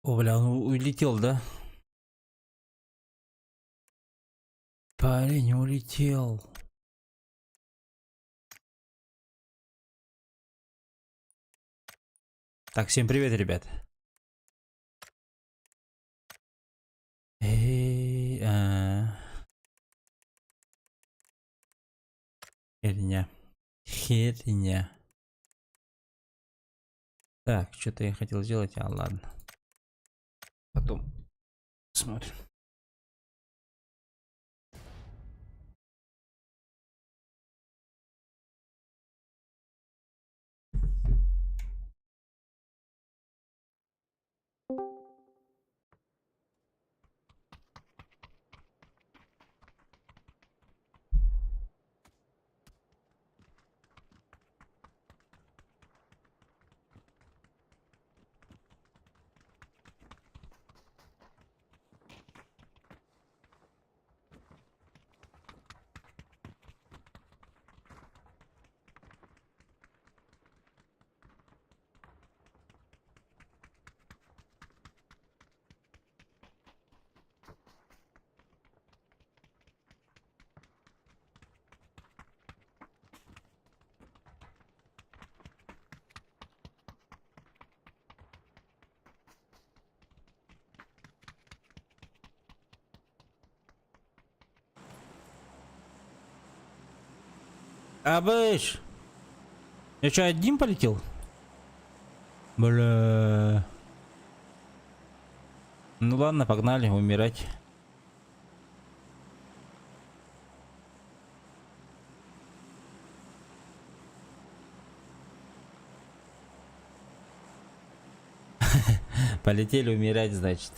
О, бля, он улетел, да? Парень улетел. Так, всем привет, ребят. Эй, херня. Херня. Так, что-то я хотел сделать, а ладно. Потом смотрим. Абыш! Я что, один полетел? Бля. Ну ладно, погнали умирать. Полетели умирать, значит.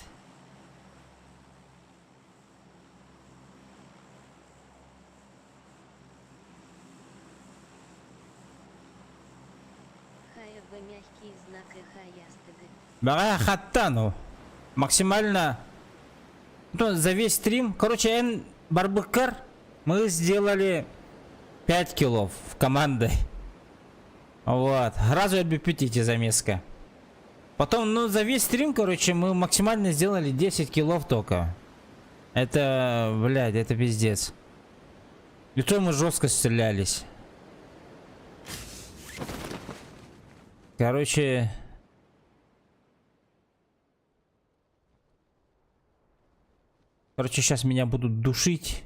ХФБ мягкий знак ХЯСТГ. Бага хаттану. Максимально. Ну, за весь стрим. Короче, Н Барбыкар мы сделали 5 килов в командой. Вот. Разу обипетите замеска. Потом, ну, за весь стрим, короче, мы максимально сделали 10 килов только. Это, блядь, это пиздец. И то мы жестко стрелялись. Короче... Короче, сейчас меня будут душить.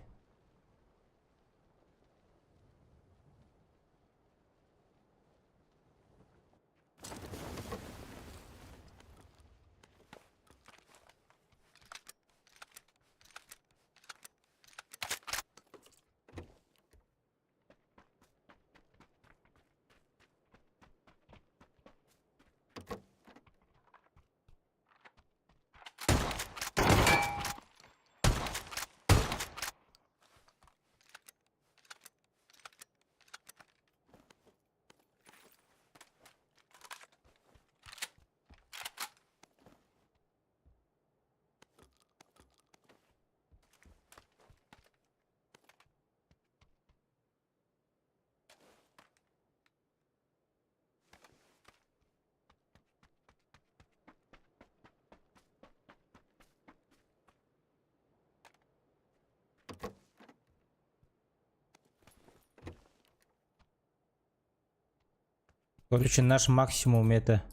Короче, наш максимум это,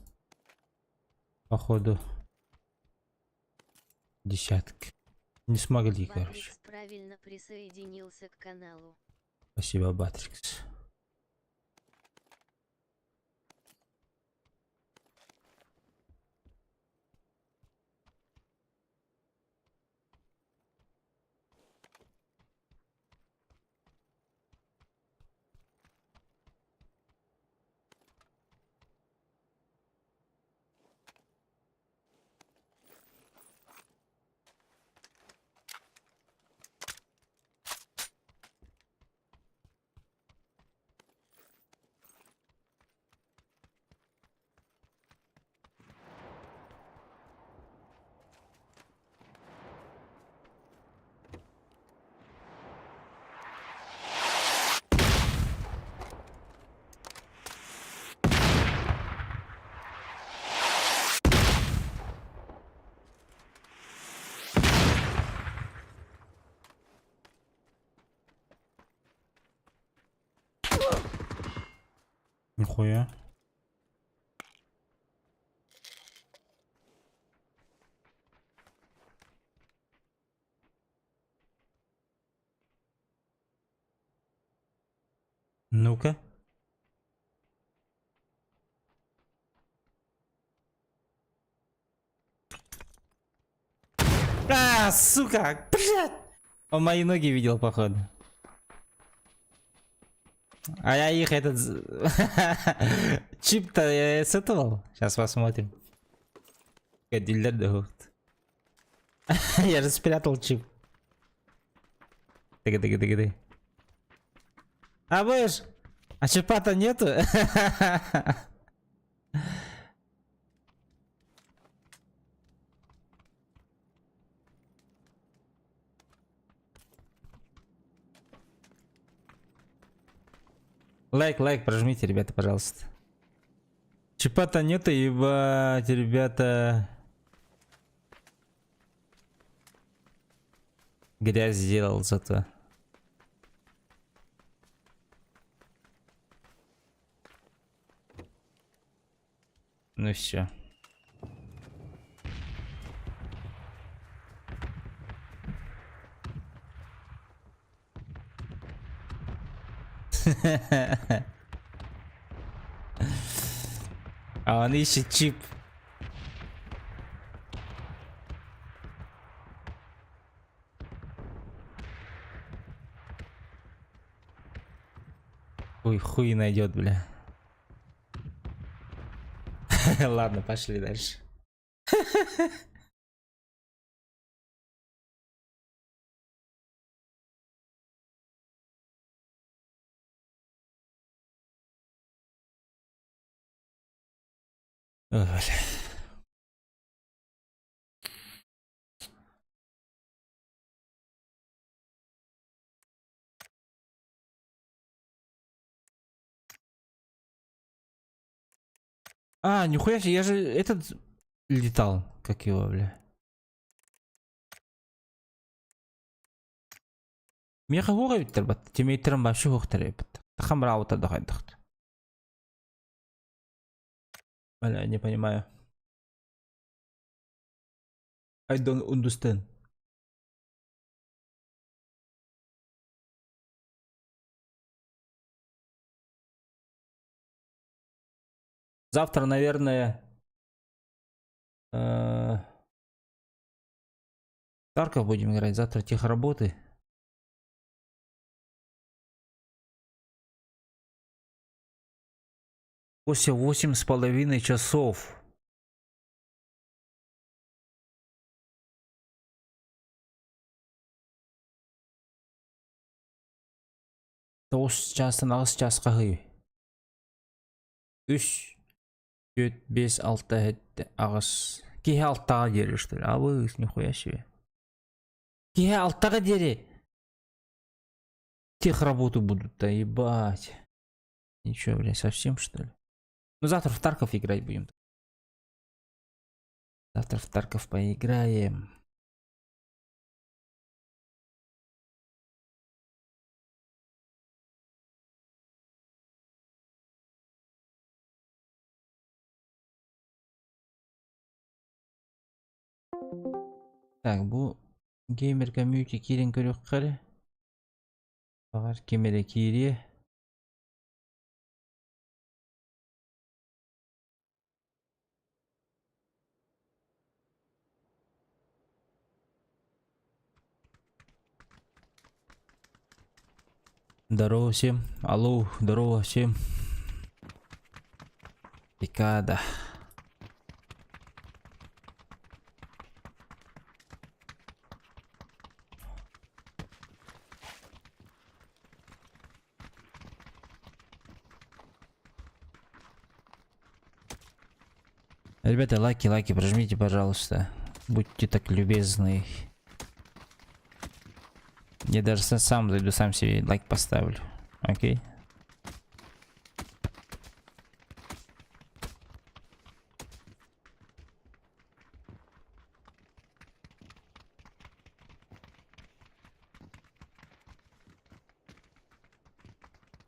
походу, десятка. Не смогли, короче. Батрикс правильно присоединился к каналу. Спасибо, Батрикс. Нихуя. Ну-ка. А, сука! Блядь! Он мои ноги видел, походу. А я их этот... Чип-то я сетовал. Сейчас посмотрим. Дилер дают. Я же спрятал чип. Тыгы. А будешь? А чипа-то нету? Лайк, прожмите, ребята, пожалуйста. Чипа-то нету, ебать, ребята. Грязь сделал зато. Ну все. А он ищет чип. Ой, хуй найдет, бля. Ладно, пошли дальше. Ой, бля. А, нихуя себе, я же этот летал. Как его, бля. Меха хуга биттер бат. Тимейтерам башу хугтар бат. Хамра аута дахайдахт. Бля, не понимаю. I don't understand. Завтра, наверное, Тарков будем играть. Завтра техработы. После 8,5 часов. Тоғыз жастан ағыз жасқа қой. 3, 4, 5, 6, 7 ағыз. Кейе 6-ға дері, что ли? А вы, нихуя себе. Кейе 6-ға дері. Техработы будут-то, ебать. Ничего, блядь, совсем, что ли? Ну, завтра в Тарков играть будем. Завтра в Тарков поиграем. Так, bu gamer community кирен көрөк кары. Багар кемере кири. Здорово всем. Алло, здорово всем. Пикада. Ребята, лайки, прожмите, пожалуйста. Будьте так любезны. Я даже сам зайду, сам себе лайк поставлю. Окей?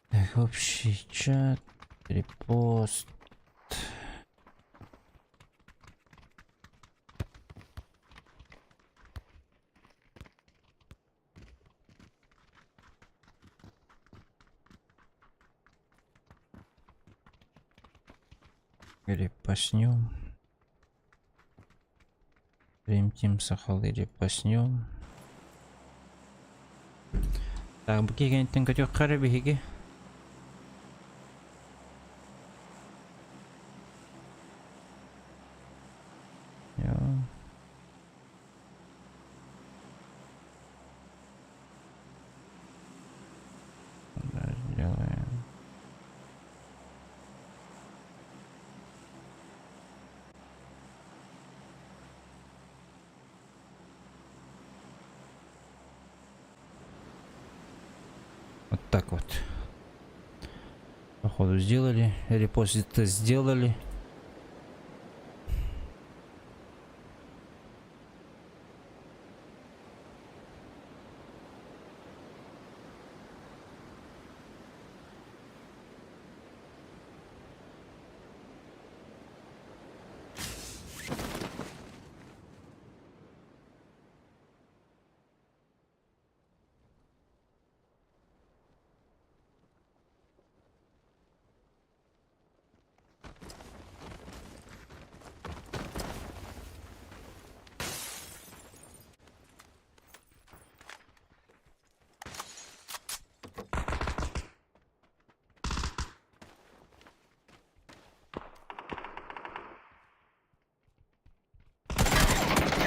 Так, общий чат. Репост. Репостнем. Тим сахалы репостнем. Так, bu kentten kötü karı bir higi. Ya. Сделаем. Вот так вот. Походу сделали. Репосты сделали.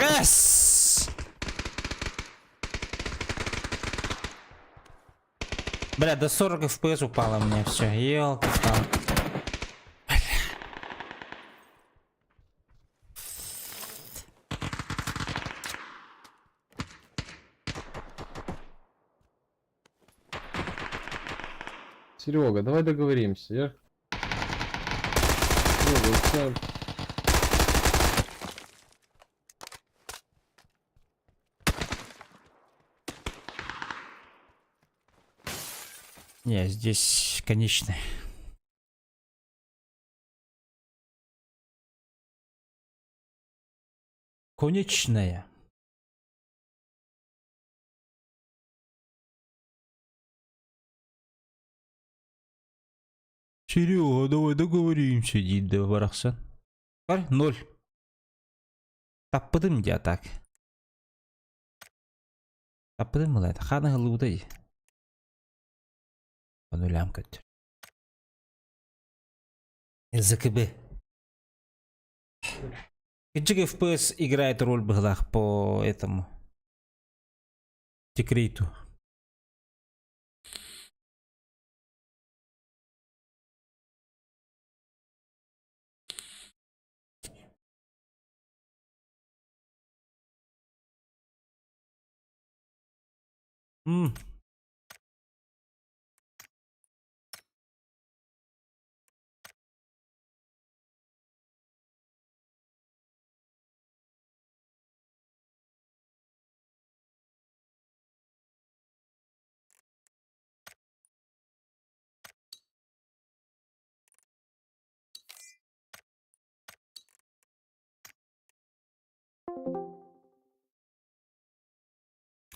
Yes! Бля, до 40 FPS упало мне все. Ёлка-палка. Серега, давай договоримся. Серега, у тебя Не, здесь конечная. Конечная. Серега, давай договоримся, дейді барақсан. Бар, 0. Таппыдым де атак. Таппыдым былай. Ханы ғылудай. По нулям көттір. ЗКБ. Кичик FPS играет роль бглах по этому. Тикрейту.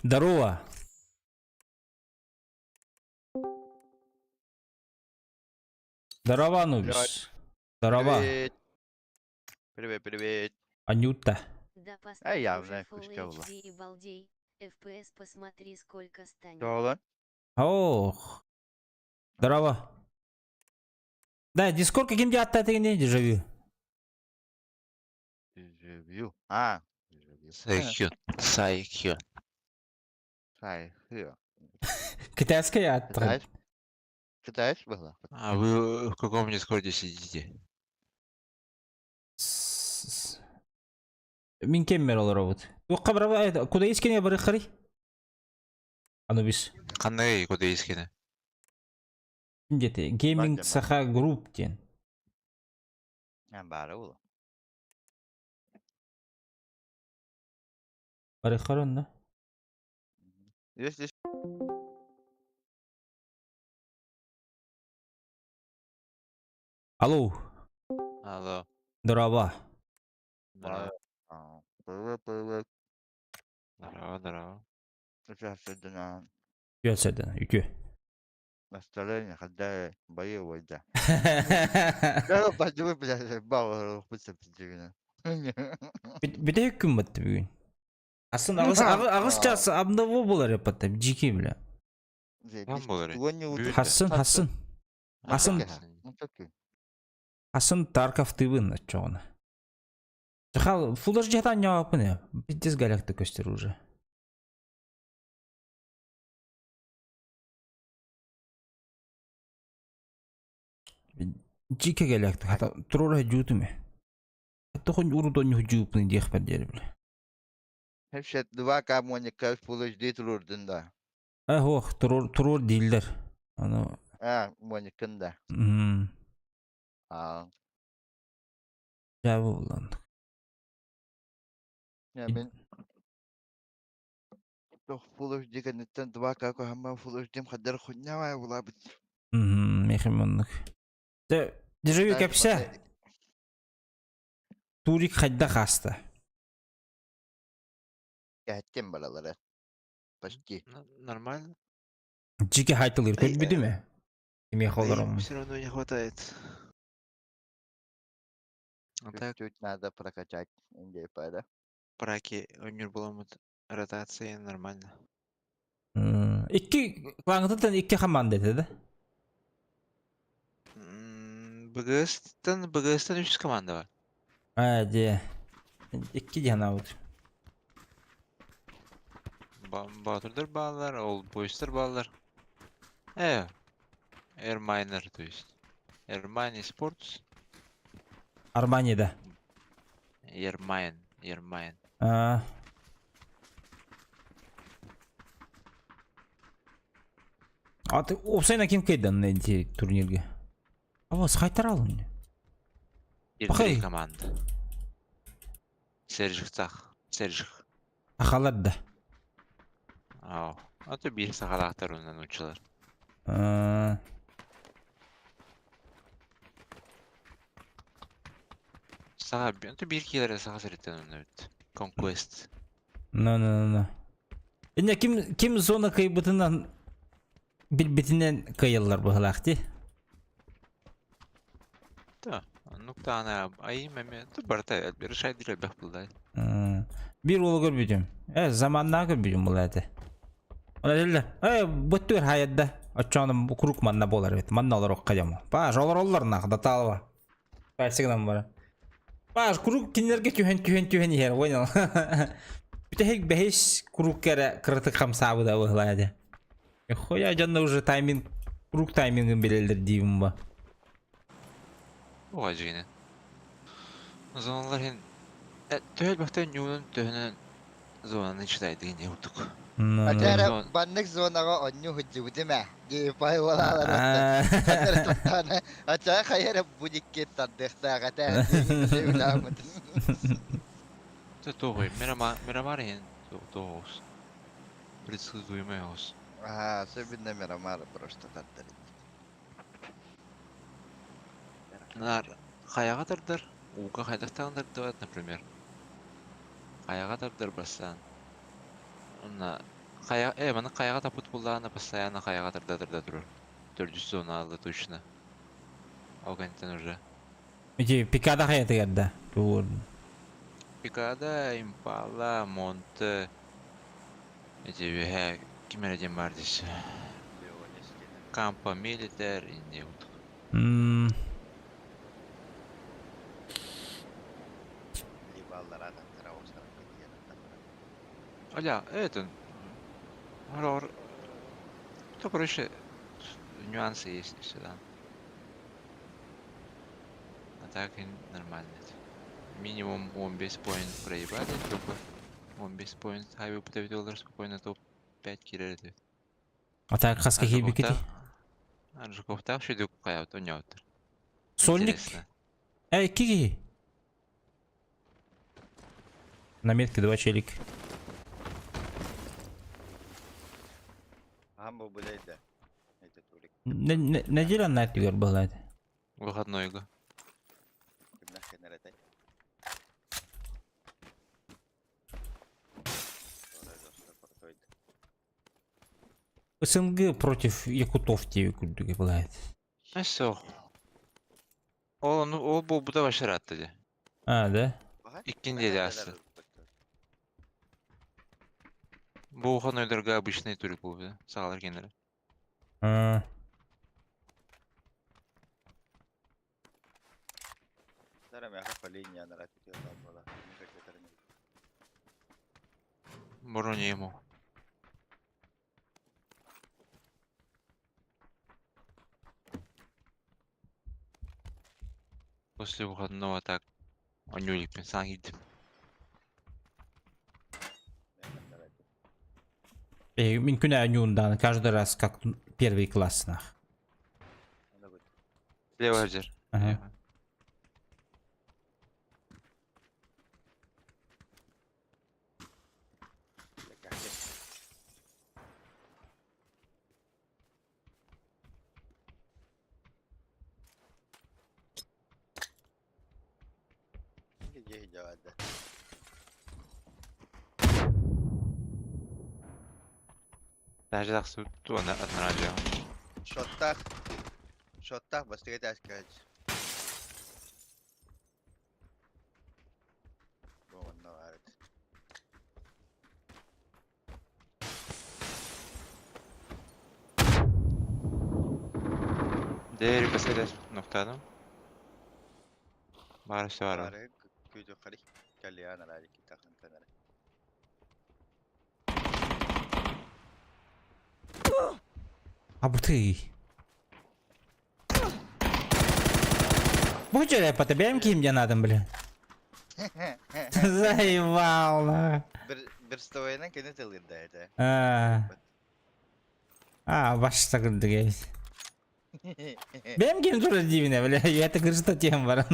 Здорово. Здорово, Анубис. Здорово. Привет. Привет, привет. Анюта. Да А я поставь уже уже Full пустила. HD и балдей. FPS посмотри сколько станет. Doğru. Ох. Здорово. Да, Дискорд каким-то attı дежавю. Review. Ha. Review. Сайхё. Сайхё. Сайхё. Китайская атты. Китайский? Китайский было? А вы в каком дискорде сидите? Min kemmer olur robot. Yok kabra kuda iskene ya bari khari. Anubis. Қандай коде ескені? Индете gaming Бак, саха group тен. Ha, bari oğlum. Bari kharon da. Есть Алло, Алло. здорово. Здорово. Привет. Здорово. Сейчас сегодня Götsedin, yükü. настроение, когда боевой, да. Да, пойду, блядь, балл пусть Bir de hüküm battı bugün. Aslında ağız abında bu bular yapattı. Ciki bile. Lan болар. Сегодня Hassın. Hassın. Hassın Tarkov TV'nin açığını. Çıkal, Full HD'den cevabı ne? Biz galaktik göster уже. Ciki galaktik. Hatta turura hücudu mu? Hatta kon urudon hücudu ne diye haber bile. Hep şey dua kamyonika full HD tururdun da. Oh, turur değiller. Onu. Ha, monikında. Aa, Cevabı ulan. ya ben doch full HD kanıttan dua kako ama full HD'm kadar kunya var ula bit. Mehrimanlık. De, dежавю kapsa. Turik hayda hasta. Gittim buralara. Почти. Нормально. Ciki haytalı kötü bir değil mi? Yemek Да olur им ama. все равно не хватает. А так, Чуть-чуть надо прокачать индей пара. праки өнер боламыт. Ротация нормально. İki Klankıt'tan iki komanda dedi. БГС'тан 300 команда var. Hadi. İki yana oldu. Батырдар балалар, ол бойстар балалар. Эрмайнер, то есть. Эрмайн Sports. Armanya'da. Ермайн. Atı o sene kim kaydan ne diye turnirge. Ama skaytar alın. Bakay. Ирдей команда. Сержих. Akalar da. Ау. А то bir сахалақтар онdan uçular. Sağa bir kilere sağa sırıttan onu öt. Conquest. No. Yine kim zona kaybıtından bitinden kayıllar bu halakti. Да. Ну ana ayı meme. Tu barta bir şey değil bak bulday. Bir ulu görmeyeceğim. Zamanla görmeyeceğim bu lade. Ona değil. Bu tür hayatta. Açanım bu kuruk manna bolar evet. Manna olarak kayama. Baş olur nakda talva. Başıgdan var. Baş kuruk kinlerge tühen yer oynan. Bir de hek beş kuruk kere kritik hamsabı da bu lade. Hoya canlı уже kuruk timingin belirler diyeyim bu. O acıyını. O zamanlar hen töhel baktan yolun töhenen zonanın içindeydi yine yurduk. Acayip banlık zonara onu hücudu me. Gipay olalar. Acayip hayır bu dikkat tanıdıkta kadar. Sevlamadın. Тоғой, Мирамар hen тоғыз. Предсказуемый оғыз. Ага, особенно Мирамар просто таттыр. Нар қаяға тырдыр, уға қайдақтағындар дұғат, например. Қаяға тырдыр бастан. Мана қаяға тапыт бұлдағына постоянно қаяға тырда тұрыр. 400 зона алды точно. Ауғанттан уже. Peki pikada hayatı geldi. Doğru. Пикада, Импала, Монте. Кимер един бар дейсі. Кампа, Милитер, инде ұлдық. Оля, это... То, короче, нюансы есть сюда. А так нормально. Минимум 15 поинт проебали, только 15 поинт хайвы $5 спокойно топ-5 кирерді. Ata kaska gibi kiti. Аржуковта ще дюк қаяут, он яутыр. Сольник. Кики. На метке 2 челик. Ам bu bulaydı. Ne diyor lan net diyor bağlaydı. Выходнойга. Kimden generate. Sonra dostlar portoydu. СНГ против якутов тебе күлдіге бывает. Нәсі ол бұл бұда башар атты де. А, да? Bakar. İkinci de aslı. Bu выходнойдарға обычный түрік бұл бі. Сағалар кенері. А, Зараз я по лінії наратив там була. Ніяк не термін. Бұрын ему. После выходного так Анюликпен саң идім. Мен күнә анюндан каждый раз как первый класс нах. Слева жер. Ага. Gece cevabı. Даже так суту отнараджал. Шоттах. Шоттах быстрее так сказать. Вон наварит. Değeri kasayla noktadan. Barış var. Var. Küçük yukarı. Gel ya narik takın tanır. А бо ты. Будь я по тебе МК мне надо, бля. Заебал, на. Bir stoğuyla kendi tılırdaydı. Başta кырдыгай. Benim kim durur dibine, бля. Я это кыржыта тем бар.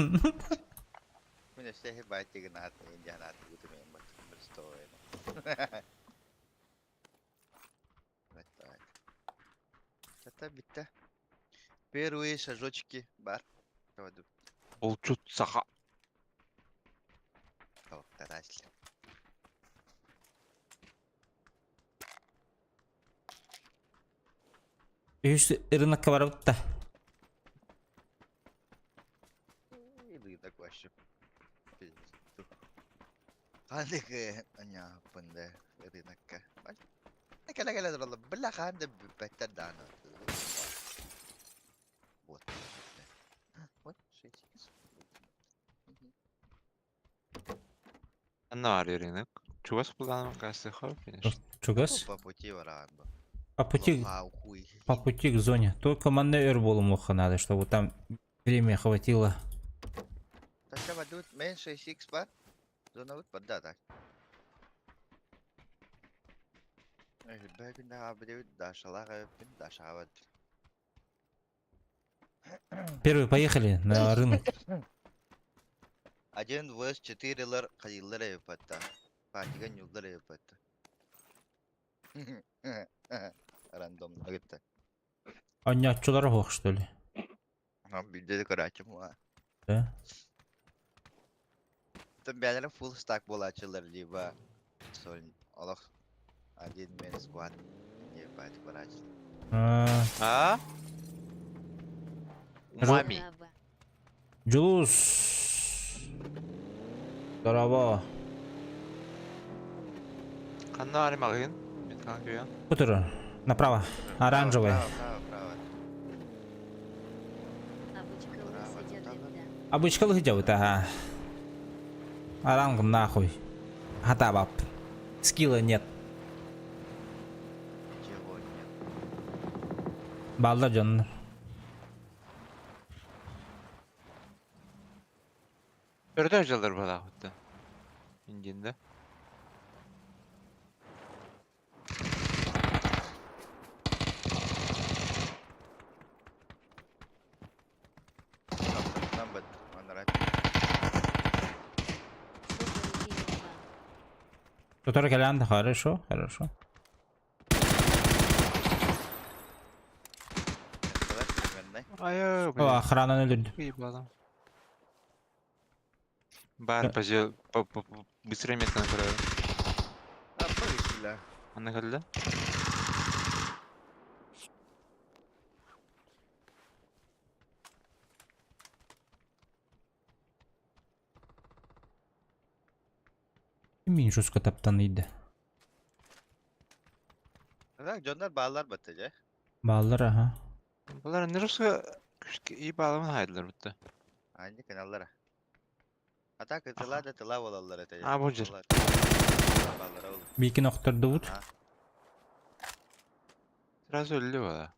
Bu ne şey bayt tegen hat Indian hat götürmeyin bak bir stoğuyla. Evet. Hatta bitti. Первые шажочки бар. Проводу. Olçut saha. Tamam, тарасли. Üst рынокка барып та. Рынок вообще. Hadi ki anya pende rınokka. Bak. Ne kadar kadar oldu. Billa hande beter dana. Вот. Вот 6. Ne var rынок? Чувас kullanmak кассы хор, конечно. Чугас? По пути варанду. По пути, Хуй. по пути к зоне. Только маневр было надо, чтобы там время хватило. Taşa vadut men 6 var. Zona vut badda tak. Belki daha bir daşalar bin daşavat. Первый, поехали на рынок. Один vs 4'lar kayıllara yapatta. Patigan yollara yapatta. Random gitti. Анятчулар хох, что ли? Bildi de karacım var. Да? Там bir full stack bol açılır liba. Sol Allah. Один men squad. Yapaydı karacım. А? Мами. Браво. Джулус. Здорово. Kanlı halim ağın. Bir kanka ya. Кутер, направо. Оранжевый. Право. Обычка Браво, лысый да, дед, да. Обычкалы гидеу та. Оранг нахуй. Хатабап. Скилла нет. Чего нет. Балдар жанр. Örde hocalar bana hatta. İnginde. Там бит. Манарат. Который калян, хорошо, хорошо. Kadar bilmem ne. Aya, O ahıranan öldürdü. iyi bağlam. Бар, пожалуй, быстрее метканы көрөбү. Apa bismillah. Аны келди. Min жестко таптанıydı. Bak Johnlar bağlar batacak. Bağlar aha. Булар нервска iyi bağlamын haydılar bitti. Hangi kanallara? Hatta kıtılar da tılav olallar etecek. Ha, bu cır. Bağlara olur. Bir iki noktada vur. Ha, Сразу öldü o. Aa.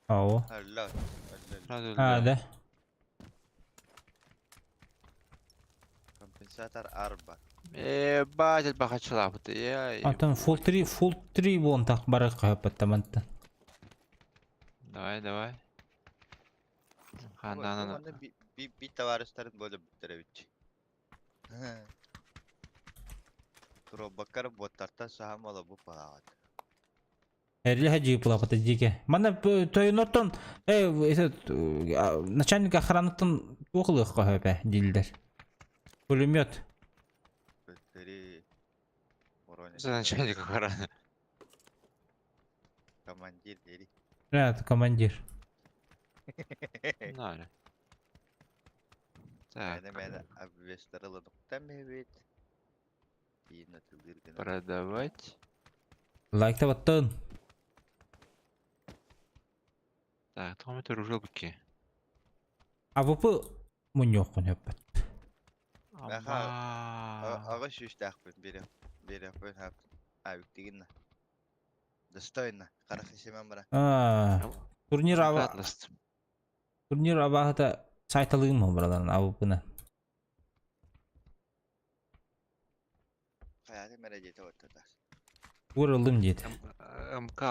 Allah. Sразу öldü. Hadi. Kompensator arba. Бачит бахачылап bitti. Ya. Atan full 3 вон так барак капаттаманта. Давай. Ханданын. Onda bir tavarışların böyle bitirebilecek. Dur bakarım botlardan saham ola bu pahavat. Эрли хаджи плапата дике. Мана тойнортон начальник охранытын окылы кахапа дилдер. Пулемет. Бөттери. Воронеж. За начальника охраны. Командир дери. Evet командир. Ноль. Так, Beni abvestarılıktan evet. Yine tılgırgın. продавать. Лайкта баттын. Так, там это ружелки. АВП муньок көнөппөт. Ağa şüştaq ben beri ben hap. Abiktigin. Достойно. Карахышыман бара. Турнир абахата сайталыгын мı buraların АВП'ны? Hayatı merecete oturdu. Vuralım dedi. МК.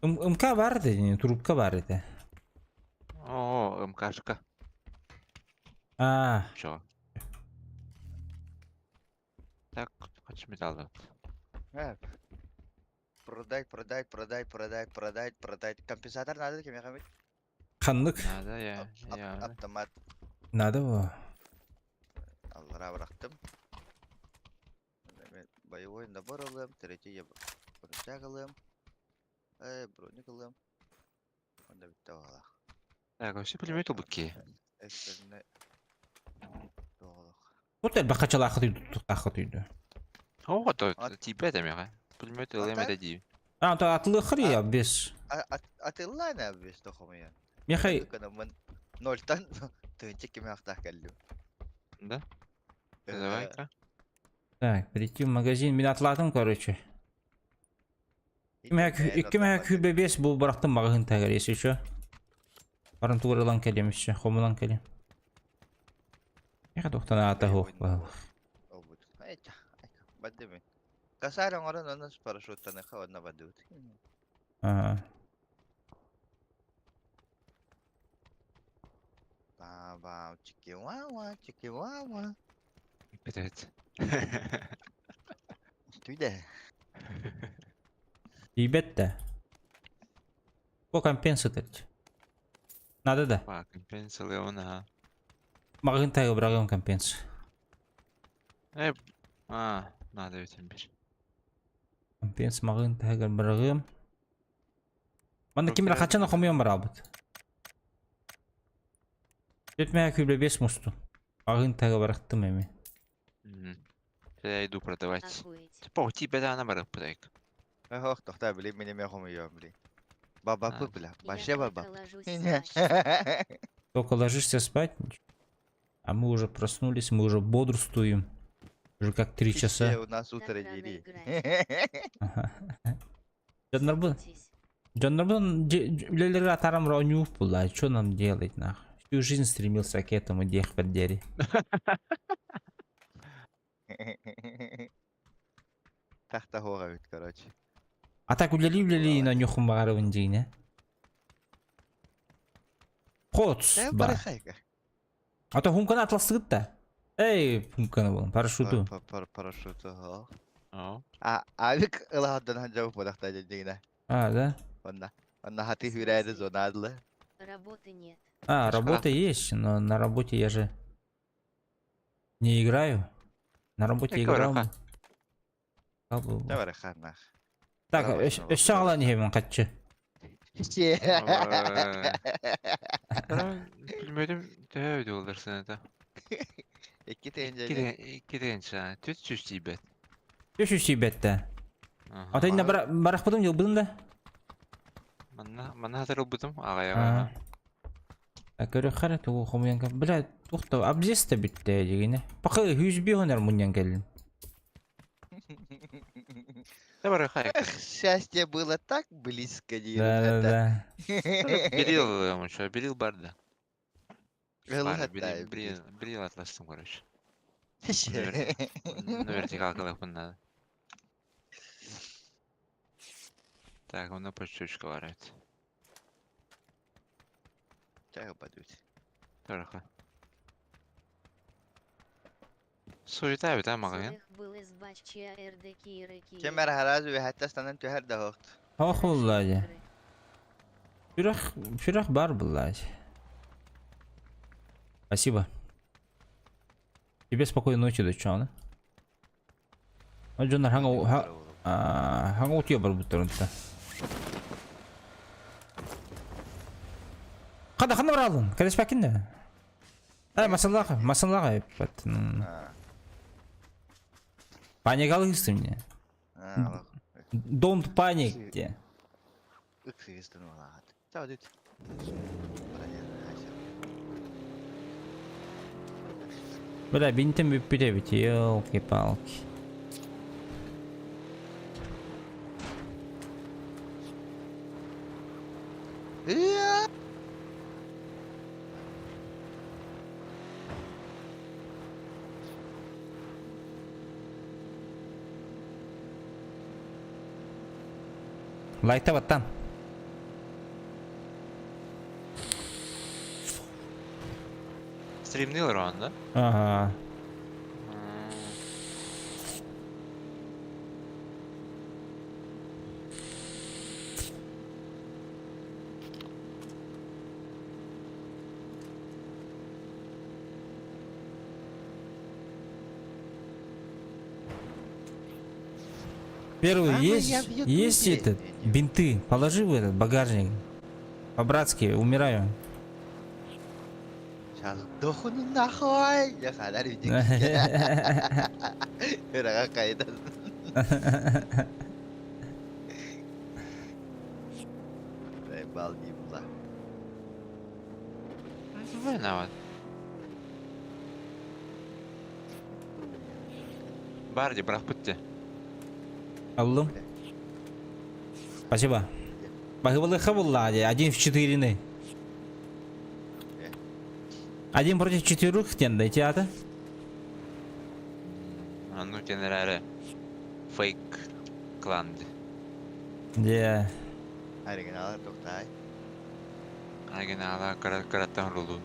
МК бар еді, трубка бар еді. О, МКшка. Чё? Так, kaç metal var? Evet. Продай. Компенсатор надо кем Хамид? Kanlık. Надо ya. Автомат. Надо bu. Allah'a bıraktım. Боевой набор alayım. Tretий bıçak alayım. Броник alayım. Onda bitti valla. Так, вообще пулемет убыки. Ekstrene. Doğru. Otel bakaçal akıtıydı, akıtıydı. О, то тебе там я. Пулемет ЛМ это ди. Ta atlı khır ya biz. Atilla ne abi işte komuyan. Mekhay Kanımın noltan tınçık kimi aktar geldim. Да? Давай-ка. Так, прийти в магазин. Мен atladım короче. 205 bu bıraktım magazin tagaresi şu. Karanturalan kelimişçe, komulan kelim. Ya doktan ata hoq. Bademi. Kasarang orang nonton paraşütten ne kawan na badut. Aha. Bam, chikiwawa. Опять. Tüde. İbet de. Bu компенсатор. Надо да. А, компенса Леона. Magazin tagar bırakıyorum компенс. Надо ведь bir. Компенс magazin tagar bırakıyorum. Bana kimler kaçan okumuyorum beraber. Gitmeye küble 5 mustu. Magazin tagar bıraktım emin. Я иду продавать. Охуеть. Типа, у тебя да наоборот подайка. Ох, tohta bileyim benim yakumuyorum bileyim. Baba Ha. bu bile. Я Başa baba. только ложусь спать. Только ложишься спать, а мы уже проснулись, мы уже бодрствуем. Уже как 3 часа. У нас утро рано дери. Жандарбын, Согласись. Жандарбын, үлелерге атарым ронюв была, что нам делать, нахуй? Всю жизнь стремился к этому, дех под дери. Tahta hoğa bit короче. А так үлели на нюхум багарывын жейне. Хоц, Sen ба. barışayka. А то хумканы атластыгыт да. Эй, хумканы болын, парашюту. Paraşütü ha. О, Abik ılahdan hanca bu podakta jengine. А, да? Onda hati hüraydı zonadlı. Работы нет. А, Шоколад. работа есть, но на работе я же не играю. На работе Какая играл. раха? Давай ханах. Так, Барабашына өш шағала не хемін қатшы. Bilmedim tövbe olur sana da. İki tencere. İki tane sana. Tüt süs ibet. Өш үші бәтті. Атайында барақ бұдым, ел бұдым да. Мана hatırlı budum А. ağaya. Көрі қара тұғы қомыянка. Бля, тұқты, абзесті бітті дегені. Пақы хүзбе онар мұниян кәлін. Давай хай. Счастье было так близко, Да. Берил ему что, берил барда. Var, Берил атластым, короче. На вертикалкалах надо. Так, он на почточку варит. Чего подуть? Тороха. Суета бит амагын. Сырых был из баччия эрдеки реки. Kemer harazi ve hatta standan tüher de hoht. Ох, Влади. Фирах бар, блядь. Спасибо. Тебе спокойной ночи, доча. Джонар, ханга утия бар бұттырынта. Қада бар алдын? Кәдес пәкінде? Масалаға. Паникалы үстім не? Don't panic де. Üksigistun olahat. Çao düt. Бля, бинтим бүппіде біт, елки-палки. Лайта баттан. Стримный раунд, да? Ага. Первый, есть этот, бинты, положи в этот багажник. По-братски, умираю. Сейчас дохну нахуй. Я хадар видик. Рага кайда. Дай балди була. Виноват. Барди, брах путте. Алло. Спасибо. Багывалы хавуллади, 1 в 4. 1 против 4 тенда, театр. А ну генерале. Фейк кланды. Де. Оригинал тоқтай. Агенала караттан рулу.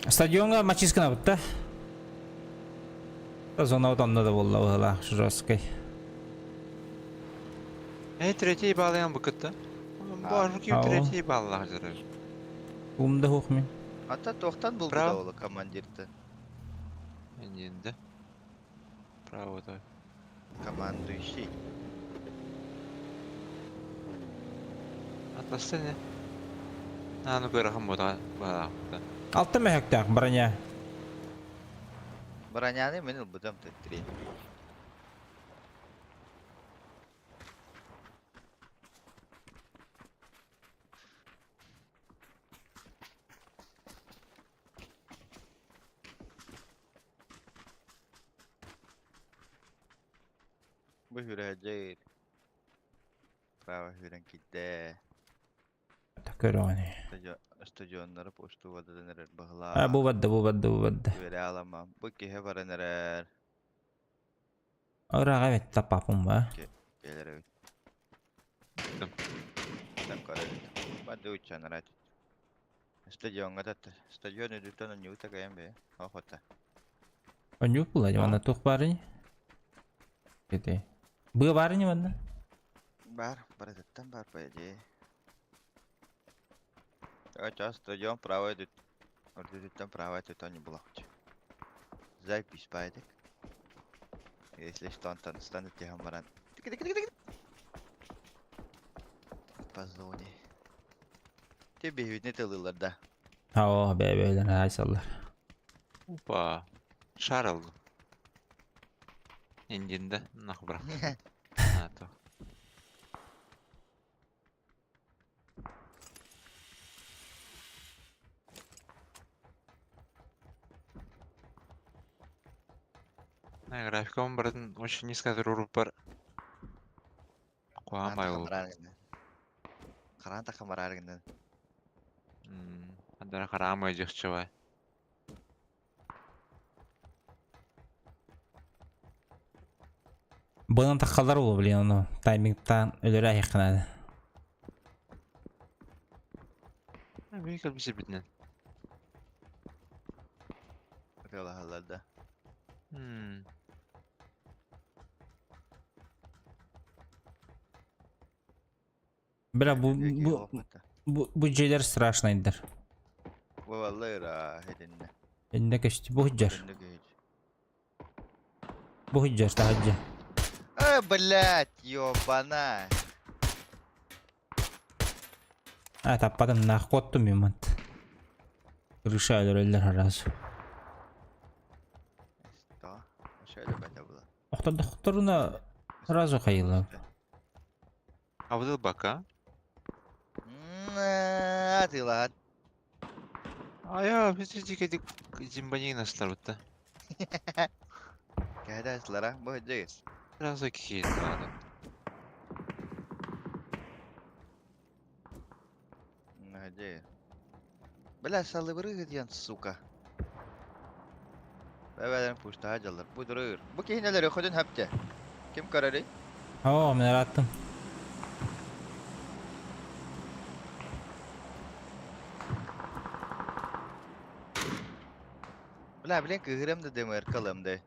Стадионга мачискана бутта. Зона вот онда да болла была жесткой. Третий bağlayan bu kıtta. Бар kim Ау. третий bağlar жарыр. Умда хухми. Ата тоқтан бұл Прав. да олы командирді. Енді. Право да. Командующий. Атласты не? Ну көрахым бода бала. Алты мәхәктәк броня. Броняны мен бұдам тәттірей. Bu hürəcəyir. Prava hürən kitdə. Көрәне. Stadionları poştu vadadanır bağla. Бу бадда. Böyle alamam. Bu kihe varanır. Орага бет тапапым ба. Gelir evet. Gittim. Sen kararın. Bada uçan rahat. Stadionga da. Stadion ödütten ne utakayım be. Ahota. Онюк була, ана тух барыни. Кете. Bı var mı bunda? Бар, барытыттан бар, по идее. Сейчас стадион правой идет. Там правой идет, а не блокче. Запись пайдик. Если что, он там станет тихомаран. По зоне. Тебе видно ты лыларда. Ha o be böyle haysallar. Опа. Шар алды. Индинда. Нах брак. А, то. Графиком бардын очень низко туруп бар. Куамай ул. Каран такамараргындан. Адара карамай жакчыбай. Bunun takkalar olur biliyor onu. Timing'den ölüre yakın. Веhicle бисе битнен. Рела халарда. Bira bu şeyler страшныйдыр. Vallahi ra hedinne. Elinde geçti bu hüccar. Hedinne geç. Bu hüccar daha hüccar. Блять, ёбана. Ha tapadım nah kottum yumant. Rışa ölürler harazu. Что? Şöyle bende bu. Oktadoktoruna harazu kayılı. Абдыл бака. Атыла. Ая, biz дикедик зимбанинастар бутта. Кайдасылара, bu hücceyiz. Сразу кикейт adam. Hücceyiz. Бля, salıbırı diyen suka. Bebeden puşta hacallar. Bu durur. Bu kihneleri okudun hepte. Kim kararı? Oo merak ettim. Bля, блин, кыгырым да демер калым да.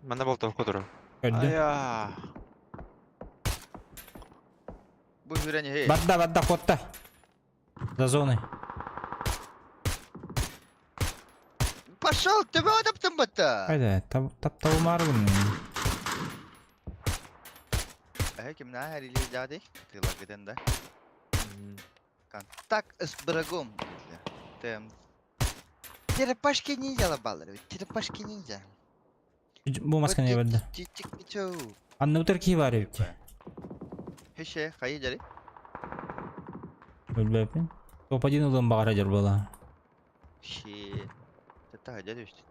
Мана болтовка туру. Gördüm. Ая. Bu hüreni hey. Badda kotta. За зоной. Пошел, тебе адаптым бата. Haydi tavuğum var bunun. Kim ne her ili jadi? Tila giden de. Контакт с врагом. Тем. Черепашки ниндзя лабалары. Черепашки ниндзя. Bu maske ne verdi? Чик-чик-чик. Anne bu terki var evde. Hişe, hayır cari. Öyle yapayım. Top один ылым багара жер бала. Şi. Tata hacı düştü.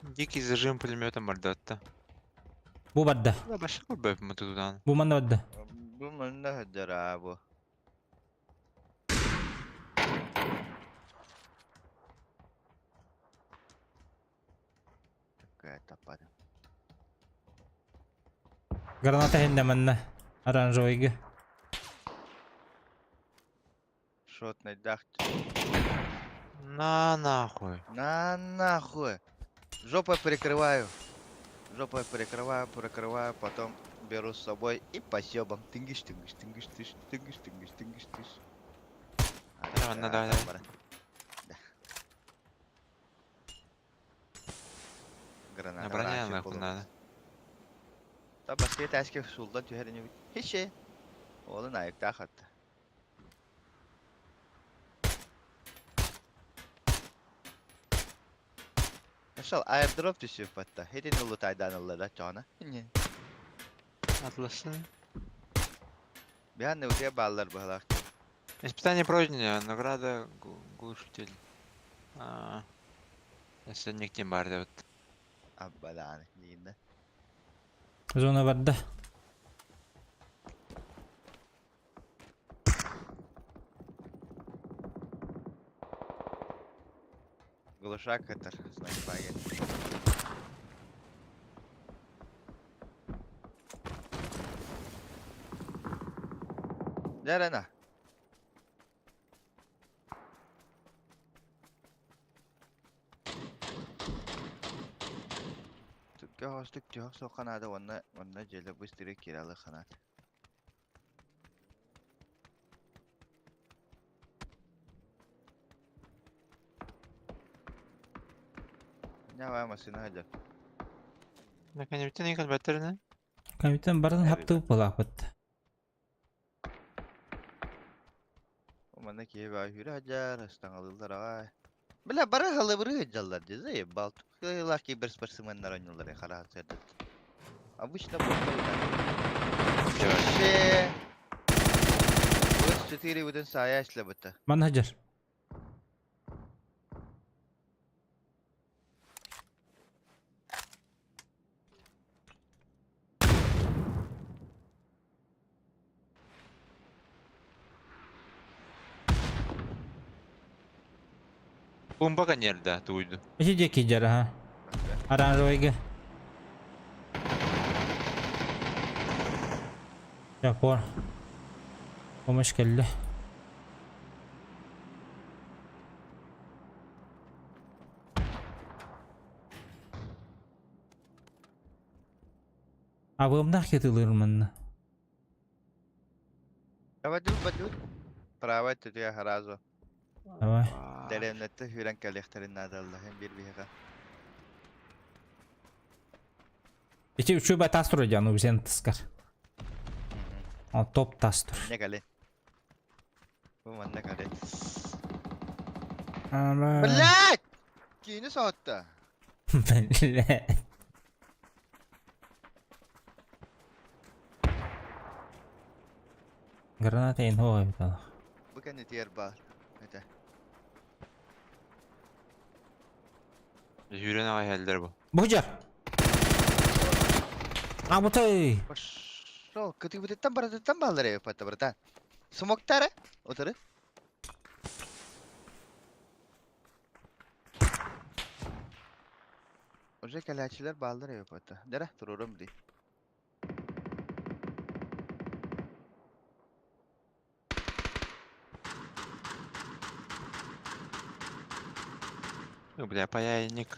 Дикий зажим пулеметом мордатта. Bu badda. Да, башка бэп мы тудан. Bu manda badda. Bu manda hacı abi. Такая топада. Granata hende manna. Оранжевый. Шотный дах. На нахуй. На нахуй. Жопой прикрываю. Жопой прикрываю, потом беру с собой и по съебам. Тынгиш, тынгиш, тынгиш, тыш, тынгиш, тынгиш, тынгиш, тыш. Давай. Граната. На броня нахуй надо. Да баскет asker sultan tüherini bit. Hiç şey. Oğlun ayakta hatta. Yaşal airdrop düşüyor hatta. Hedin ulu taydan ulu da çana. Ne? Атласы. Bir an ne utuya bağlar bu halak. Испытание пройдено. Награда глушитель. Если нигде бар да вот. Abbalan yine. Zona badda. Глушак катар. Снайпаген. Nerene? Türkiye Ağustuk diyor. Sok kanada onunla jele bыстırı kiralı kanat. Ne var masını hadi. Наконец, не kalbatlarını. Капитан барын Әбі хапты бұлақпыт. Omanda ki var hürü hacar. Astan alırlar ağay. Bila bara halı bırı hıcallar diye. Ya baltuk. Yıllar ki bir sportsmenler oynuyorlar ya. Kara hatırdat. Обычно просто Вообще. Вот 4 вуден сая işlebete. Ман хаджар. Бомба nerede duydu. Иши деки жара, ха. Оранжевыйга. Жапор. Помощь келді. Абымдақ кетілірмін. Badut. Prawa tutu ya harazo. Давай. Deremnette hüren kalekterin nadallah hem bir biha. Иши üçü бай тастыр өйден, ұбсен тұскар. О, топ тастыр. Ne kale? Bu man ne kale? Ала. Blat! Kini saatte. Блядь. Граната ин хоо гэдэг. Bu kendi diğer bar. Hadi. Yürüyen hayaller bu. Бухжар. Абытай. Baş. So, kötü bir tam balları yapatı burada. Smoktare. Oturun. Oca kalaçiler balları yapatı. Dere dururum di. Ну, бля, паяльник.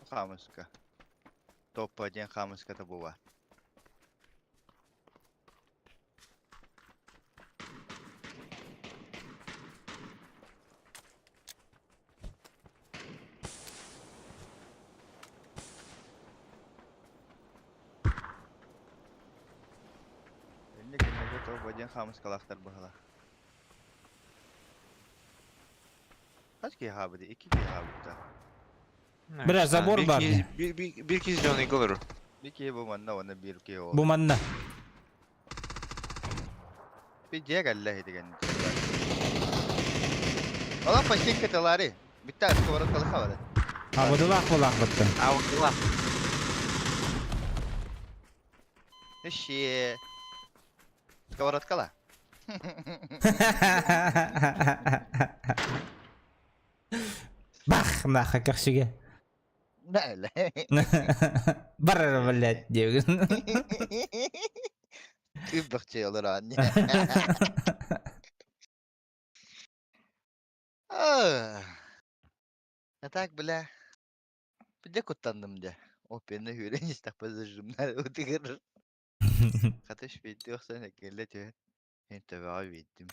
Kamuska. Toppa diyen kamuska da bu var. Elinde günlerde toppa diyen kamuskalaklar bu hala. Kaç kişi habide? 2 kişi habide. Biraz забор var. Bir kez canı yıkılır. Bir kişi bu manna ona bir kişi o. Bu manna. Bir cek Allah hedi kendisi. Oğlum paşin kataları. Bitti artık orada kalı havada. Абыдылақ бұлақпытты. Avuklar. Eşeğe. Kavarat kala. Бах, нахуй, кіршіге. Ne öyle? Бір, блядь, деуін. Tübbükçe olur anne. Ah. Tak bile. Bir de kutlandım de. O beni hüren işte pazarcımlar ödegir. Katış bitti yoksa ne geldi diyor. Ben tabi abi bittim.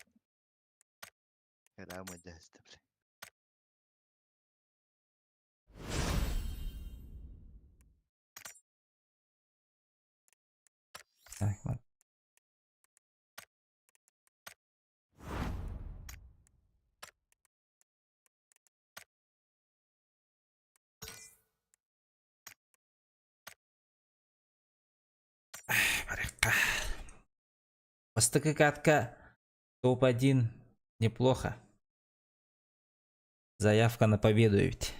Kelam edeceğiz tabi. Так, вот. Порядка. Постыка катка топ-1 неплохо. Заявка на победу ведь.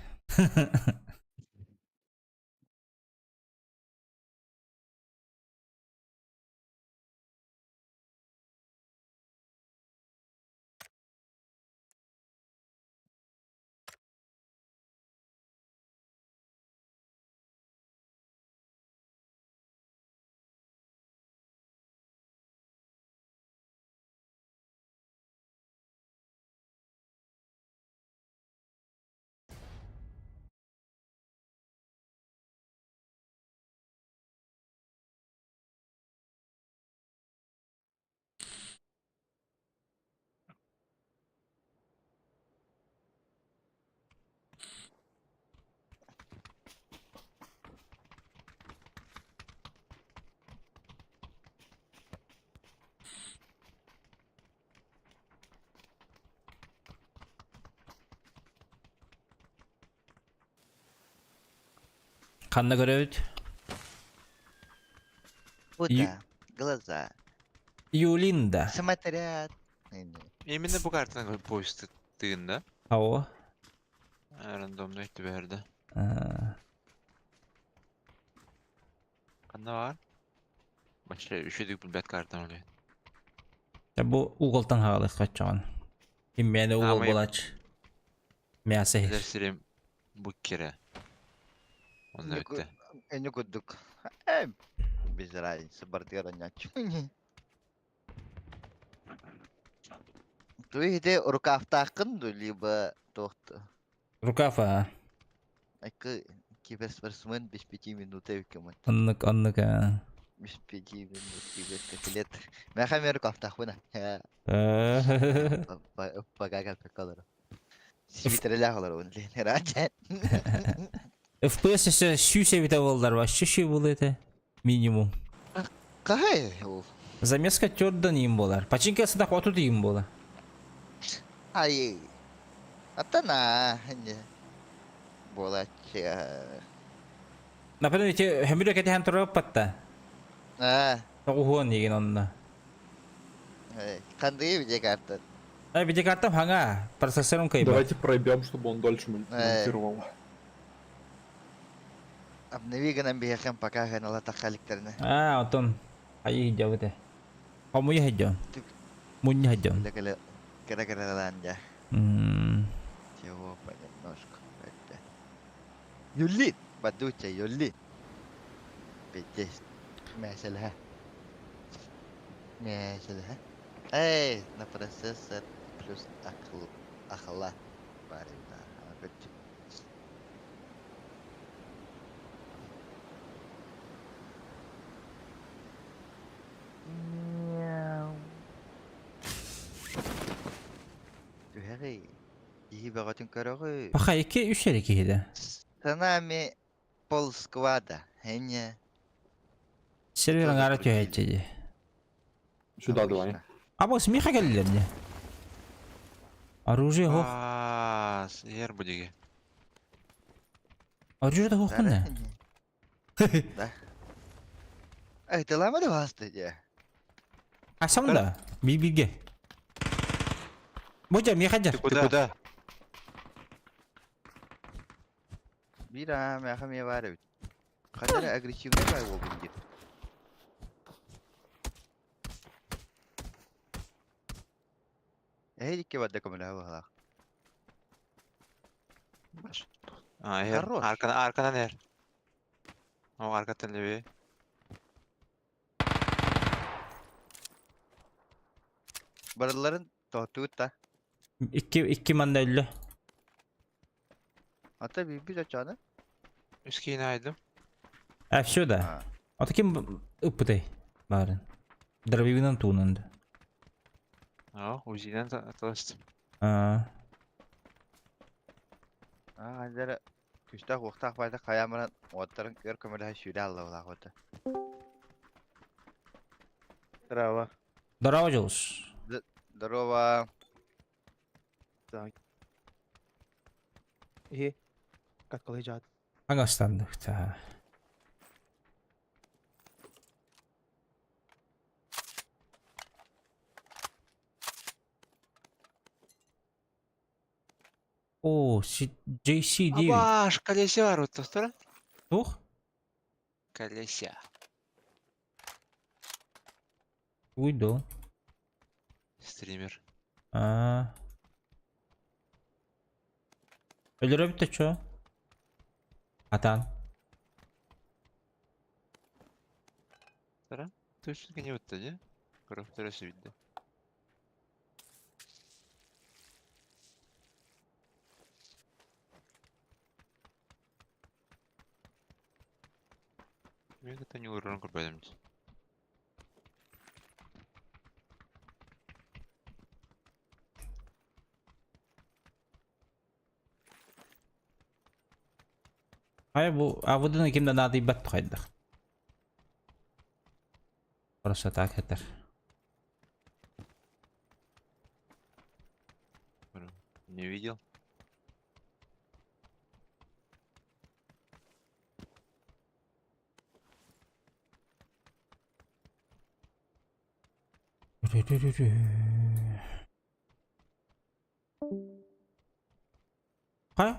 Ханна көрөбүт. Куда? Глаза. Юлинда. Смотрят. Именно bu kartın post tığında. Ау. Randomda etti verdi. Aa, Kanda var. Başta üşüdük bu bet karttan oluyor. Ya bu уголтан хагылык качаган. Иммени угол Ama- болач. Мясо. Eder sirem bu kere. Onda ötte. Не кудук. Без разницы, бортера нячу. Ты где рукав такын, либо тохты. Рукафа. Айкы киберспортсмен без 5 минут евкемет. Аннык. Без 5 минут киберскакелет. Мәхәмер рукав такына. Пагага пекалар. Свитрелях алар он ленерача. FPS ese сүйсе бите болдар ба? Шүші бол ете. Минимум. Кай? Замеска тёрдан им болар. Пачинкасы да хоту им бола. Ай. Атана. Болача. Например, те хэмбирэ кэти хан турап патта. Тогухон деген онна. Кандай видео карта? Видеокартам ханга. Процессором кайба. Давайте пройдем, чтобы он дольше монтировал. Обнови нам бияхан пока ганала тахаликтерне. Отон. Ай хиджау те. Кому я хиджау? Мунья хиджау. Кера-кера лanja. Чего понемножку. Юли. Бадуча Юли. Пятесть. Мясельха. Мясельха. Эй, на процессор плюс ахла. Парень, да. Тюхери. Иhi бегатын көрөгү. Паха 2-3 ерек хиде. За нами пол сквада. Хене. Серверин Тоже ара крутили. тюхетчеди. Сюда давай. А бо смеха келлерди. Оружие хох. Yer bu dige. Оружие да хох не. Да. Эй, ты лама да вастыди? А сам да. Бибиге. Боча мехаджар. Ты куда? Бира, мяха мне варят. Хотя агрессивный бай будет. Эй, ке вадда камера вала. Baş. Yer. Хорош. Arkadan yer. O arka televi. Барыларын тотута. 2 manda öldü. Hatta bir açanı. Üst aydım. Все да. Ha. А таким ıppıtay. Baren. Dravivinin tuğunundu. O Uzi'den atlaştım. Aa. Hadi küçük vakta bayda kayamaran otarın kör kamera şöyle Allah Allah hoda. Здраво. Здорово, Джулс. Здорово. И как лежат? Аңастанdık ta. О, JC değil. Abаш, колесе var orta sonra. Tuh. Колесе. Uydu. Стример. Aa. Öldürebilir de ço. Atan. Точно не вот не? Кровь второй видно. Мен это не урон купаем. Hayır bu avudun kimden adı bat bakaydık. Orası tak eder. Не видел.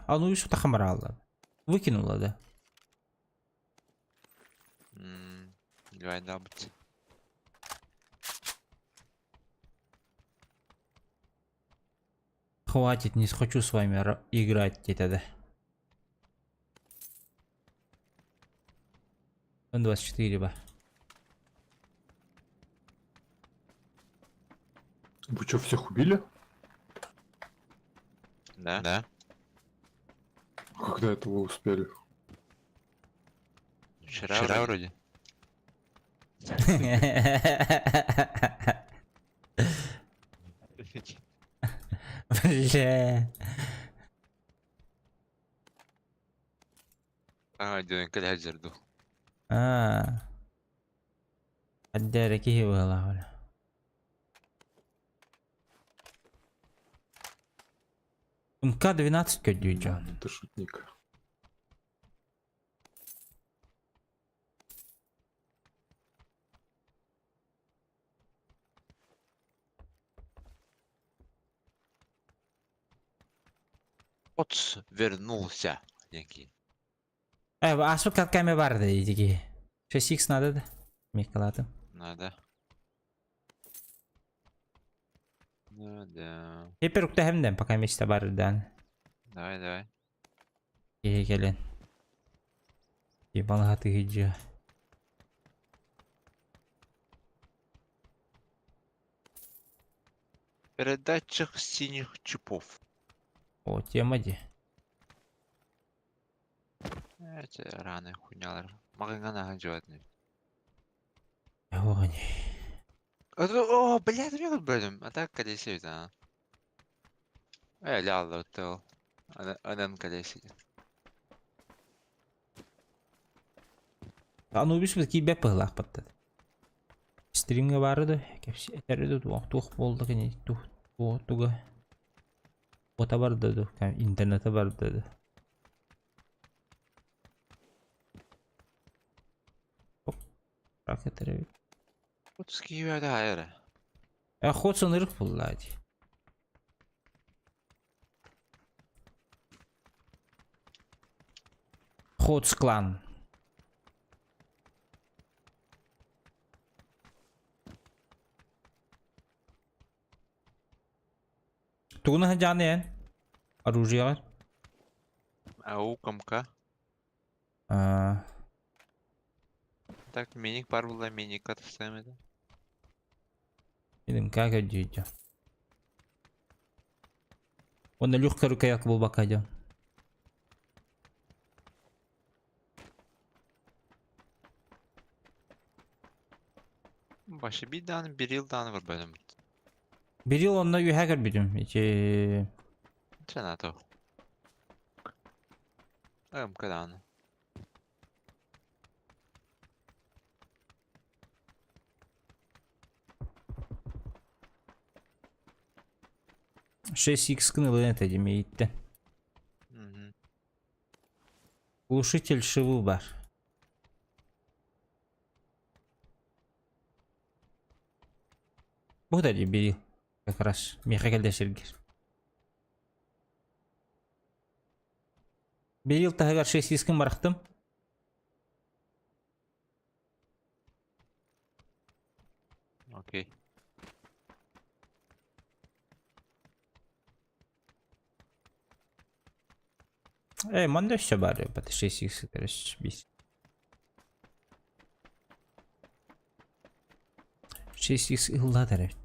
Анубис тахамара алды. Выкинула, да. Давай добыть. Хватит, не хочу с вами играть тогда. Он 24, ба. Вы что, всех убили? Да? Да. Когда это вы успели? Вчера вроде. Бля. Дён калять жерду. Ada kih wala. МК-12 кодюча. Ладно, ты шутник. Отц вернулся. Некий. Асфальт катками барды идеги. 6х надо да? Микалатым. Надо. Да. Теперь уктахемден пока места бардан. Давай. Келен. Ебал хаты гиджа. Передатчик синих чипов. О, тема ди. Эти раны хуйнялар. Магангана животные. Огонь. О, блядь, мне тут бэдем. А так колесит, а. Лял, то. Один колесит. Анубис бізге бәп пығылақ баттады. Стримге барды, кәпсі әтәрді туқ болды кәне туға. Ота барды, интернеті барды. Рақ әтәрі. Вот скивер да era. Ход сынырық бұллады. Ход склан. Тугна жаны ян. Оружие. Ау, комка. Так, миник бар была, миник атыстайм еді. Dedim как ödeyeceğim. Onda lühkarı kayak bul bakacağım. Başı bir tane, bir yıldan var bölüm. Bir yıl onda hacker bidim. Trenato. Kadar. 6х кнылы это демейті. Глушитель шивы бар. Bu da бери. Как раз. Мехакелде Сергей. Берил тагар 6х барақтым. Окей. Manda все бар, бата 6х короче бис. 6х ылладыр.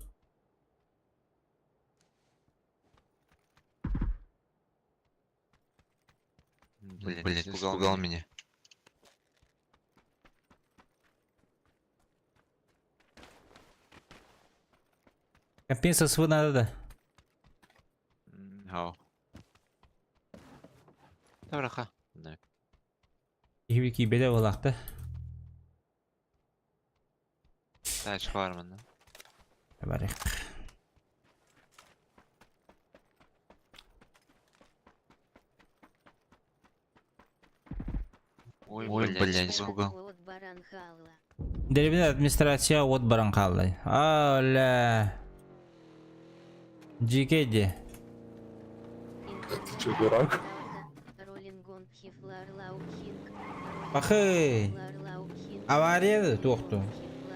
Блин, испугал меня. Компенсация надо. Ау. Добраха. Да. Ивики беде олақты. Тач var mı? Барих. Ой, блядь, испугал. Деревня администрация от баран қалды. Аля. Джикеди. Ты чё, дурак? Ахы. Авария тоқту.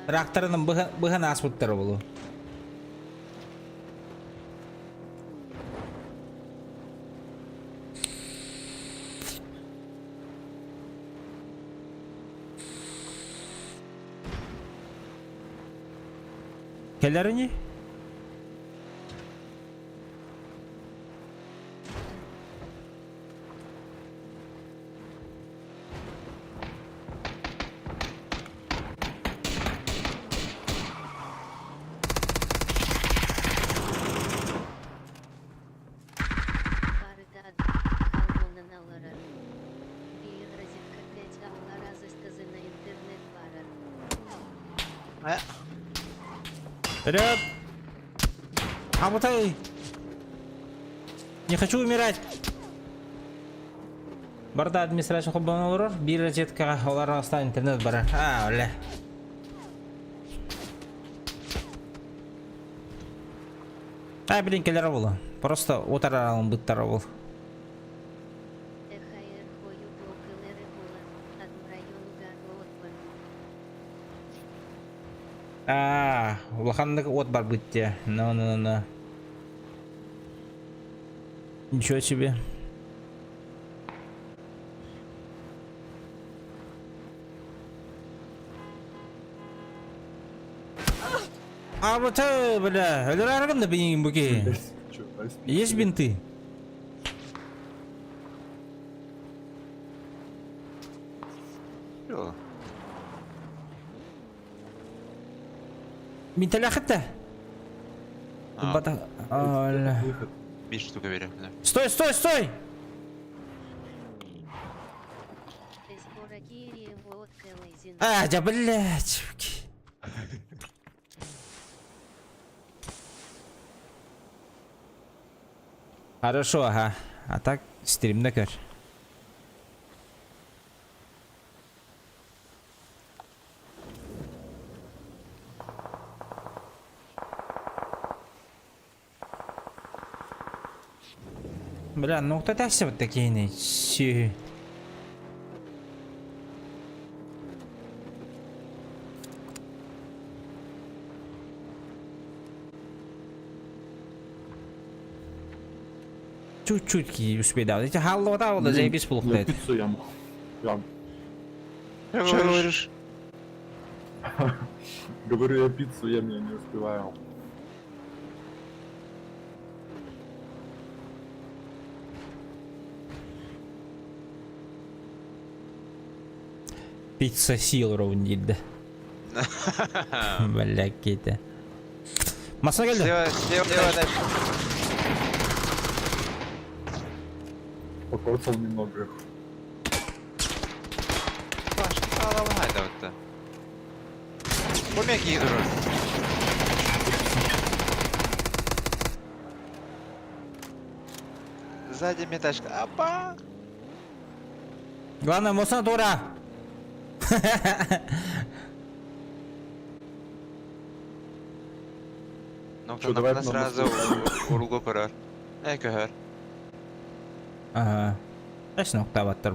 Тракторының бұған асфальттары болу. Келері не? Вперед! Амутай! Не хочу умирать! Барда администрация құлбан олар, бір розеткаға олар арасында интернет бары. Оля. Блин, келері болу. Просто отар аралың бұттары бол. Улахандық от бар бітте. No. Ничего себе. Вот, бля, это рарган да бенин буки. Чё, SP? Есть бинты? Yo. Бинталяхта? Оля. Выход. 5 штука берем, да. Стой! Да блять. Хорошо, ага. А так стримда көр. Бля, ну кто так все вот такие не? Сю. Чуть-чуть успей дал. Эти халло да, вот заебись Я плохо. пиццу ям. Что говоришь? Говорю, я пиццу ем, я не успеваю. Пицца сил ровнит. Бля, какие-то. Масса geldi. Слева дальше. Покоцал немного их. Паш, лагай да. Помяки їх дорожі. Сзади метачка. Апа! Главное, моцна дура. Noktadan давай bana одну сразу vurulgu kurar. Köhör. Ага. Kaç nokta battır?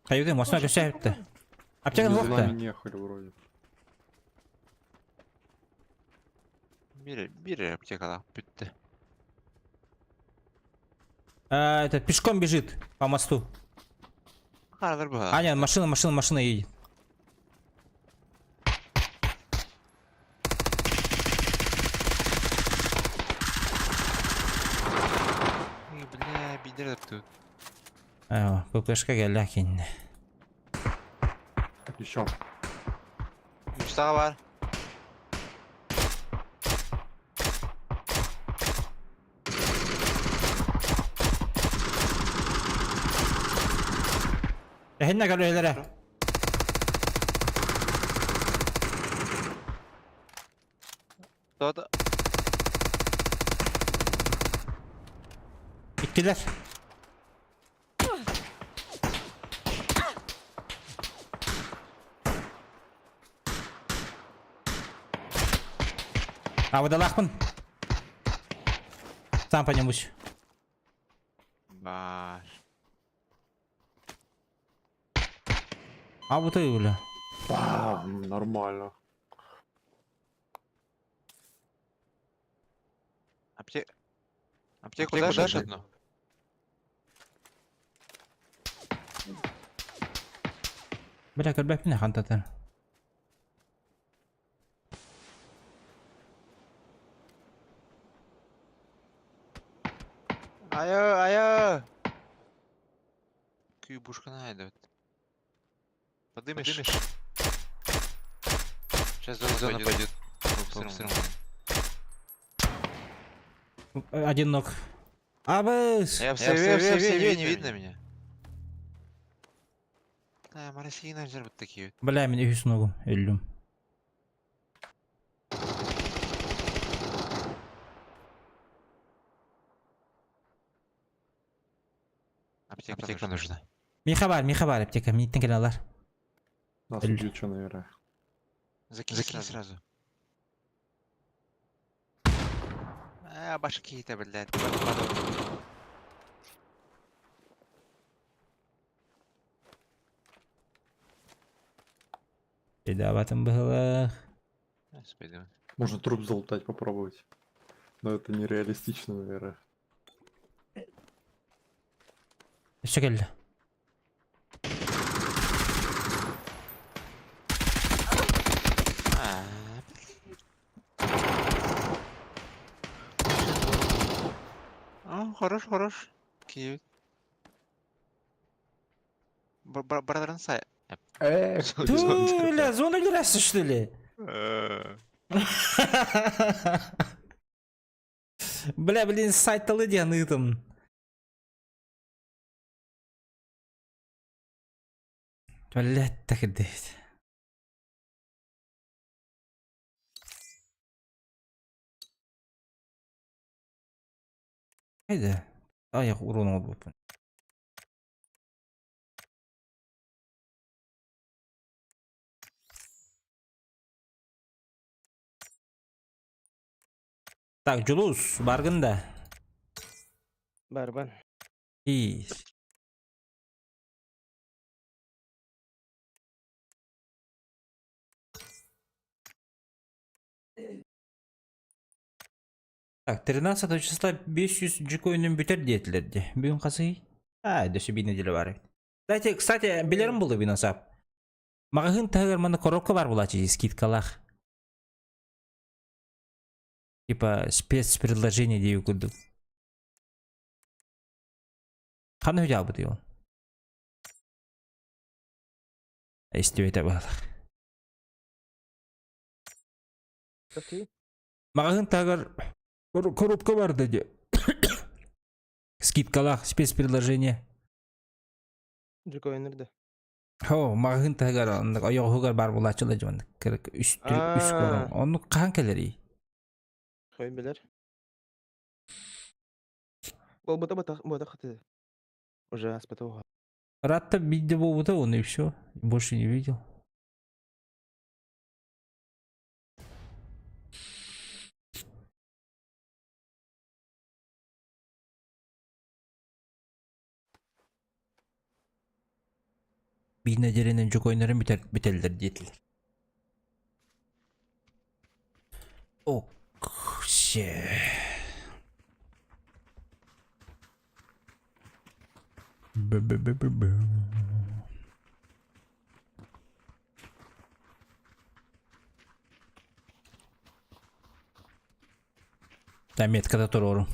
Kayıdı, masına gösterdi. Apacağın Они yok за da. нами не ехали вроде. Biri аптекалар bitti. Это пешком бежит по мосту. Қаралар bu. А, нет, машина едет. Бля, бидер тут. ППшка geldi kendine. Еще. Üç var. Henna görüyorlar. Doğada. Gittiler. Havada lakmın. Сам понемусь. Var. А вот и Юля. Нормально. Аптеку дашь одну? Бля, көрбәп менә хантатыр. Ая! Кюбушка найдет. Подымешь? Сейчас зона пойдет. Один ног. Абыс! Я в сейве, не видно меня. Да, Россия же вот такие. Бля, мен үз ногу өлдүм. Аптека нужна. Миха бар, аптека, миниттен келе алар. Нас Эль. убьют, что, наверное. Закинь сразу. Башки-то, блядь. Бедаватым было. Пойдем. Можно труп залутать, попробовать. Но это нереалистично, наверное. Еще келди. Хорош. Киев. Брадран Сай. Ту, бля, зона играется, что ли? Бля, блин, сайт талыдяны там. Блядь, так и дать. Haydi. Ayak urun oldu. Так, Julus, bargın da. Барбан. İyi. Так, 13 числа 500 джик oyunun biter diyetlerdi. Bugün kasayı. Ha, дөші bir nedeli var. Кстати, bilirim buldu bir nasap. Mağahın tağır mana коробка бар булачы, скидкалах. Типа спецпредложение деу күрдік. Қаны өте абы дейу. Эстеу ете бағылық. Какие? Mağahın tağır коробка бар dedi. Скидкалах, спецпредложение. Джеко енерді. Ho, mağahın tağır аяғы бар булачы ла жуан. Үст көрім. Оны қан келері? Хой білер. Ол бұта қаты. Уже аспатуға. Ратта видео было, он и все. Больше не видел. Bir necerinin çok oynarım biterler diyetler. Oh shit. Там метка турору.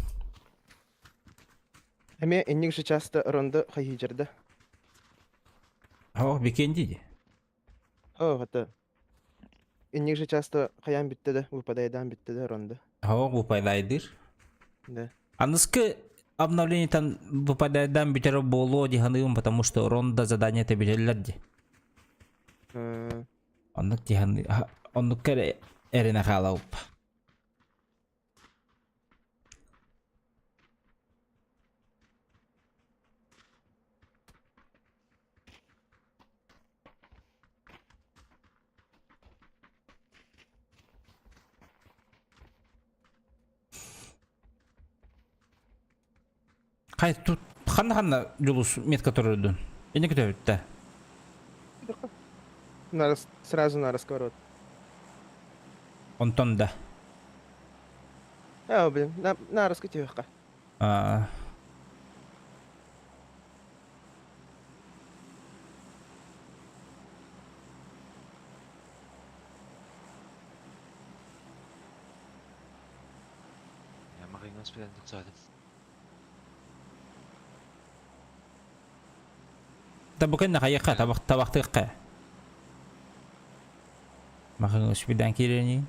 Әме еннік жы часты ронды қайы жерді. О, бекенди. О, қаты. Еннік жы часты қаян біттеді, выпадайдан біттеді ронды. О, bu paydaydır. Да. Anıskı обновление там выпадает дам битера боло диханым, потому что ронда задание тебе делерди. Он диханы, он кере эрина халауп. Хай тут ханна Джулус мет который дун. И не кто это? Сразу на расворот. Он тонда. Блин, на раскативка. А, Я могу не успеть на Tabukan nakayaka tabak ka. Makanguspidan kira ni.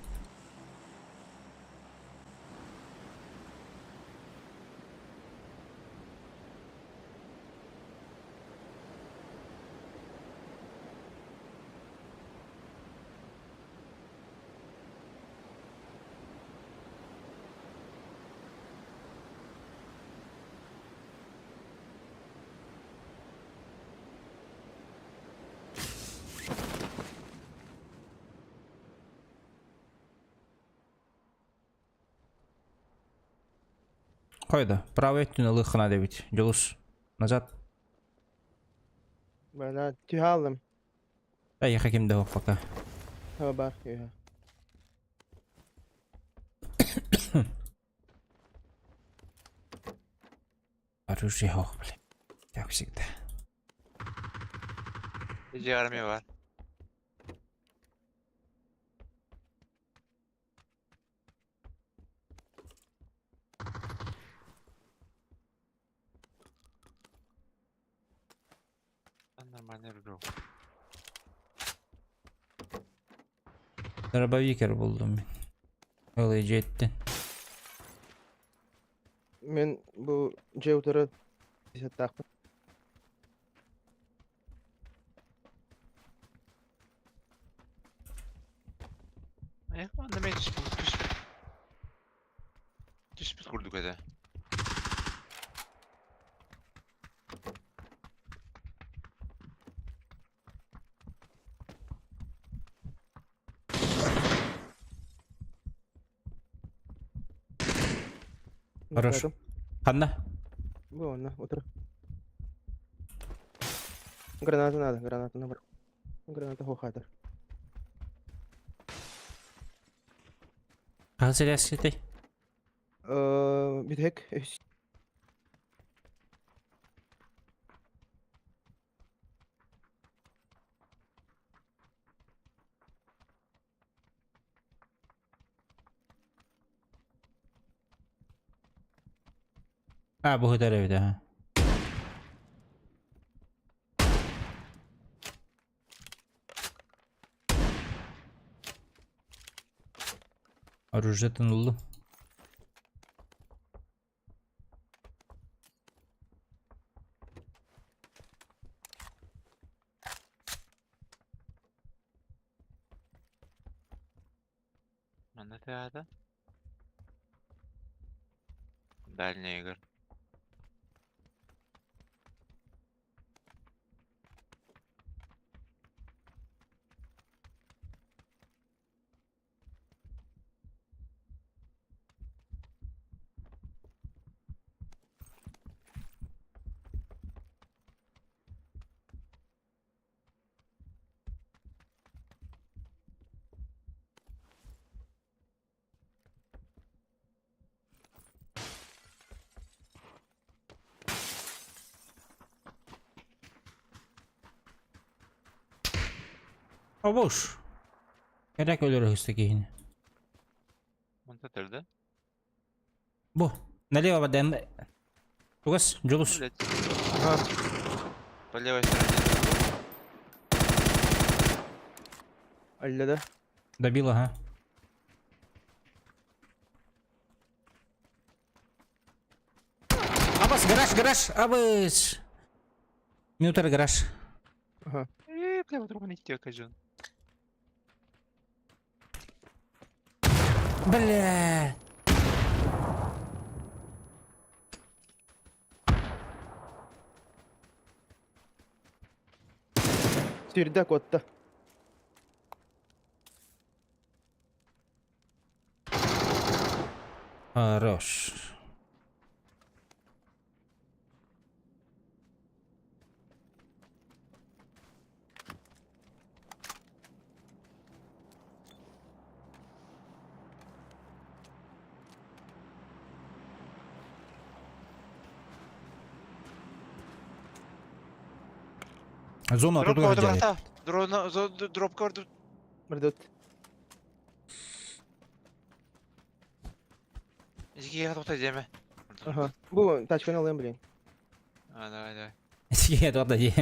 Койда, правый туннелы хана девять. Джулус назад. Бана тюхалым. Да я хаким дохок пока. Бар, юха. Оружие хох, блин. Как всегда. Иди армия var. Ben нормальный игрок. Dробовикер buldum ben. Öyle jetti. Мен bu Jewter'ı taktım. Anda ben disput kurduk hadi. Хорошо. Ханна. Вон, на, утро. Граната надо, граната наверху. Граната хохатор. Hazır yaskıtay. Bir tek Ha bu kadar evde ha. Оружие тянуло. Anda teada. Дальний игр. O boş. Gerek ölür üstteki yine. Он тетирdi. Bu. Налево вода. Тугас, Джулус. Блять. По левой стороне. Allada. Добил, ага. Гараж, абыш. Минутер гараж. Ага. Бля, вот Роман идти, кажон. Бля. Сürde kotta. Хорош. Зона Дроп тут gördüm делает. ata. Drop gördüm. Mırdut. İkiye to'xta deme. Aha. Bu taşkanı alayım bileyim. Ha, давай. Сиет вот эти.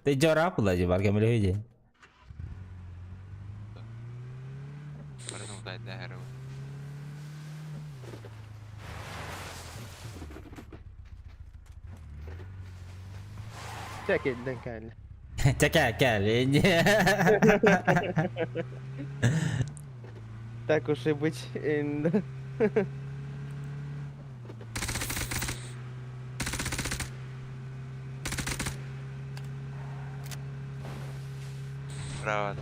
Ты чё рапла, типа, как люди? Барın uğdaydı her o. Çek elinden kendini. Такая, Так уж и быть. Bravo.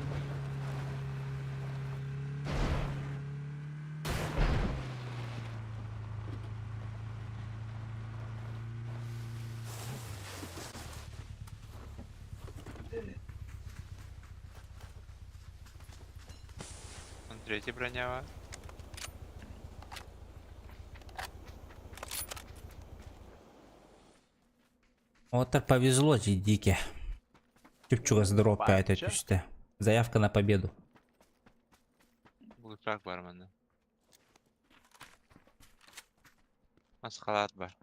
Третья броня. Вот так повезло, дики. Чупчуга здоров 5 düştü. Заявка на победу. Bu uçak var bende. Maskalat var.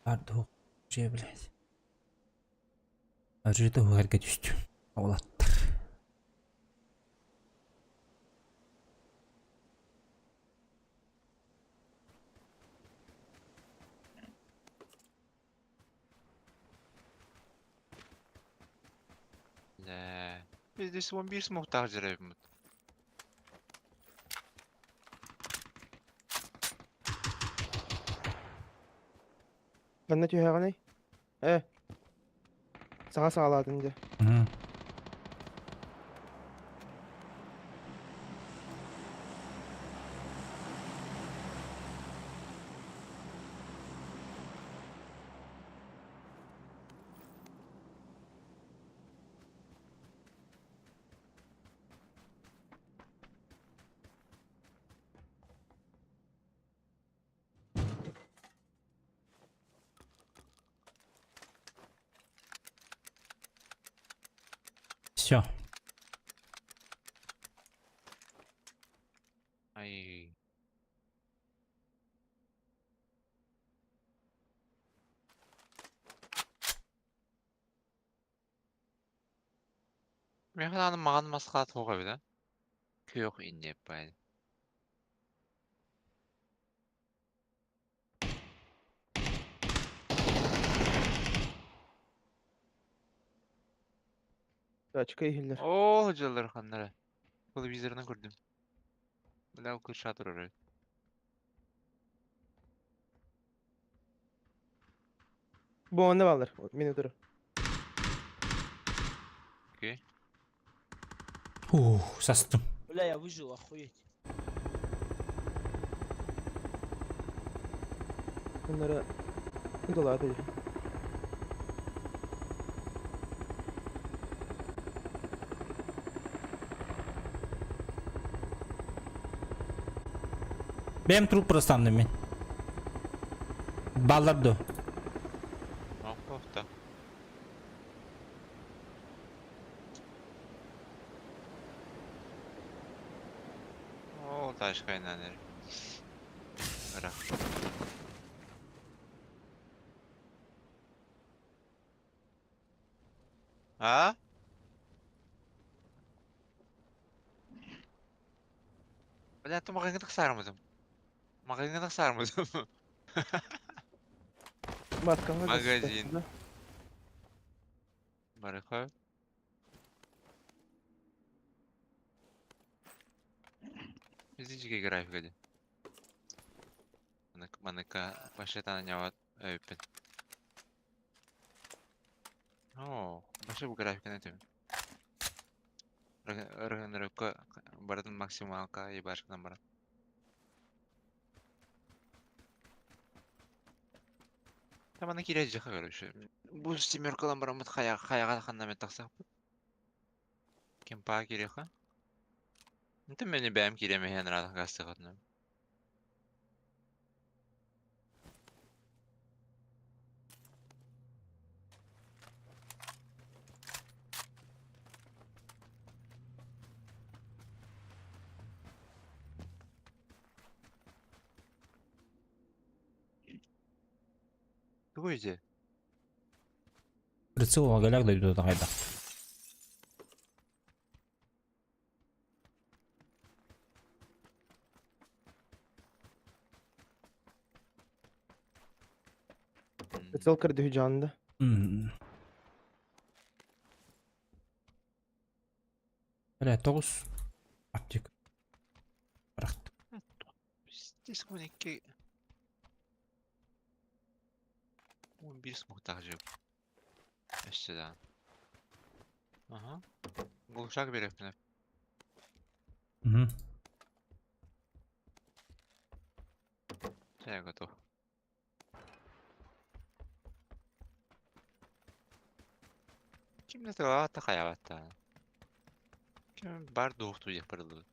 Pardon. Şey блядь. Acıdı o harika düştü. Avlattır. Ne? Biz de son bir smoke daha jarayım. Bende tüy ne? Sana sağladın önce. Hı. Все. Ay. Mehmanın mağan maskalat hoğa bir de. Yok inni yapaydı. Açık ihiller. Oo hocalar kanları. Televizörünü gördüm. Bela kırşadır oraya. Bu onda varlar. Minuturu. Okey. Sastım. لا يا وجو اخوي Bunlara bir dolar atacağım. Benim trup prostandı mı? Ballardı. Yok yok da. Oo taş kaynanları. Bırak. Ha? Бля, то магазинге sarmadım. Магазинге sarmadım. Маткаңа Магазин. Барыха. Физический график. Манека башетана няват öpün. О, başı bu grafikten ötüm. Rıgı baradın maksimalka iyi başkadan barad. Tamam kireci jaka görüşü. Bu simürkalan baramıt hayaga kanna met taksak. Kim pa kireka? Nte meni beğem kiremehen rahat gazete katnım. Какой Прицел галяк дойду до гайда. Прицел кірді жанында. Бля, 9. Аптек. Бырakt. Здесь монеки 11 смуктах жив. Эшчедан. Ага. Глушак береп менеп. Угу. Я готов. Kimde tığla hayatta. Kim bar doğuktu yaparıldı.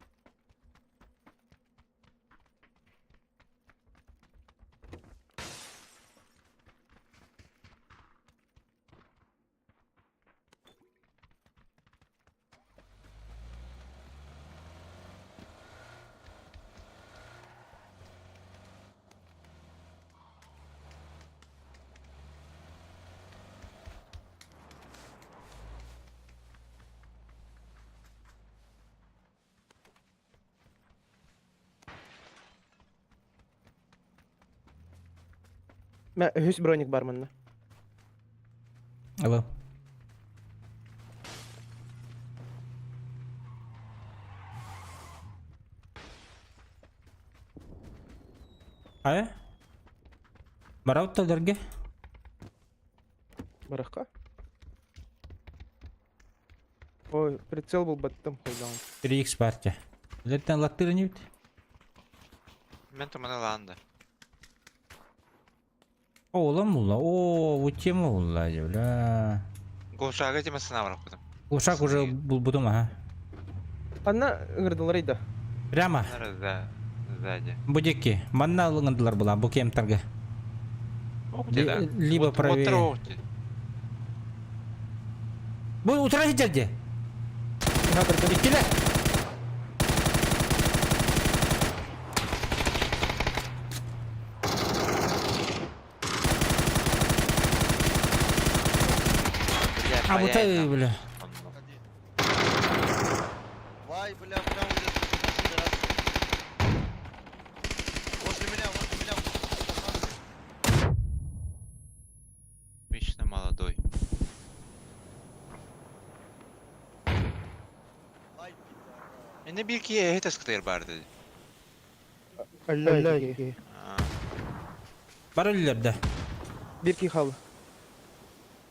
Мә, үс броник бар мында. Алло. Ая? Бараут талдерге? Бараққа. Ой, прицел был баттым қойдан. 3х партия. Леттен латтыры не бит? Мен туманы ланды. Oğlum bulla. Oo, bu temi bulla бля. Глушага темасына барып кудум. Ушак уже будем, ага. Анна ыңырдылар еді. Прямо. Сзади. Будеки. Манна алыңдылар була, бу кемтерге. Либо правее. Bu утра жерде. Иккеле. А вот это, бля. Вай, бля, прям уже раз. Возле меня, возле меня. Вечно молодой. Ай, Endi bir iki hit askıtayır bardı. Алла. Бар өллерде. Bir ki halı.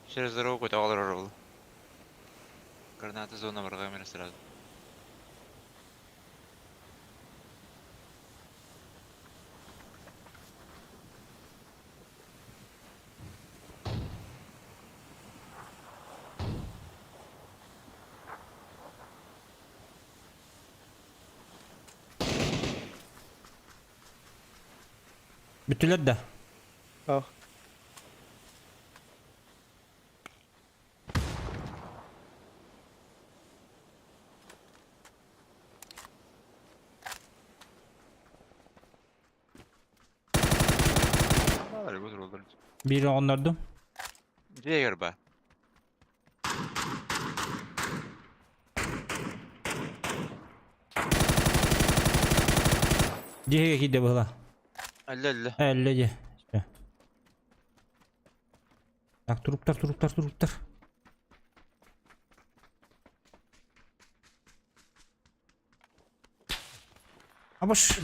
Через дорогу какой-то алыр орыл. Граната зона врага мира сразу. Bütüler de. Ah. Alır budur olur. Biri onlardım. Jäger ba. Деге киде была. Әлле. Әлле де. Всё. Так, туруптар. Абаш,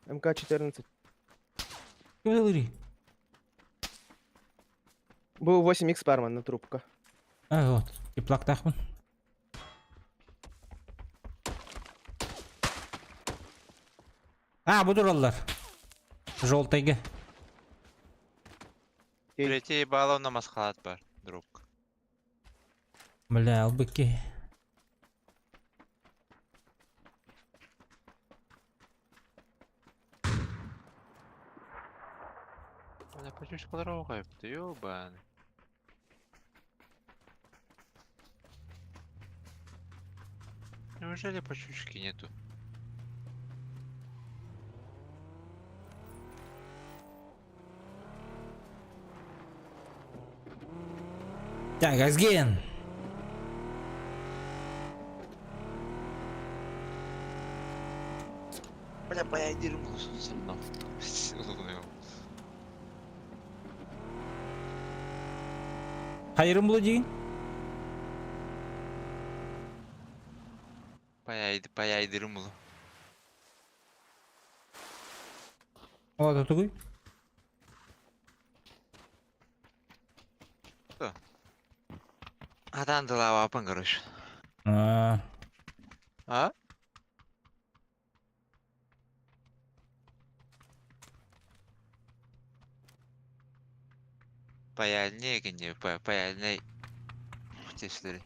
МК-14. говори. Был 8х парман на трубка. А, вот. Теплактахмын. А, будураллар. Жолтайга. Третий баллон намаз халат бар. Дробка. Бля, албыки. Она почушкалар оғайыпты, ёбан. Неужели почушки нету? Так, Газген. Бля, поядерим кусочек, нахуй. Хайрым было деген? Поядерим было. Вот это такой. Адан дала апан, короче. А, А? Паяльне генде, паяльне птешлери.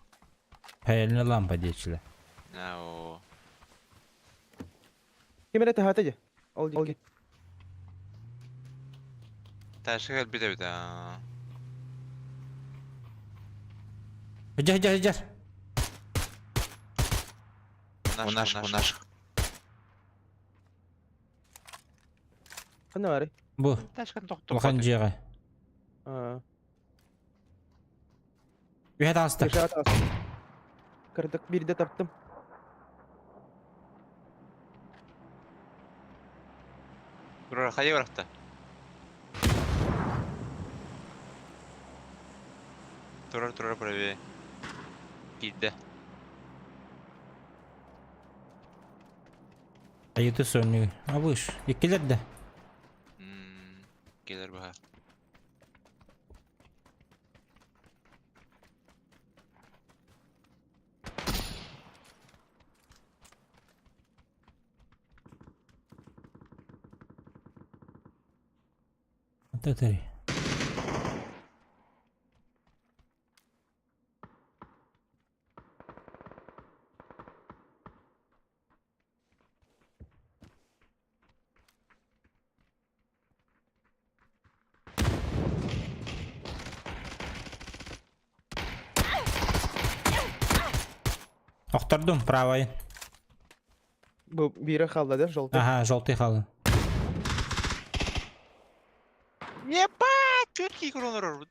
Hayalini lampa diyeciler. На о. Кемер это хатади? Олди. Ташыгал биде. Hajar. У наших. Кана бары? Bu. Ташкан тоқтоқ. Улхан жиға. Үйет астыр. Кешат ас. Кырдык бирде таптым. Турар хай барақта. Турар правее. Кидді. Ayıtı sönüyor. Abış. Yekiler de. Келер бұға. Татари. Оқтырдым, правай. Бу бире халда да, желтый. Ага, желтый қалды. Ебать! Чөткей кронор орбыд.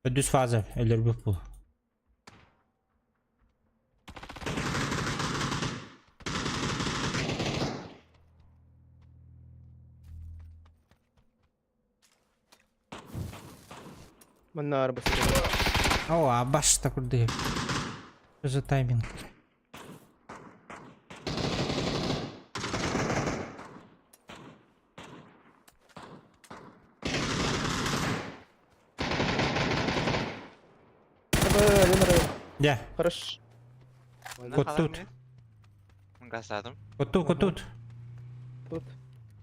Düz fazla, ölür bu. Манна арбасы. О, а баш так курды. Что за тайминг? Да, Хорош. вот тут. Ыңғасадым. Вот тут. Тут.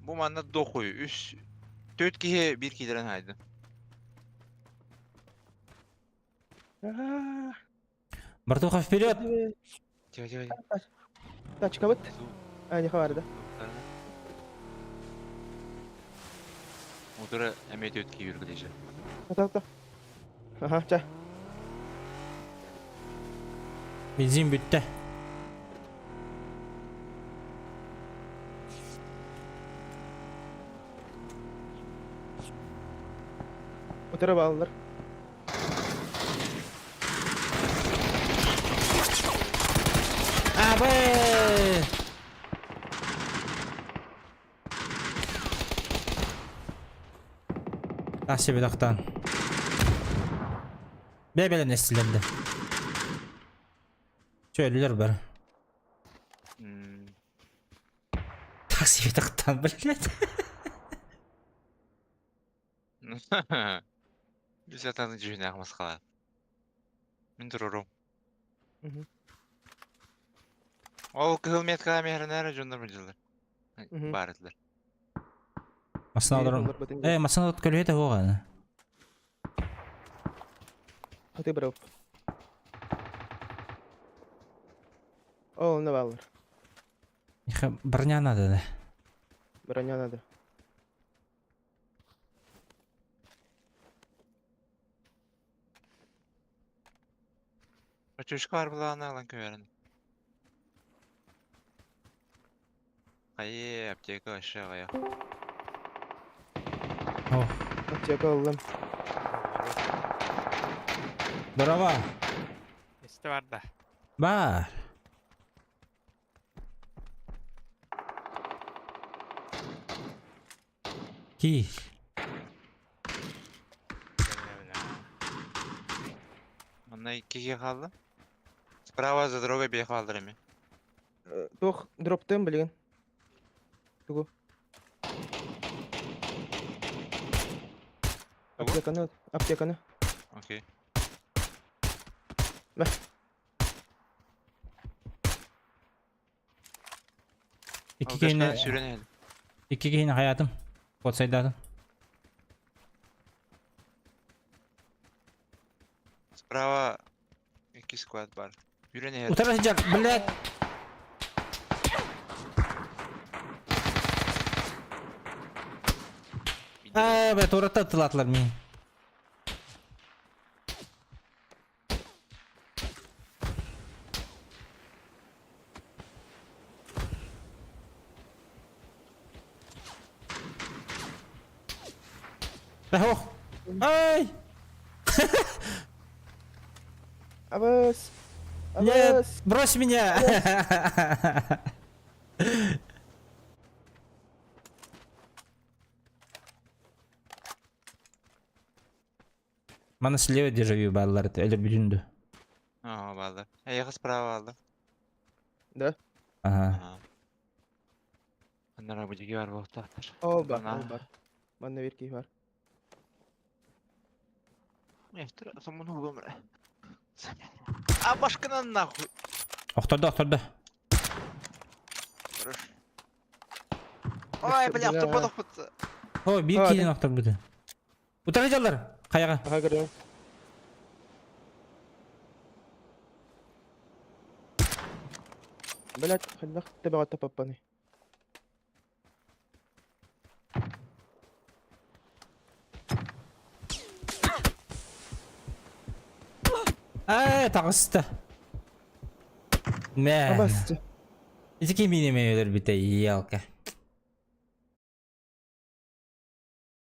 Бұл манда дохуй. Үш... Төт кеге бір кейдерін айды. Бартуха вперед! Тихо. Тачка вот. А, не хавар, да? Мутыры әмет өтке үргілейші. Та. Ага, ча. Benzin bitti. Otura bağlılar. Абы! Так себе тақтан. Бәбелем нестіленді. Чөйлілер бір. Так себе тақтан, блядь. Biz atağını cühüne akmaz kalar. Min dururum. Мгм. Ол кылмет каламерин әрі жондар мүлділер. Мгм. Бар еділер. Масына Нет, алырым. олар бөтен де. Масына от көлі еді оған. Хаты брав. О, не баллар. Броня надо, да. Броня надо. Очушка бар бұлағына алан көверін. Қайы аптека ашы ағая. О, Аптека алdım. дрова. Есті бар да. Бар. Ки. Мына иккеге қалды. Справа за дорогой бей қалдыр еме. Тох дроптым, блин. Тугу. Тугу? Аптеканы. Окей. Бә. İki keyine, Sürene еді. iki keyine hayatım. Kotsaydadım. Справа екі сквад бар. Үйрене еді. Утарacak, блядь. Be torata attılar mı? Oh. Ay! Абас. Нет, Абас. брось меня! Мана слева дежавю баллар, әлі бүлінді. Ага, балдар. Аяғы справа алды. Да. Ага. Ага. Аннара будеге бар болып тақтар. Ол бар, ол бар. Банда веркей бар. Ефтір, сомын ұлым рә. А башкынан нахуй. Оқтырды, оқтырды. Хорош. Ой, бля, бля. автобот бұтсы. О, bir Aa, кейден оқтырды. Утарacaklar. Қаяға? Ага, görüyorum. Блять, хадах тебе попаны. Тағысты. Мен. Абасты. Ізіке менеме өлір біті, елка.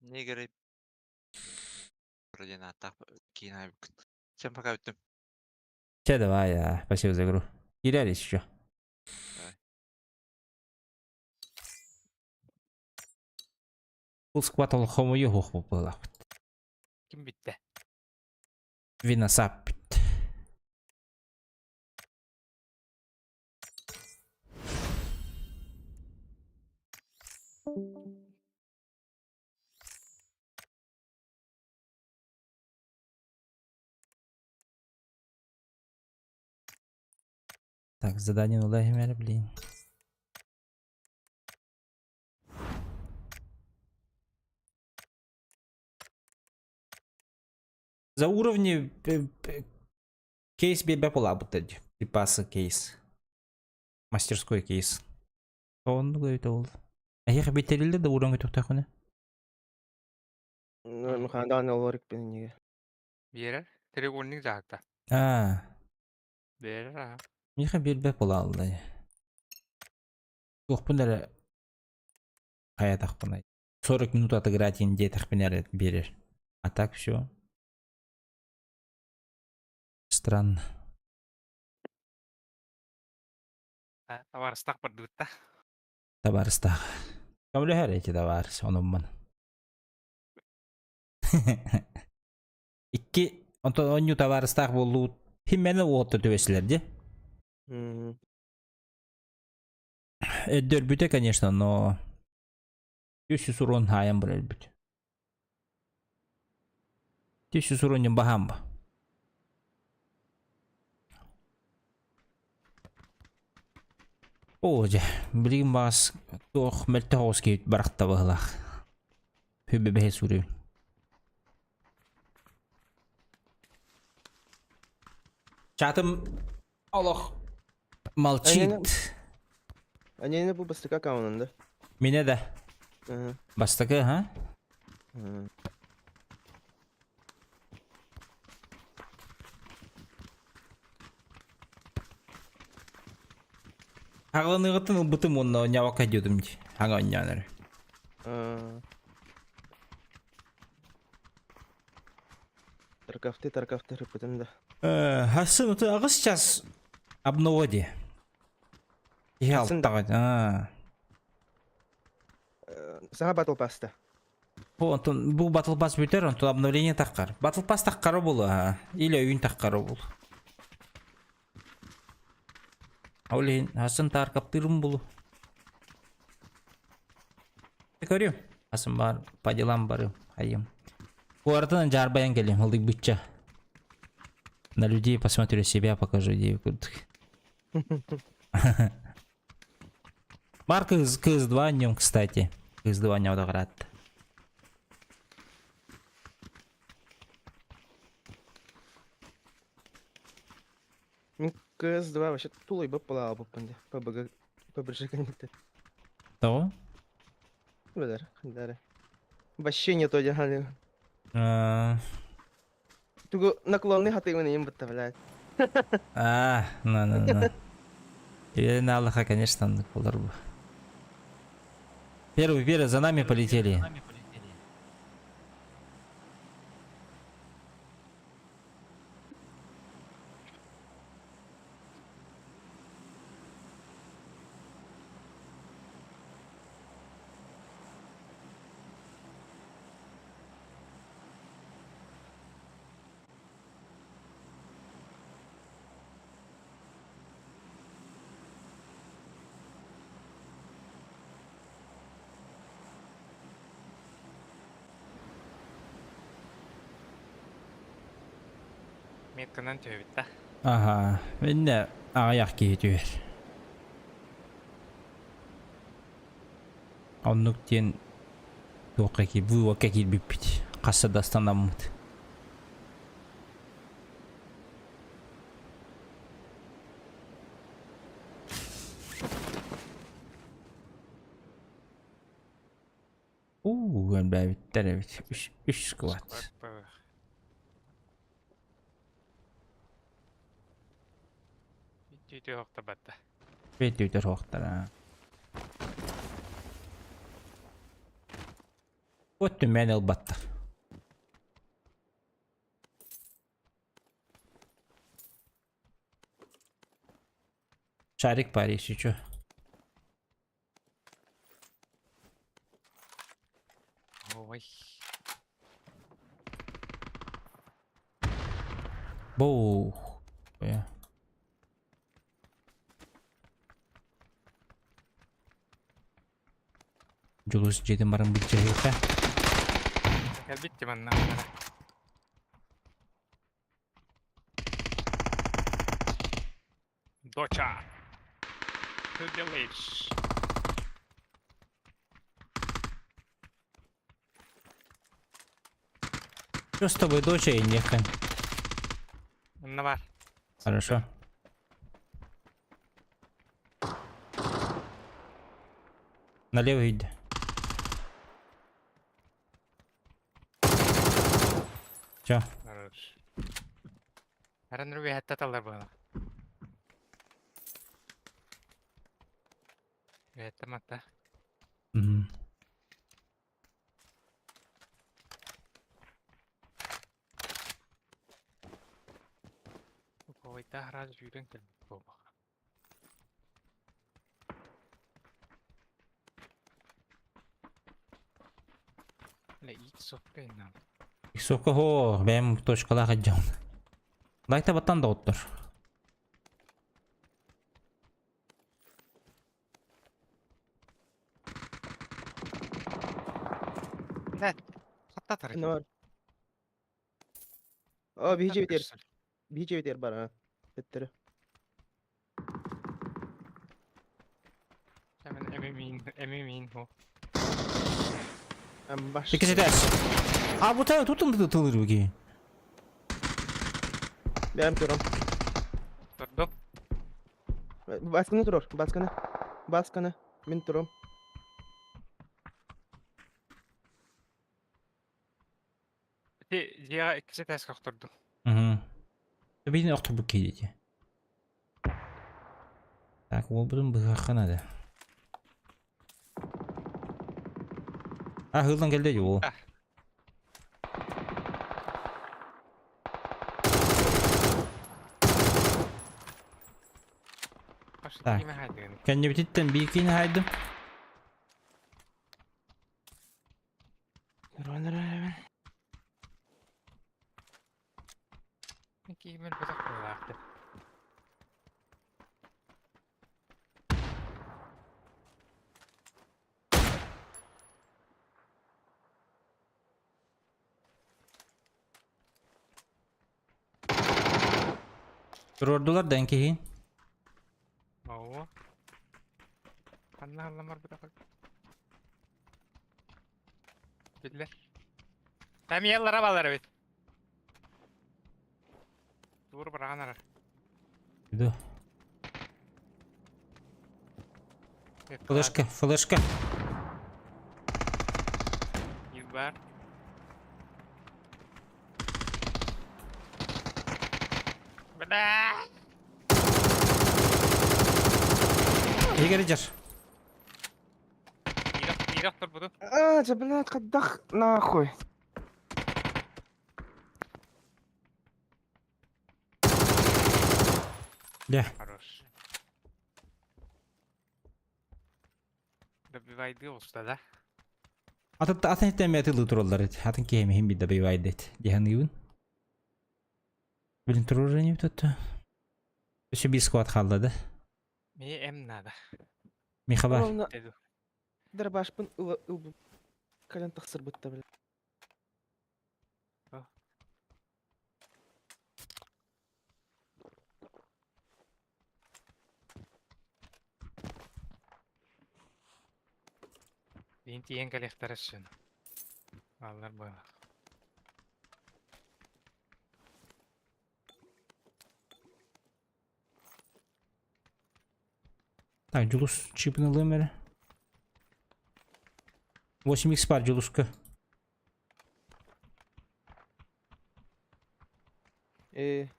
Не керек? Вроде на так кино. Всем пока өттім. Все, давай, спасибо за игру. Терялись еще. Давай. Бұл скват ол хомойы хоқ болып болақ. Кім бітті? Виносап. Так, задание улагимер, блин. За уровни кейс бебе пола бутать. Припасы кейс. Мастерской кейс. Он говорит, ол. Я бетерилди да уровень тухтахуна. Мухандан оларик бен неге. Берер. Тригурник жақта. Берер. Миха бебе пола алды. Yok bunları kaya takpınay. 40 минут отыграть инде takpınar берер. А так все. Странно. Товарыстақ бір дұтта. Табарыстақ. Камле хәр эти табарыс, онумман. Икки, оню табарыстақ болу, химмені оғытты төбесілер, де? Мгм. Өддер бүте, конечно, но... 500 урон хайын бір әлбіт. 500 уронен бағам ба? О, жа, білген бағас тоқ мәлті қоғыз кейт барақта бағылақ. Хөбе бәхе сүрем. Чатым Аллах молчит. Они не бубастыка каунында. Мене да. Ага. Бастакы, ха? Ага. Ағыланығытын ұлбытым онна оңявақа дедім де. Аңа оңяныр. Таркафты рыпытында. Хасын, ты ағыз сейчас обноводе. Хасын да. Ялтағад. Саға батл паста. Бұл батл пас бүтер, онтон обновление таққар. Батл пас таққары болу, или ойын таққары болу. Олейін, хасын таркаптырым болу. Көрем, хасын бар, по делам барым, хайым. Bu aradan жарбаян келем, ылдык бытча. На людей посмотрю, себя покажу, идею курдык. Бар КС2 о нем, кстати. КС2 не удоврат. КС-2 вообще тулай бап пала баппанде. ПБГ ПБЖ коннектор. Того? Бедар, хадаре. Вообще не то делали. Туго наклонный хаты его не им блядь. На. Теперь на Аллаха, конечно, наколор бы. Первый, за нами полетели. Метканан төбітті. Ага, менде аяқ кейтер. Оннуктен тоққа ки вуака келбеппит. Қасада станаммыт. Өн бәбиттер әбит. 3 сквад. Түйті оқты бәтті. Бет хоқтар. Өтті мен елбаттар. Шарик бар еще чё. Ой. Боу. Ой. Julus jadi marang bijaya kah? Kalbit cuman nah. Docha. To the village. Что с тобой, доча, и нехай? Навар. Хорошо. Налево иди. Чё? Хорош. Аран руби хатта талар бана. Это мата. Мгм. Ой, та раз юрен кел. Ля икс окпейн нам. Иксовка хо, бәйім точкалаға жауын. Лайта баттан да оттыр. Ля, хатта тарай. Ne var? Aa BJ biter. BJ biter bana. Bitti. Hemen ememin o. Ben baş. İkisi ders. Aa bu tarafa tutun da tılır bu ki. Benim turum. Durdum. Baskını durur. Baskını. Baskını. Min turum. Дига ikisi ters kalktırdım. Hı. Bir de otur bu ki. Так, bu bunun bırakana da. Ah hızlan geldi o. Başka Tak. kime haydın? Kendi bititten bir ikini haydım. Kime bırak koyardı. Dururdular denk keyin. Oo. Allah bırak. Biller. Tam yerlere bağlar evet. Dur bırakın arar. Gidiyor. Flaşka, flaşka. Yüzber. Bırak. İyi gelecek. İrak dur budu. Aa cebine kaddak nahoy. Ya. Хорош. Добивай olsa da. Atın etmeye turollar. Atın ki hem bir de bir vaydet. Dihan yun. Bilin turollar ne tuttu? Şu bir squad kaldı. Mi em nada. Mi haber? Dedu. Der başpın ıl kalan taksır bitti bile. Dinti yang kali ikhtarasyon. Vallahi böyle. Так, Julus чипны лымері. 8x бар Juluska.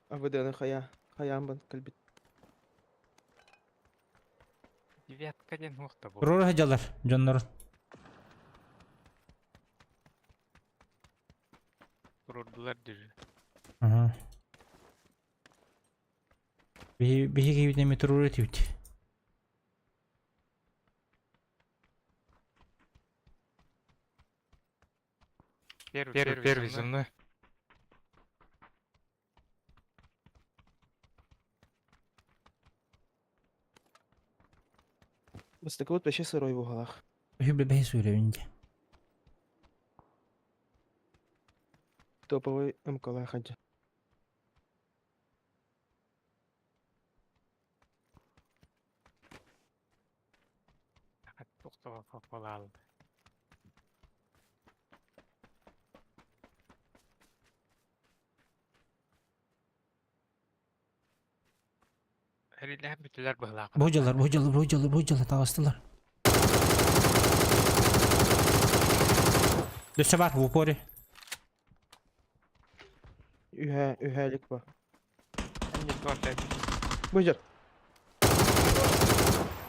Avıdığını kayağım ben kalbit. Девятка ден мухта bu. Рора хажалар, Джоннор. Kururdular düzü. Ага. Bir gibi de metro üretivdi. Первый за мной. Быстыкы вот вообще сырой в уголах. Hüble behi söyleyince. Топовый МКЛ хаджа. To'xtab qoldi. Heriler bütüler bıhlaq. Boycalar tağıstılar. Düşe var, bu pori. Ühelik var. Hangi tuvalete? Buyur.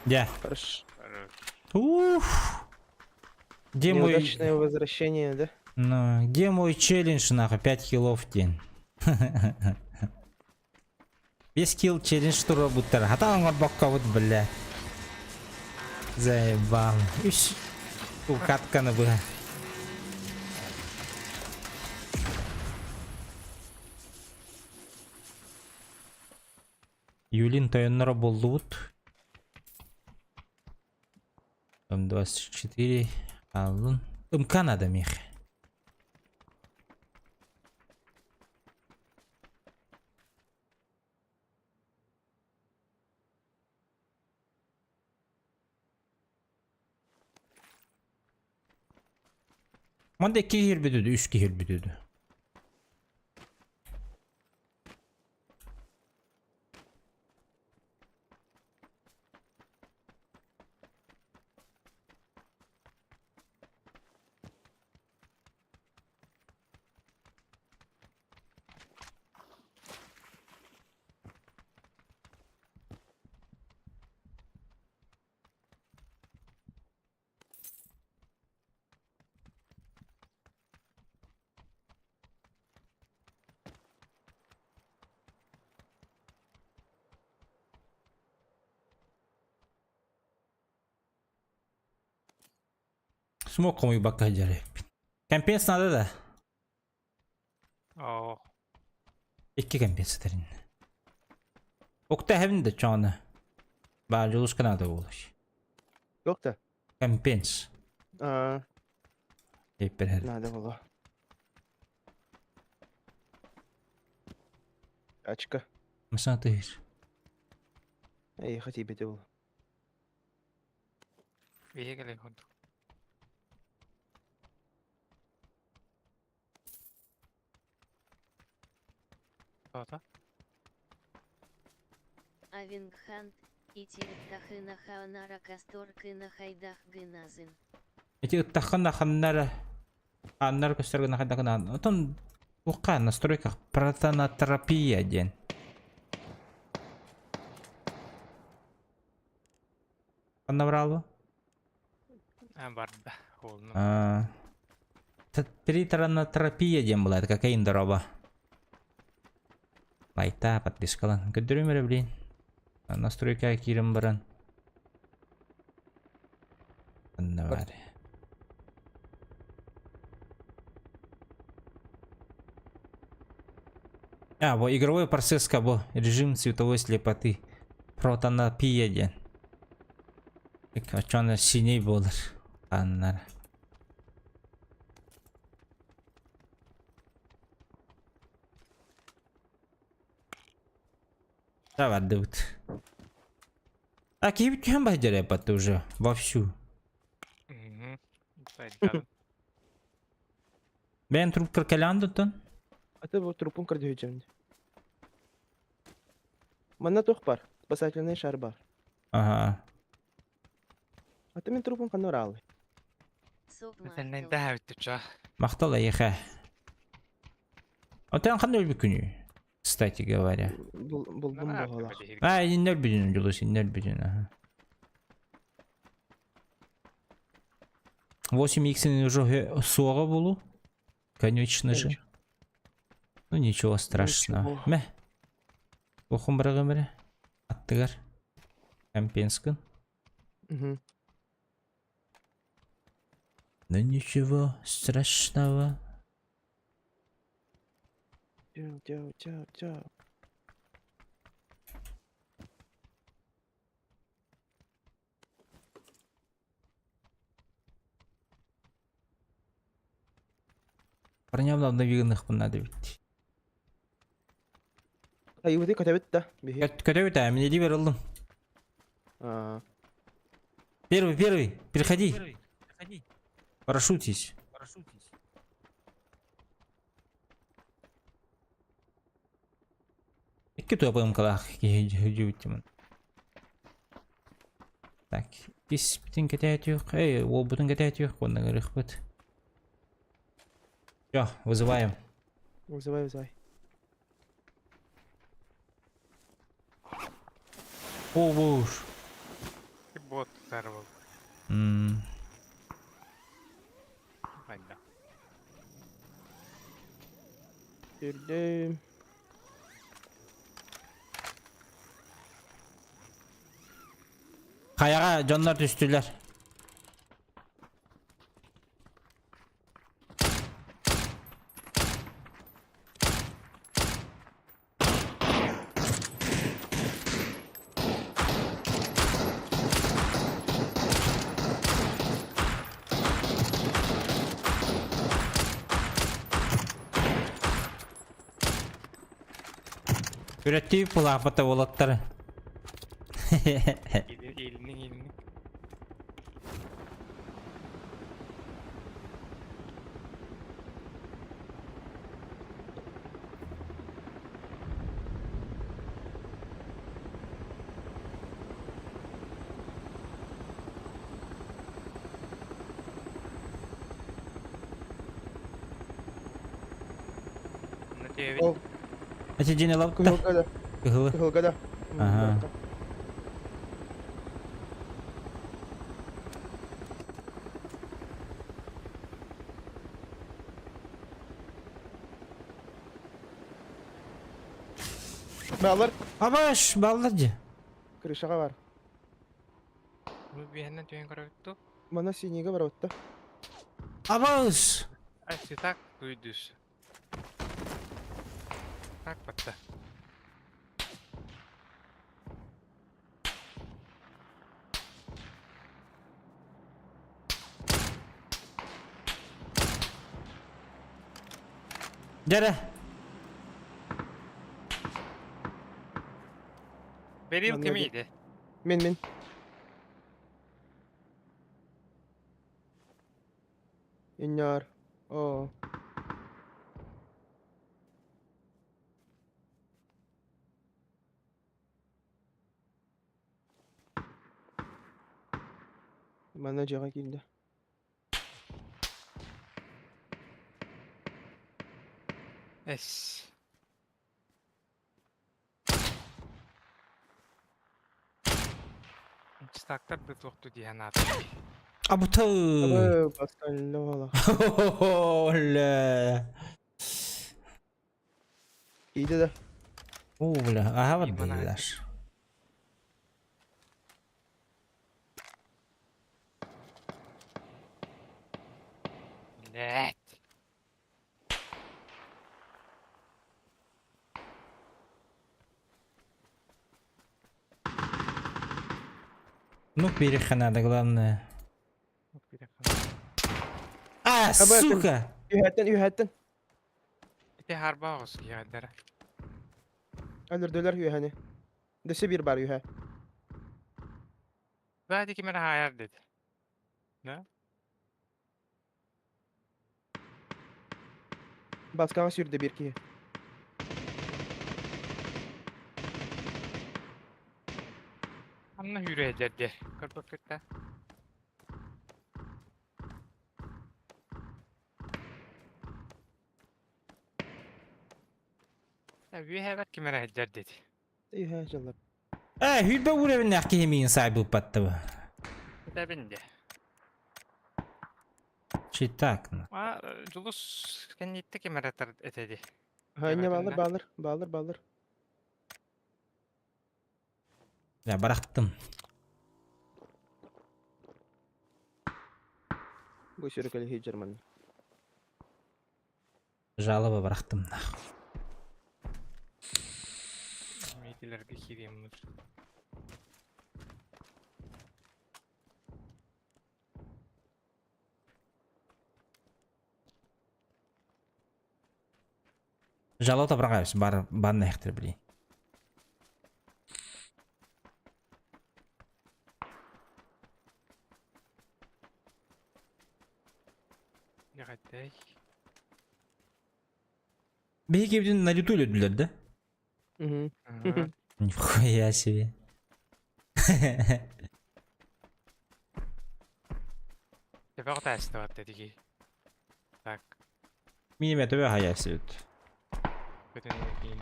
Ya. Хорош. Уф. Где мой... Неудачное возвращение, да? Ну, где мой челлендж, нахуй, 5 киллов в день? 5 килл челлендж тура буттар. Хата аңар баққа бут, бля. Заебал. Үш. Бұл катканы бұға. Юлин тайоннора болдубут. М24 алын. Канада мех. Манда 2 кихир бүтүдү, 3 кихир бүтүдү. Смог кому бака жаре. Компенс надо да. О, 2 компенс терин. Окта хевинде чана. Ба жолушка надо болуш. Yok da. Компенс. Епер. Надо было. Очка. Масан тыгыр. Эй, хотите беде было. бие келе хонду. Тота. Авингхант, Итиртахы на Хаонара Касторкы на Хайдах Гыназын. Эти тахана ханнара. Аннар көстөргөн хадаган. Отон ука настройка протонотерапия ден. Набрал. Барда. Олну. Перитронотерапия ден булат, кокаин дороба. Лайта подпискалан. Көдөрөмөр блин. Настройка кирим баран. Набар. Вот игровой процесс кабо. Режим цветовой слепоты. Протонотерапия ден. Качана синий болар. Аннар. Давай, дают. А кем бадеря пот уже вовсю. Ben труп кракалянду тон. Это вот трупун кардиогенный. Манна тухпар. Спасательный шар бар. Ага. А ты мне трупун каноралы. Соп Сенен Мартел. дә үтүчә. Мақтала еха. А ты қандай өлбі кстати говоря. Булдум бағалақ. Иннер бүдін julus, иннер бүдін. Ага. 8х уже соға болу. Конечно же. Ну ничего страшного. Ничего. Мә. Оқым бірігі бірі. Аттығар. Компенскін. Угу. Ну ничего страшного. Чау. Парням навиганных надо ведь. Ай, вот и котовит, да. Беги. Көтөбіт, мне дивер алдым. Первый, переходи. Парашютись. Iki topum kalak hücum. Так, здесь bütün кетет yok. Ол bütün кетет yok. Ondan рыхпыт. Всё, вызываем. Вызывай. О, уж. Бот зарвал. Хайда. Girdim. Kayağa canlar düştüler. Ürettiği pulakbata olatları. Elinin. Ne diyor? Ол Açıcını lavutta. кыһылгада. Kıhılı. Кыһылгада. Ага. Балар Abaş ballıcı. крышаға бар. Bu bir yandan tüyün karaktı. Мана синийге бар отта. Abaş. Ay tak duyduz. Tak battı. Dere. Beril Anladım. kimiydi? Мен. Иньяр. О. Мана жаға келді. Es. Staklar da toktu diye anlattı. Abutı. Абы басқанлы бала. Оля. İyiydi de. Ola. Aha var İyi bana dediler. Millet. Ну, переханада, главное. Bak bir dakika. А, Абы, сука! Ühәттен. Bir de harba olsun yerlere. Öldürdüler ühəni. Desi bir var ühə. Zaten kime hayal dedi. Ne? Басқаға сүрді bir ki. Anla yürüyecek diye. Kırpık kırpık. Ya bir hevet kime hayal dedi. Ühə canlar. Hülbe vurevin nakki yemeğin sahibi upattı bu. Bir de bindi. Şey tak. Ama Julus kendi gitti kime retar etedi. Hayne Evet, balır. Ya bıraktım. Bu sürükeli hicirman. Жалоба bıraktım. Meydiler bir kireyim var. Жало топрагайбыз, бар нехтер білейін. Ne kadar? Belki bir de Naruto öldürdüler de. Hı. Нихуя себе. Tepe tersi var dedi ki. Tak. Minime töbe hayal sevdi. Bütün yemeğin.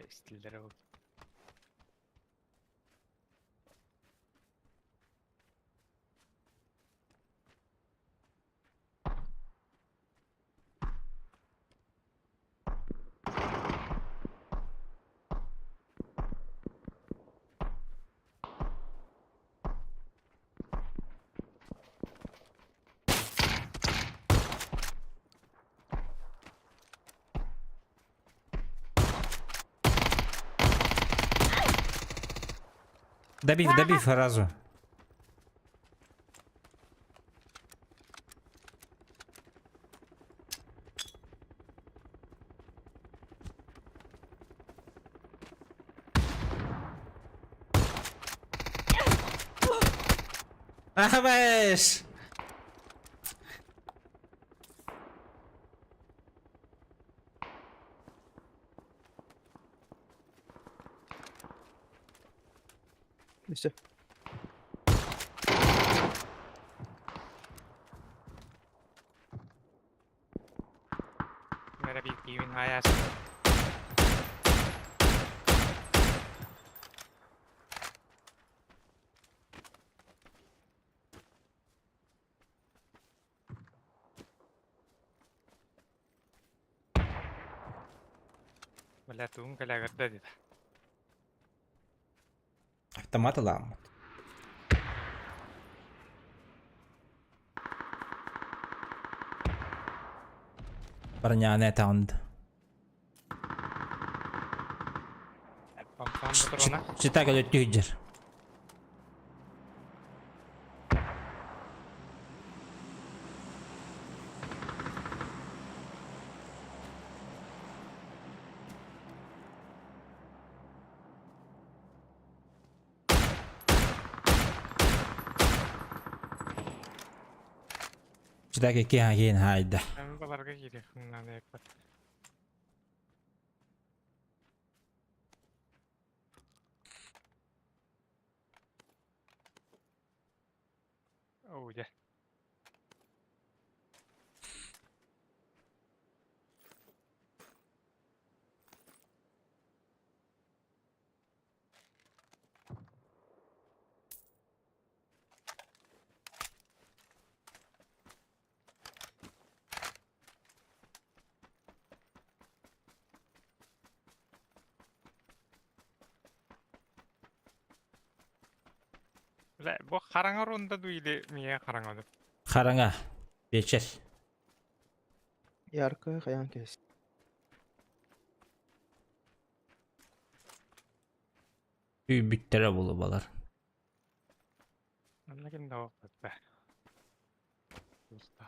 Stillere bak. Добив сразу. Ахбеш! Düştü. Mere bir kiwin hayası. Валя тун калagada dedi. Автомат ламут. Броня таунд. Pam buturuna. Читак өтті жүр. Читак екі кейін хайда. Ben balarga gidiyor. Bundan da yaklar. Oh yeah. Валя bu karanga ronda duydu miye karanga. Қараңа. Бечер. Yarkı kayan kes. Үй бүттері болу балар. Anlakin da vakit be. Usta.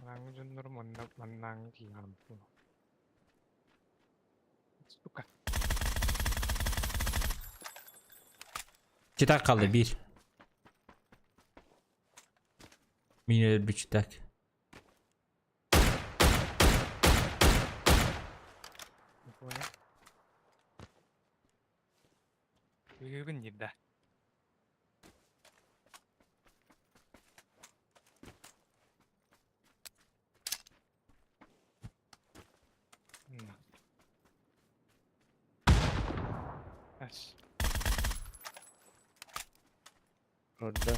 Orang jundur menang kiam tu. Suka. Читак қалды бір. Мен өлбі читак. Bu ne? Uygun yedi. Aç. Orada.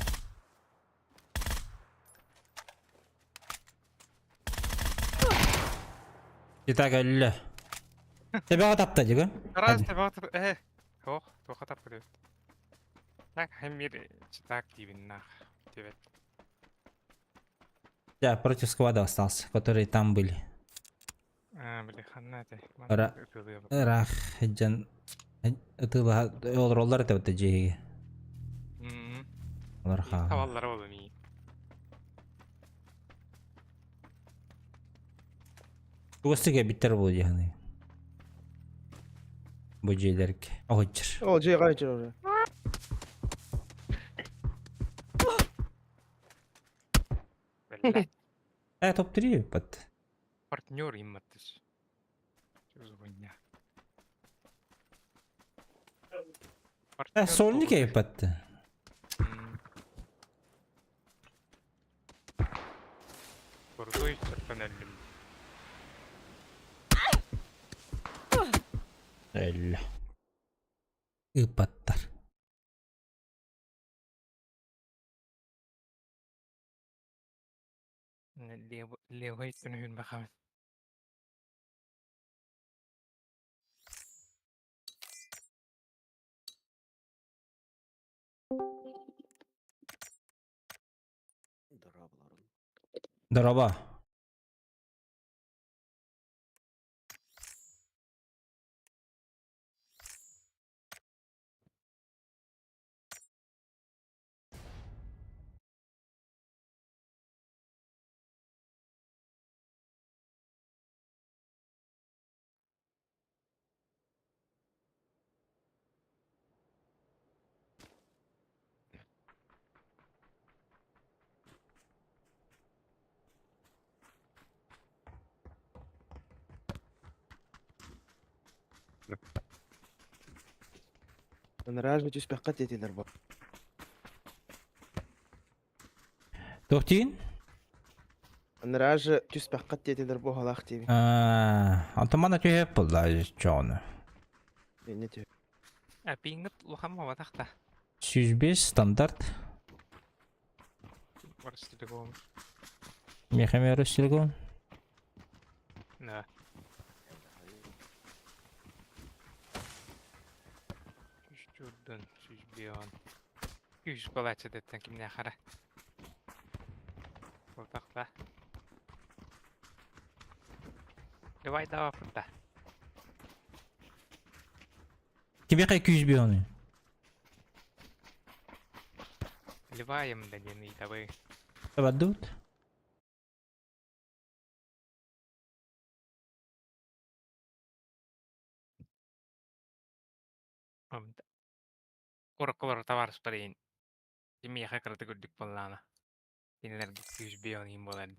Читак өлі. Себеға тапты жүгі. Раз te baktık. Oh, toka tapıyor. Tak hem bir çıtak dibinde. Evet. Я против сквада остался, которые там были. Бля, ханнате. Ара. Рах, жан. Ытыла, олар это вот жеги. Олар ха. Tavalları olun iyi. Тугастыга биттер болу яғни. Бу жейлерге. Оғычыр. O C'ye kaçır oraya. Bella. Топ 3 пат. Партнер имматтыс. Что за хуйня? Сольник ей пат. Крутой черпанеллим. Öyle. Ipattar. Leo hiç hün bakalım. Дроба. Аны ражы түспәккә тетелер бу. Тоқтин? Аны ражы түспәккә тетелер бу халак тиби. Антамана түйеп болды жоны. Не тиби. Пиңгит лухам ватахта. 105 стандарт. Варстилегом. Мехами ростилгон. Да. Şuradan süz bir an. 100 balaça detten kimine xara. Ortakta. Давай давай fırda. Тебе 200 бионы. Ливаем да не итавы. Табадут. Korkkolar tavaras pariin. Kimi hakarata guddik pallana. Tinler 100 bir an imbolan.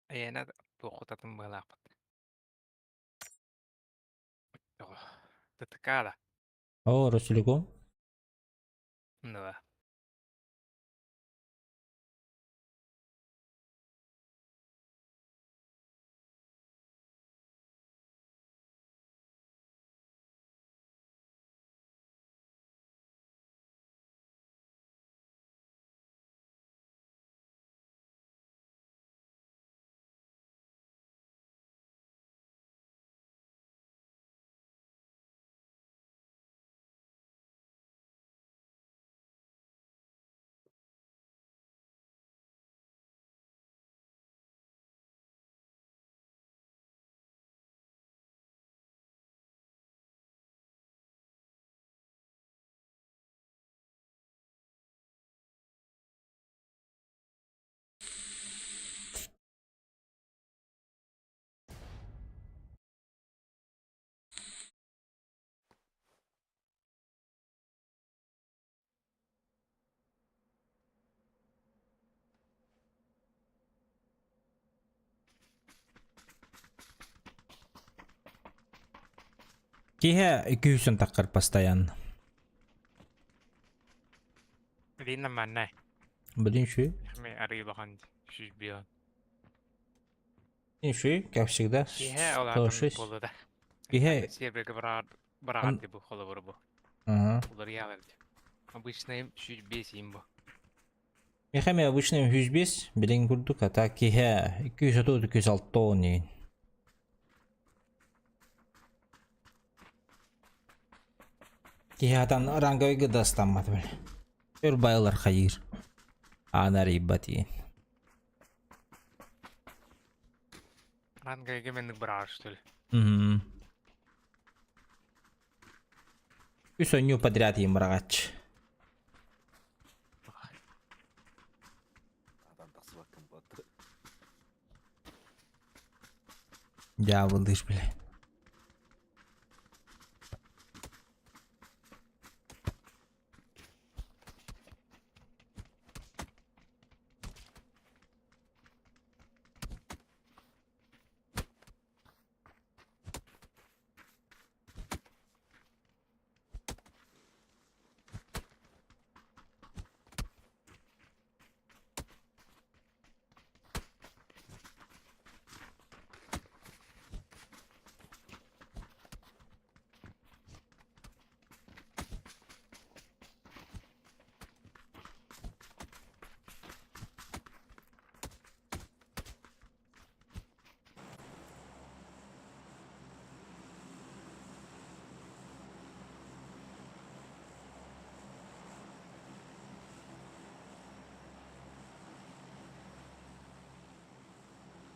Ayana tuokotatun balaapat. Oh, tatakala. О, ростилгон. No. Киһэ 200 таққар постоянно. Linna manne. Блин, ши. Me arıylahan 100 bir an. Ши, как всегда. Киhe olan 106. bolu da. Киһэ. Серберге барады bu холовор bu. Ага. Улар ялалды. Обычно им 105 им bu. Мехами обычно 105, билин курдук, а так киһэ 200 206 не. Киһатан ранговыгы дастаммат бил. Өр байлар хайыр. Ана рибати. Ranka egemenlik bir что ли. Мгм. Үсөннү подряд им рагач. Я вылыш, бля.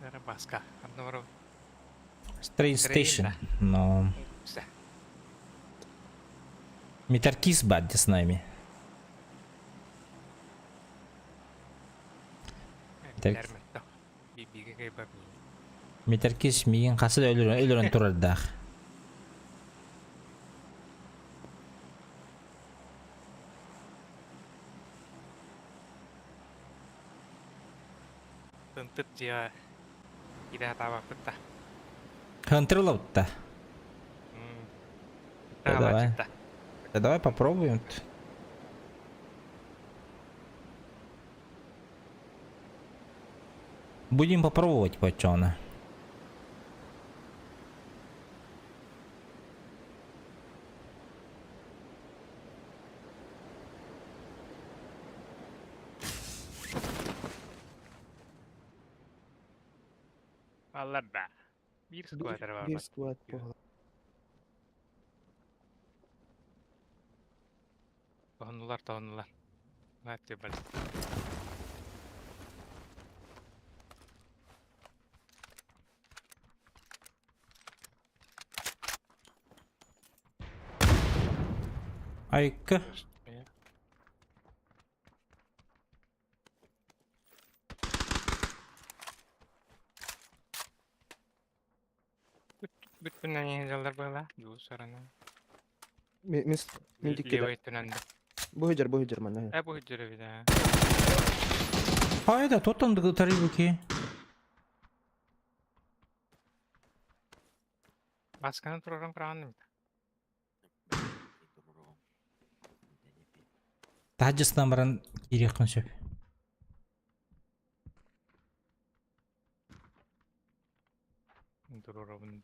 Nere baska. Andoru. Train Station. Но Все. Митаркис бадди с нами. Так. Termetto. Bibiga kay babi. Митаркис миин касы да өлөрөн турардах. тынтыт жия иде табакпыт да. Хантерлау-то. Да, давай. Давай. Да давай попробуем. Будем попробовать, пацаны. Аллар да. Bir сквадр var Bir bak. squad пола. Tohundular. Hadi bak. Айка. Bütün yayıncılar böyle. Bu sarana. Min tikkede. Levay tünende. Bu hücre manna. Bu hücre bir daha. Hayda, тот там тарелки. Başkanın program kuranı mı? Таджистан баран киреккан сөп. Durur bunu.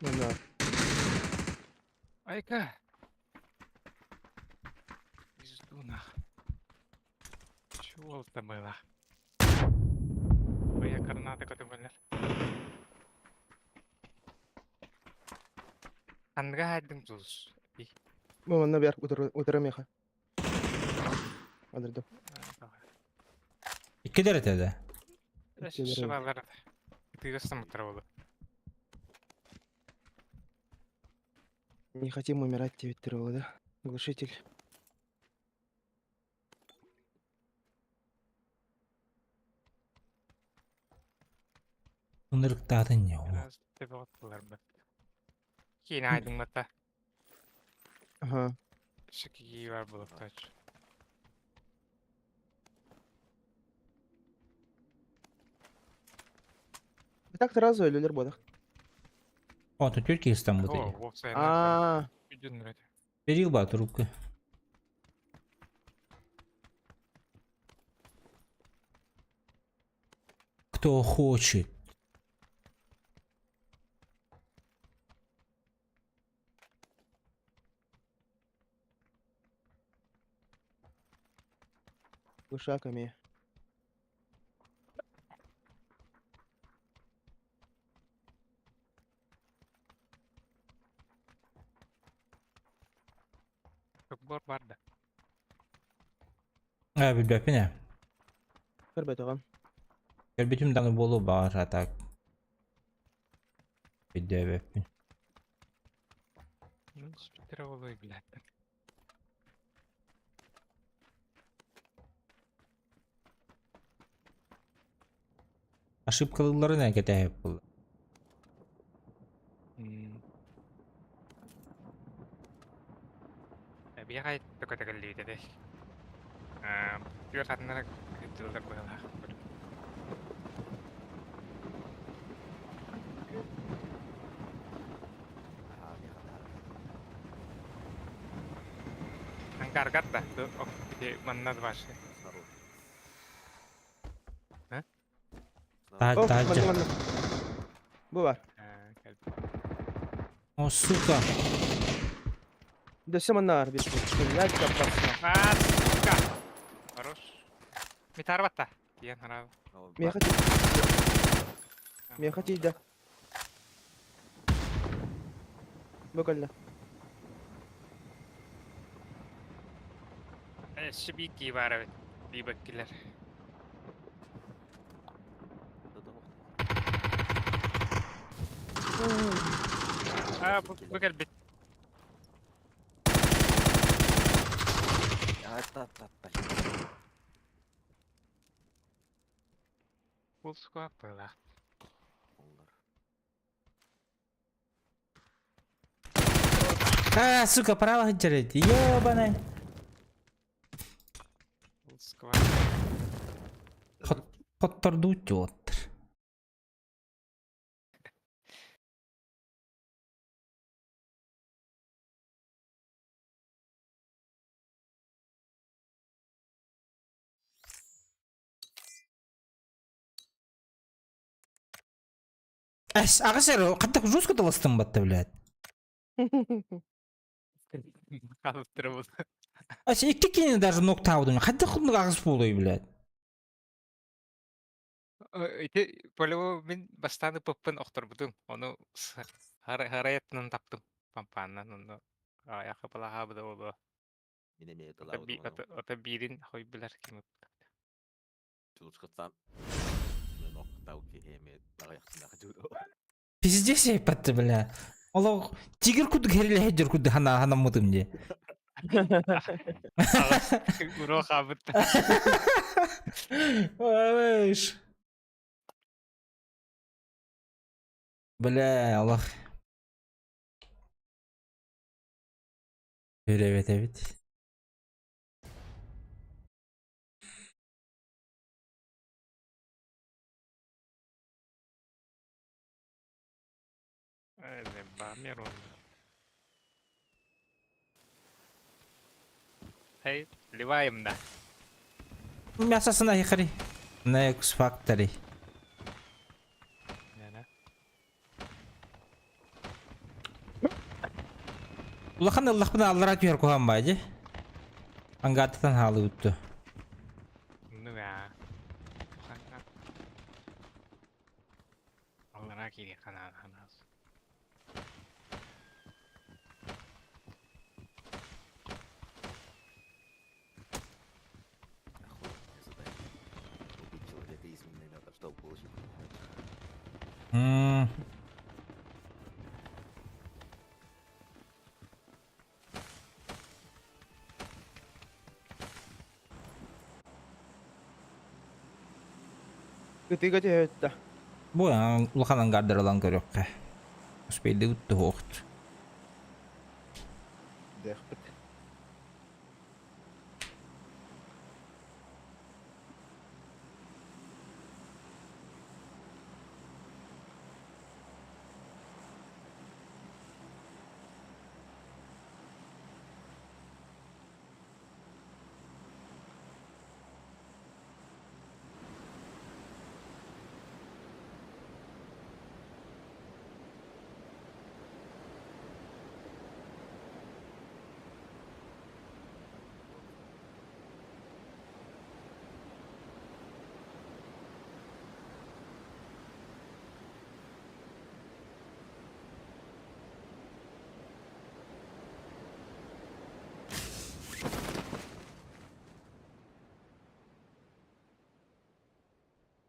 Manna. Ayka. Biz duna. Şu oldu böyle. Buraya karnına da katıbırlar. Kandıga haydım tuz. Bu manna bir oturamıyor. Alırdım. İki derecede. Şuralar. Тыгыстым траволы. Не хотим умирать, Твиттерова, да? Глушитель. Sınırlıktaydın ya. Biraz tepe attılar be. Yine aydınlatta. Ага. Işık iyi var bulutta aç. Так сразу ölülür bu da. О, тут тетки из там О, бутыли. вовсе. Aa, Gücün вроде. Бери ба трубку. Кто хочет. глушаками. Çok bor var da. Bilbep ne? Hırbet ağam. Görbetim dağın bolu bağır atak. Bilbep. Ну, спитроволой, блядь. Ошибкалылары ne кетеп бұл? Bir ay tökötökelliydi de. Bir kadınlara gittiler böyle. Angkargat dah tuh, oh, di mana tuh pas? Daha Of, daha. manna. Bu var. O suka. Döşe manna var bir şey. Ya kapatma. Suka. Harus. Mitar bat dah. Iya, harap. Miyakati. Miyakati da. Bakalla. Şibiki var evet. Bir bakkiler. Bu gel bit. Full squad böyle. Сука, право жарить. Ёбаный. Сквад. Хотторду өтіп. Ағашар, қаттақ жестко таластың батты, блядь. Қалып тұр бұл. Икті кейіне даже ног табыдым. Қаттақ құлдың ағыс болуы, блядь. Полево мен бастаны пыппын оқтыр бұдың. Оны хараяттынан таптым. Пампаннан оны аяқы балаға бұда олы. Ота бирин хой білер кеміп. Пиздец я патты, бля. Олог, тигр куды керелі хеджер куды хана мұдым де. Уро қабытты. Ой, бля, Аллах. Evet. Öyle bamyer oldu. Hey, ливаем да. Мясосына хихари. Next Factory. Yani. Улахан Аллах бына аллара түйер коған байды. Ангатытан халы үтті. Ну ya. Onlara geri kanan hanas. Gıtıga tühöttü. Bu ya улахан ангардыр алан көрөкке. Успейді үтті хоқт. Дехпет.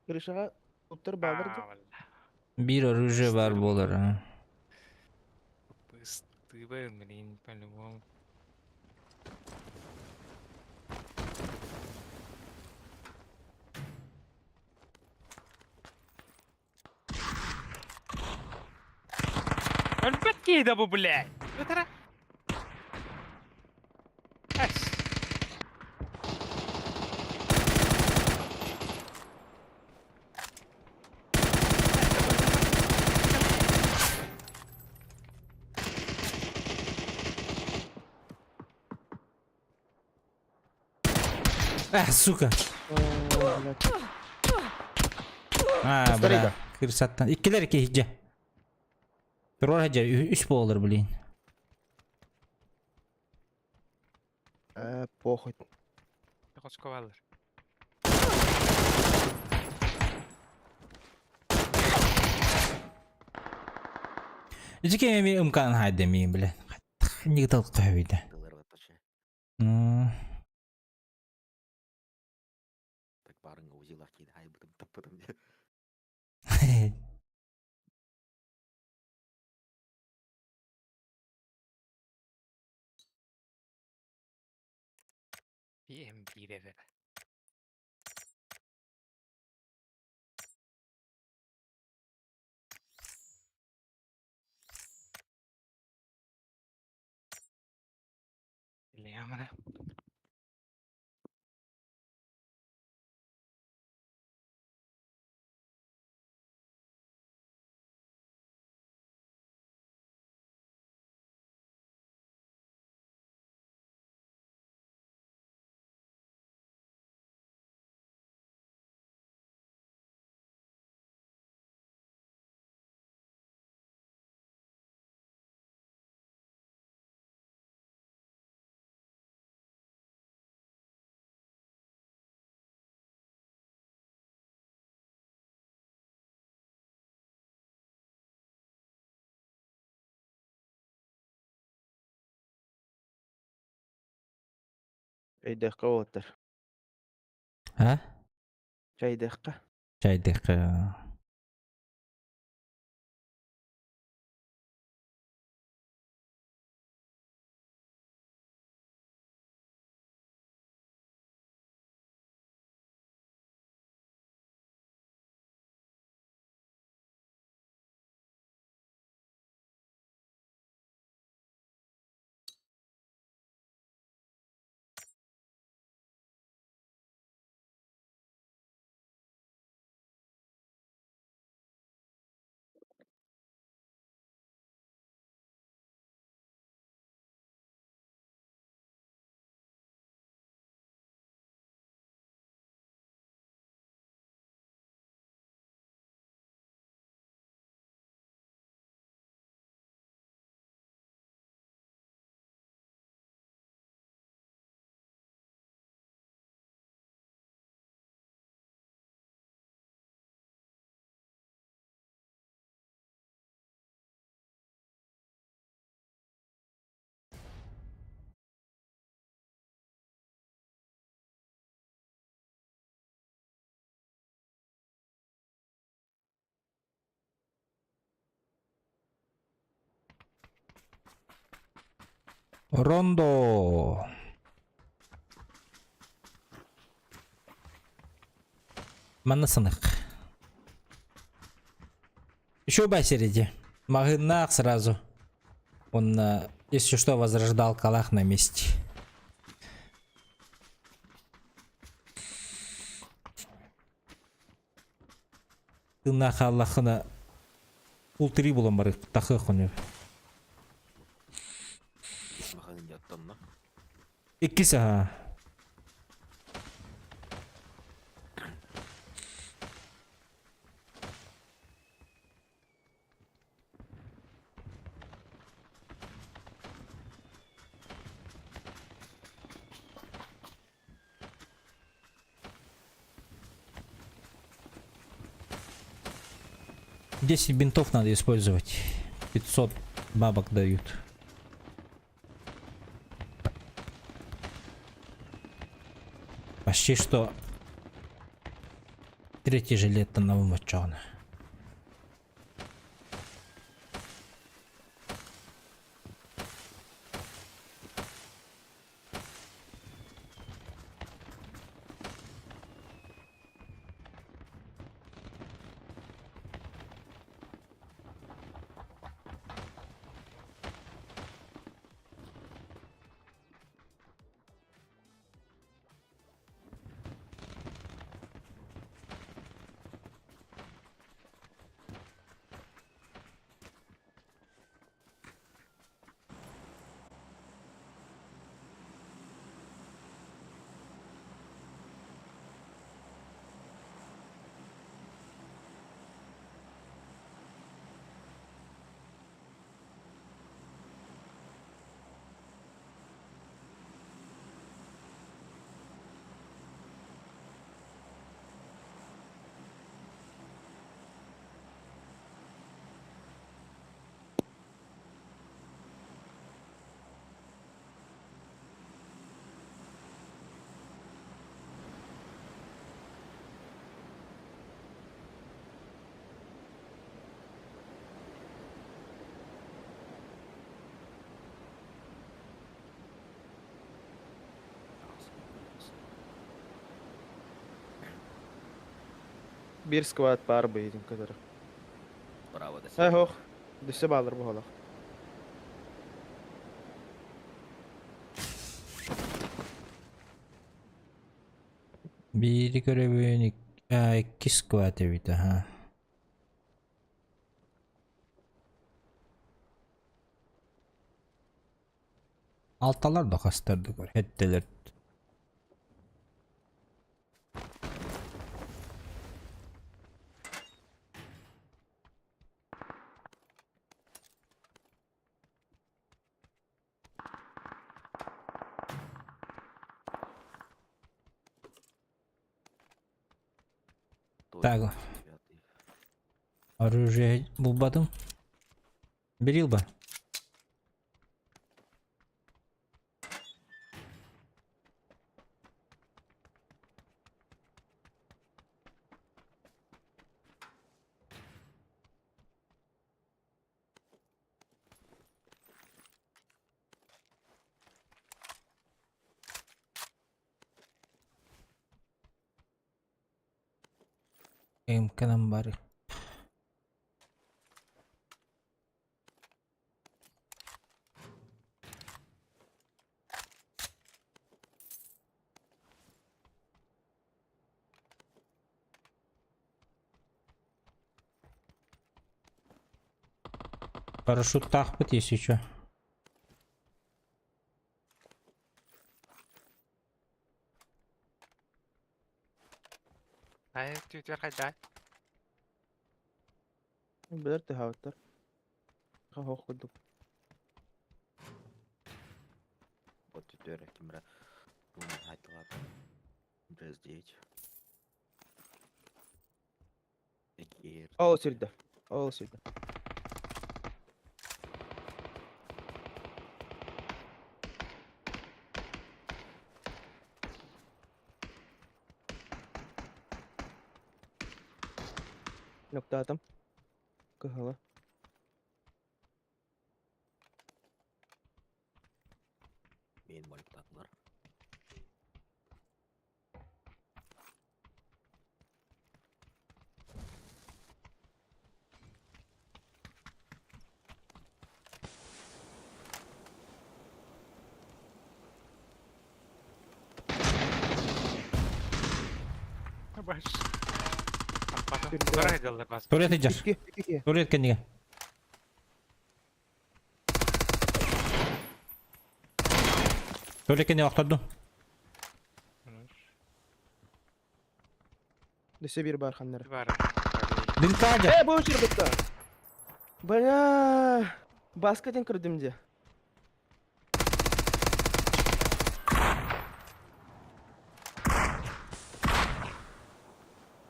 Kırışağa tuttur bağırdı. Bir оружие бар болар. Быстыбы, блин, по-любому. Альбатки да bu, блядь! Götüre. Aç. Сука. Старыйда. Бля. Кырсаттан. Иккелер ики хиджа. Тұрор хиджа. Үш болыр, блин. Похуй. Kosko alır. Жеке мен ымкан хайда мен, бля. Не гытал қойды. Bir M1'e ver. Amına. Çaydakka otur. Ha? Çaydakka. Çaydık. Рондо. Манасынык. Еще басереди. Магынак сразу. Он, если что, возрождал калах на месте. Тынах Аллахына ултри буламары тахы хуны. İkisi ha. Десять бинтов надо использовать. 500 бабок дают. Почти что третий жилет на вымочёно. Bir squad var bizim kadar. Bravo da. Ha hoş. Düşse bağlar bu hala. Biri görevini 2 squat evde ha. Altalar da kastırdı gör. Hetteler. Точно, Так. девятый. Оружие bulmadım. Bir yıl var. İmkanım var. Парашют тахпыт, если что. Hayır, Twitter kayda. Bilir tehavütler. Hoş kıldık. Вот теперь кимра. Думаю, айтылады. Biraz дейт. Эгер Ал сирде. Ал сирде. Nokta atım. Kıhılı. мен молитвалар. Baş. Bakın, Bir de- bunlara gidiyorlar bas. Turret eder. İki. Turret kendine. Turret kendine aktırdım. Dese bir barxanları. Var. Din kaca. Bu şirkette. Baya basketin kırdım diye.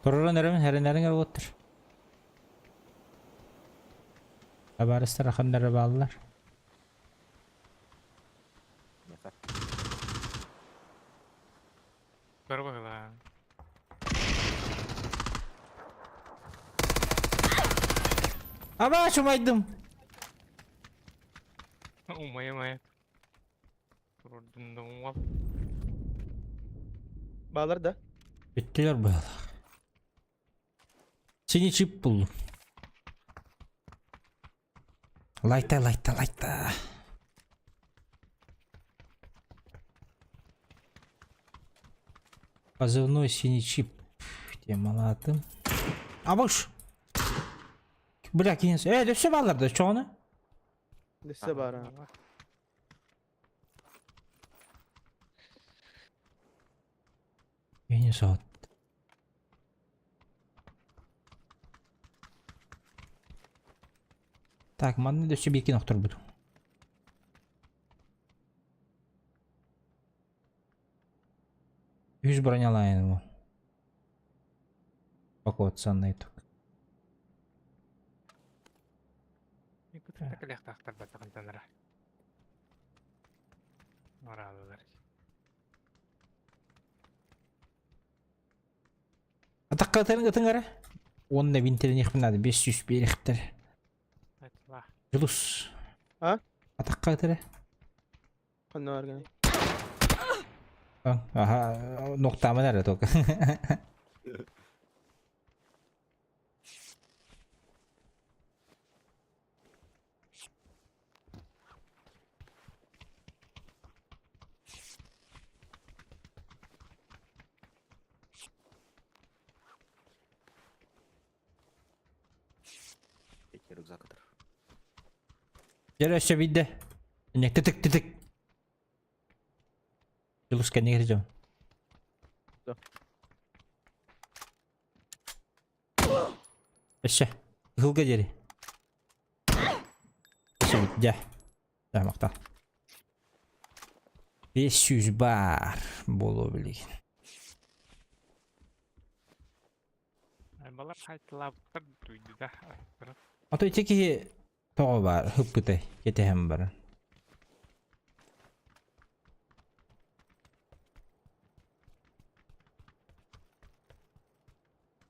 Turret nereden her nereden gel otur. Haberler rakamları bağlılar. Mesela Var bakla. Ama şumaydım. Umay. Turun dong. Bağlar da. Bittiler böyle. Seni çip buldum. Layta. Позывной синий чип. Темалатым. Абуш. Bırak yine. Döşe bağlardı çoğunu. Dese bara. Yeni saat. Так, манны дöşe bir iki nokta buldum. Yüz бронялайын bu. Пакуатсанный тук. Ikutin takılyak taktar batakın tanıra. Oralılar. Атаққа өтің әрі? Онына бинтерін еқпінады. 500 беректер. Айтла. Julus. Ha? Атаққа өтірі? Kanı var gene. Aha, noktamı nerede tok? Рюкзак отыр. Жараша биде. Не тетик. Julus не gireceğim. Да. Aşağı. Hılga geri. Aşağı git. Gel. Tamam. 500 bar. Болу билген. Балар қайталаптыр дуйды да. Ото теки тоғы бар. Хып кытай. Кетем бар.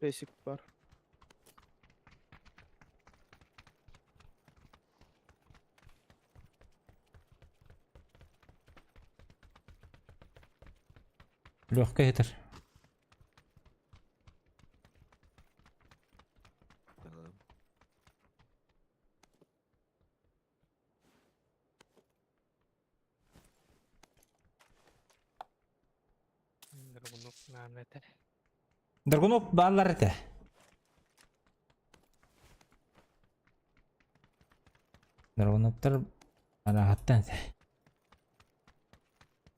Basic var. Легко етер. Қойғаным. Дұрғынып намет. Драгунов баллар ете. Драгуновтар арахаттан ете.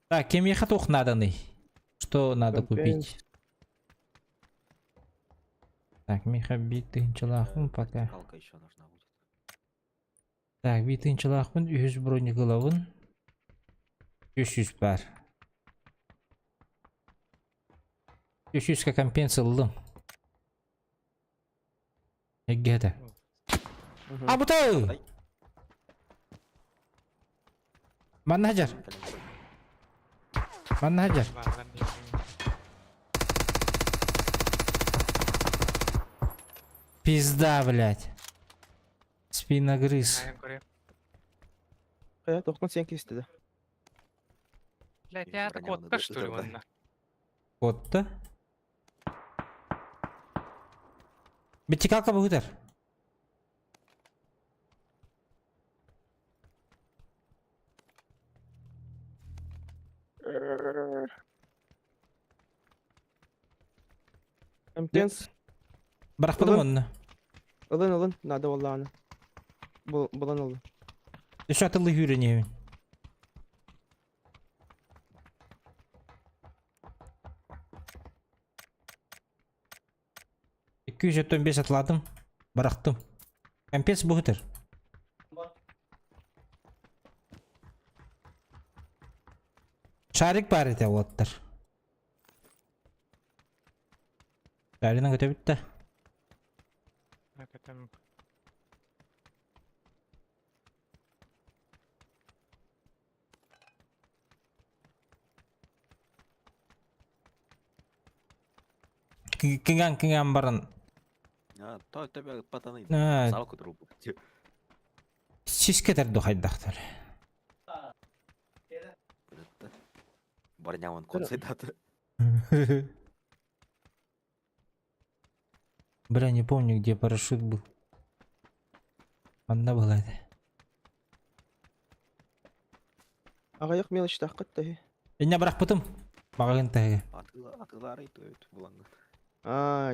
Так, кем ехать ух надо ный? Что надо купить? Так, Миха битый челахун пока. Калка еще нужна будет. Так, битый челахун, 100 бронеголовын. 300 бар. 300 компенса алдым. Эгеде. А бутай! Ай. Манна хажар. Манна хажар. Пизда, блядь. Спиногрыз. Kaya 98 istedi. Блять, я так вот что ли вон. Котта. Битикалка бухтер. Компенс. Бırakmadım Ulan. onu. Alın. Надо vallahi ana. Bulan alın. Şu atıllı hürünüyor. $275 atladım. Bıraktım. Компенс бухтер. Şarik bari de ottır. Şarinin kötü bitti. Кыңан барын. Той тебе патаны. А. Салку трубу. Сискетерді қайдақтар. Барняван концедаты. Бля, не помню, где парашют был. Одна была это. Ағайық мелочь таққыт тахи. Не бірақ бұтым. Бағын тәгі. Атылары өт бұлаңғы.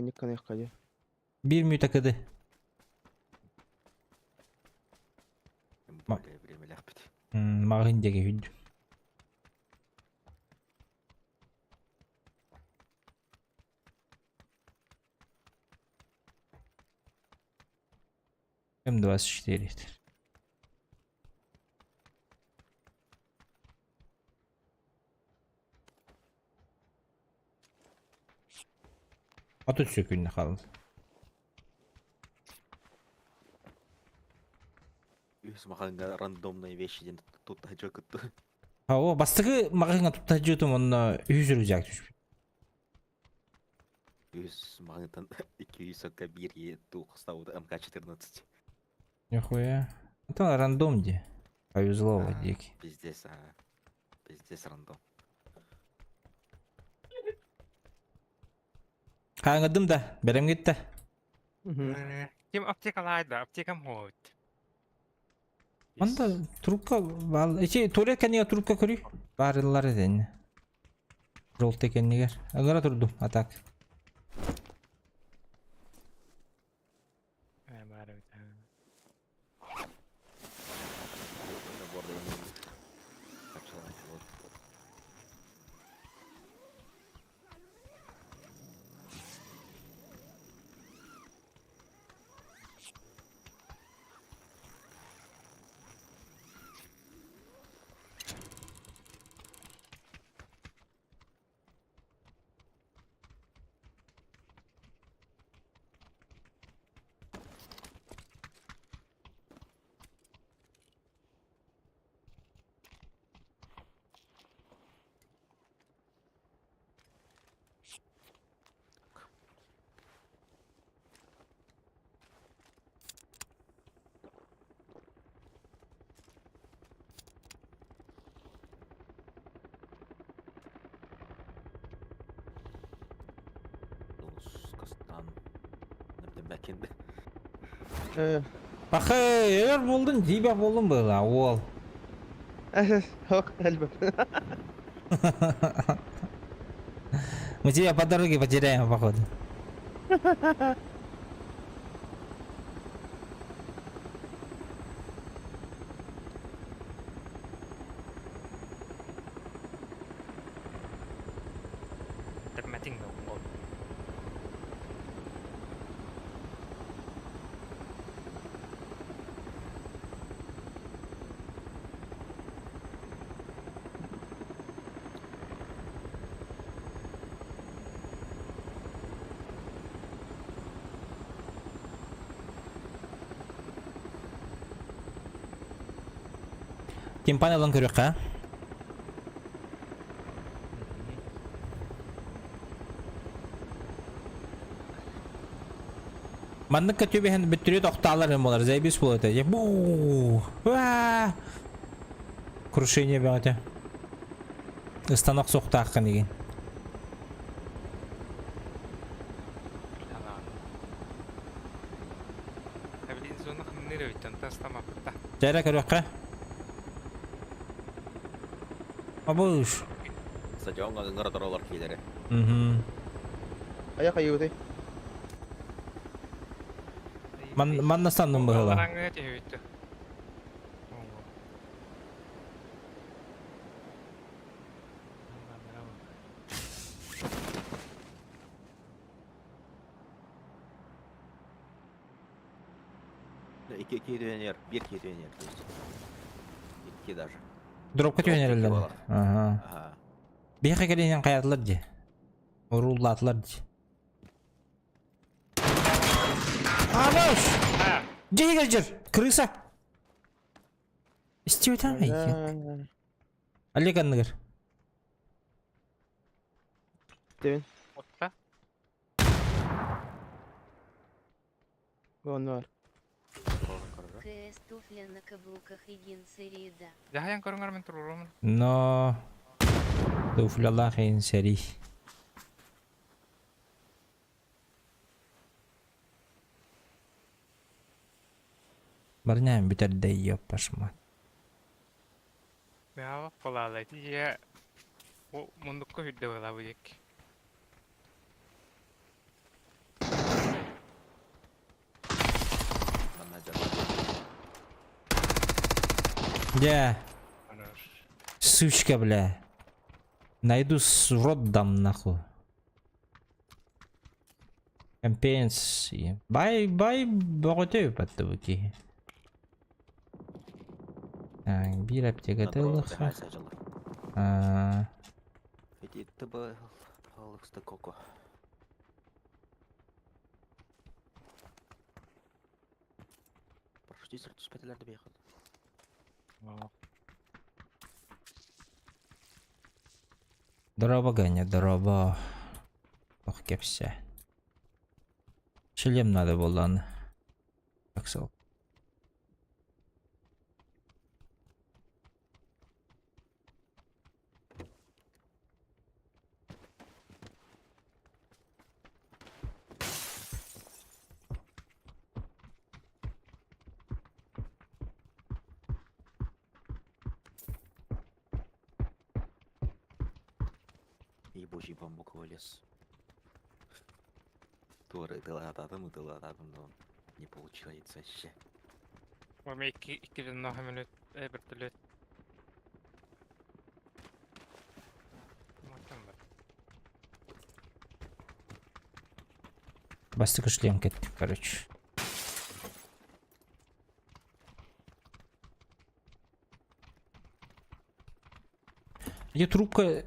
Никон яққа. 1 минут акыды. Более время ляпит. Мағын деге хүд. М24. Atı sökünde kaldı. Үз маханга рандомные вещи ден тут тажок күтті. О, бастығы мағынға тұпта жүтім, оны үйзір үзәк түшіп. Үз махангтан 241 ету қыстауды МК-14. Нихуя. Это рандом де. Повезло водики. Пиздец рандом. Қаңыдым да, бәрім кетті. Кем аптекалайды, аптекам ход. Анда трубка бал. Эти туалет кәнеге трубка көрі. Барылар еден. Жолты кәнегер. Аңыра тұрдым, атак. Ан. Нәптен бәкенді. Ахай, эр болдун, дибе болдун была, ол. Хок, әлбәт. Мы тебя по дороге потеряем, походу. Термәтин дә ул. Кемпан алан көрөк, а? Маннык көтөбөһөн бүттүрү токталар эм болар, зайбис болот. Бу! Ва! Крушение бәгәтә. Станок сокта аккан деген. Әбилин зона хмнере өйттен тастамапта. Жайра көрөк, а? Абуш. Стадионға ыңғыр тұралар кейлері. Аяқ айыуды. Маннастандым быгыла. Раңга те өйтті. Екі кейдуенер, бір кейдуенер. Екі даже. Дропка төнерелдер. Ага. Ага. Бияқа келенен қаятылар де. Уруллатылар де. Абуш! Жейгер жер! Крыса! Истеп өтем ай? Олег анныгер. Девин. Отта. Вон бар. КС туфля на каблуках и генсерида. Жахаян көріңер мен тұрурумын. Но... Туфляла хейн сери. Барням битер дей ёп пашма. Ява қолалайды. Же мұндыққа хүдді бұла бұйек. Мана жаман. Я... Сучка, бля. Найду в рот дам нахуй. Компенсии. Бай, богатею подтывыки. Так, бир аптека тылыха. Фетитті бұл алықсты коко. Прошти сұрт түспетілерді бейхін. Дорога Ганя, дорога. Ох, кепся. Шлем надо было, ладно. Так, сол. Ебучий бамбуковый лес. Туры тылатадым, но не получается вообще. Оме 2 минут бір түлет. Бастык шлем кеттик, короче. Где трубка?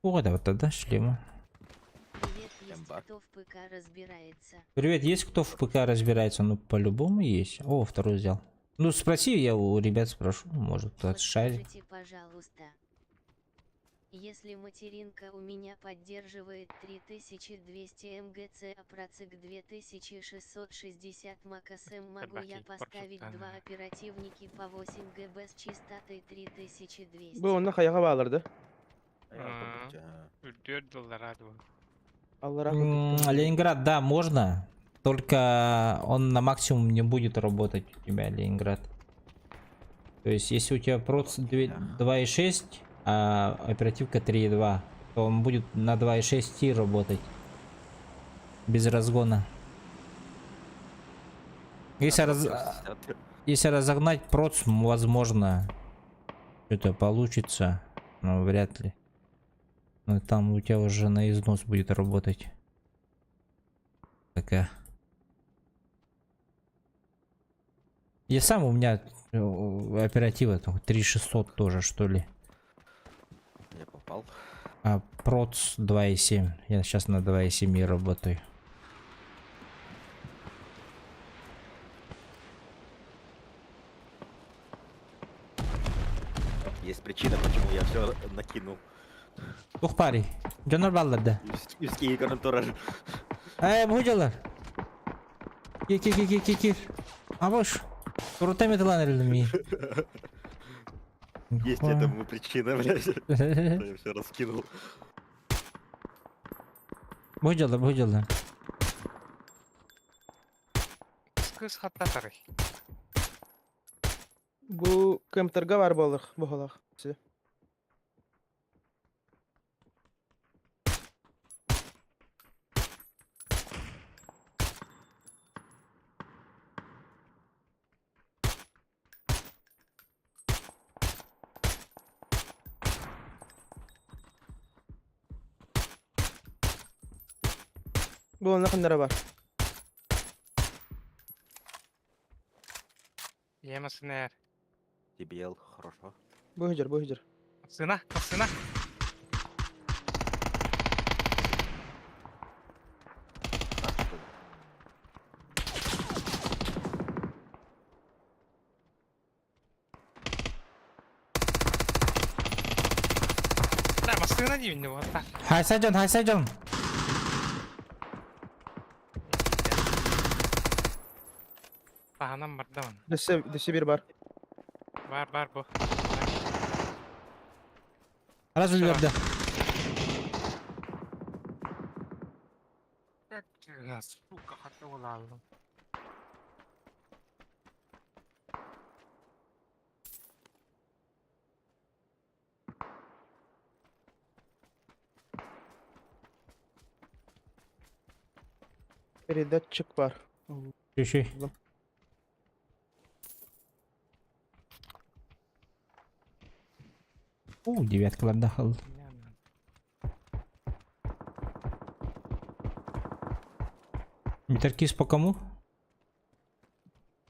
О, да, вот тогда шлема. Привет, есть Эмбар. кто в ПК разбирается. Привет, есть кто в ПК разбирается? Ну, по-любому есть. О, второй взял. Ну, спроси, я у ребят спрошу. Может, кто-то шарит. Подскажите, пожалуйста. Если материнка у меня поддерживает 3200 МГц, а процик 2660 МКСМ, могу я поставить 2 оперативники по 8 ГБ с частотой 3200? Bu onda kayağa bağlardı. $4 ады бұл. Аллах өтіп. Ленинград, да, можно. Только он на максимум не будет работать у тебя, Ленинград. То есть, если у тебя проц 2.6, а оперативка 3.2, то он будет на 2.6 работать. Без разгона. Если, если разогнать проц, возможно, что-то получится, но вряд ли. Но там у тебя уже на износ будет работать. Такая. Я сам, у меня оператива 3600 тоже, что ли. Я попал. А проц 2.7. Я сейчас на 2.7 работаю. Есть причина, почему я все накинул. Ух, парень. Джонор балларда. Üstki konunturar. Bu hocalar. Gir. Aboş. Kurutayım lan elimi. Есть этому причина, блядь. Я все раскинул. Bu hocalar. Kız hatta tarih. Bu кемтерге бар болық, бұғылақ. Bu onun yakınlara var. Yemesin eğer. TBL, хорошо. Bu hücür. Sına. Так, что ли? Да, сына не видно, вот так. Hay Saycan. Sağından bardaman. Dişi bir var. Var bu. Раз verdi. Сука, хотел лазу. Передатчик var. Şey. Девятка kaldı. Митеркис по кому?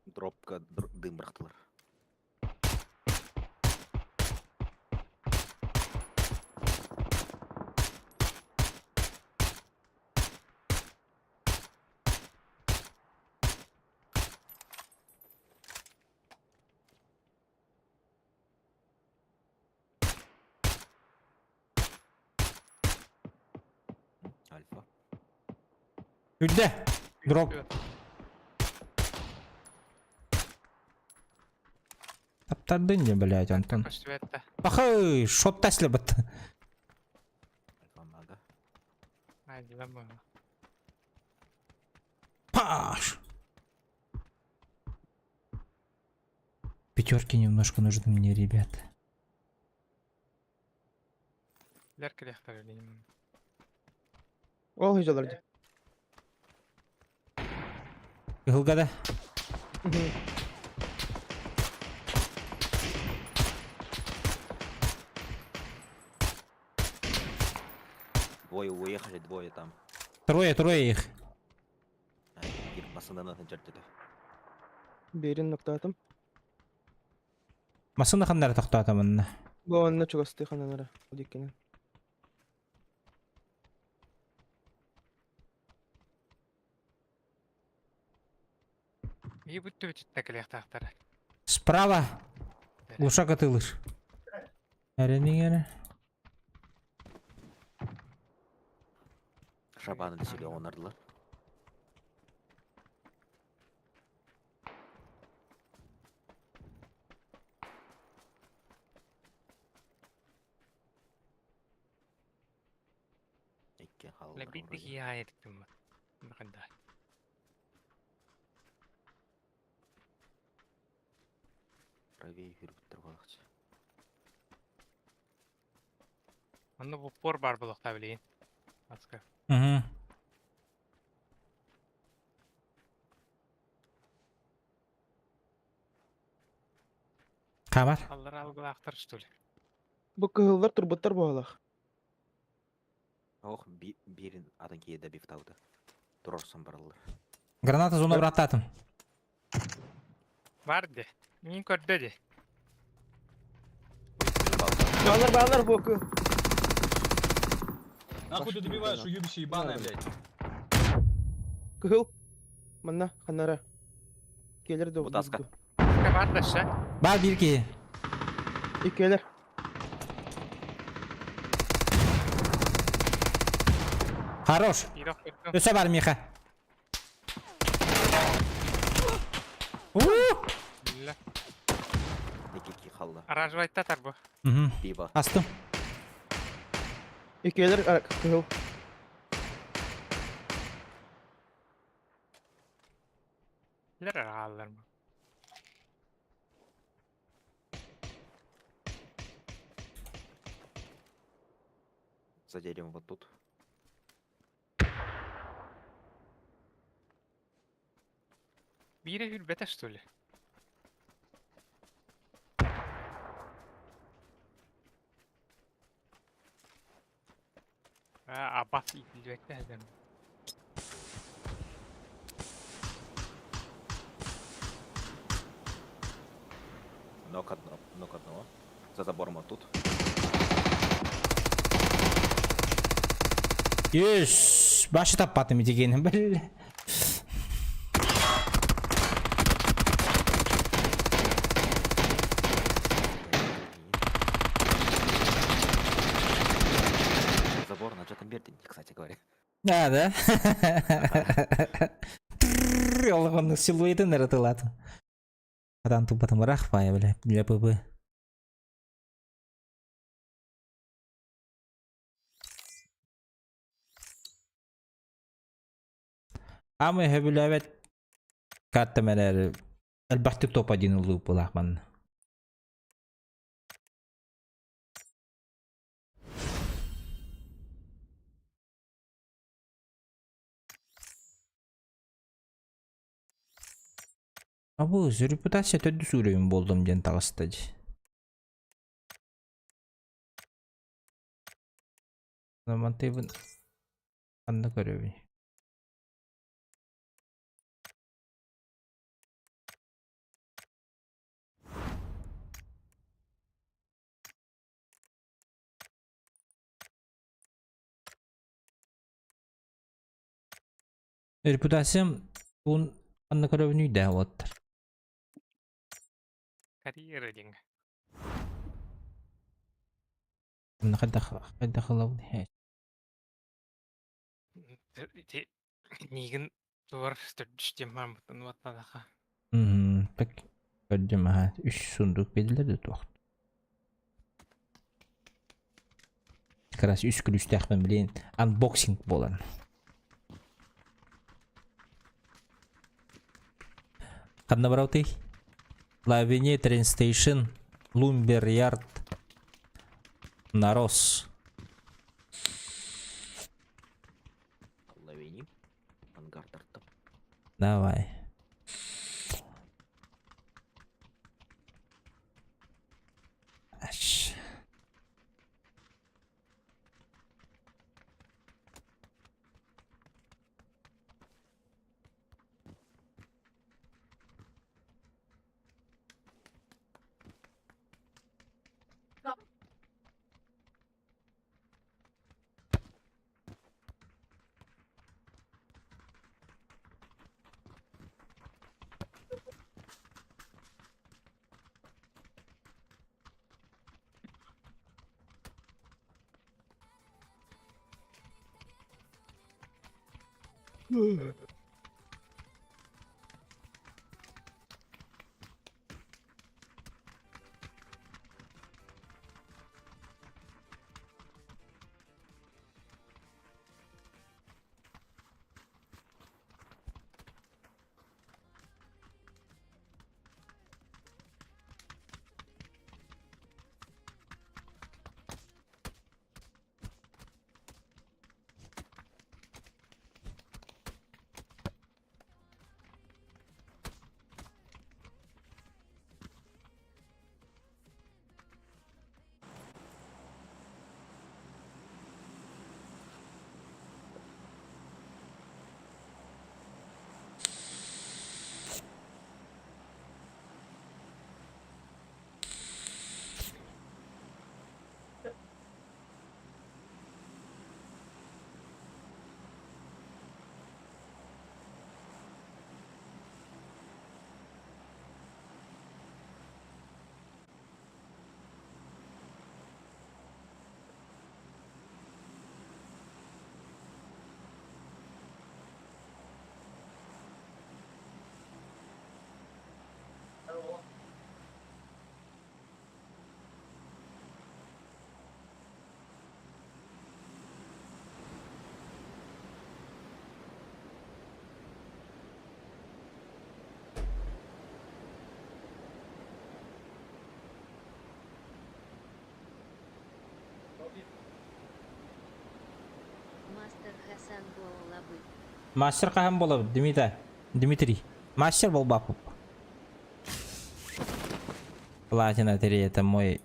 Дропка дым бырактылар. Альфа. Üde. Drop. Таптардын не, блядь, Антон. Света. Ахай, шот тасли бат. Альфа мага. Haydi lan bu. Паш. Пятерки немножко нужны мне, ребята. Lerke lehtar öyleyim. Ol hücürlerdi. Гылгада. Двое уехали, двое там. Трое их. Gir basından atınca dedi. Birini nokta atım. Масына хандар тоқтатамын. Bu onunla çok astı kanallara. O dikkinin. İyi bütü tekeli lehtar. Справа. Глушак атылыр. Әрене. Шабаны десеге онардылар. Кен халылар Лепит вроде. тихия едіктім. Бақында. Правее жүрбіттір балықчы. Оны бұппор бар бұлықта білейін. Аска. Угу. Камар. Аллар алғы ақтар үстілі. Бу кыһыллар турбуттар буалах. Ох, бирин атын кейді бифтауды. Тұрорсын барылыр. Граната зона брататым. Бар де. Мен көрді де. Bağlar bu kı. Нахуй ты добиваешь, уебище ебаное, блядь. Kıhıl. Manna kanara. Gelir de. Bu taska. Aska бар да ша. Бар bir ki. İkeler. Хорош. Ирок көрдім. Öse бар Миха. Билля. Неке халла. Аражбайтта тар bu. Угу. Биба. Astım. İkeler kıhıl. Билер аралар bu. За деревом вот тут. Бире hürbete üstülü. Abbas ilbekte heden. Нок одного. За забором вот тут. Yüz. Başı tapmadım degeni belli. Забор на Джетом Бердине, кстати говоря. Да. Allah onun silueti yaratıldı. Adam tupatım bırak ya bile. Bile bıbı. Ama hebile evet. Katmeler. Elbette top один улуп булахман. Абу репутация төдді сүрейін болдым ден тағыстады. Zaman tebin anda görüyorum. Reputasyam bun anda görüyorum da wattır. Kariyeri ding. Ne kadar kalabalık he. Нигін дуар түрдіштен бар бұтын ватнадаға. Pek gördüm ha. 3 sunduk belirler de toxt. Karası 3 gün üstü ben bileyin unboxing bolan. Kadına baravtay. Lavenie train station Lumber Yard Нарос. Лавини. Ангар тарттым. Давай. Аш. Сан Буоллабы. Мастер кахан болабы, Дмитрий. Мастер бол бапып. Платина 3 это мой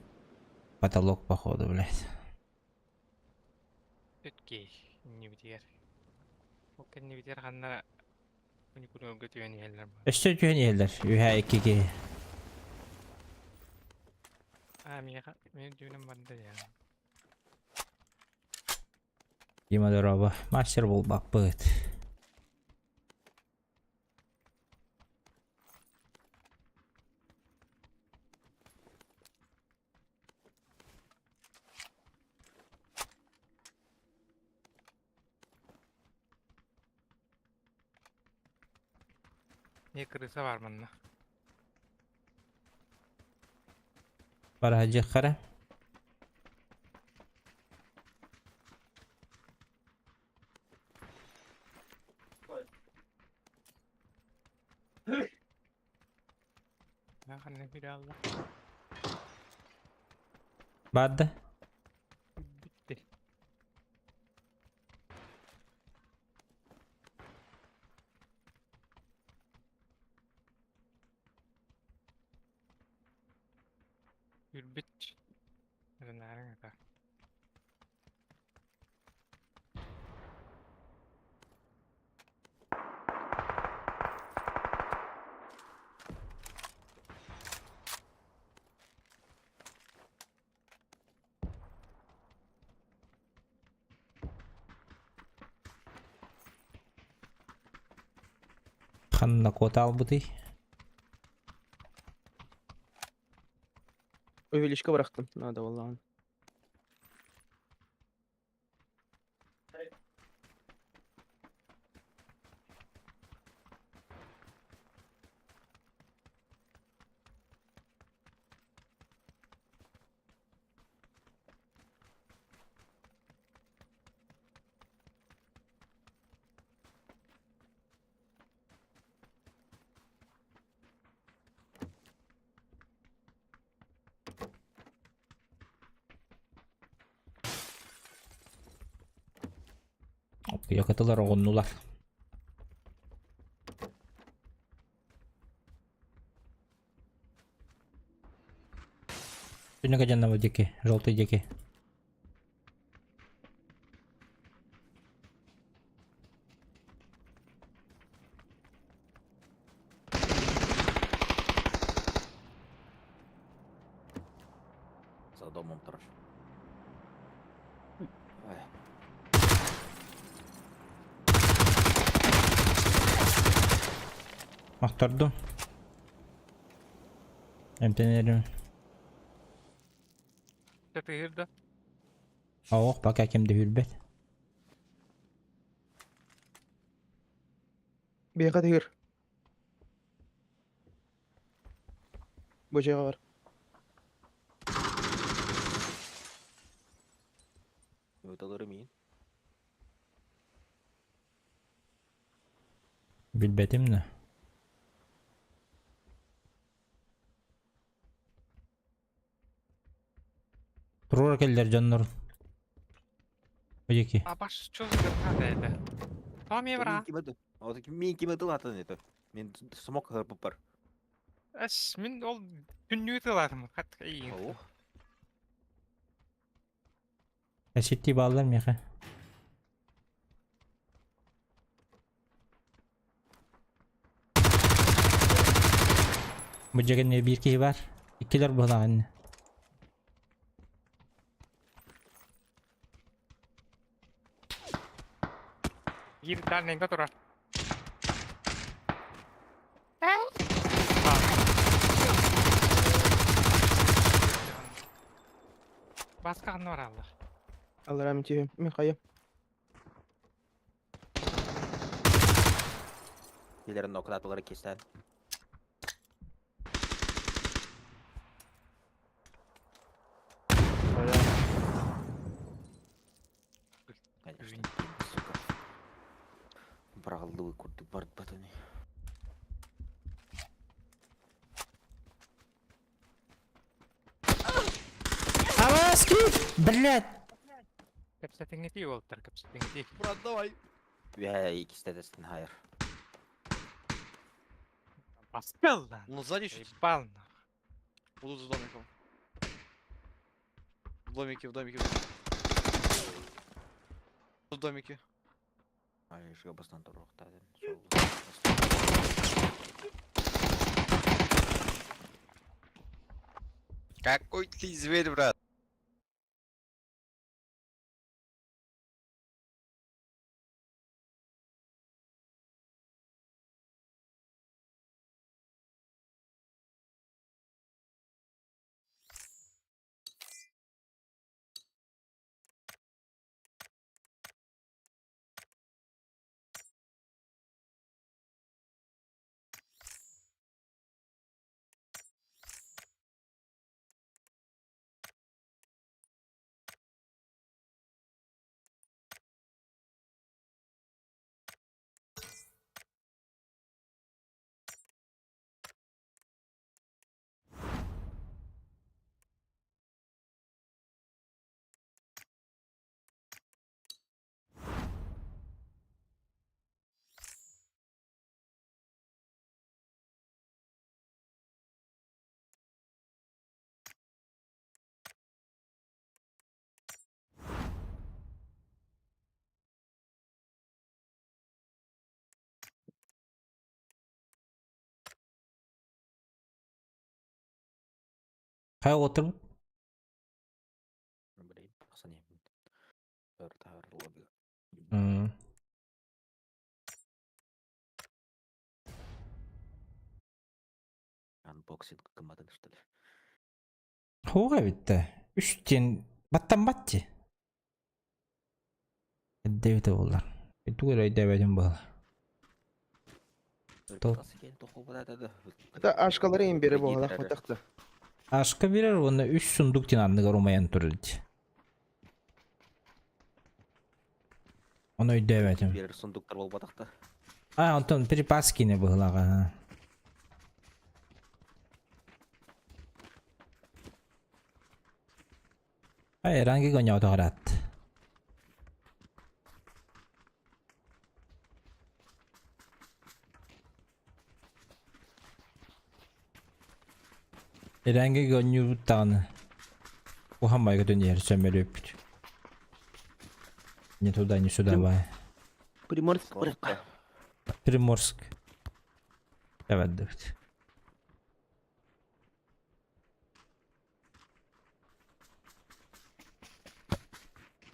потолок, походу, блядь. Өткей, не битер. Окен не битер ханна күні өлгө түйен елдер бар. Өстө түйен елдер, үйә 2-ге. Мен түйенім барды я. Дима дорога, мастер бол баппыт. Не крыса var mında. Para hacı kara. Ben kanne bir Allah. Badda. Bitti. Gürbüt. Nereden kadar? Ханна кота албыты. Увеличка bıraktım. Надо vallahi. Yakıtılar oğunlular. Sini kajanna деки, желтый деки. За домом торож. Ай. Aktardım. Emtenerim. Tepehirde. Oh, bak hakemde hürbet. Bir katır. Böceği var. Öteleri miyin? Bilbetim ne? Durur keller canlar. Ödeki. Baş çözülür kadaydı. Tamam ya bra. Min kime dı атын это. Мен смог хырпып бар. Мен ол түннүү тылатым. Кат iyi. Ох. Eşitliği bağlar mı ya? Bu cegenne bir kişi var. İkiler bana anne. Bir tane de durar. Başka anı var Allah. Allah rahmet eylesin. Ben kayım. Елерін оқыдатылары кестен. Конечно, сука. Бралды көрдік барды батаны. Аваски! Блядь! Капсатыңы тей олтар, капсатыңы тей. Брат, давай. Ühe ikisi de destin hayır. Паскал, да. Ну, сзади чуть. Ебал, нахуй. Будут за домиком. В домике, в домике. В домике. Ay şu bastan torukta. Какой ты зверь, брат? Kay oturup Bileyim. Baksana yemin. Dört ağır olabilir. hmm. Unboxing kılmadın işte. Хуга bitti. 3 тен баттан батти. Девите болар. Туграй деведин бол. Тол. Nasıl geldi toku bu da. Ата ашкалары ең бері болғалақ Гидрары. батақты. Ашка бирер, оны 3 сундук тинанныга румаян турди. Onu ödemedim. Bir sunduklar bol batakta. Ondan припаски быгылага. Ранги гоня отограт. Ранги гоню таны. Ухамайга дөнер сөмөлөп. Ни туда, ни сюда, бай. Приморск. Приморск. Evet, evet.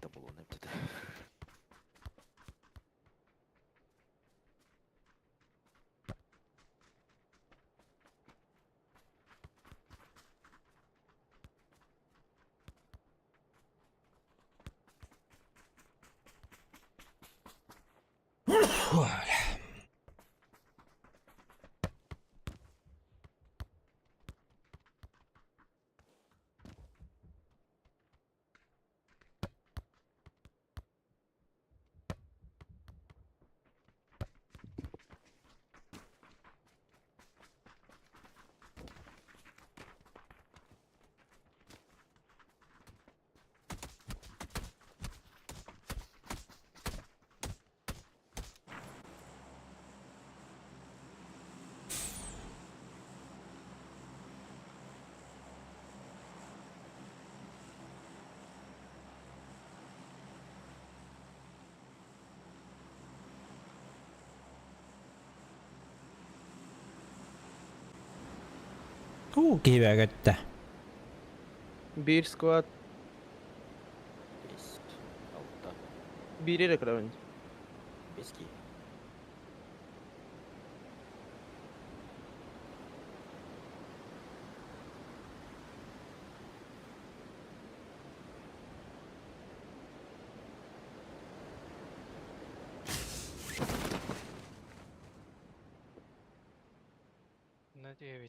Da bulun hep dedi. Kiveä göttä. Bir squad. 5 altta. Biri reklamın. 5 ki. Ne diyor?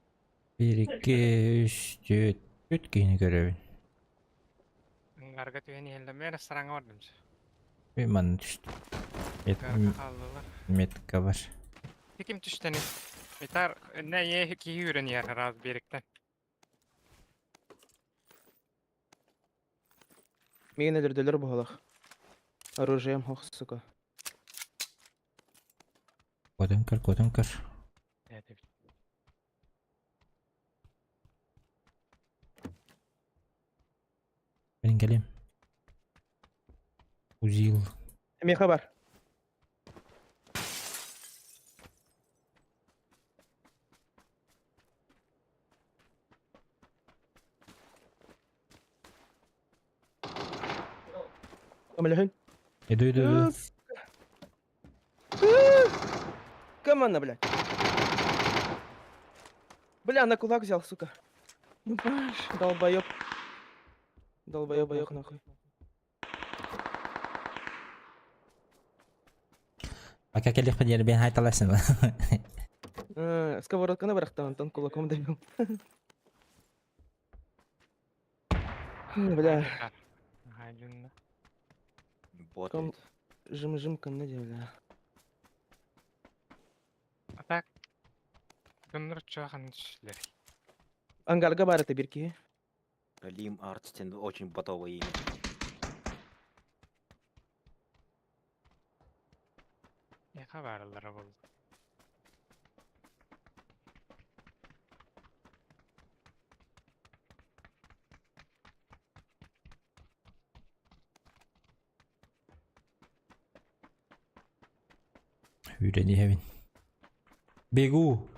1, 2, 3, 4. 4 kini görevin. Arka tüyeni ellemeye saranga vardım. Bir man düştü. Arka kaldılar. Metka var. Kim düşteni? Yeter ne ye ki yürün yer raz birlikte. Мен әдірділер болғалақ. Оружием хоқ, сука. Көтөнкөр. Әдеп. Мен келем. Узил. Меха бар. Камалехин. Иду. Команда, блядь. Бля, на кулак взял, сука. Ну, долбоёб. Долбоёб, нахуй. Пока келих пен бен хайталасын. Сковородканы бырактам, антон кулаком даю. Бля, Хайдын. Бот Ком- ведь. жым кынны де, бля. Атак. Гынныр чахан түшілер. Ангарга бар это бирки. Лим Артстен очень ботовое имя. Яқа барылары болды. Үйрени хевин. Бегу.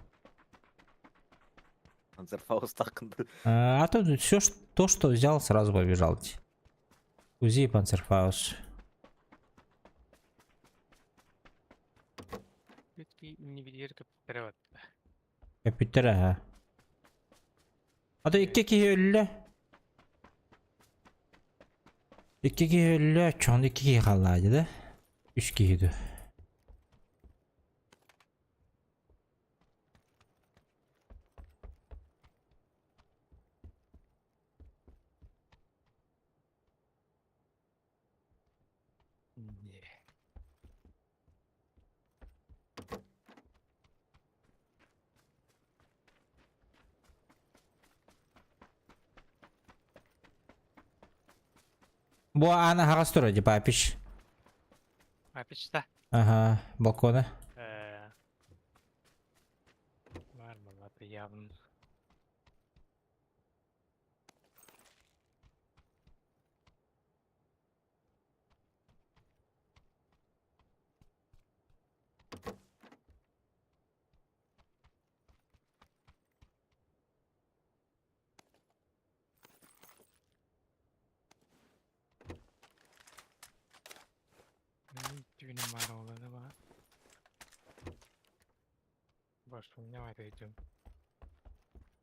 Панцерфауст hakkında. А то все, то, что взял, сразу побежал. Узи панцерфаус. Бетки университет көптері бат. Компьютер, ага. А то икки киһи өллө. Икки киһи өллө, чон икки киһи халлаады да. Үч киһи. Бу аны хагас тура деп апиш. Апичта. Ага, балкона. Var mı la явно. Düğünüm var olanı var. Başım ne var diyeceğim.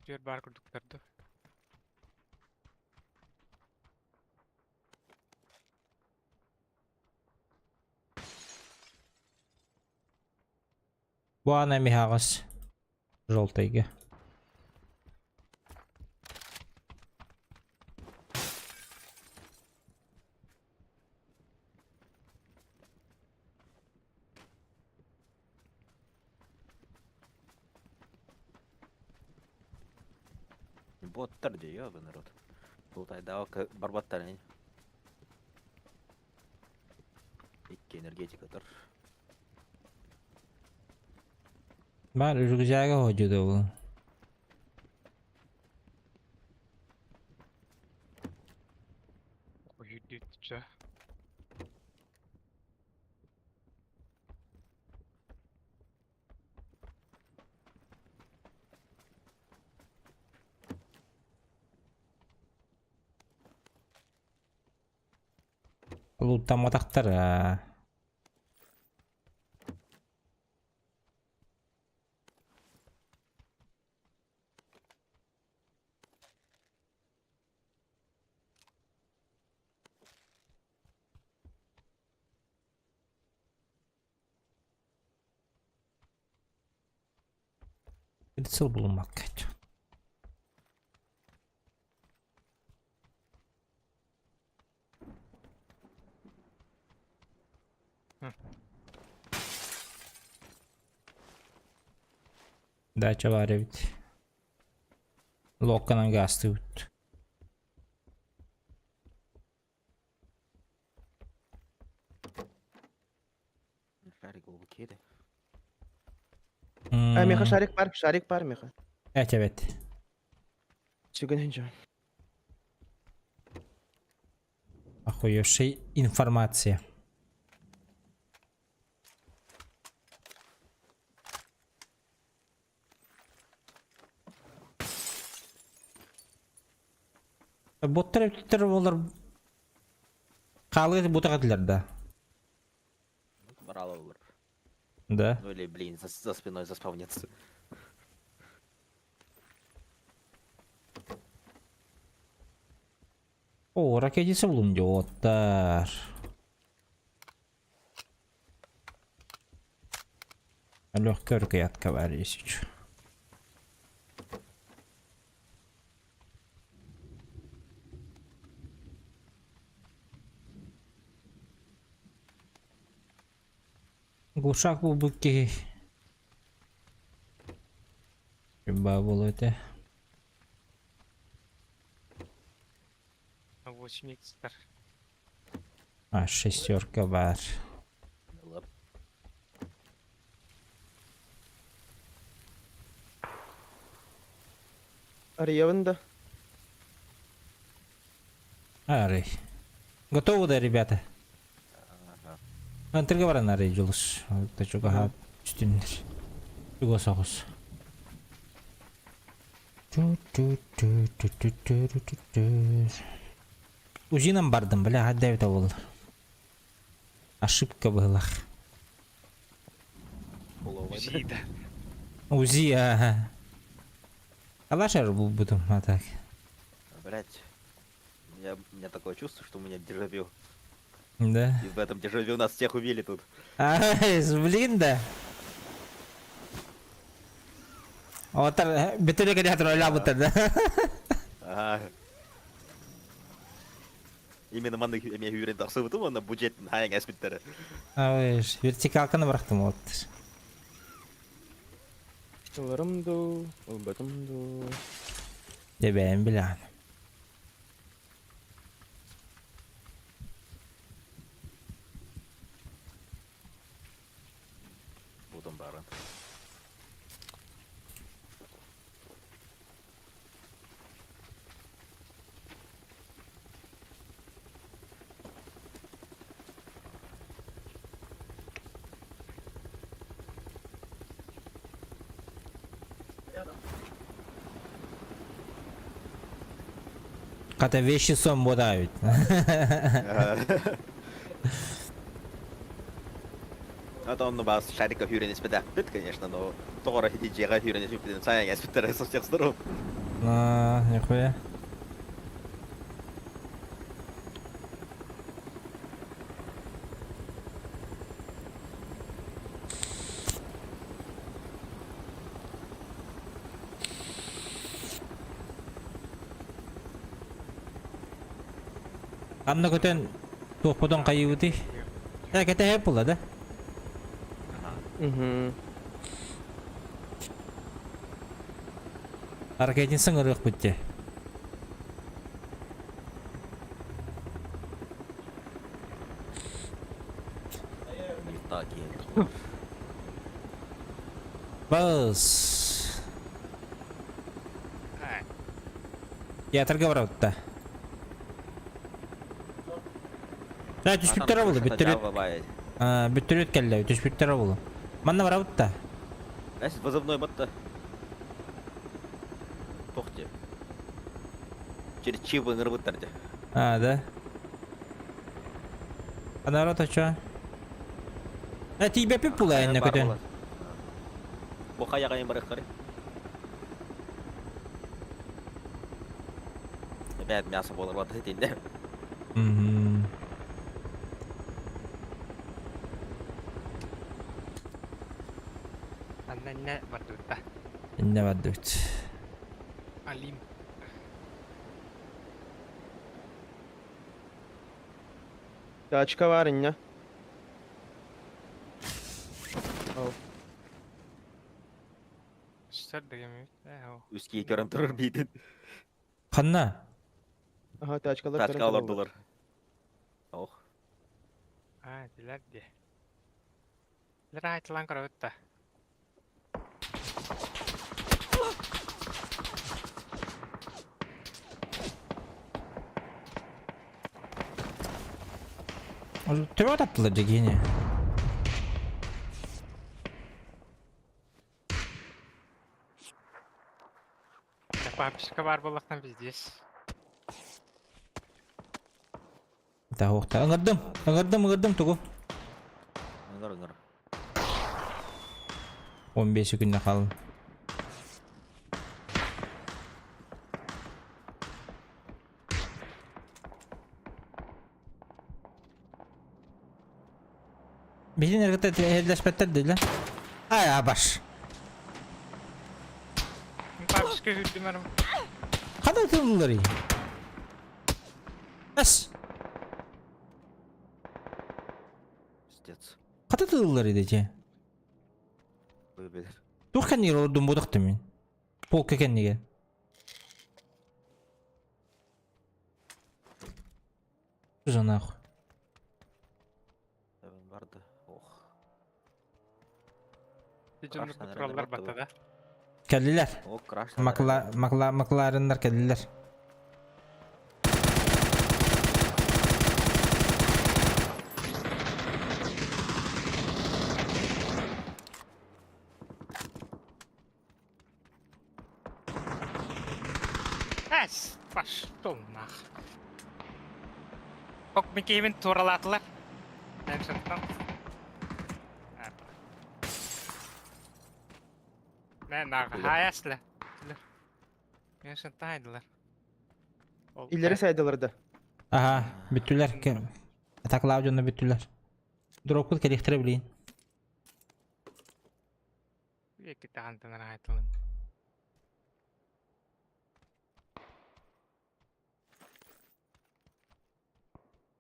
Diğer bar kurduklardı. Бу аны эми хагас. Желтыйга. Боттар diyor abi народ. Bulutayda barbatlar ne? İki energetikadır. Бар рюкзага ходит бул. Koyu dütçe. Луттан матактар. Прицел булмак. Дача var evet. Lokkanan gastı ut. Färdig och okej det. Меха шарик бар меха. Evet. Чугуненчо. Охуевшая информация. Боттар олар калы бутагатылар да. Брало olur. Да. Ну или, блин, за спиной заспавнится. О, ракетисы булун жоттар. Легкая рукоятка варисич. Глушак бул бүкке. Ба бул өте. 8х. А, шестерка бар. Лап. Арьеванда. Арей. Готовы, да, ребята? Ага. Антырга баран арей жылыш. Это чуга хат үстүндөр. Чуга сагыз. Узинам бардым, бля, хадда это был. Ошибка была. Узида. Узи, ага. Алашар был бутум, а так. Блять. У меня такое чувство, что у меня дежавю. Да. И в этом дежавю нас всех убили тут. Ай, блин, да. Вот так, бетуля когда тролля будто, да. Ага. Именно маны эме үйрен тақсы бұтым, оны бюджеттің хаяң әспеттері. Ой, вертикалканы бырақтым вот. Уларымду, улбатымду. Дебейм билан. Бұтым барын. Ката вещи сом бодают. Это он бас шарика үйрен еспеді бит, конечно, но тоғыра хитиджеға үйрен еспеден саяң әспеттері со всех сторон. Нихуя. Анна көтен тоқподан қайыбыты. Кәте хеп бұла да? Аркетин сыңырық бүтте. Так, ел. Быз. Ятырға бар өтті. Да, түшпіттері болды, бүттірі өткелді, түшпіттері болды. Манна бар өтті. Әсіз вызывной бұтты. Тоқте. Через чибы ыңыр бұттарды. А, да? Анарат очо. Тебе пипула әнне көтен. Бұқа яғайын барық қары. Бәд мясо болыр баты дейінде. Анна бардута. Не бардут. Алим. Тачка var inne. Stör degemi. Үскей көрін тұрыр бейдін. Қанна? Aha tachkalar. Тачка алар долар. Ох. А, дилер де. Лер айтылан кара өтті. Төбе таптылар жегене. Папишка бар болақтан біздес. Так, оқта. Ыңырдым тұғу. Ыңыр. 15 күнне қалын. Bizim ırgıta hedleşmetter değil lan. Ay baş. Папишка хүлдім әрім. Қандай тылдылар ей? Әс. Пиздец. Қандай тылдылар еді же? Выбер. Тух кәннер ордым бодықты мен. Полка кәннеге. Что нахуй? Барды. Ох. Жүнді Крашна, туралар наверное, батада. Келдилер. О, краш. Макларендар келдилер. Әс, баш, толмақ. Ок, мен кеймен туралатылар. Ән шынтан. Мен аға, аясылы. Мен шынтан айдылар. İleri saydılar da. Aha, bütüler. Ataklav jonna bütüler. Dropkul keriktere bilin. Екі тағантынар айтылым.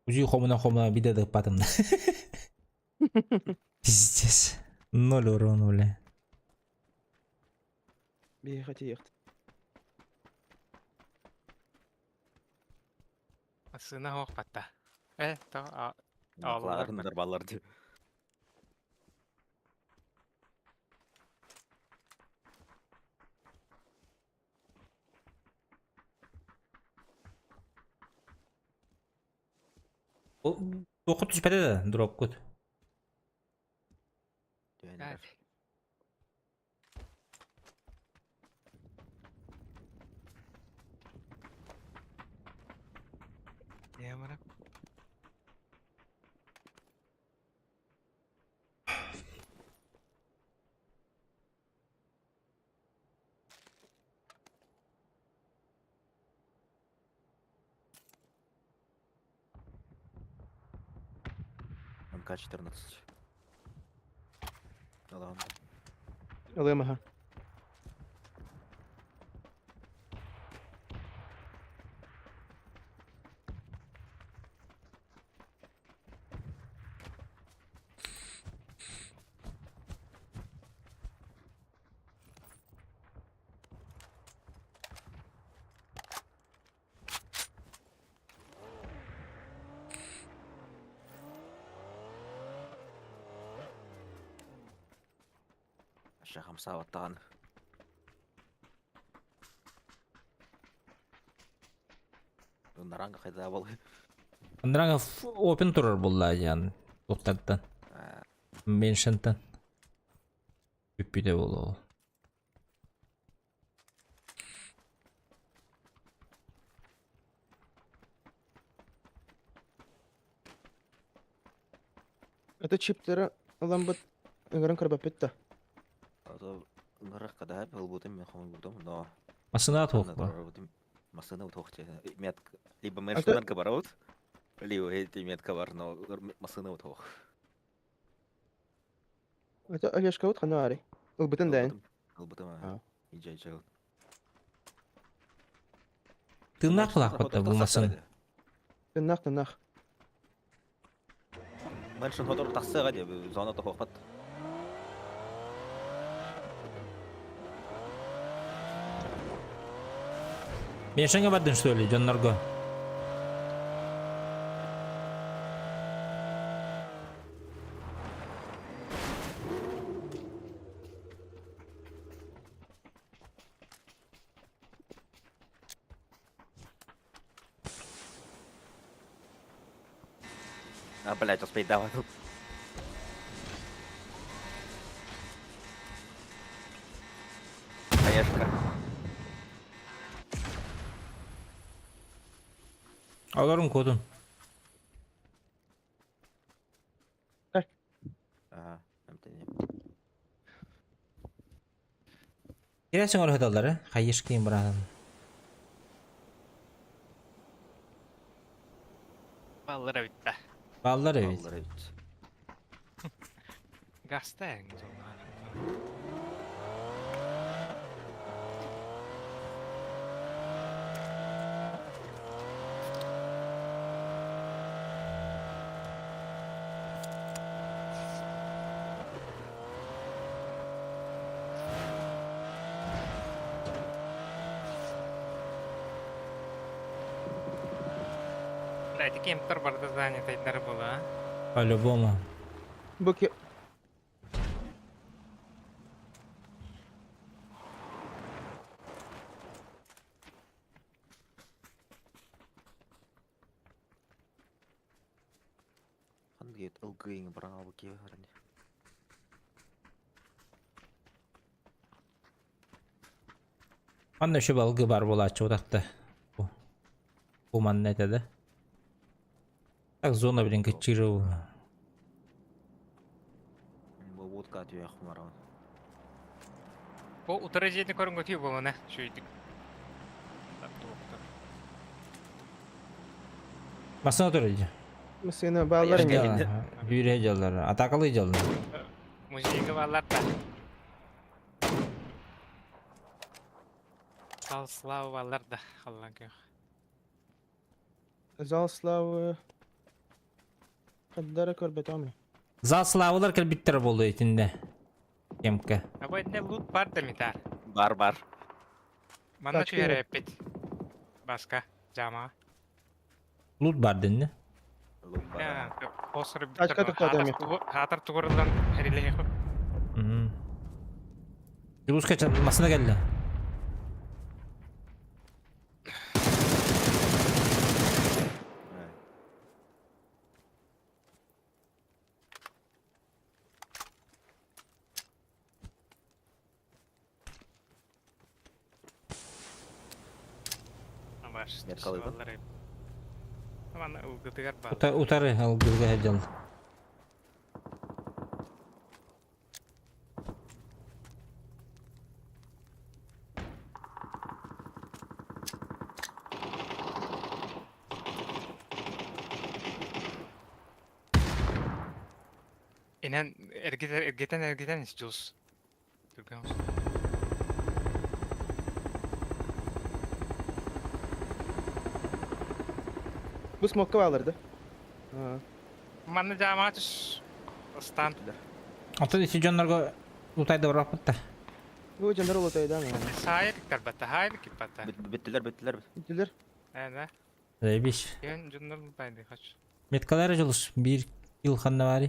Узи хомна биде да патым. Пиздец. 0 урона, бля. Bir хотя ехать. Асына хоқ батта. Та, Макларендар балар деп. Тоқы түспәді да, дроп көт. Емірі. МК-14. Ладно. Alayım aha. Шахам саваттаған. Наранга қайда бол. Андыраңа опен тұрар болла ян. Тоқтаттан. Меншінтан. Үппіде болу ол. Это чиптері alan bu ыңырын кірбап бітті. Нырық қада бұл бұдым мен қомын бұдым, но... Масына тоқ ба. Масына тоқ те. Либо меншінлерге барауд, либо эти метка бар, но масына тоқ. Это Олежка вот қана арай. Ол бітін дайын. Ол бұдым, ижай жау. Тыңнақ қылақ бұтта бұл масын. Тыннақ. Меншін хотыр тақсыға деп, зона тоқ оқпат. Меншінге бардың что ли, Джоннарго? А, блядь, успеть давай. Конечно. Аларым кодун. Ага, әмтене. Кересің ор хадалары. Хайыш кийин барадым. Баллар битті. Баллар эбит. Аллар әйт. Гаста әңіз олар. Эти кемптер барды занятайдар була. По-любому. Буки. Қандай ылгыйың баран алып кие баран. Анда şu balgı бар болачы отакта. Bu man ne dedi? Так зона блин качиру. Бұл водка атуя құмаран. Бұл утары жейді көрінгі түйі болуына шүйдік. Masana oturuyor. Mesela bağlarım ya. Ya. Büyüre jallar. Atakalı jallar. Музейгі балар да. Сал славы балар да. Аллан күйі. Зал славы. Kadara körbet amri. Zal slavılar kır bitter boldu etinde. Kemke. Або не лут бар да митар. Бар. Мана Kaç чүйері kere? әппет. Басқа жама. Lut bar dinle. Лут бар. Осыры Kaçka tıkladı Emir? Хатыр туғырылдан әрелейі. Yunus kaçmasına geldi. Нет, қалай да? Мана ұлғытығар бар. Utarı al gülge hecel. Инен эргетен istiyoruz. Türkan. Bu smoke'u bağlardı. Ha. Manda jama açış. Stand. Ata dişi canlarga utayda bırak bitti. Bu canlar olutaydı ama. Sayır karbata, hayır kipata. Bittilər. Gittiler. Evet. Reybiş. Ben cündür baydı kaç. Metkalar acılış. Bir yıl kanna var.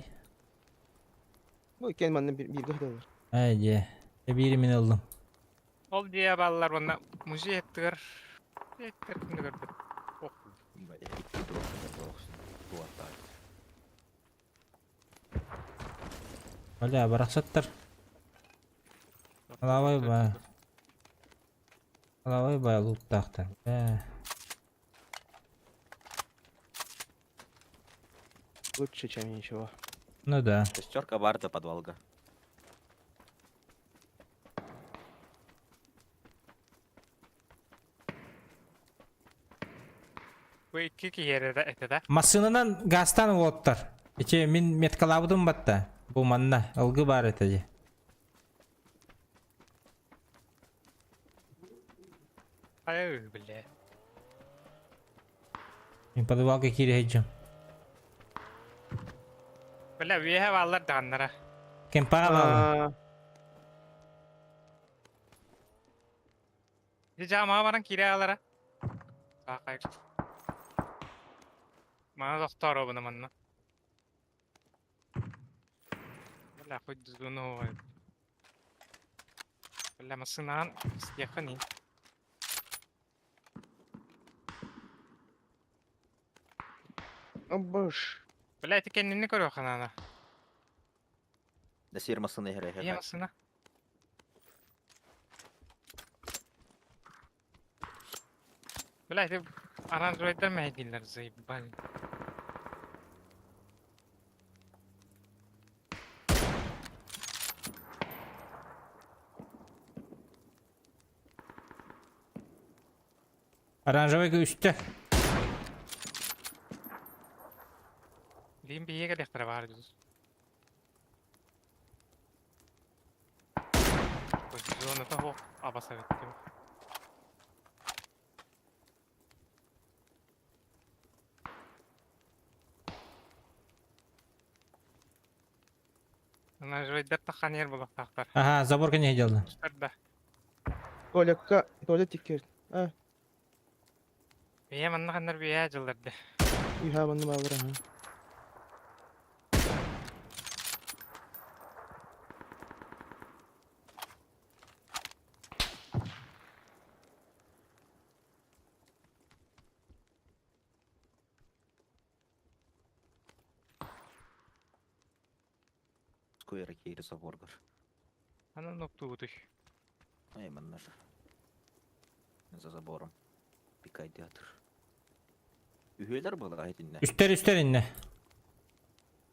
Bu iken benden bir gıhdalar. Haydi. Bir min aldım. Ol diye ballar bana müziği ettiler. Ettiler kimde gördüm. Oh. Hala bıraksatlar. Alavay ba. Alavay ba loot taxtar. Лучше, чем ничего. Ну да. Шестерка барда подвалга. Bu iki yere de etede. Masınından gastan vottar. İçe min metkalabıdım batta. Bu manna algı bar etece. Hayır bile. Min padvalga kiri hecem. Bile bir ballar danlara. Kempa al. Aa, Bir jama varan kiralara. Sakay. Mana doktor o bunu manna. Bile koy düzgün o. Bile masınan yakın. boş. Блядь, kendini koruyor kanana. Да сирмасыны İyi херехе. misin? Блядь, аранжировать мейдинler заебали. Оранжевый üstte. Diyeyim bir yere kadar var diyoruz. Pozisyonu da o abasa bitti. Аранжировать тақан yer bulak taqtar. Ага, заборка не делал. Üstlerde. Толикка, Толя тикер. Бeye manna kanlar beye жылдарды. Үйха банды балыр, ага. Скуера кейрі соборгар. Ана нокту бутуш. Ай, маннар. За забором. Пикай театр. Üyeler bu da dinle. Üstler inne.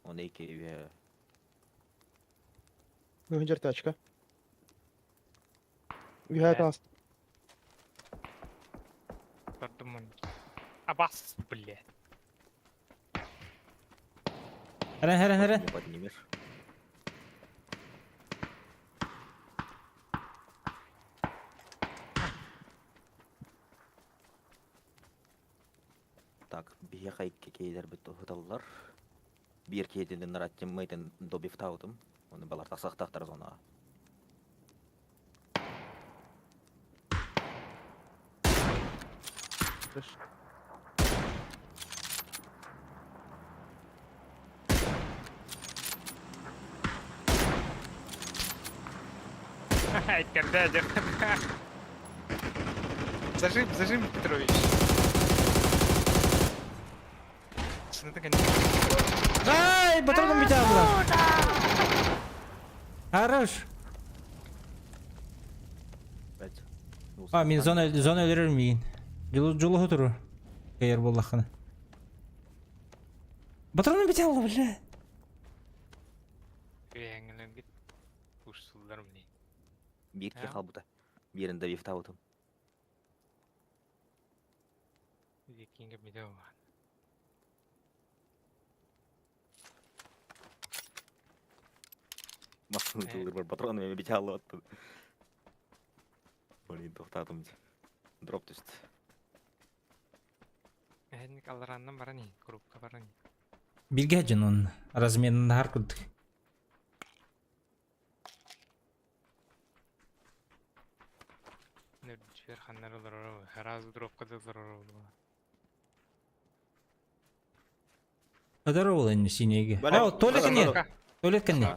O ne ki üye. Гөнжер тачка. Үйха тас. Gördüm onu. Abas bile. Heren. Поднимешь. Так, бие хайкке кейдер бит оталлар. Bir кейден нараттым мейтен добив таутым. Оны балар тасақтақтар зона. Когда зажим, Петрович. Сынды конечно. Ай, патроном бите abla. Хорош. Бәт. Мен зона өлерер мейін. Жолы тұру. Кайыр боллаққаны. Патроном бите abla, бля. Үйәңілен бит. Ушсулдар мне. Bir ki Ya. kalbıda. Birinde bir tautım. Викинга видео. Masını tıldır var. Patronum bir çalı attı. Блин, тоқтатым. Дроп düştü. Әдінік алыраннан бара не? Группка бара не? Bilge hacın onun. Разменында har күрдік. Нөрдішер ханнар олар орау. Харазы дропка да олар орау. Здорово, ол енді синеге. Бәлем, Ау, туалет бәлем, не? бәлем. Туалет не?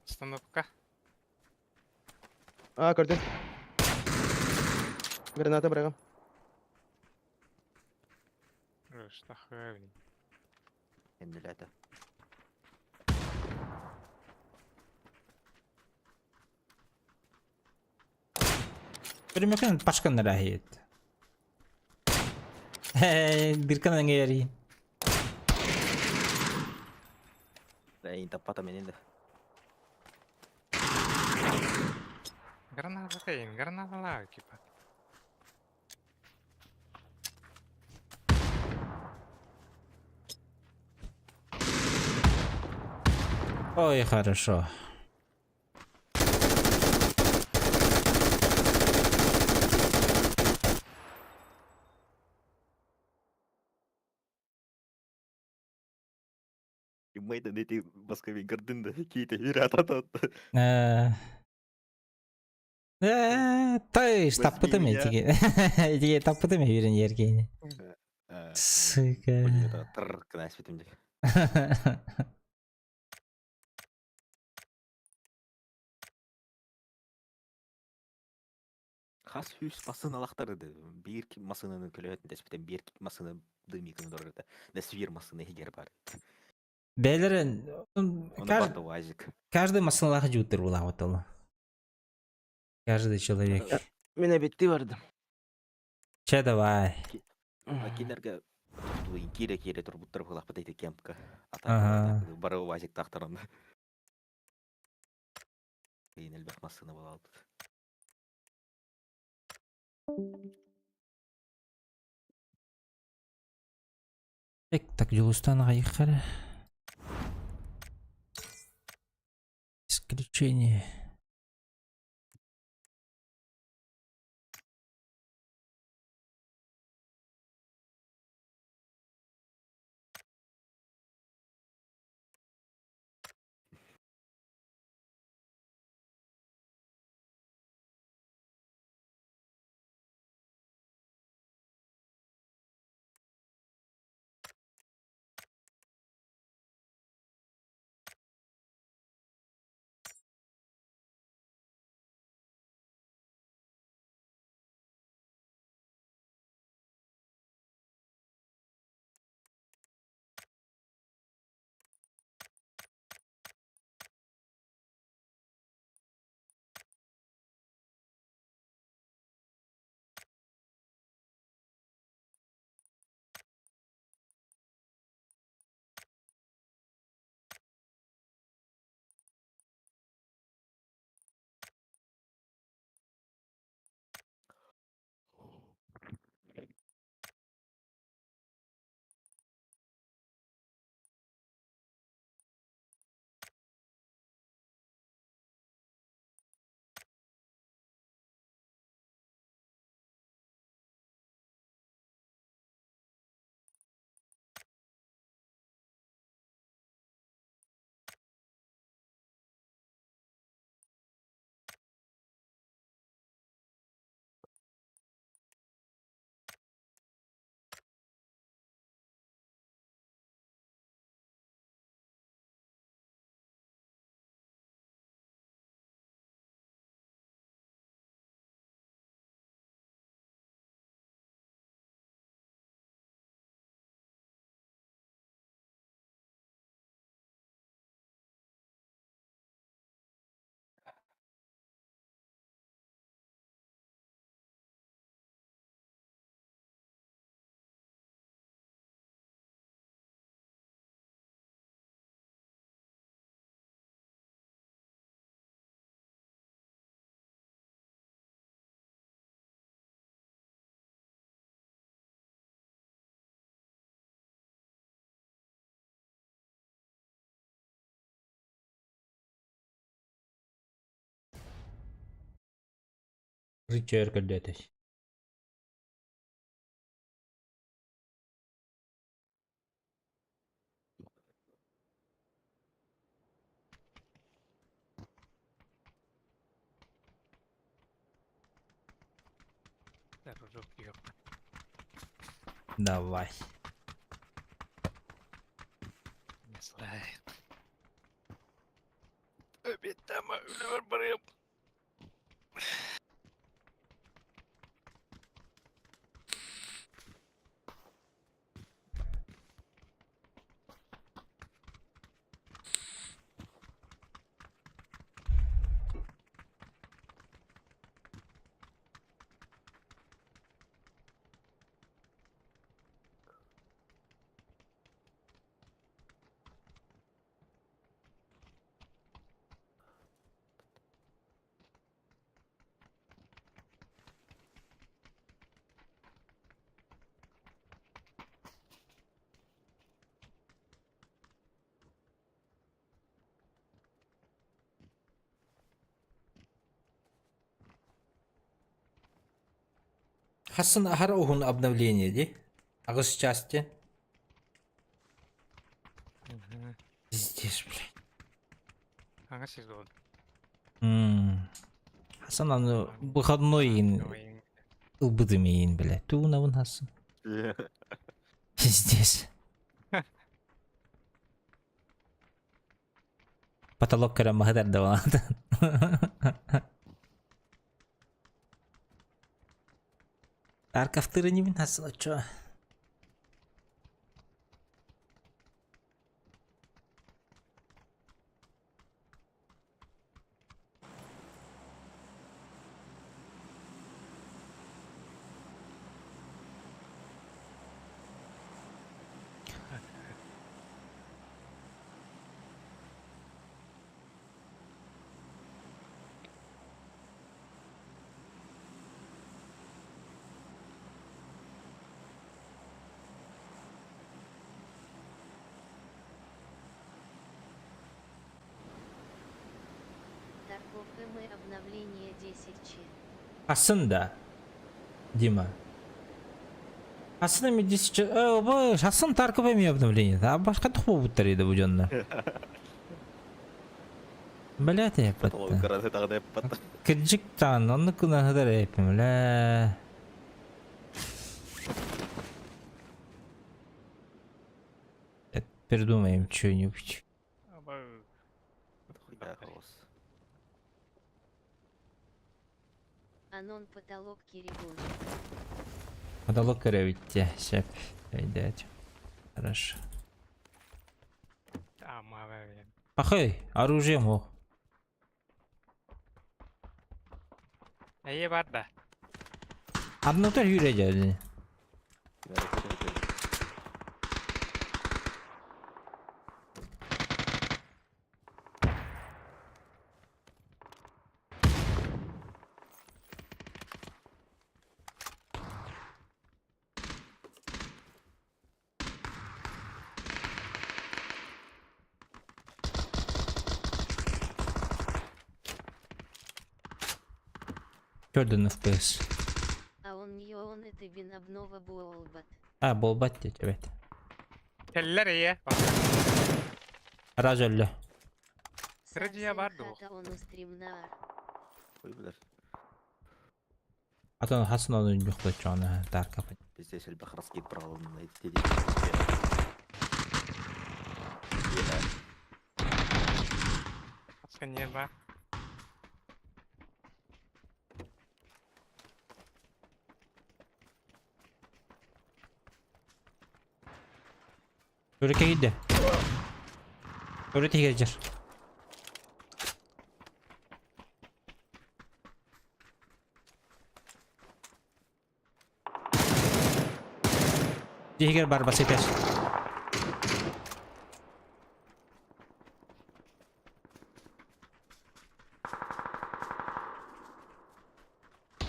Остановка. Көрдім. Граната бырағам. Что хуй. Endilerde. Bir mümkün başkanlar ahiyet. Bir kanın yeri. Ey, tapata meninde. Граната тейн, граната лава, типа. Ой, хорошо. Мейден эти баскови гордында кейте вирата. Тайш, таппыды ме тиге? Тиге таппыды ме бірін ерге? Сука. Тырррр кына светимде. Хас хүс масыналахтар бир масынын көлөтүн деспитен бир масыны дымикын дорда. Да свир масыны егер бар. Бәлерін, Он бата вазик. каждый масалах jutыр була вот ол. Каждый человек. Мен бетти бардым. Че давай. Кинерге кире турбуттар булак бата кемпка. Ага. Ата бары вазик тахтарында. Кейин элбек масыны болалды. Так, Дилустан Гайхара. Исключение. Рычер кадетесь. Дорожок yok. Давай. Не знаю. Обед там, ölüyorum. Хасын ахар ухун обновление ди. Агыс части. Здесь, блядь. Hangi сезон? Хасан аны выходной ин ылбыдым ин, блядь. Туунавын хасын. Здесь. Потолок кара махадар давалады. Тарковтыры не насыл, чё? Тарков МЭ обновление 10Ч. Aslında Дима. Aslında медисче... Bu şahsın Tarkov emi обновление. А başka tuh bu еді bu jonda. Блять, я Потом патта. караты тагы яппат. Кыржык тан, онны кына хыдар эпим, ля. Придумаем что-нибудь. Хуя хаос. Анон потолок Киригун. Потолок коровите. Щеп. Пойдет. Хорошо. Пахай, оружие мог. İyi var da. Одно то yürüyeceğiz. Gördün FPS. А он не он это вин обнова Буолбат. Ha bolbat diye evet. Teller iyi. Raz öldü. Sırıcıya vardı o. Хата он стримнар. Хуй билер. Atan Hasan onun yoktu şu an Tarkov. Bizde сел бахрас киіп бір қалын айтты Saniye var. Öreke gitti. Öreke gelecek. Diğer barbası yeter.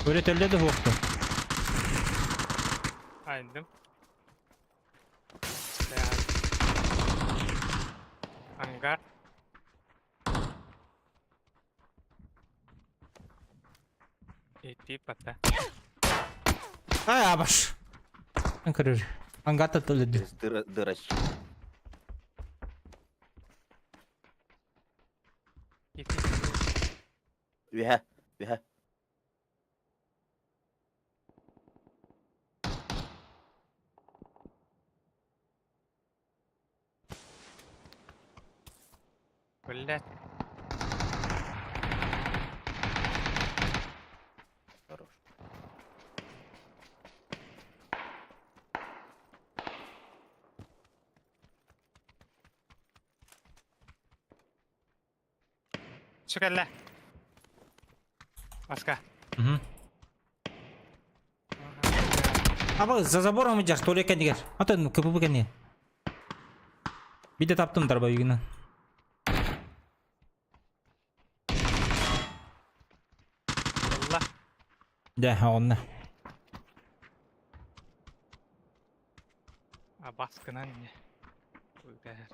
Böyle telde de hoktu. Aydım. Hangar. İti pata. Ay abaş. Ben kırır. Angata telde. Дырач. İti. Ühe. Ühe. Böyle. Хорош. Çıkarla. Başka. Угу. Ama за забором идешь, то ли кандигер. Атын КПП кенне. Bir de taptım darba yüzünden. Allah. De onunla. Baskın anne. Böyle.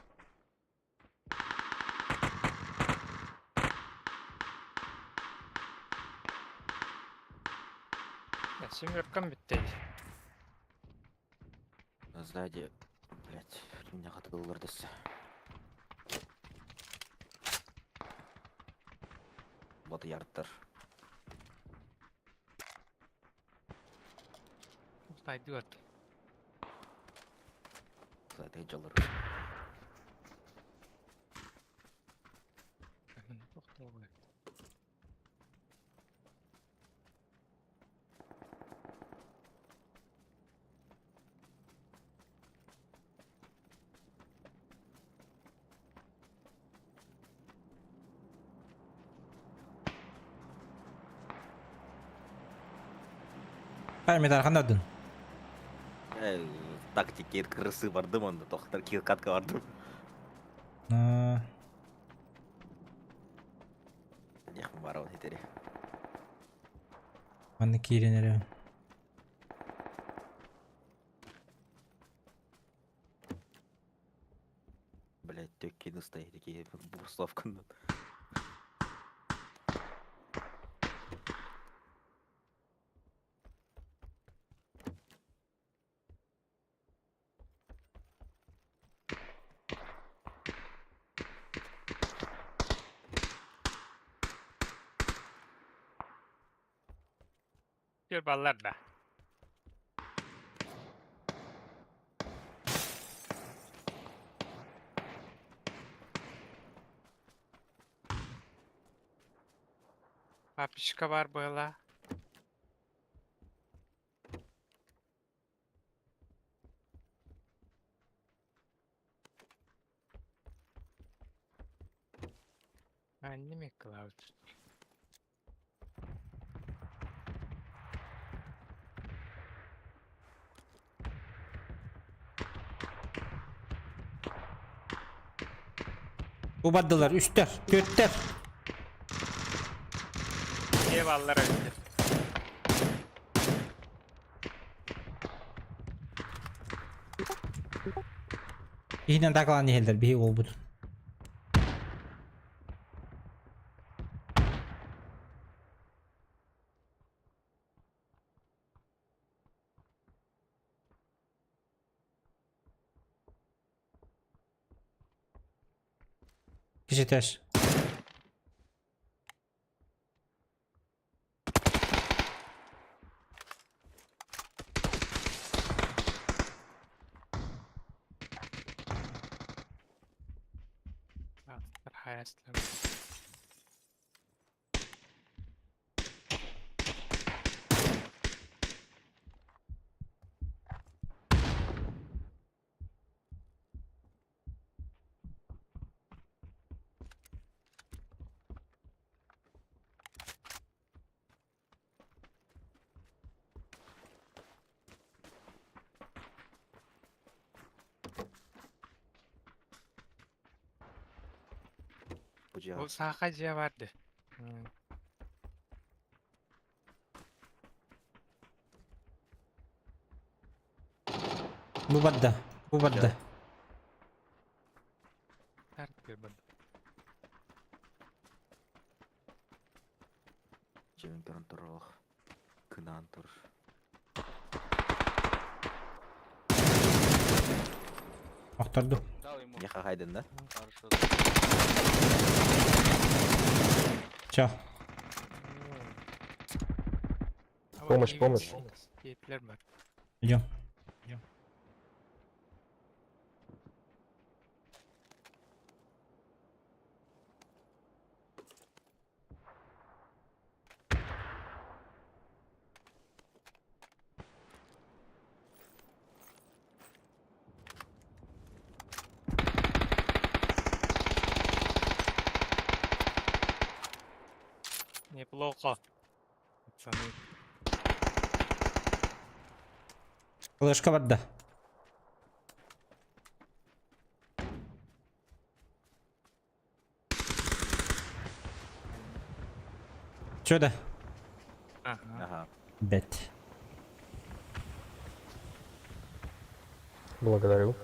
Ya семеркам bitti. Сзади. Блять. Меня қатылылар десе. Вот ярдтар. Пойдет. Сзади жалар. Память арқандадың. Тактикет кырысы бардым, онда тоқтар катка бардым. Яқын барау етері. Аны кейренері. Блять, төккен ұстай ереке бұрсловкандан. Gör ballar da. Papişka var böyle. Anne mi Cloud? Bu baddalar, üstler, götler. Eyvallah öldü. Yine takılan yeğildir, bir ol budur. Kişi taş. Hayaslar. Bu cevap. O sakacıya vardı. Bu badda, bu badda. Tart bir bana. Cemil görün тұрық. Kınan tur. Aktardı. Дал ему. Яқа қайдын да? Хорошо. Çal. Ama Помощь, iyi помощь. Keyifler var. Идем. Неплохо. Пацаны. Флешка badda. Чё да? Ага. Ага. Бет. Благодарю.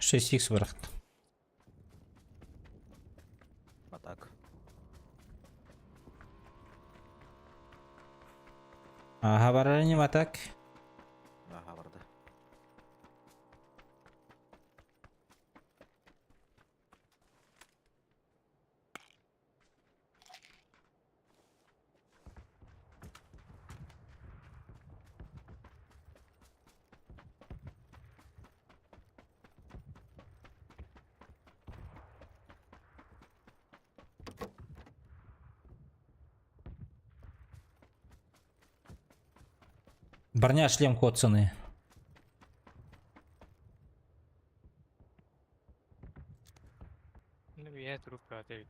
Шесть икс бырақты. Атак. Ага, барар не атак. Ага, барды. Барня шлем коцаны. Ну, я трупы отель.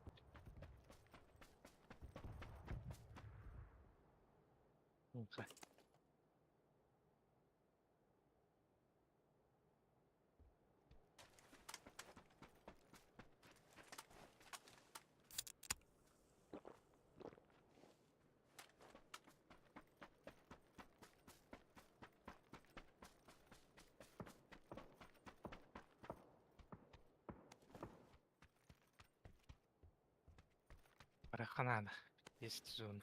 Параханада. Есть зона.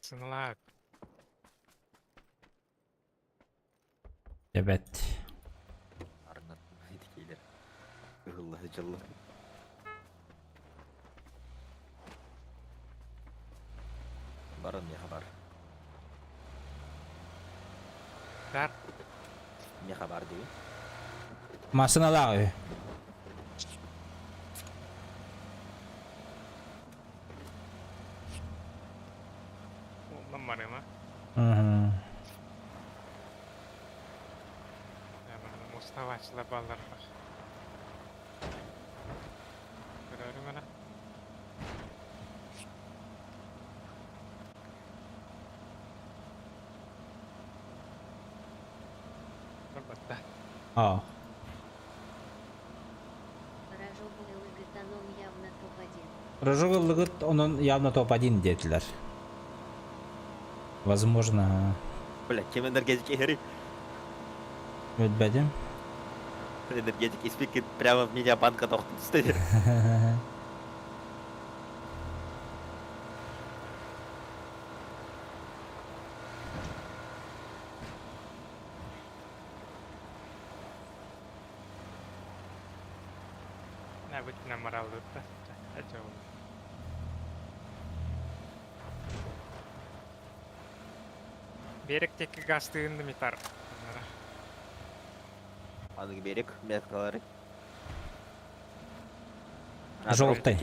Сынлап. Evet. Арыңат етікейлер. Ұғылы жылы. Барын не хабар? Дар. Не хабар дейін? Масыналағы. Ondan var ama. Мгм. Yani Mustafa açıla ballar var. Görüyorum bana. Batta. Aa. Рожок был Гатаном явно топ-1. Рожоголыгыт onun явно топ-1 dediler. Возможно, Бля, кем энергетик ехери? өтбәдім. Энергетик испекет прямо в меня банка тоқтын істеді. Ne bu numaralı da. Acaba. Беректеки газ тыынды митар. Аның берек, меткалары. Жолтай.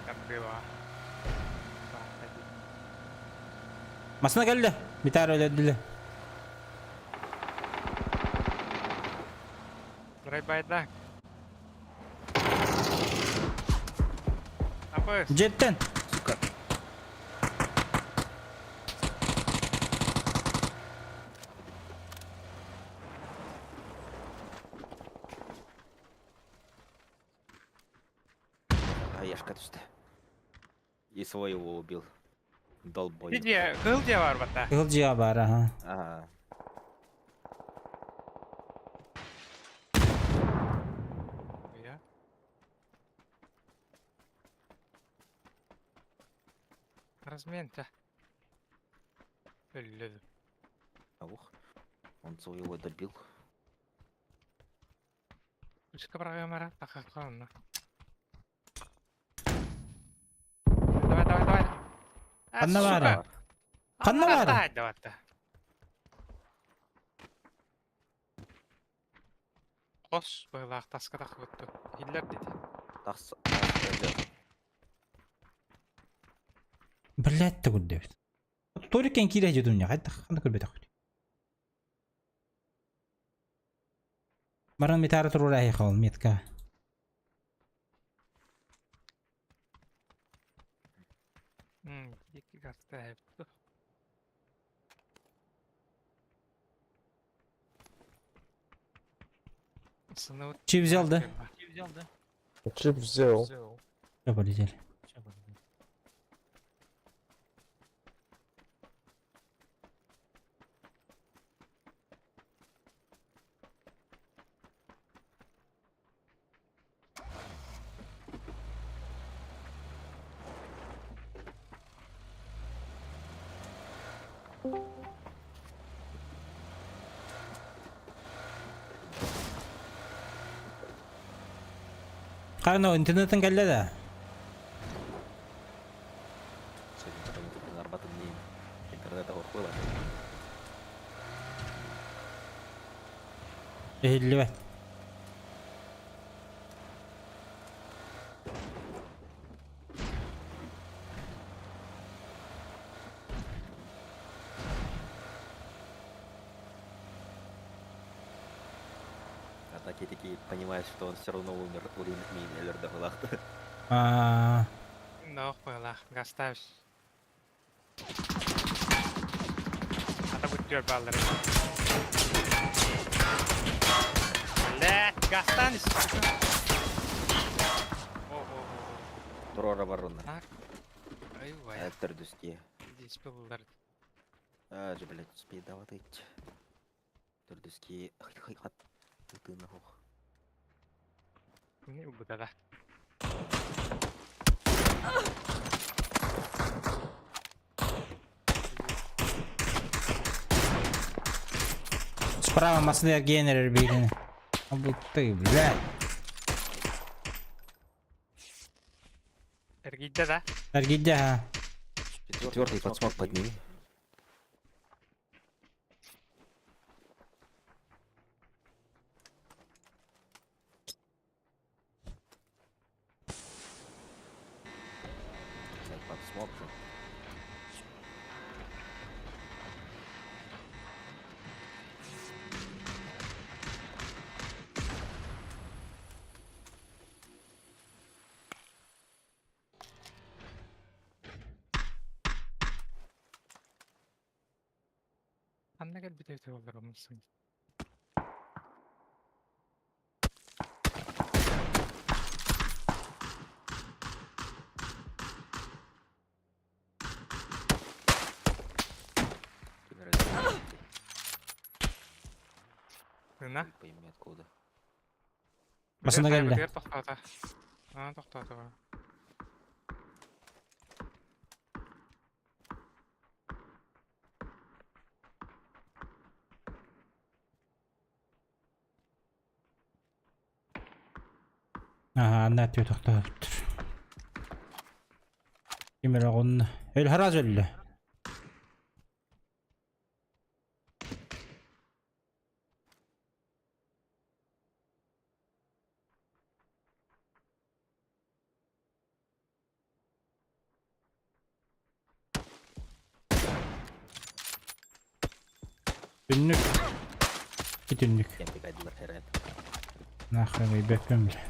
Кандыла. Масына келді. Битар өледілі. Райбайда. Апы. Жеттен. Аяшка түсті. И своего убил. Долбой. Где? Где var бата? Кылжия бар, ага. Ага. Я. Разменка. Ölüdü. Аух. Он своего добил. Üçka программара така қалына. Давай. Қанна бары? Қанна бары? Давай. Қос байлақ тасқа тақып өтті. Хиллер деді. Тақсы. Бірләтті күлді. Торикен кире жедім не қайда қанды көрбеді қойды. Баран метары тұрur әйі қауыл метка. Екі карта әйіпті. Чип взял, да? Чип взял. Все, полетели. Кайно интернеттен келді да. Сегодня потом арбатын дейін. Интернетті қорқой бар. Ehilli А так я таки понимаю, что он все равно умер өлімік меймелерді қылақты. No, kolla. Gastavs. Ata kutuyor balları. Let, gastanis. Тұрора баруна. Ай, вай. Әттір дүске. Здесь булдар. Же, блядь, успей даватыть. Түрдүске хат тыны хоқ. Не убыда да. Справа маслер генерер бегін. Бұл ты, блядь. Эргидда да. Аргидя, ха. Четвертый подсмок подними. Подсмок же. Anna gel bir de bulдар olmasın. Тына. Пойми откуда. Басына келді. Тоқтата. Тоқтата. Ага, atıyor toxtatıptır. Kimir oğunna. El haraz öldü. Günlük. Bir günlük. Кемпи кайдылар херен. Нахрен и бекем бля.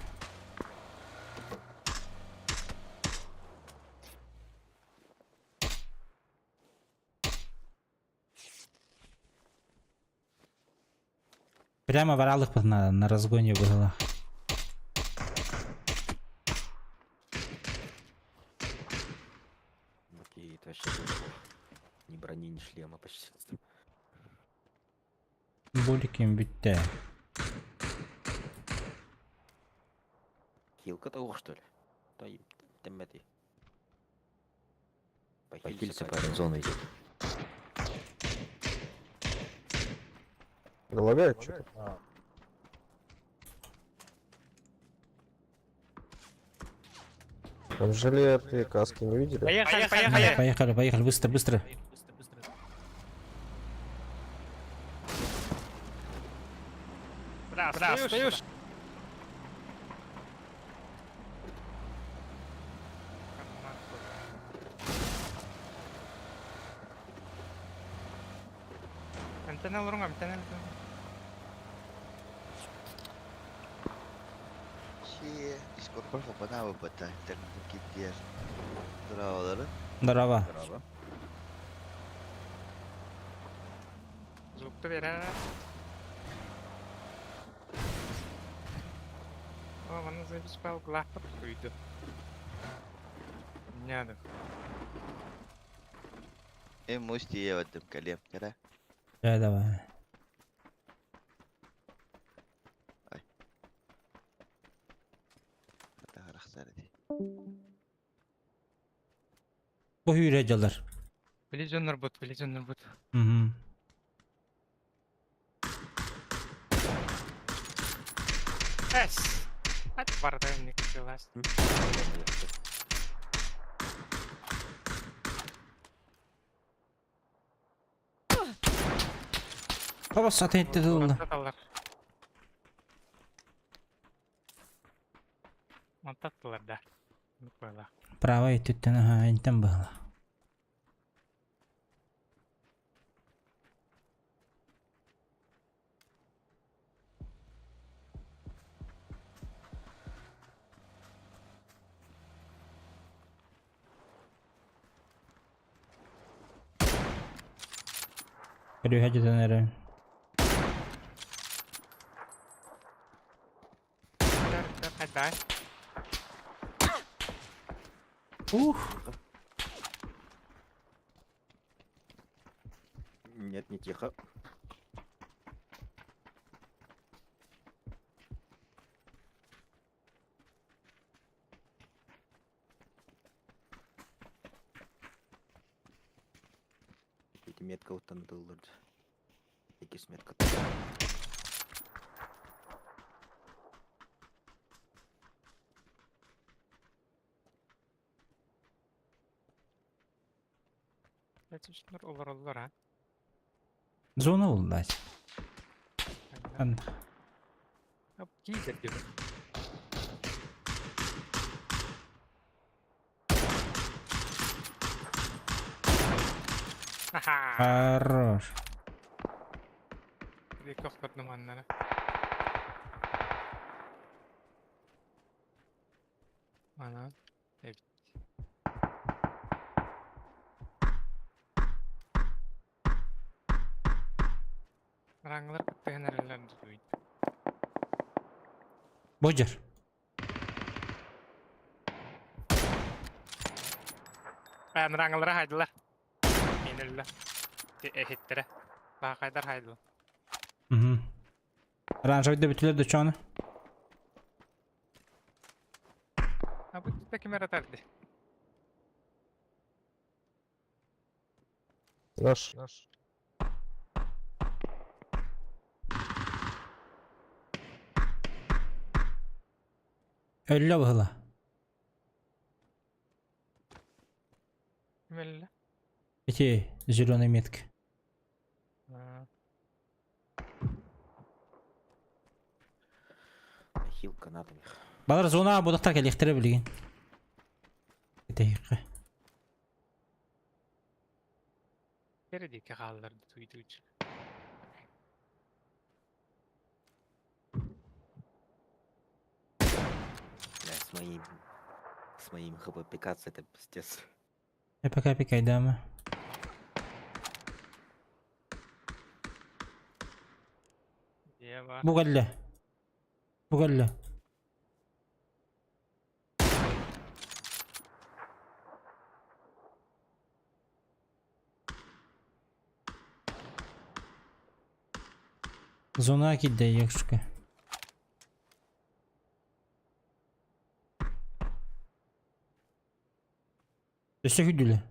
Прямо воралых на разгоне было. Окей, это вообще было. Ни брони, ни шлема почти. Буликим битте. Хилка того, что ли? Да, теммети. Похилься, парень, зона идет. Голове что-то. Там жилеты, каски не видели? Поехали. Поехали, быстро. Бра, встаешь? Антенна лурунга, антенна. Şey, Discord kapana mı pata internet gidiyor. Duraları. Здорово. Здорово. Звук-то веря. О, вона забіспав глахпот йде. Няда. Мусти я в этом коле, кара. Да, давай. Hata harahsar di. Bu hüyrecalar. Villager bot, Villager bot. Мгм. Yes! Hadi barda ne kılıyorlar? Baba satayım dedi oldu. Attılar. Attılar da. Böyle. Право и тут ага, не там было. Переходит, наверное. Hadi. Ух. Нет, не тихо. Эти метка утандылыр. Экис метка. Kaçışlar olur ha. Зона улдать. Ладно. Hop giydir gibi. Haha. Хорош. Bir kokturdım onları. Ana. Evet. Ranglar kıttığın herhalde duydum. Боджер. Ben ranglara haydılar. Yenildiler. Ehitlere. Daha kaydar haydılar. Угу. Оранжевый добитler de çoğunu. Ha bu ciddi kim aratardı? Наш. Öyle bağla. Kim elli? Эти зеленые метки. Ha. Хил канатами. Балар зона будактак электре билген. Этейки. Gerideki kallardı duyduğu için. Бля, с моим хп пикаться это пиздец. Пока пикай дама. Diye var. Бугалля. Бугалля. Зона кидde якшка. Üstü hüdüle.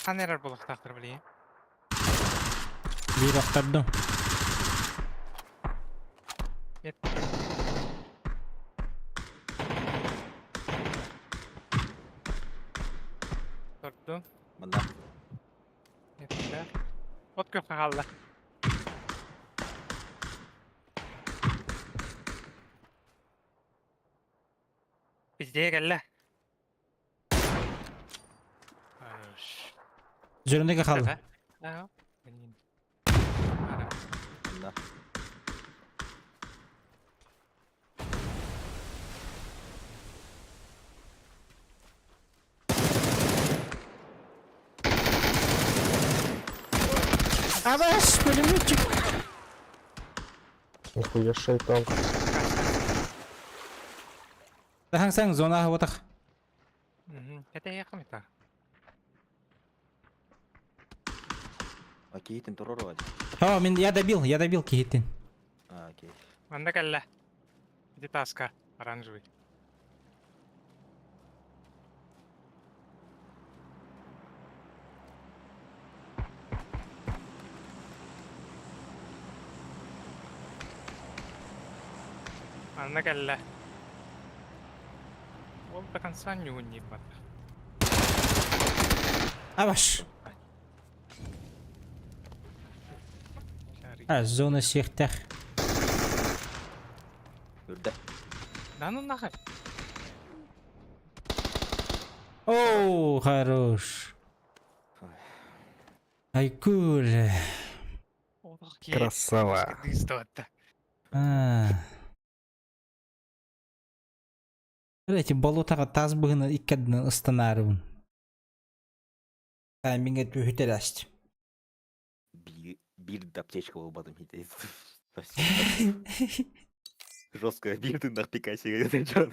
Ha neler bulak taktır bileyim. Bir aktardım. Yetti. Durdum. Мында. Yetti. Ot köpke kaldı. Bizde gel. Ayş. Üzerindeki kaldı. Ha. Benim. Мында. Аваш, пулеметчик. Нихуя шайтан. Тахан sen zona отак. Это я хамита. Окей, ты турор вроде. О, я добил кихитин. А, окей. Anda gel. Иди таска. Оранжевый. Anna kalla. Olta kansan yuhunni bata. Аваш. Şari. Зона сехтах. Үрдә. Данын нахай. Оу, хорош. Айкуле. Красава. Дистотта. Эти болотаға таз бұғына иккадны ыстанарым. Тайминге түйітер ашты. Bir de аптечка болбадым хите. Жестко бирдин на пикасига өтөчөн.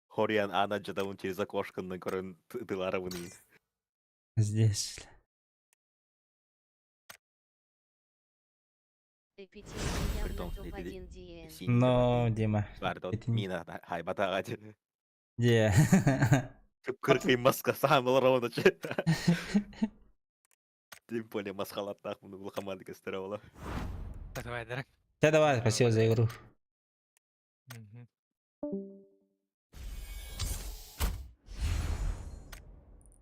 Хориан ана жадамын через окошканы көрөн тыларыбын. Здесь. Эпитет Притом, явно топ-1 DN. Но, Дима. Бардон Это не- мина хайбатага. Де. Кыркый маска самыл ровно че. Тем более масхалаттах муну бул команда кестерола. Давай, дырак. Да, давай, спасибо за игру.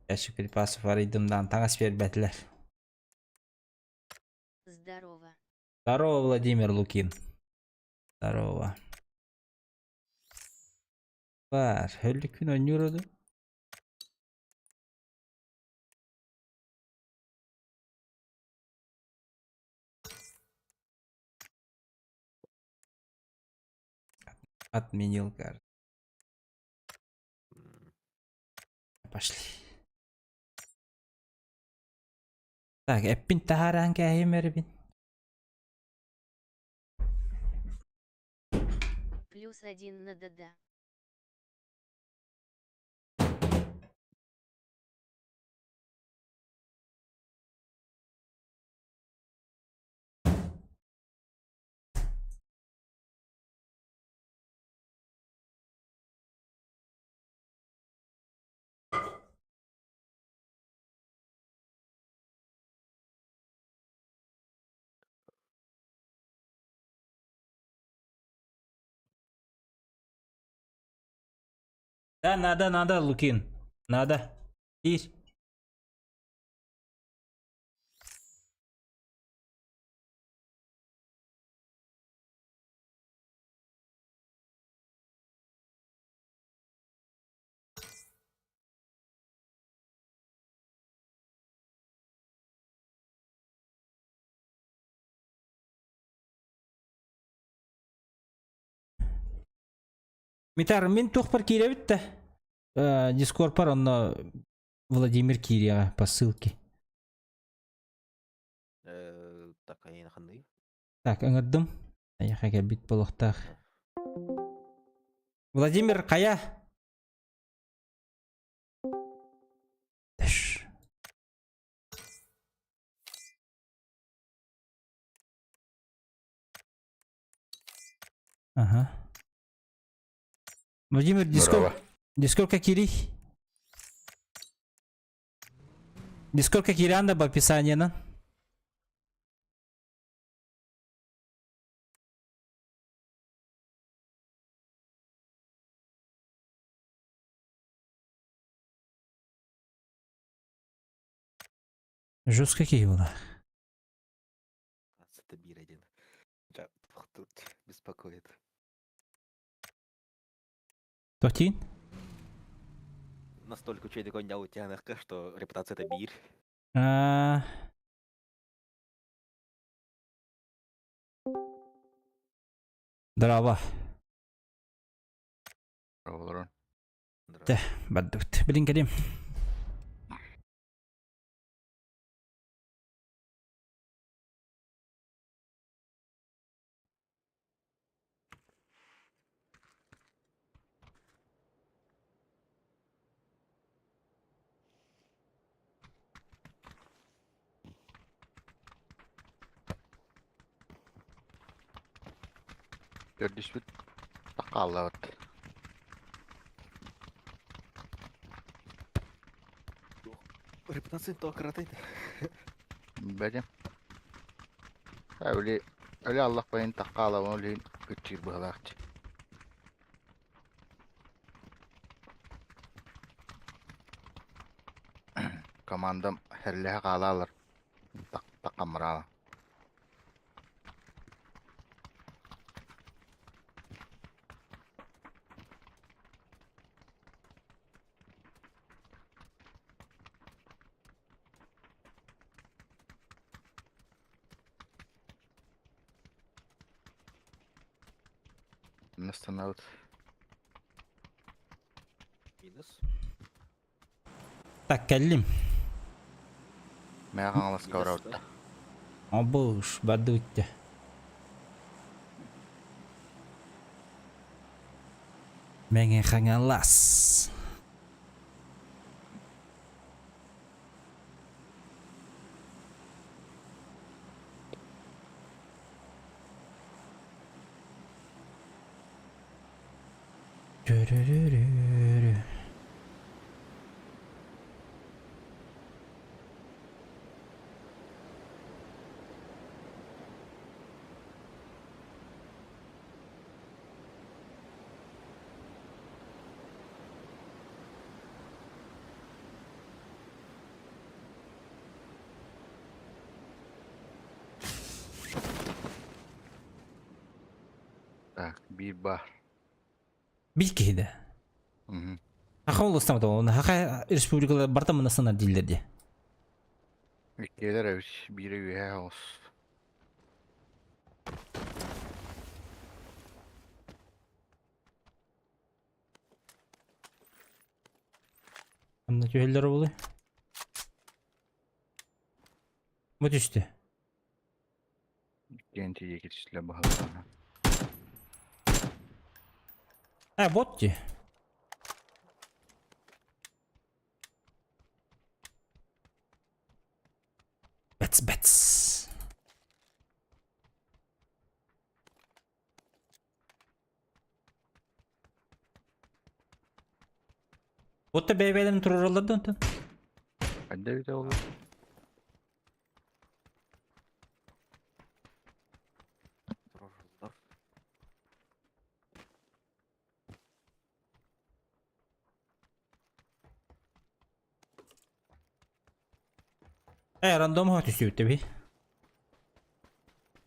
Ящик припасов аридымдан таңас бербетілер. Здорово. Здорово, Владимир Лукин. Здорово. Бар, өлі күн ойнырды. Отменил карту. Пошли. Так, эппин тахаранке ахимербин. +1 на ДД. Да, надо, Лукин. Надо. Ир. Митар, мен тухпар кире битте. Дискорд бар, онно Владимир Кирия по ссылке. Так, аяна кандай? Так, ыңырдым. Аяқаға бит болуқтақ. Владимир, қая? Тәш. Ага. Владимир, Дискордқа кири. Дискордқа кири анда в описаниянан. Жестко какие было. Это бир один. Да, тут беспокоит. Тохтин? Настолько чей коня у тебя, что репутация это бир. Дрова. Ровлорон. Да, баддут. Блин, кадим. Gördüğünüz gibi takalla var. Репутация то кратает. Benim. Öyle Allah bayın takala öyle Күттір бұғалақты. Командам хәрләһә қалалар. Тақамыралы. Настанавт. Минус. Так, кәллим. Мәған алас кавраутта. Абыш, барды үтті. Мәңе қаңалас. Дөрөрөрөрө. Так, bir бар. Bir кейді. Ақа ол ұстамады, оны Хақа республикалар барта мұнасына дейлерде. Иккелер әуіс, бірі үйе ауыз. Анда түйелері болы. Бұт үшті. Иккенті екетісілі бағалағана. Бот ди. Бәтс. Отта бәйбәйлерін тұрараларды онтан. Қайда үйде олар? Тұрарылдар. Рандом хат үсті өтті бей.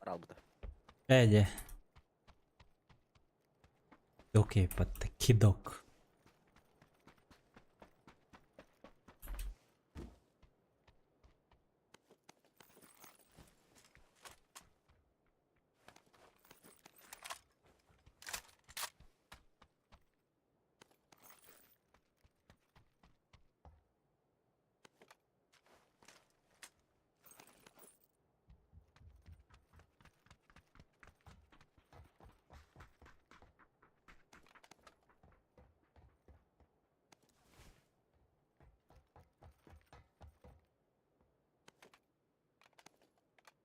Ралбыда. Де. Окей, патта, кидок.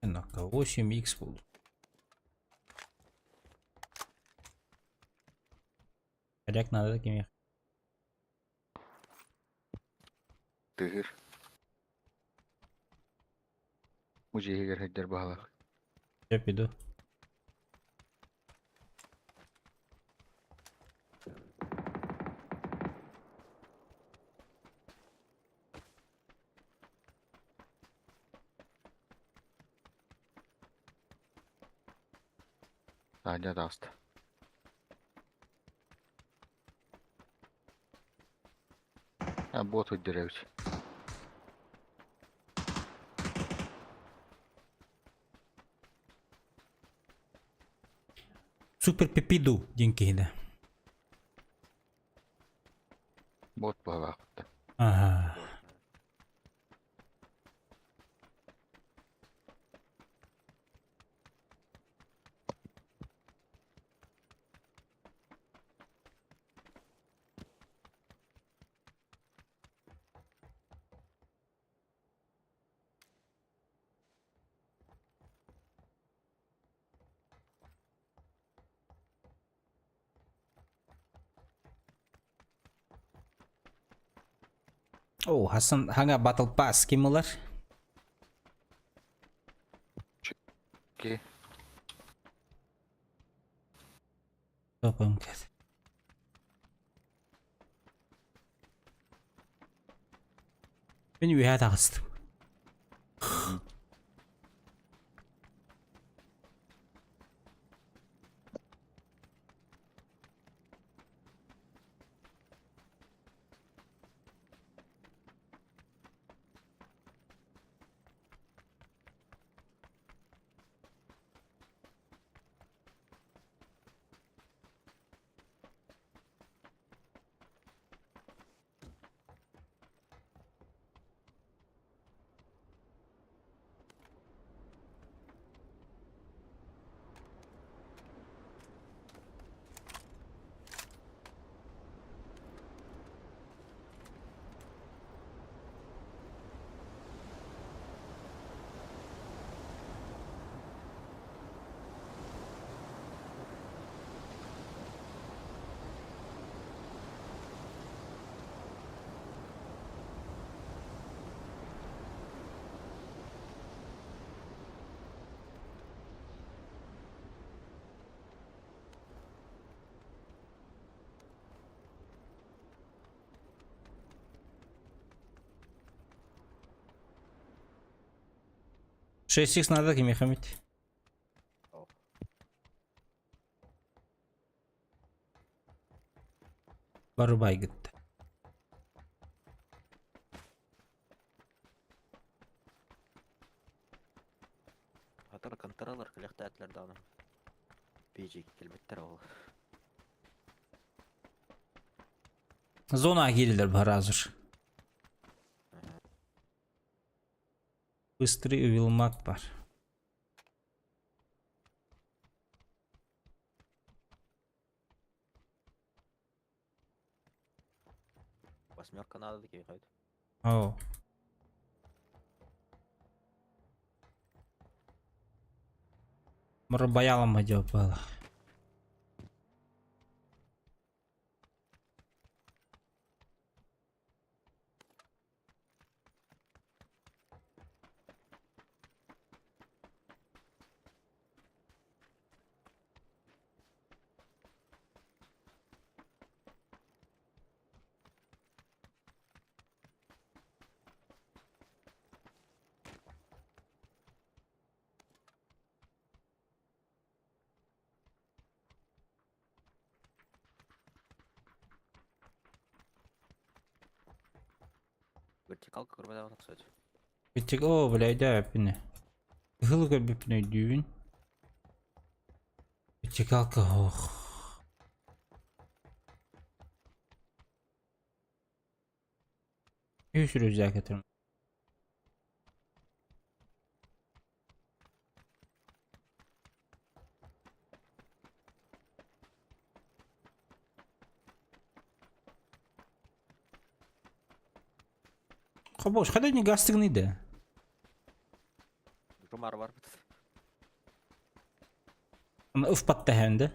Однако 8х буду. Коряк надо таким ехать. Тыгыр. Музейгер хәддер бағалақ. Деп иду. Sadece dasta. Ha, bot öldürüyoruz. Супер пипиду денькийді. Bot бағалақта. Ага. О, Hasan hangi battle pass kim olar? Ki. Topam geldi. Ben üye tağıstım. Шесть х надо, Кими Хамид. Барубай gitti. Атар контроллар кылякта әтләрдә аны. Пейджик келбеттер ул. Zona girdiler bu hazır. Быстрый увилмак var. Восьмерка надо дики кайт. О. Мора баялам мı diyor böyle. Вертикалка көрбәдә аны кысать. Bittik o блядь да пине. Hılık bir pine düğün. Bittik halka oh. Bir sürü güzel getirin. Kaboş, hadi ne gastığınıydı? Жумар бар бит. Ona ıf battı hem de.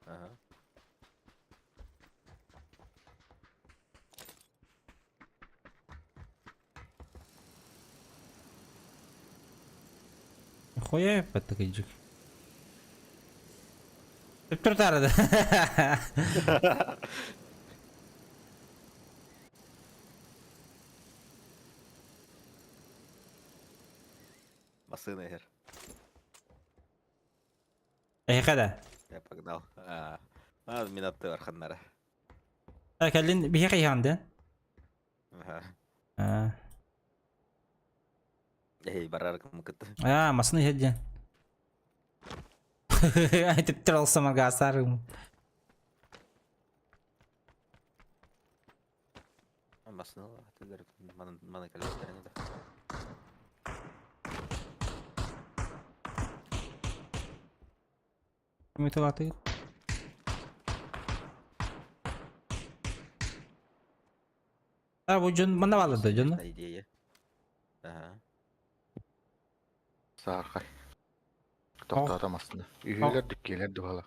Ага. Хуя ıf battı gıcık. Dur arada. Машина гер. Kadar. Я погнал. А, минуты арханнары. Kendin bir yandı. Ага. Ha. Эй, барарка мукыт. Ha, masını yedin. Aytıp duralsam arkadaşlarım. Машина, тилер, мана колестерин да. Ümit olatı. Ha bu can bana bağladı canım. Идея. Ага. Sağırkay. Toktağıtam aslında. Üyüler dükkeler duvala.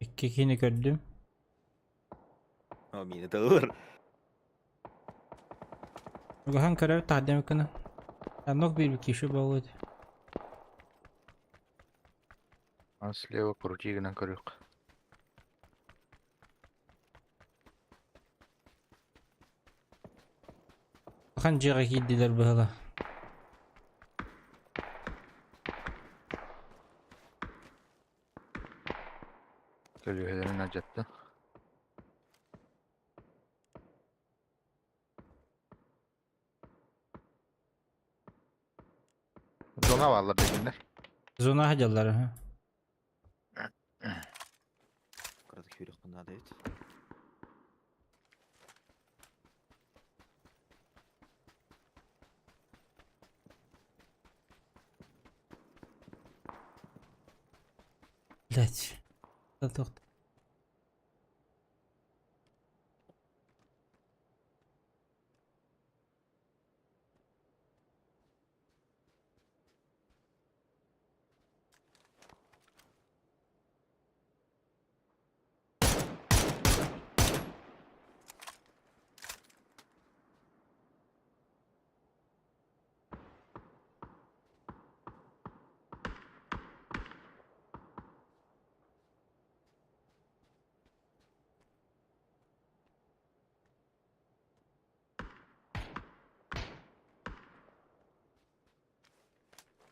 İkini gördüm. О, мини таур. Gahan karar tahdem ekranı. Nok bir kişi bağladı. А слева крути на крюк. Улахан жыга кийдилер быһыла. Көлühelerin acıttı. Zona varlar dediğinler. Зона хадялар. Кырдык хүйрек кына дейт. Блять. Тохта.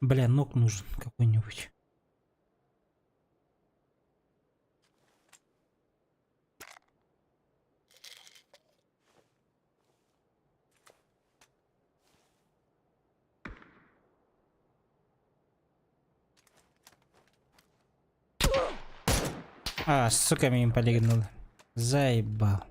Бля, ног нужен какой-нибудь. А, сука, мимо полегнула. Заебал.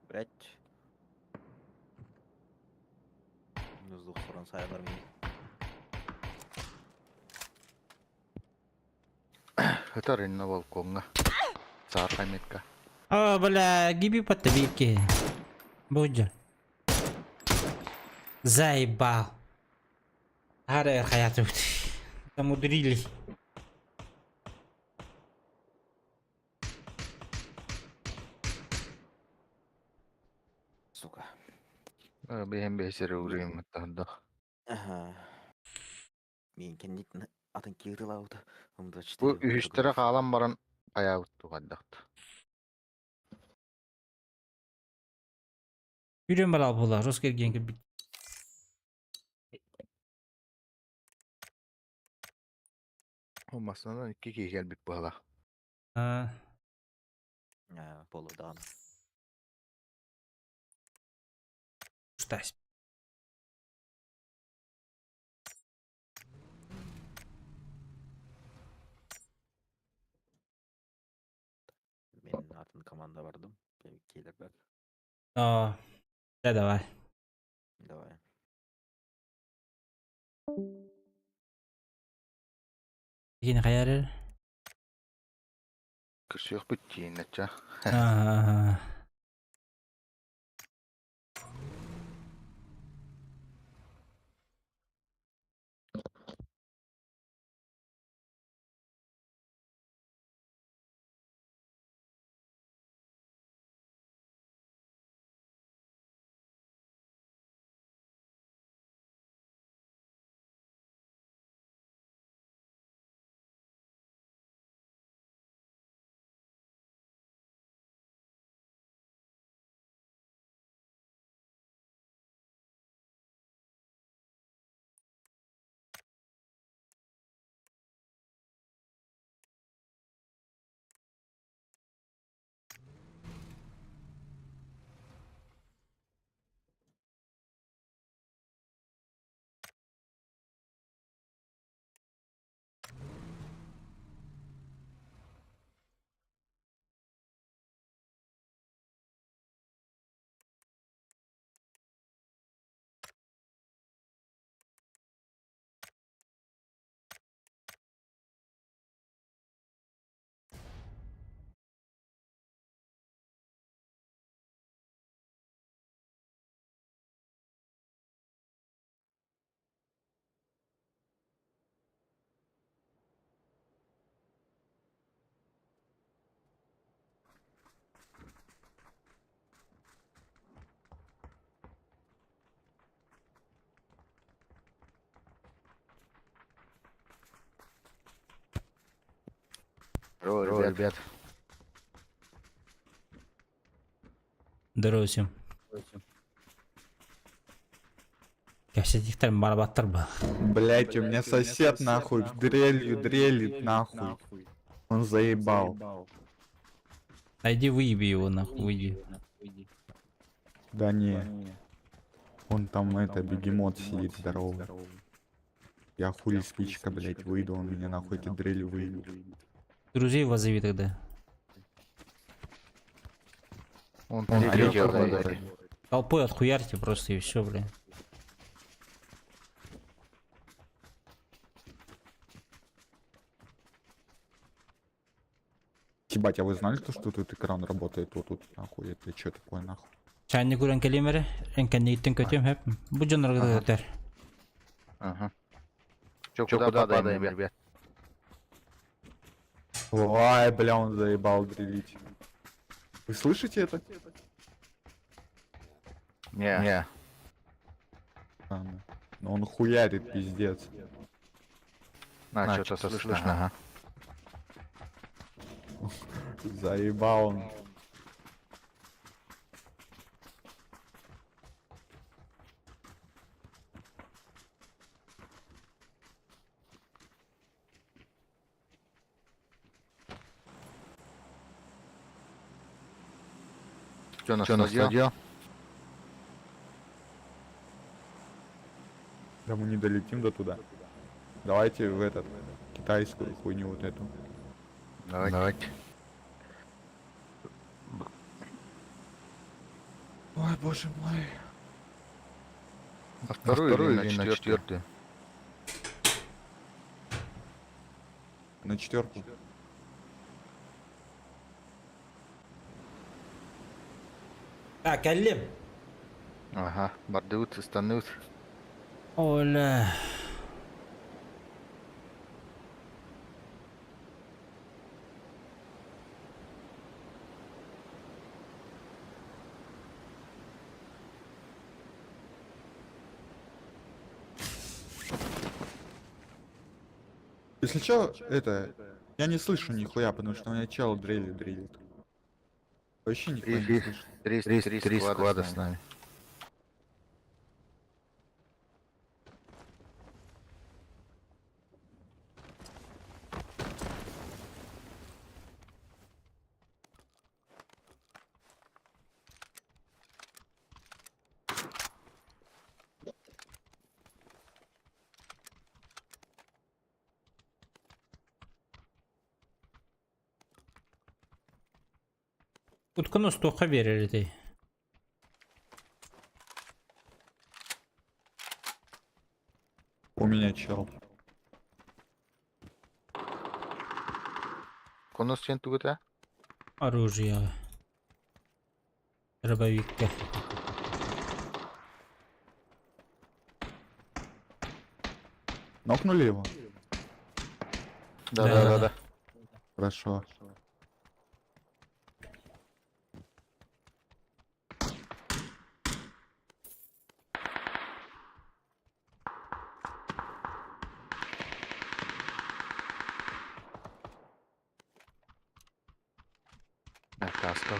Блять. Воздух соран сайылар мен. Hıtar inne balkonga. Sağır kaymetka. О, бля, гиби по табике. Будь. Заебал. Аре, хаяту. Там удрили. Сука. Behem beyseri uğrayayım hatta. Ага. Мен кеннит атын кирилауды. Bu ühüstere kalan baran ayağı uttu kaddaktı. Yürüyorum bala bular. Rus gelgen gibi. Olmasına da iki kişi gel bir bağla. А, Полу дан. Стась. Мен атын команда бардым. Келер бер. О, да, давай. Давай. Yine kayarır. Kışı yok bütçeyin etçe. Ага. Здорово, ребят. Здорово всем. Я все диктор барабаттар был. Блять, у меня сосед нахуй дрелью дрелит нахуй. Он заебал. Найди, выеби его нахуй, выйди. Да не. Он там это, бегемот сидит здоровый. Я хули спичка, блять, выйду, он меня нахуй эти дрели выебет. Друзей возови тогда. Он Алёха, перелетел, говорит. Толпой отхуярьте просто и все, блин. Ебать, а вы знали, то, что тут экран работает? Вот тут, нахуй, это что такое, нахуй? Чайник көрен келемере, энкенниттен көтем хеп. Бу жонорго өтер. Ага. Чё, куда падаем, ребят? Ой, бля, он заебал дрелить. Вы слышите это? Не. Ладно. Но он хуярит, пиздец. Что-то слышно, ага. Заебал он. Чё, на стадион? Да мы не долетим до туда. Давайте в этот, китайскую хуйню вот эту. Давайте. Ой, боже мой. На вторую или на четвертую? На четверку. Так, Алим. Ага, бардут, станут. Оля. Если чё, это, я не слышу нихуя, потому что у меня чел дрелит. Вообще нихуя не слышу. Три склада с нами. Уткону стоха верили ты. У меня чел. Конус чен тугута? Оружие. Дробовик. Нокнули его? Да. Хорошо. Натаскивай.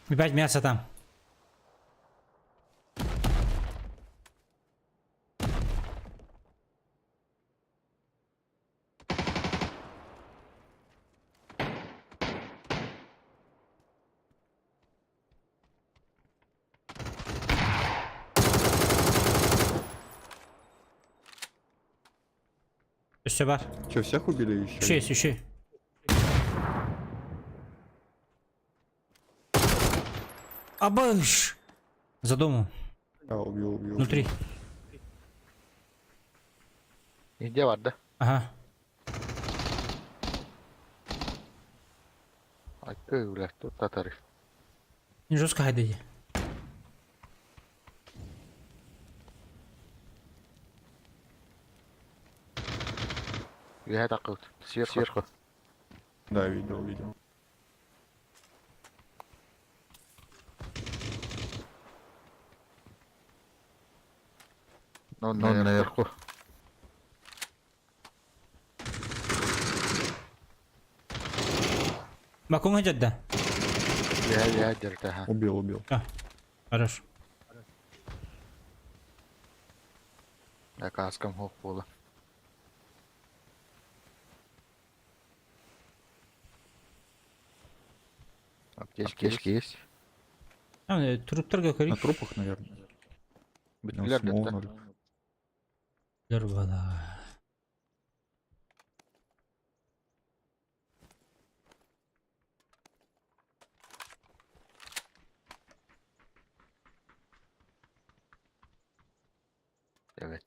Ебать мясо там. Все бар. Че, всех убили еще? Еще. Абыш! За домом. Да, убил. Внутри. Где vardı? Ага. Ay köylä, tatari. Жестко хайдайди. Yhä takut. Сверху. Да, видел. Ну, наверху. Макунга жадда. Я держи, ага. Убил. Хорошо. Я каском хук булды. Аптечки есть. Труптарга На көрейік. трупах, наверное. Бүткілер деді. Смолнули. Лер бала. Evet.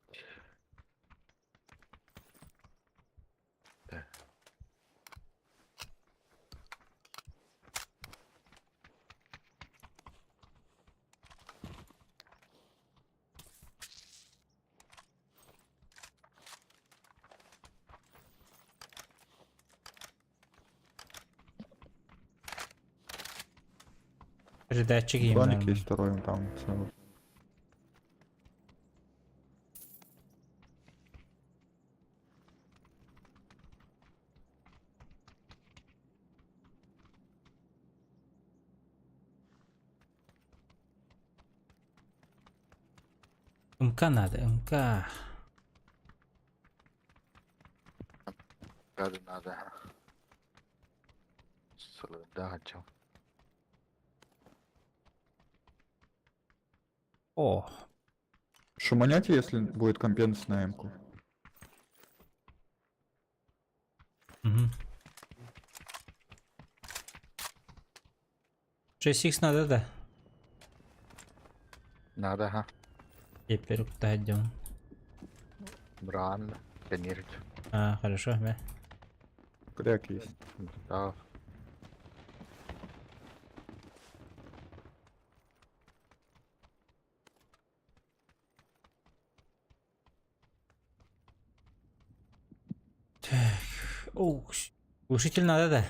Передатчик им, Планик наверное. есть второй, он там целый. МК надо, МК. Надо. Да, хочу. О, Шуманете, если будет компенс на М-ку. угу. 6х надо, да? Надо, ага. Теперь куда идем? Бран. Тренировать. А, хорошо, да. Кряк есть. Да. О, глушитель надо, да?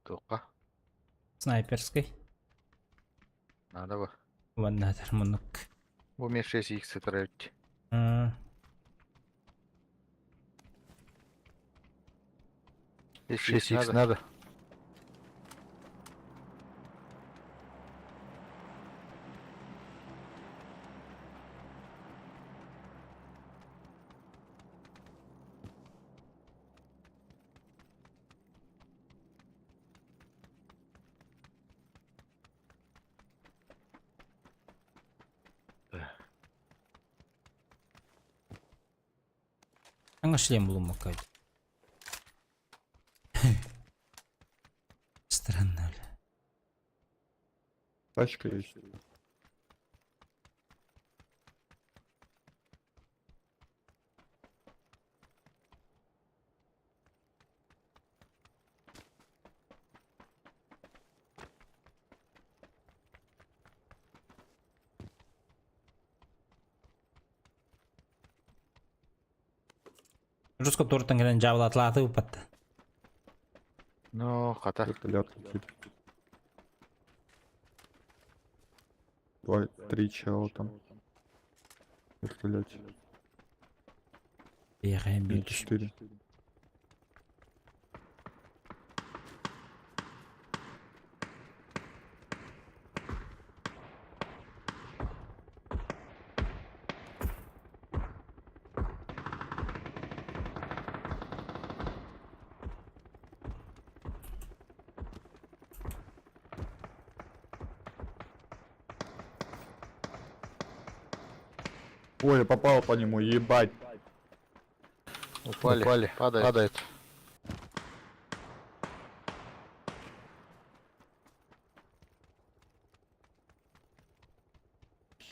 Только. Снайперской. Надо бы. Вон надо, мунук. Умеешь 6х тратить. А, 6х надо. аңа шлем булмак кайда. Странно. Тачка есть. Жестко тортан грен жабыл атлаты упатты. Ну, хата. Вертолет летит. 2-3 чела там. Вертолете. Бегаем, Или бегишь. 4. Ой, я попал по нему, ебать. Упали. Падает.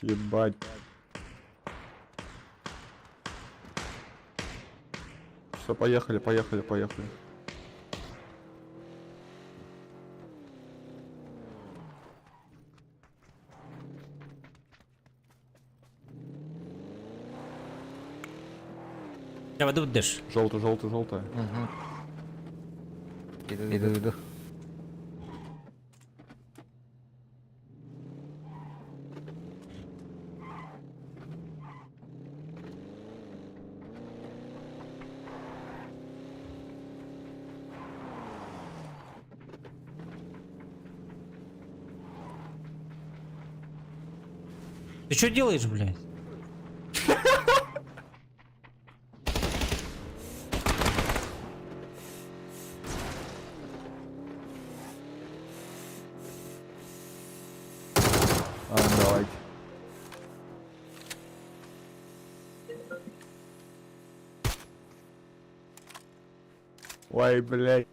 Ебать. Все, поехали, поехали, поехали. Треба будеш. Желтый, желтый, желтая. Угу. Иду. Ты что делаешь, блядь? Давайте. Ой, блядь.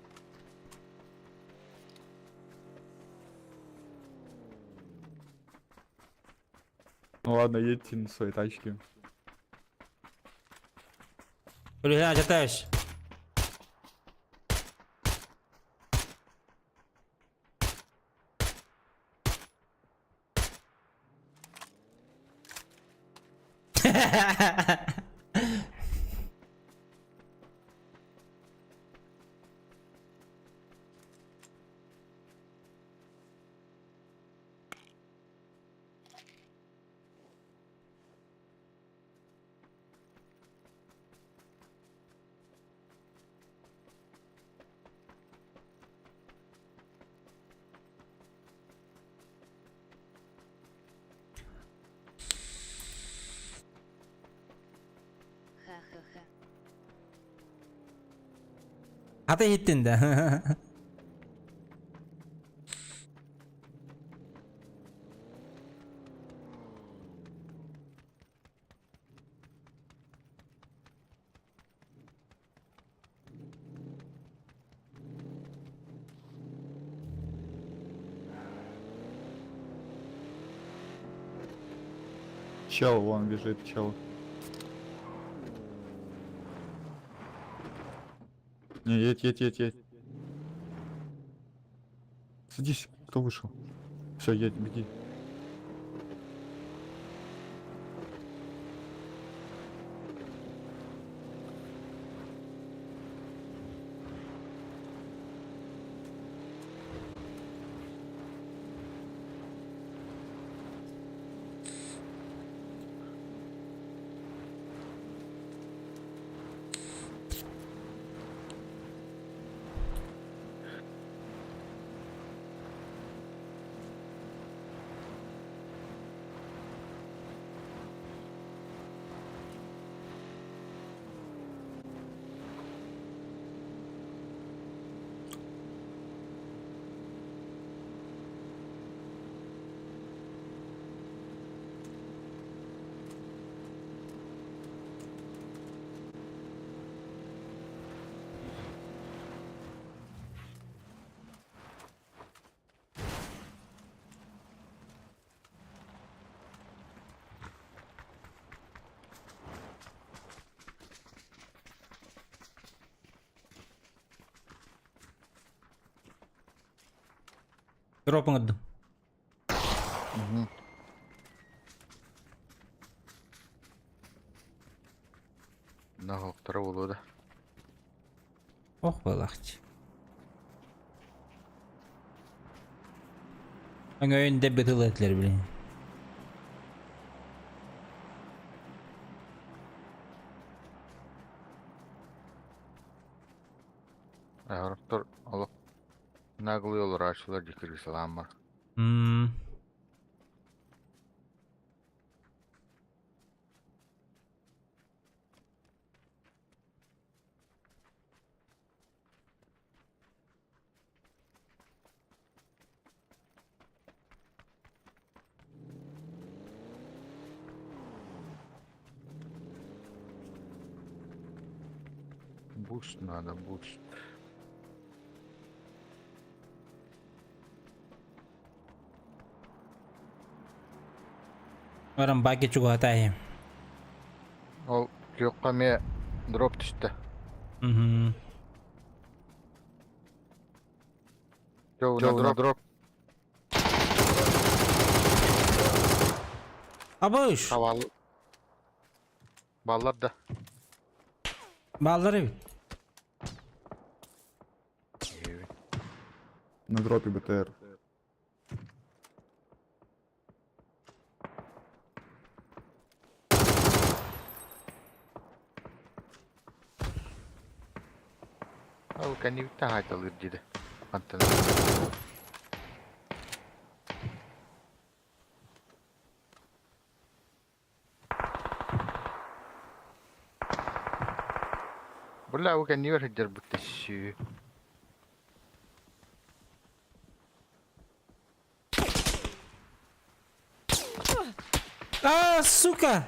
Ну ладно, едьте на своей тачке. Блядь, отдаюсь. Ха-ха-ха. Hata gittin de. Чел, вон бежит, чел. Не, едь. Садись, кто вышел? Все, едь, беги. Дропом отду. Угу. Нахуй, второго лода. Ох, балахти. Аңа önünde battle ettiler bile. Ayarıktır alıp naglıyor olur açılar dikiri salam var. Hmm. Буст надо, буст. Varım bagi çuğ hatayım. Ол күйөккө ме дроп түштү. Угу. Joe, на дроп. Абыш. Havalı. Ballar da. Балдыры. На дропе БТР. Al kendi bir tane alır dedi. Antena. Bulla o kendi var hacer bu teşi. А, сука!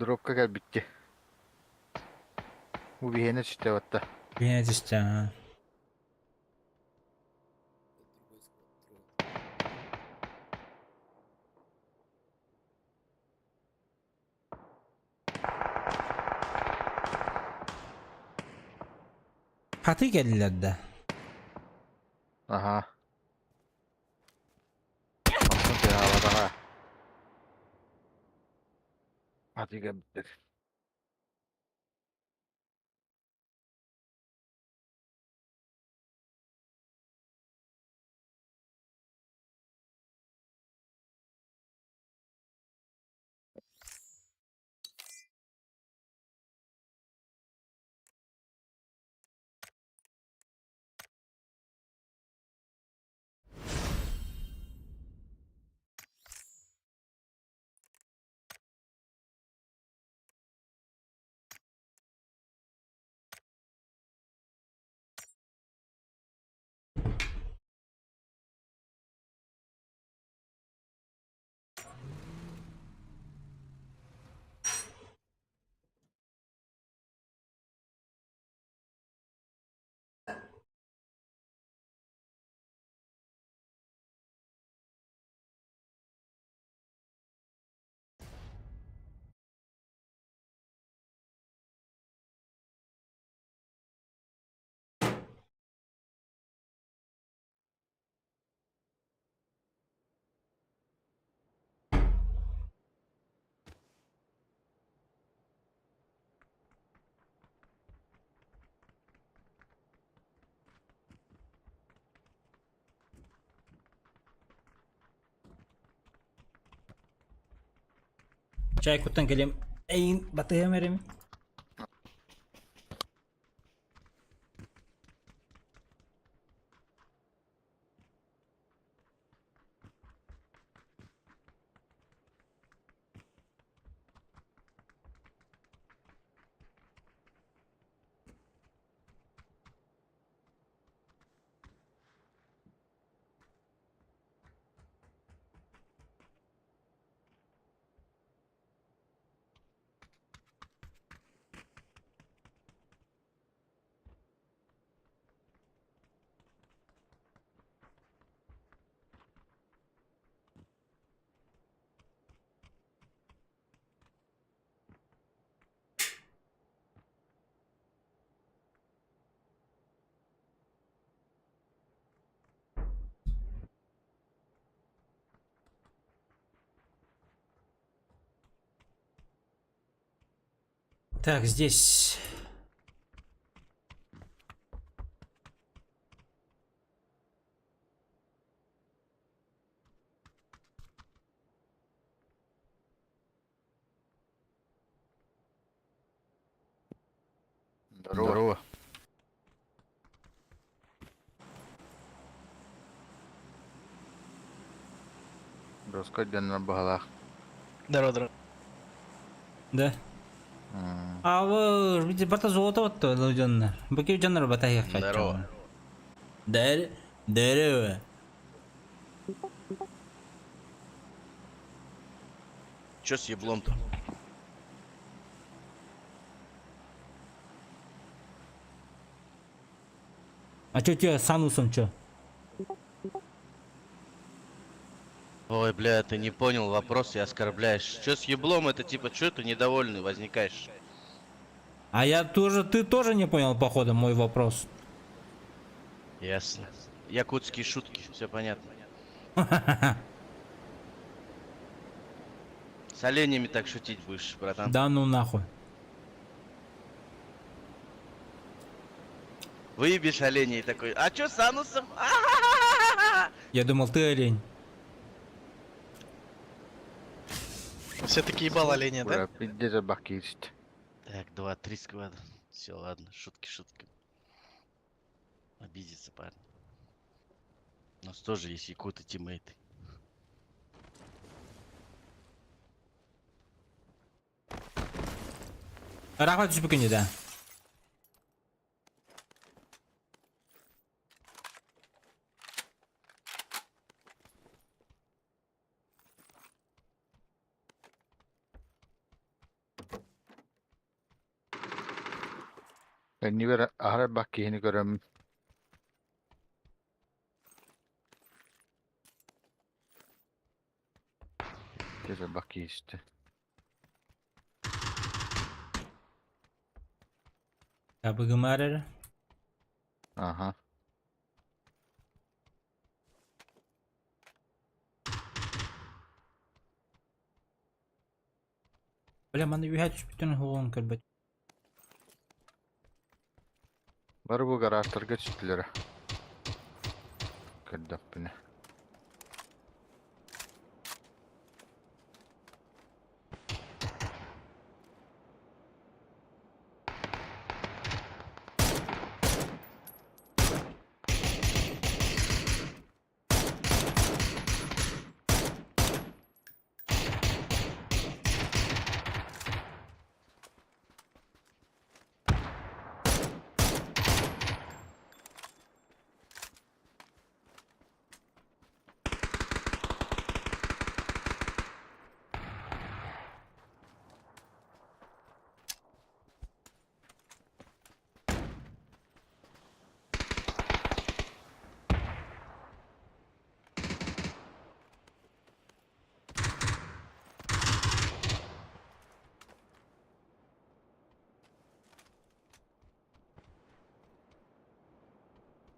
Drop'a gel bitti. Bu bir henüz işte hatta. Меня здесь, ага. Katı geldiler de. Aha. Baksana sen havada ha. Hadi gel bitti. Çay kutan geleyim. Eyin batıya vereyim. Так, здесь. Здорово. Рассказывай на багалах. Здорово. Да. Авыр, биде бата золото отто лужаннар. Баки жаннар бата якка. Здорово. Здорово. Чё с еблом-то? А чё тебя с анусом чё? Ой, бля, ты не понял вопрос и оскорбляешь. Чё с еблом это типа, чё ты недовольный возникаешь? А я тоже, ты тоже не понял, походу, мой вопрос. Ясно. Якутские шутки, все понятно. С оленями так шутить будешь, братан. Да ну нахуй. Выебешь оленей такой. А чё с анусом? Я думал, ты олень. Все-таки ебал оленя, да? Пиздец, собаки есть. Так, 2-3 сквада. Все, ладно, шутки. Обидится парень. У нас тоже есть якуты тиммейты. Рахмат düşüp de. Ben niver ahar bakki hini görüm. Gece bakki işte. Kapı gımarır. Aha. Бля, мана юхат düşüp bütün hoğun kırbet. Var bu garajlarga çıktılar. Kırdap beni.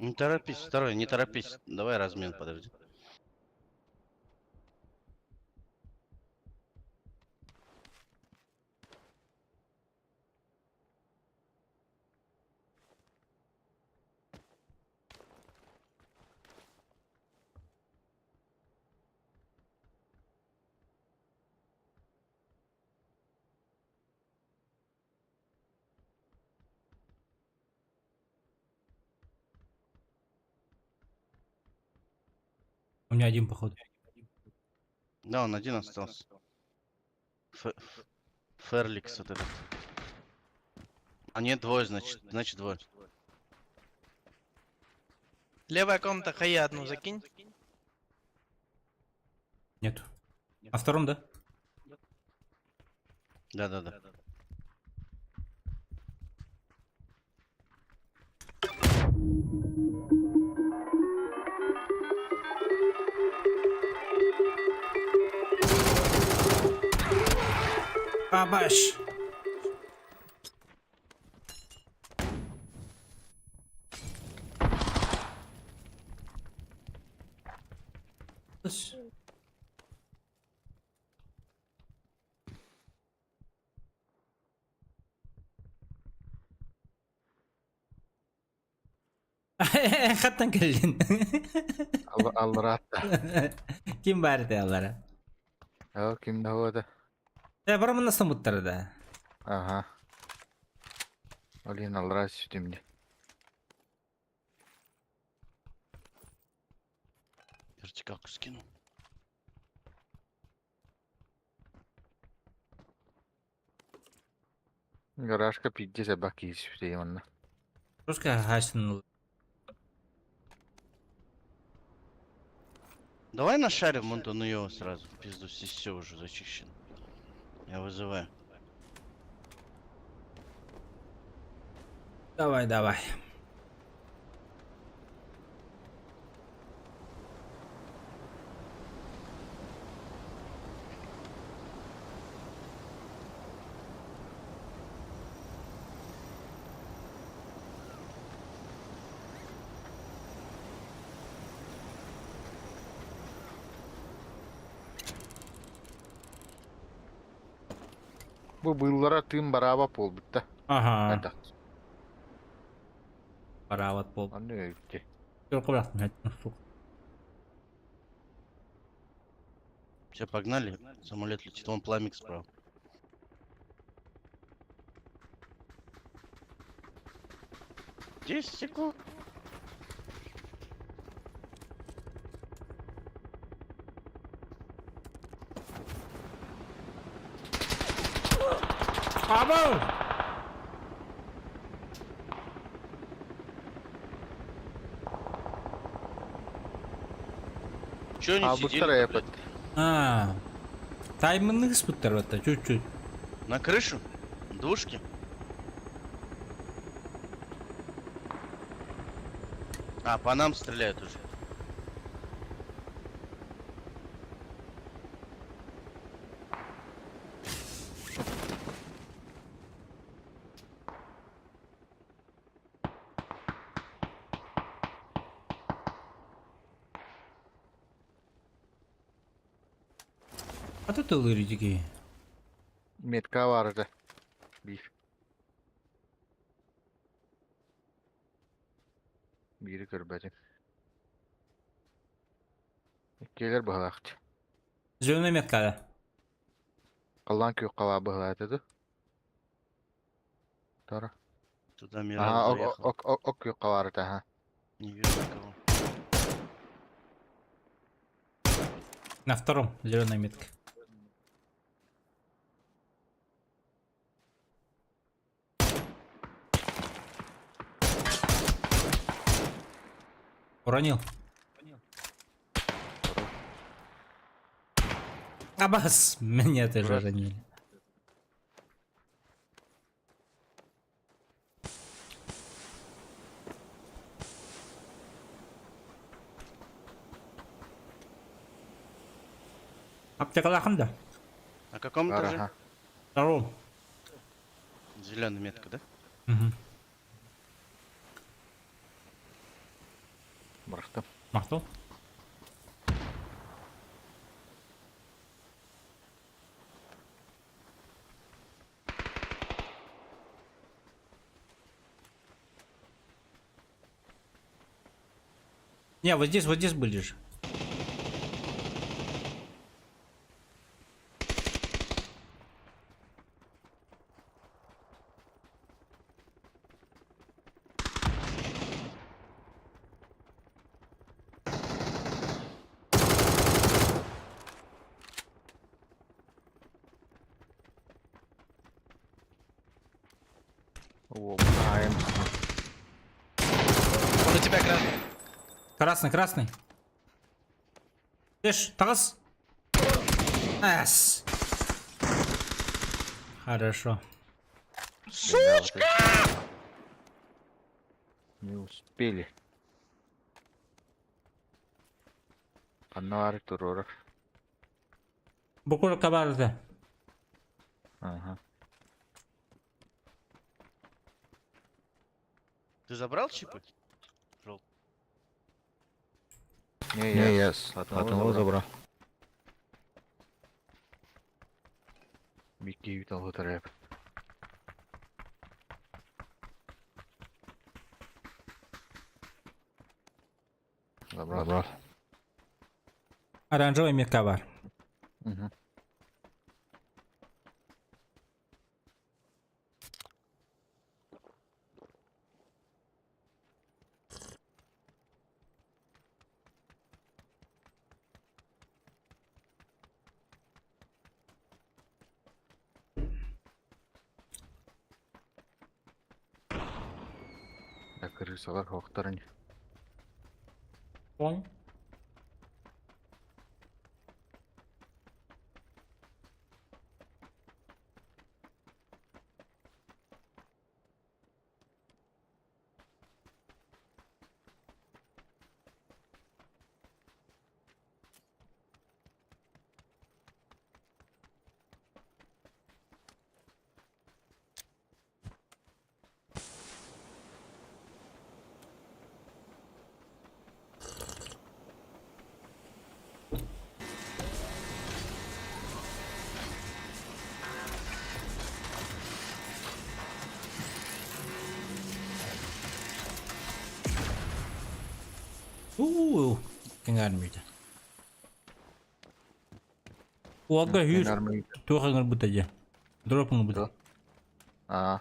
Не торопись, второй, не торопись. Давай размен, подожди. У меня один походу. Да, он один остался. Ферликс вот этот. А нет, двое, значит двое. Левая комната, хая одну закинь. Нет. А втором, да? Да. Бабаш. Хаттан келген. Allah rahatta. Kim bari diyorlar. Ya kimde o da. Buramı nasıl mutluydu? Aha. Olin Allah razı şimdi. Вертикалку скинул. Гаражка пиздец собаки есть все он. Русская гасин. Давай нашарим вон ту, ну его сразу. Пизду, все уже зачищено. Я вызываю. Давай. Bu bıyıllara tığın baraba pol bitti. Ага. Aydak. Парават пол. Anne öykü. Çok bıraktım. Сука. Все, погнали. Самолет летит. Вон пламик справа. Десять секунд. Abo! Чё они Aa bu сидели? tarafa yapıt. А. Тайминг спуттер это чуть-чуть. На крышу? Двушки? А, по нам стреляют уже. А тут лырики. Metka vardı. Bir. Biri kırbadı. Gelir bağlaktı. Зеленая метка, да. Kalan kök kala bağladı. Tara. Туда Мираж Aha заехал. ok kök vardı ha. Не вижу никого. На втором зеленая метка. Уронил. Абас, меня тоже Раз. ранили. Аптека лаханда. На каком Var этаже? ha. Втором. Зеленая метка, да? Угу. Bıraktım. Махнул. Не, вот здесь были же. О, ayım. Он у тебя красный. Красный, красный. Ешь, тагас. Эс. Хорошо. Сучка! Не успели. Канары туроров. Буквально кабарды. Ага. Ты забрал чипы? Не, я с одного забрал. Микки витал рэп. Забрал. Оранжевый медкабар. Угу. Крысалар хоқтарын. Понял. Kengarmıydı. Olga hür. Kenarmıydı. Tuğanır bu tacı. Drop'unu bu. Dur. Aa.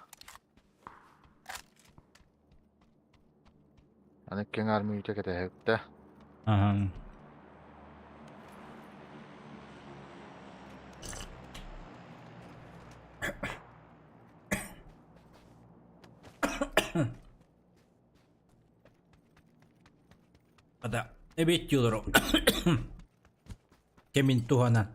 Hani kenarmıydı kete hep de. Aha. Ada. Evet diyorlar o. Kemin tuhanan.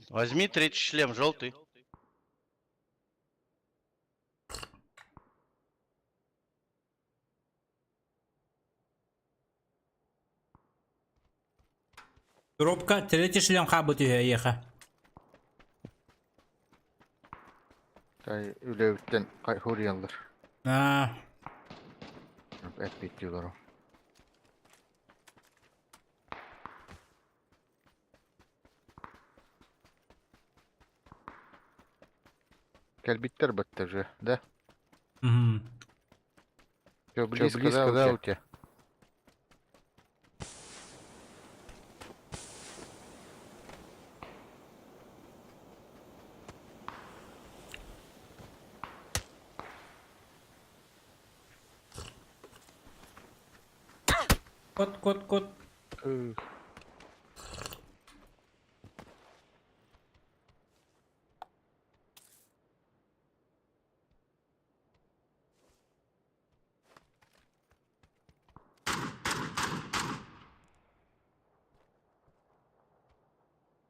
Возьми третий шлем, желтый. Дропка, третий шлем хабы еха. Kay ülevitten kay huryanlar. А, Et bitiyorlar o. Gel bitter battı уже, да? мгм. Все близко, да, у тебя? Кот. Эх.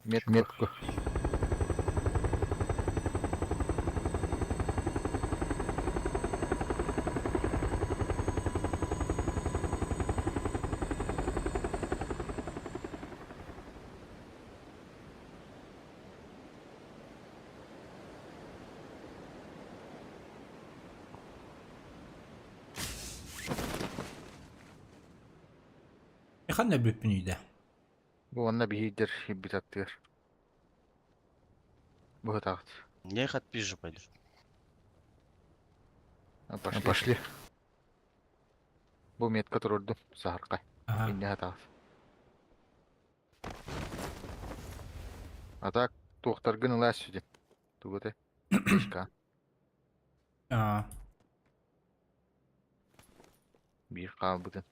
Метку. Яханна бүппүнүйдө. Bu onunla bir hidir bir taktır. Bu takt. Я их отпизжу, пойду. Пошли. Bu метка турурду. Сахаркай. Ага. Инне тakt. А так, тухтар гын лас сюди. Туготе. Пешка. А, Bir kalbıdın.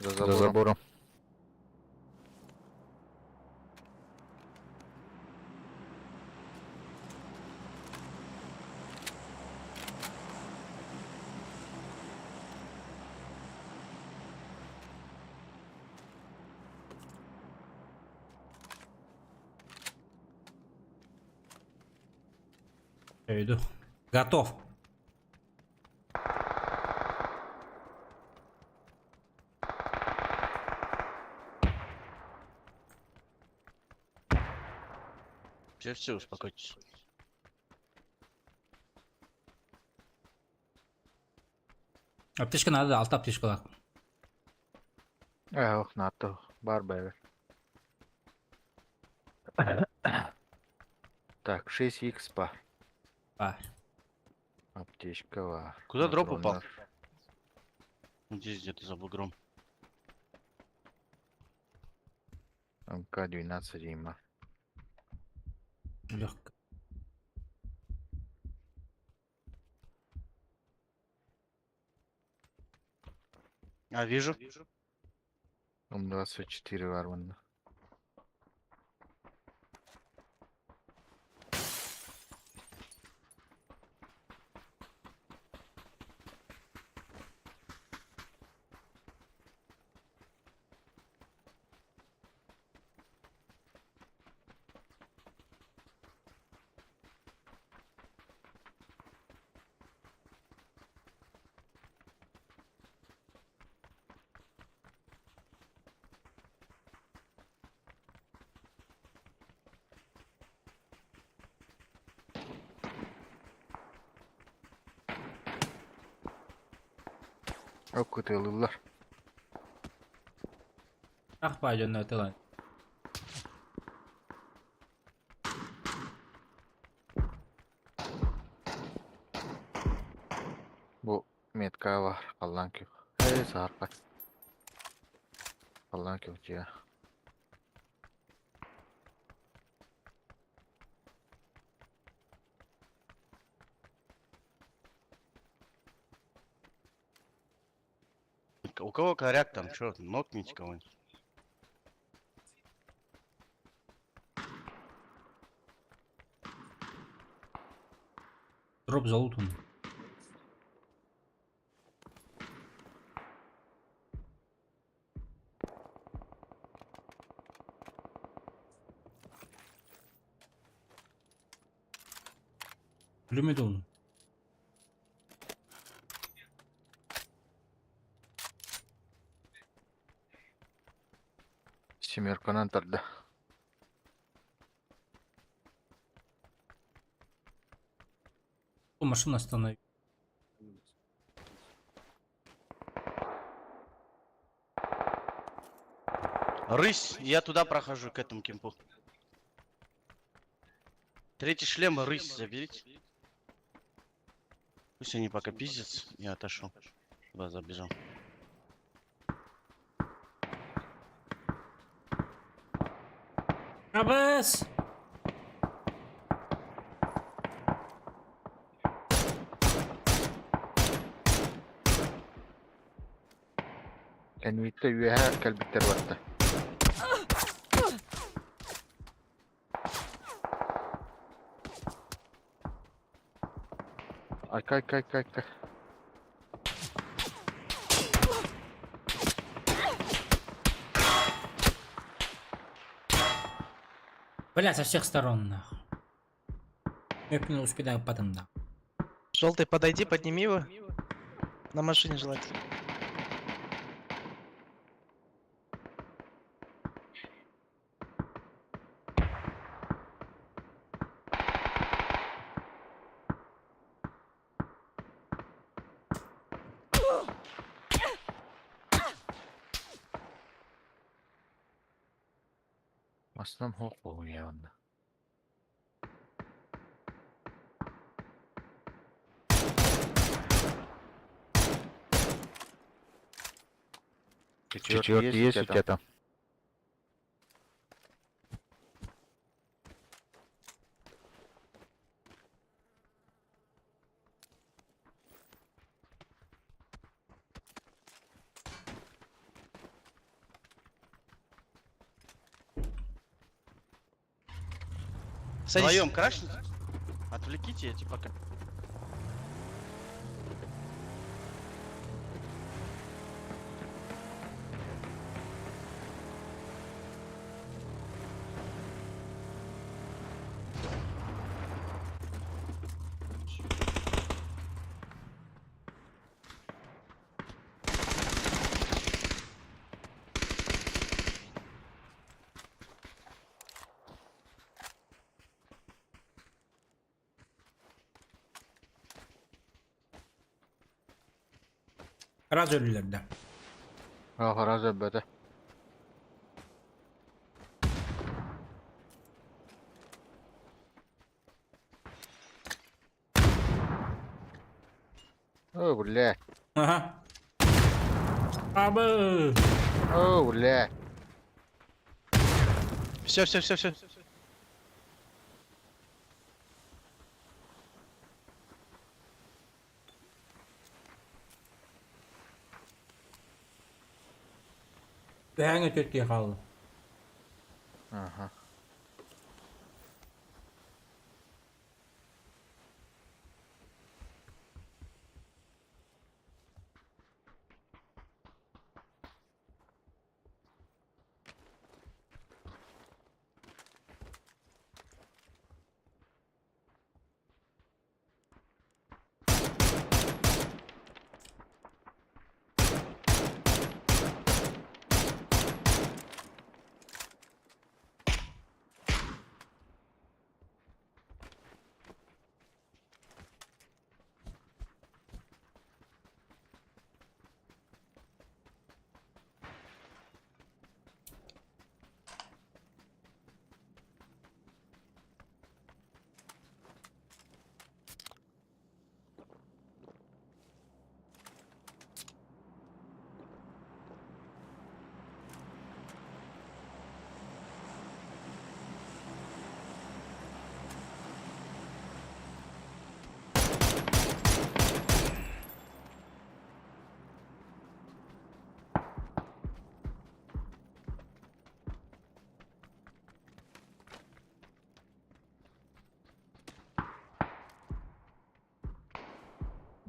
За забором. я иду. Готов. Все, успокойтесь. Аптечка надо, 6 аптечка var. Ох, НАТО. Бар бэвер. Так, 6х па. А, Аптечка var. Куда дроп упал? Патронlar. Здесь где-то за бугром. МК-12 Рима. легко. А, вижу. М24 var bunda. Okutulurlar. Ах, пойдёт на это. Bu metka var. Allah'ın kök. Sarpa. Allah'ın kök ya. У кого коряк там? Чё, нокните кого-нибудь? Дроп залутан. Пулемет он. Семерканан тарда. Машина останови. Рысь, я туда прохожу, к этому кемпу. Третий шлем, рысь заберите. Пусть они пока пиздятся, я отошел. Туда забежал. Абас! Envitte üyeha kalbitler battı. Ay kay kay kay kay. Бля, со всех сторон, нахуй. Я не успеваю потом, да. Желтый, подойди, подними его. На машине желательно. Aslım hok bu ya onda. Четвертый есть у тебя там? Вдвоем крашните? Отвлеките эти пока. Раз ölüler de. Ahara zöbbede. О, бля. Ага. Абы. О, бля. Все, все, все, все. Hangi Türkiye kaldı? Aha.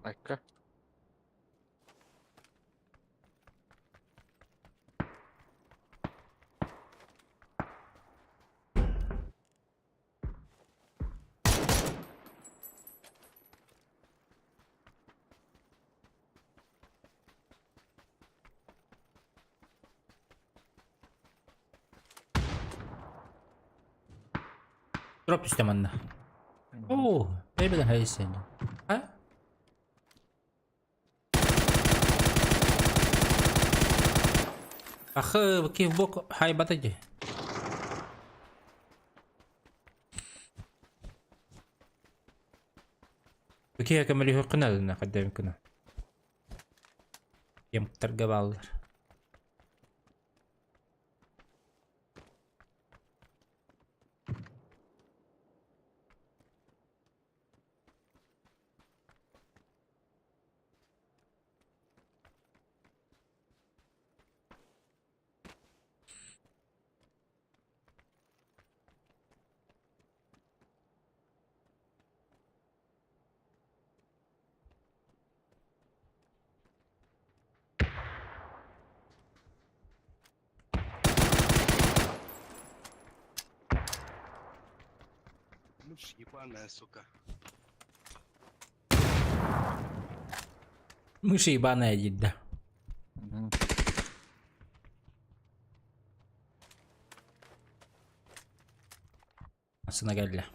Айка. Drop üstte manna. Oo, beybeden hayır seni. Ha? Ахы, в бок хайбат эти. Бки камери хукна на кадем кына. Ем торговалдар. Мышь ебаная, сука. Мыши ебаная едда. Сынагалля.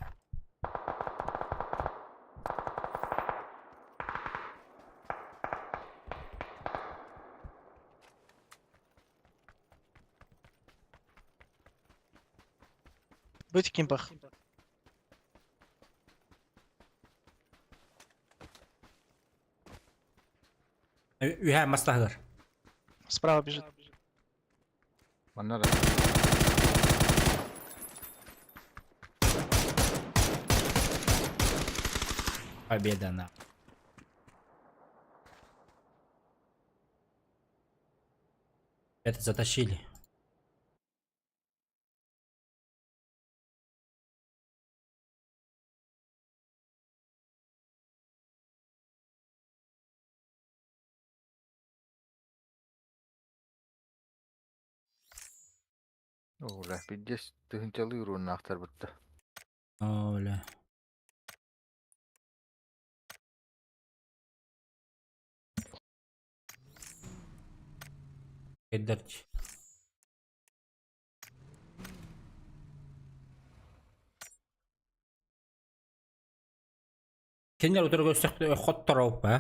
Быть кимпах. Ühe mastahgar. Справа бежит. Манна да. Победа на. Это затащили. Оля, 50 тыгынчалы уруна актар бутта. Оля. Эддарч. Кенер утыргы өстөктө хоттор алып, а?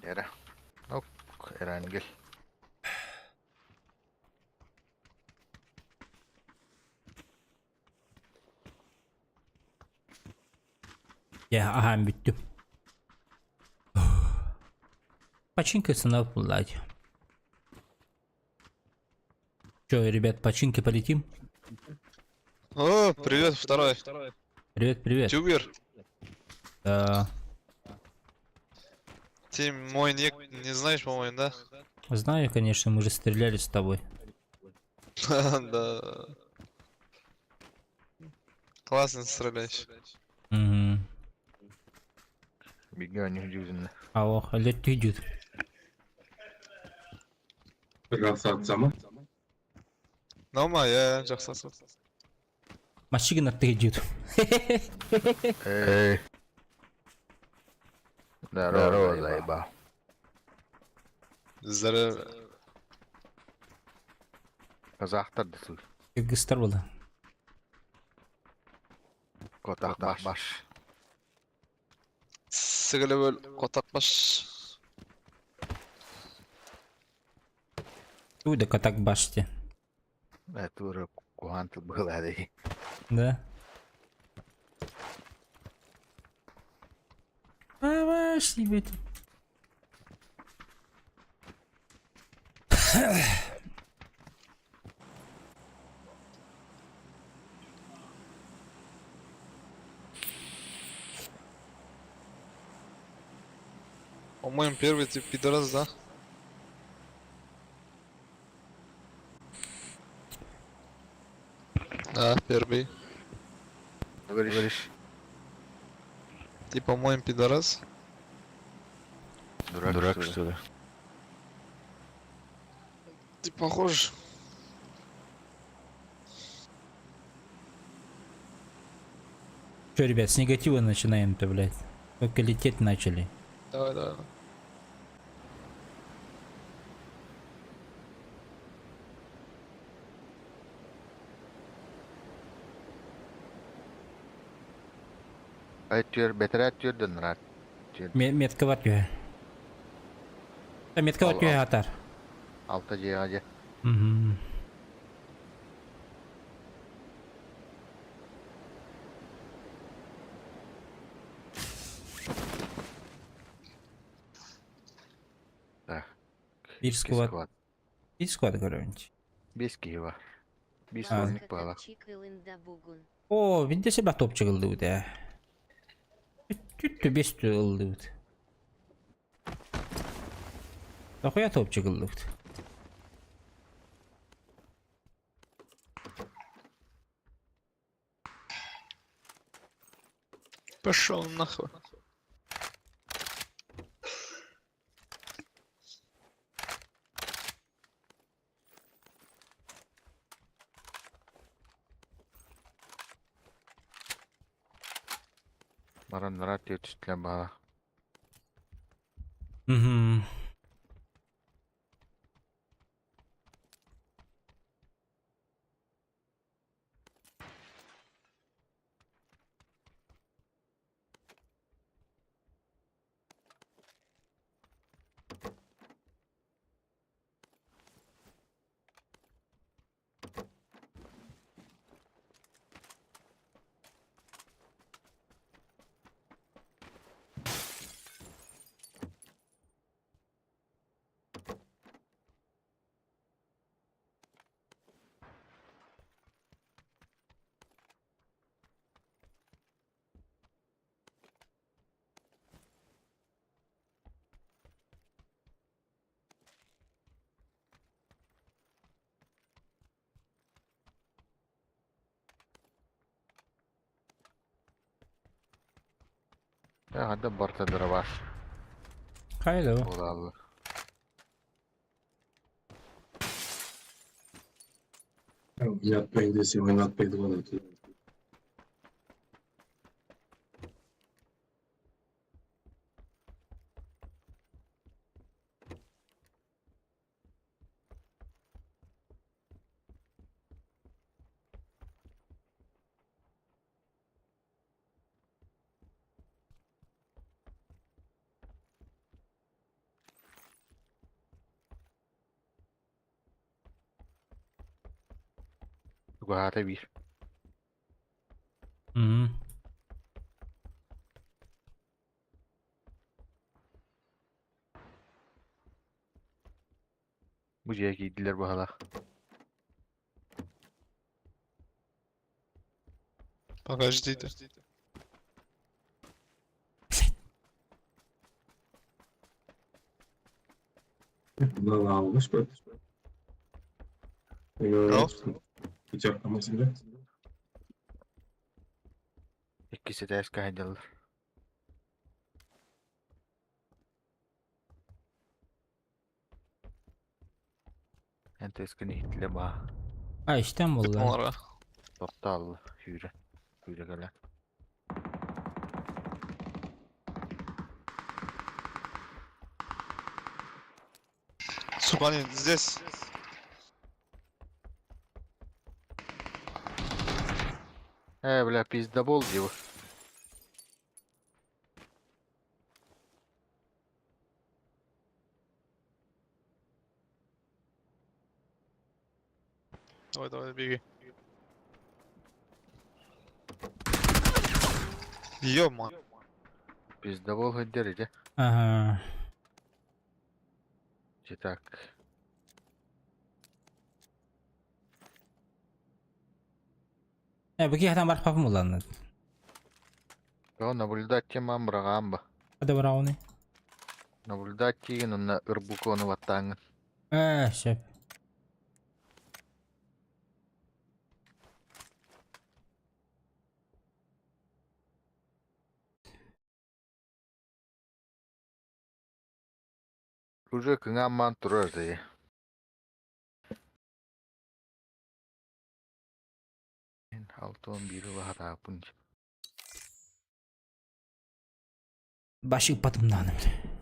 Era. Ok, Erangel. Я ага, биттим. Починка сынок булать. Че, ребят, починки полетим? О, привет, второй. Привет, привет. Тюбер. Да. Ты мой ник не знаешь, по-моему, да? Знаю, конечно, мы же стреляли с тобой. Да. Классно стреляешь. Угу. Бега не дюзина. А ох, лет идет. Красавца. Нама, я жақсы. Машина тыгидют. Эй. Здорово, заебал. Здорово. Казахтарды слышь. Кыргызстар болды. Котақ баш. Сігілі бөл, қотақ баш. Туйда катак баште. Это уже куанты было, да. Да. Баш тебе. По-моему, первый ты пидорас, да? Да, первый. Говоришь, Ты, по-моему, пидорас. дурак что ли? Ты похож. Че, ребят, с негатива начинаем-то, блядь. Только лететь начали. Давай. Әйтеуір, бетер әйтеуір дөнрат. Метка бар тюе. Метка бар тюе атар. Алты жеға же. Мгм. Так. Bir squad. Bir squad görüntü. Бес киі бар. Бес А. орник бала. О, видите себя топчик ылды бут, ә. Түттү бестү ылды бут. Тахуя топчик ылды бут. Пошел нахуй. Маранрат өтістілі бала. Мгм. Ya hadi bartadır var. Haylo. Olalım. Yatmayın desin, oynatmaydı bana. Guhate bir. Мгм. Bu şeye giydiler bu hala. Подождите. Bundan almış mı? Yok. Bıçaklamasıyla. İkisi de eski haydalar. Ente eski niyetli ba. Ha işten oldu. Onlara. Toptal hüre. Hüre gelen. Супанин, здесь. Бля, пиздобол его. Давай, давай, беги. Ёма. Пиздобол гидерите. Ага. Так. Bu iki adam var papım ulandı. То наблюдать тема амбрагамба. Hadi bravo ne? Наблюдать тигину на ирбукону ватанган. Şef. Уже кынгаман турар да. Алтон бири вахара пунч. Başı patımdan öyle.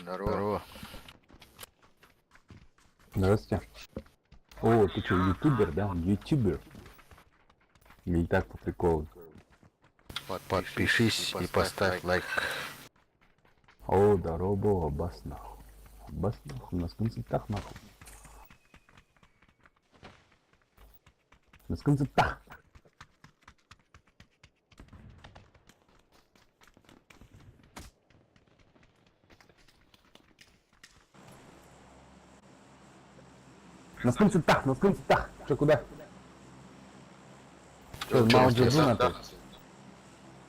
Здорово. Здравствуйте. О, ты что, ютубер, да? Ютубер. Или так по приколу? Подпишись и поставь лайк. О, здорово, Аббас нахуй. Аббас нахуй, на концертах нахуй. На концертах. На концертах, на концертах. Че, куда? Че, мало джазун опять?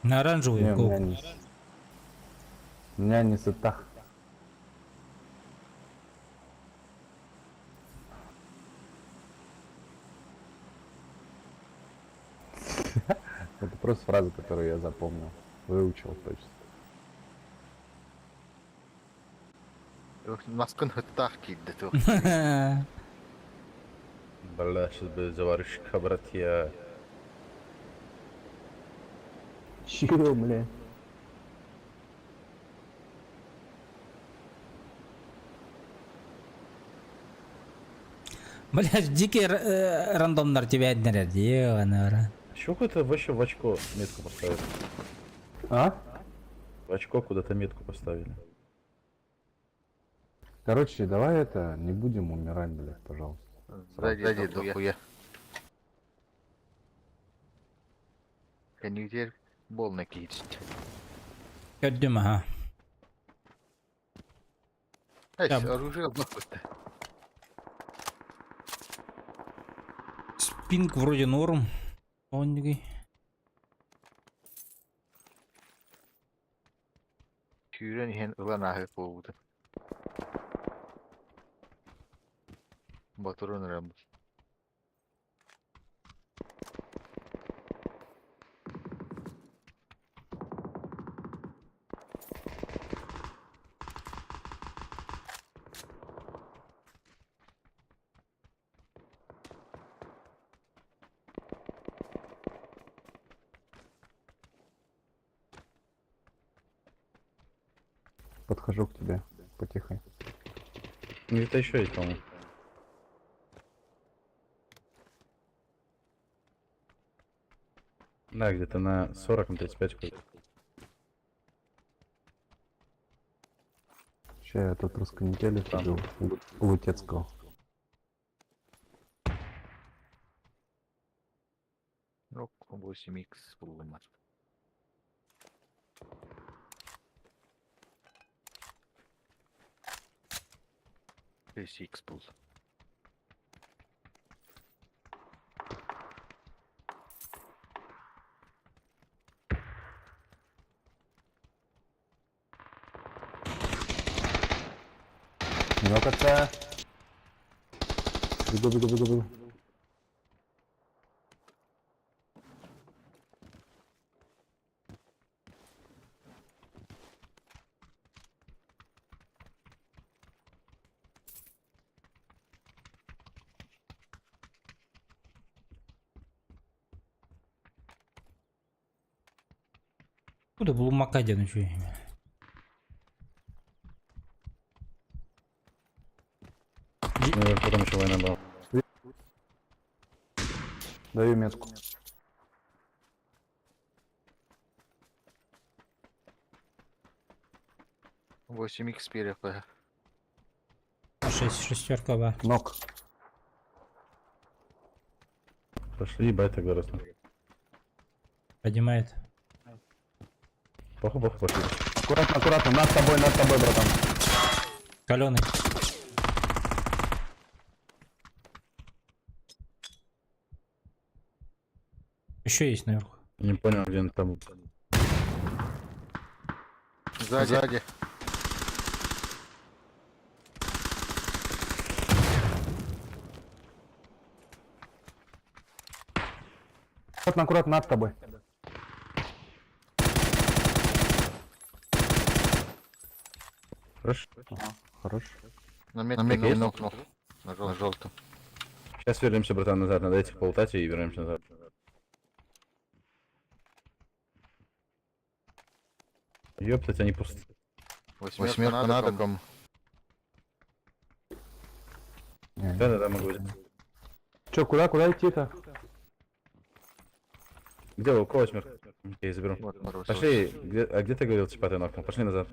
На Не, оранжевую. у меня не сытах. Это просто фраза, которую я запомнил. Выучил точно. Маскын хыттах кидді то. Бля, сейчас будет заварщик, братья. Чё, бля? Блядь, дикие рандомнар тебя одноряд. Ебаный. Чё какой-то вообще в очко метку поставили? А? В очко куда-то метку поставили. Короче, давай это, не будем умирать, блядь, пожалуйста. Сзади дохуя. Конъюнктир бол накидить. Gördüm ha. Эй, Я- оружие бахута. Спинг вроде норм. Он Кюрен хен ылан ахы болуды. Батурын рам. Подхожу к тебе потихо. Где-то еще есть, по-моему. Да, где-то на 40 на 35 ходит. Сейчас я тут расконетели побил Лутецкого. Ну, 8х буллымар. Х бул. Ну как-то. Бегу. Куда был Макадин еще? Ну, потом еще война была. Даю метку. Восемь х перехода. 6 ба. Нок. Пошли, ебать тогда раз. Поднимает. Похуй, пошли. Аккуратно. Над тобой, братан. Каленый. Еще есть наверху. Не понял, где он там. Сзади. Аккуратно, над тобой. Хорошо. Хорош. На метке есть? Нокнул. На желтом. Сейчас вернемся, братан, назад. Надо этих полутать и вернемся назад. Ёптать, они пусты. Восьмерка надо кому. Да, могу взять. Чё, куда идти-то? Где у кого восьмерка? Я заберу. Пошли, где ты говорил, типа ты нокнул? Пошли назад.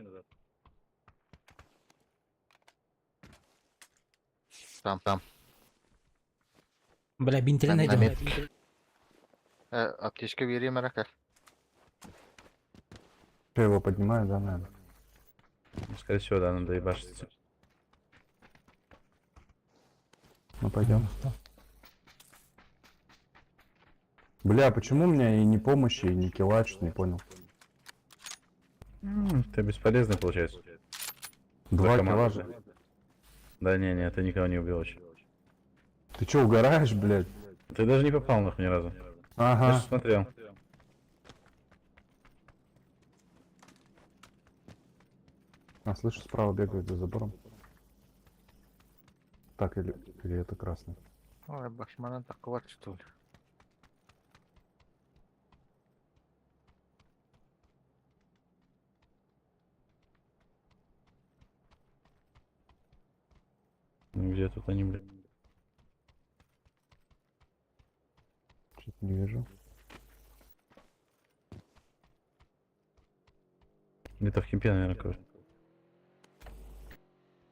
Там. Бля, бинтель найдем. Аптечка верим, рака. Я его поднимаю, да, наверное. Скорее всего, да, надо ебашиться. Ну пойдем. Бля, почему у меня и ни помощи, и ни килла, что не понял. Ты бесполезный, получается. 2 За килла команду. же. Да не, ты никого не убил вообще. Ты чё, угораешь, блядь? Ты даже не попал нахуй ни разу. Я Ага. же смотрел. А, слышу, справа бегают за забором. Так, или это красный. Ой, башмана такого, что ли. Ну где тут они, блядь? Что-то не вижу. Где-то в кемпе, наверное, кого.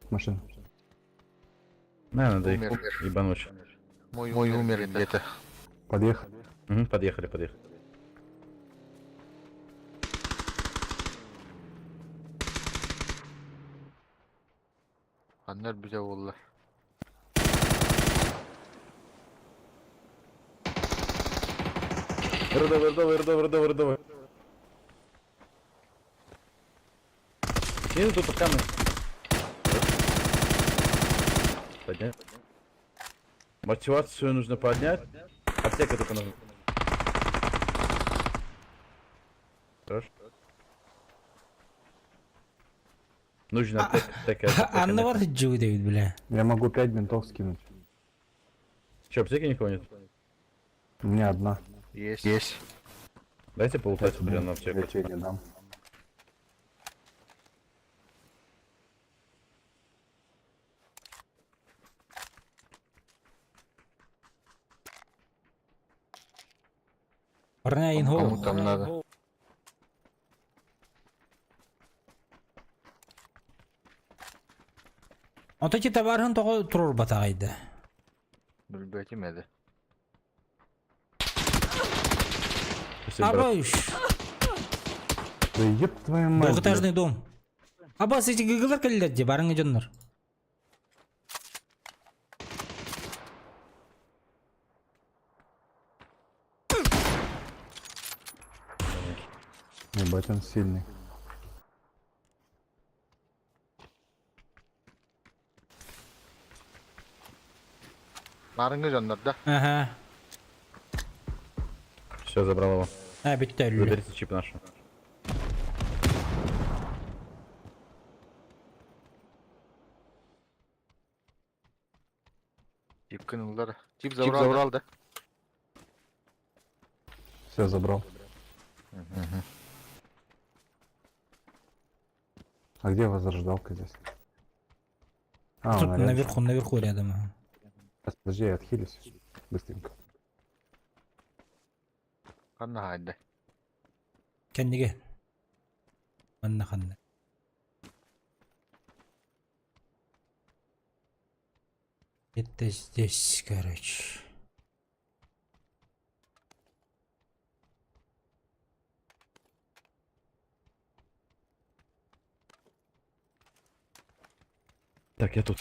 Машина. Надо их ебануть. Мой умер где-то. Подъехали. Угу, подъехали. Аннар bize oldular. Вырдо. Снизу тут камень. Поднять. Мотивацию нужно поднять. Аптека только нужна. Хорошо. Нужно аптека. Анна var Джуи Дэвид, бля. Я могу 5 бинтов скинуть. Че, аптеки никого нет? У меня одна. Есть. Дайте полутать, блин, на Я аптеку. тебе не дам. Парня инго. Кому там надо? Вот эти товарын тоғы тұрыр батағайды. Білбәтім әді. Абайш. Да еб твою мать. Двухэтажный дом. Абас эти гыгылар кәлілер де, барың едіңдер. Ебать, он сильный. Нарыңғы жандар да. Ага. Все, забрал его. Бітті әлі. Заберите чип наш. Тип кынулдар. Тип забрал да. Все, забрал. А где возрождалка здесь? А, Тут он рядом. наверху рядом. ага. Сейчас, подожди, я отхилюсь. Быстренько. Қанна хайда. Кәндіге. Манна қанды. Это здесь, короче. Так, я тут.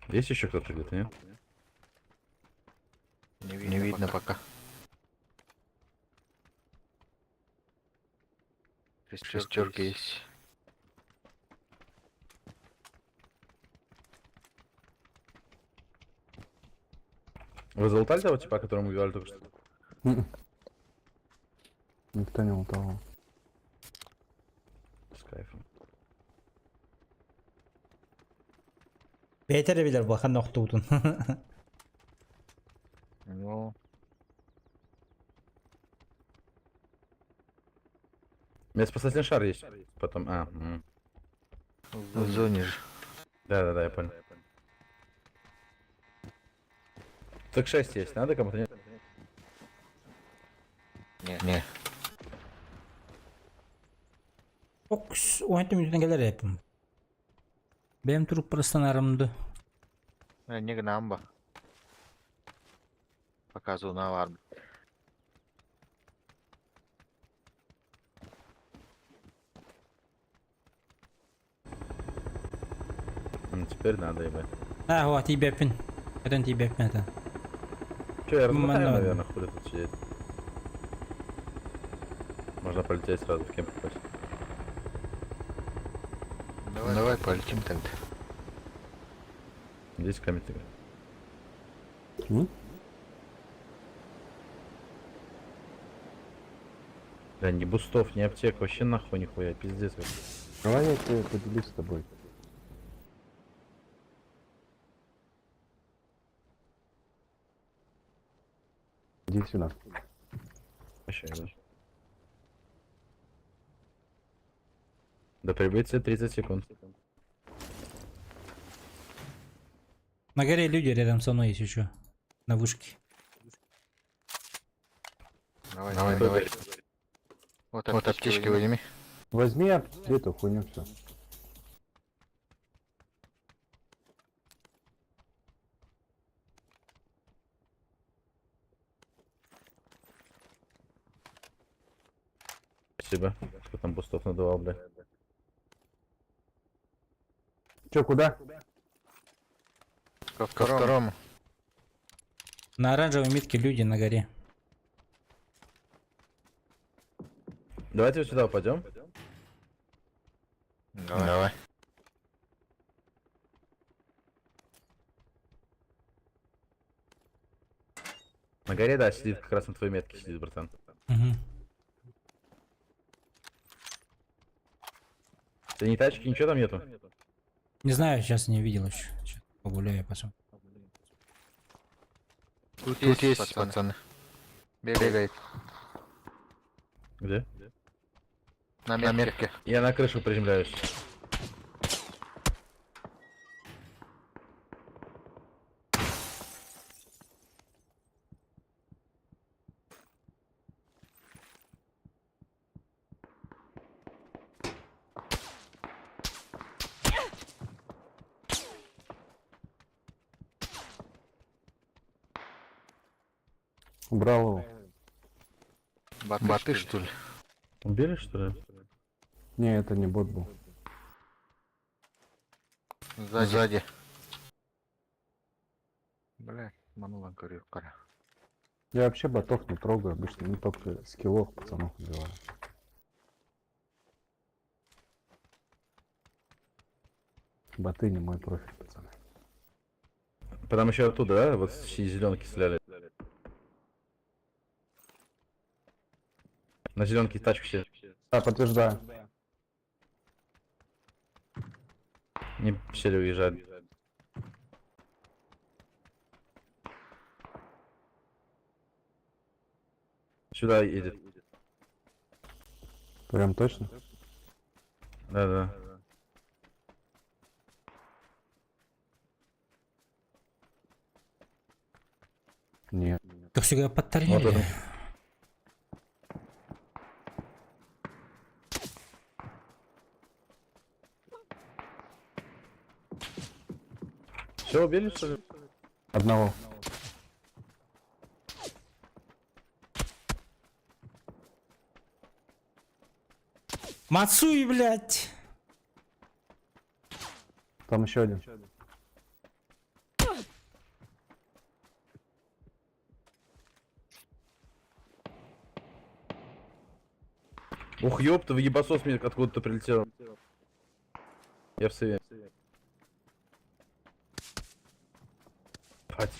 Есть еще кто-то где-то, нет? Не видно пока. Шестерки есть. Вы залутали того типа, которого мы говорили только что? Никто не лутал. С кайфом. Бейтері білер бақан оқты ұтын. Ну. У меня спасательный шар есть. Потом. В зоне же. Да, я понял. Так 6 есть, надо кому-то нет? Не. Окс, ойынты мүнтен келер епім. Benim turup простанарымды. Не гнамба. Показывал на вард. Теперь надо ебать. Вот, тибепин. Это тибепин, это. Че, я размотаю, Давай. наверное, хули тут сидеть. Можно полететь сразу в кемп попасть. Давай полетим тогда. Здесь камень играет. Да, ни бустов, ни аптек, вообще нахуй нихуя, пиздец. Давай я тебе поделюсь с тобой. Иди сюда. Вообще, да. До прибытия 30 секунд. На горе люди рядом со мной есть еще. На вышке. Давай. Вот аптечки возьми. Возьми эту хуйню, все. Спасибо. Кто там бустов надавал, бля. Че, куда? Ко второму. На оранжевой митке люди на горе. Давайте вот сюда упадем. Давай. На горе, да, сидит как раз на твоей метке сидит, братан. Угу. Ты ни тачки, ничего там нету? Не знаю, сейчас не видел еще. Сейчас погуляю, посмотрим. Тут есть пацаны. Бегает. Где? На метке. Я на крышу приземляюсь. Убрал его. Боты, что ли? Убили, что ли? Не, это не бот был. Сзади. Бля, манула, говорю, кара. Я вообще ботов не трогаю, обычно не только скиллов пацанов убиваю. Боты не мой профиль, пацаны. Потом еще оттуда, да? Вот с зеленки стреляли. На зеленке тачку все. Да, подтверждаю. Не все уезжают. Сюда едет. Прям точно? Да. Нет. Как всегда Вот подтарняли. это. Все, убили, что ли? Одного. Мацуй, блядь! Там еще один. Ух, ёпта, в ебасос мне откуда-то прилетел. Я в сейве. Фать.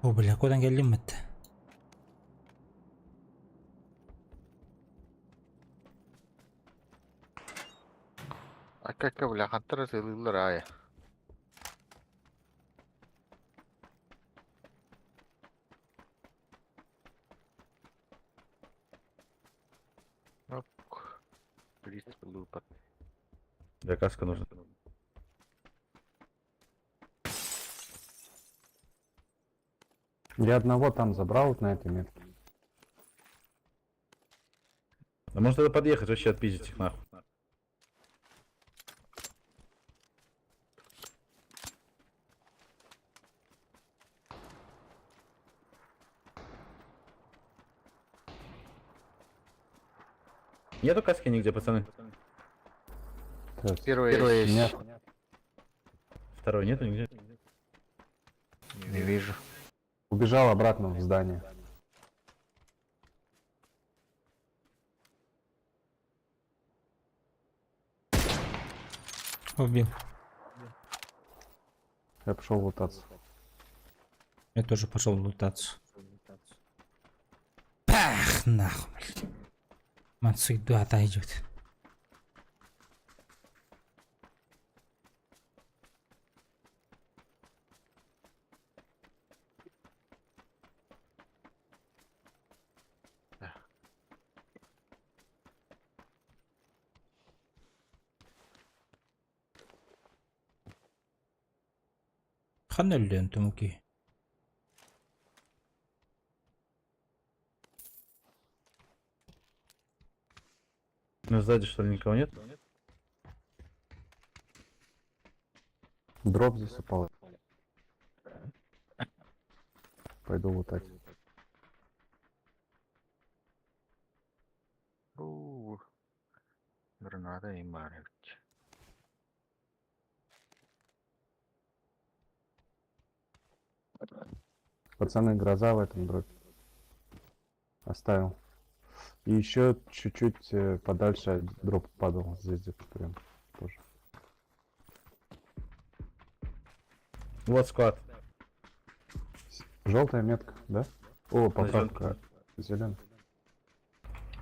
О, бля, куда geldim Akka bля, хантер сыйлылар ая. Для каска нужно. Я одного там забрал вот на этой метке. А может надо подъехать, вообще отпиздить их нахуй. Нету каски нигде, пацаны? Первый есть. Нет. Второй нету нигде? Не вижу. Убежал обратно в здание. Убил. Я пошел лутаться. Я тоже пошел лутаться. Пах, нахуй, блядь. Мацуй, да, отойдет. خلنا انتم اوكي. Ну сзади что ли никого нет? Дроп здесь упал. Пойду лутать. Граната и марить. Пацаны, гроза в этом дропе. Оставил. И еще чуть-чуть подальше дроп падал. Здесь где-то прям тоже. Вот склад. Желтая метка, да? О, поправка. Зеленый.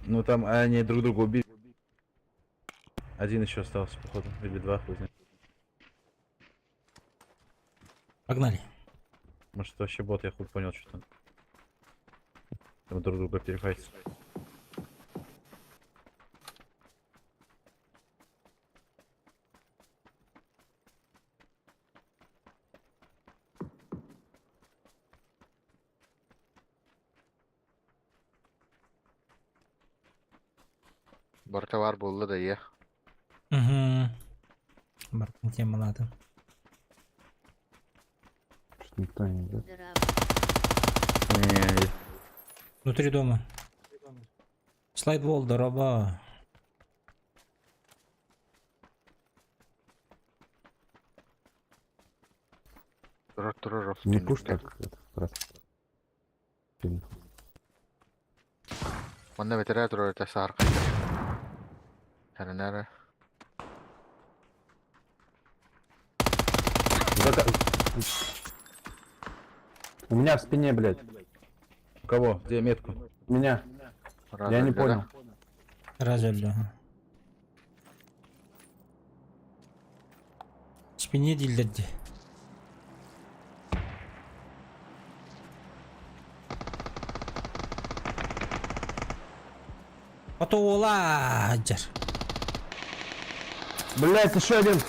Ну там они друг друга убили. Один еще остался, походу. Или два, хуй знает. Погнали. Может это вообще бот, я хуй понял, что там. Там друг друга перехватится. Барта var buldu da ya. Угу. Бартын темалады. Что никто не идет. Дыра. Не, Внутри дома. Слайдвол, дороба. Тұрар. Не пуш так. Это раз. Фильм. Онда бетере тұрар өте сарық. Әрі. У меня в спине, блядь. у кого? Где метку? У меня. Я не понял. Разөлді. Спине дилдерді. Отола, Аджар. Блядь, еще один.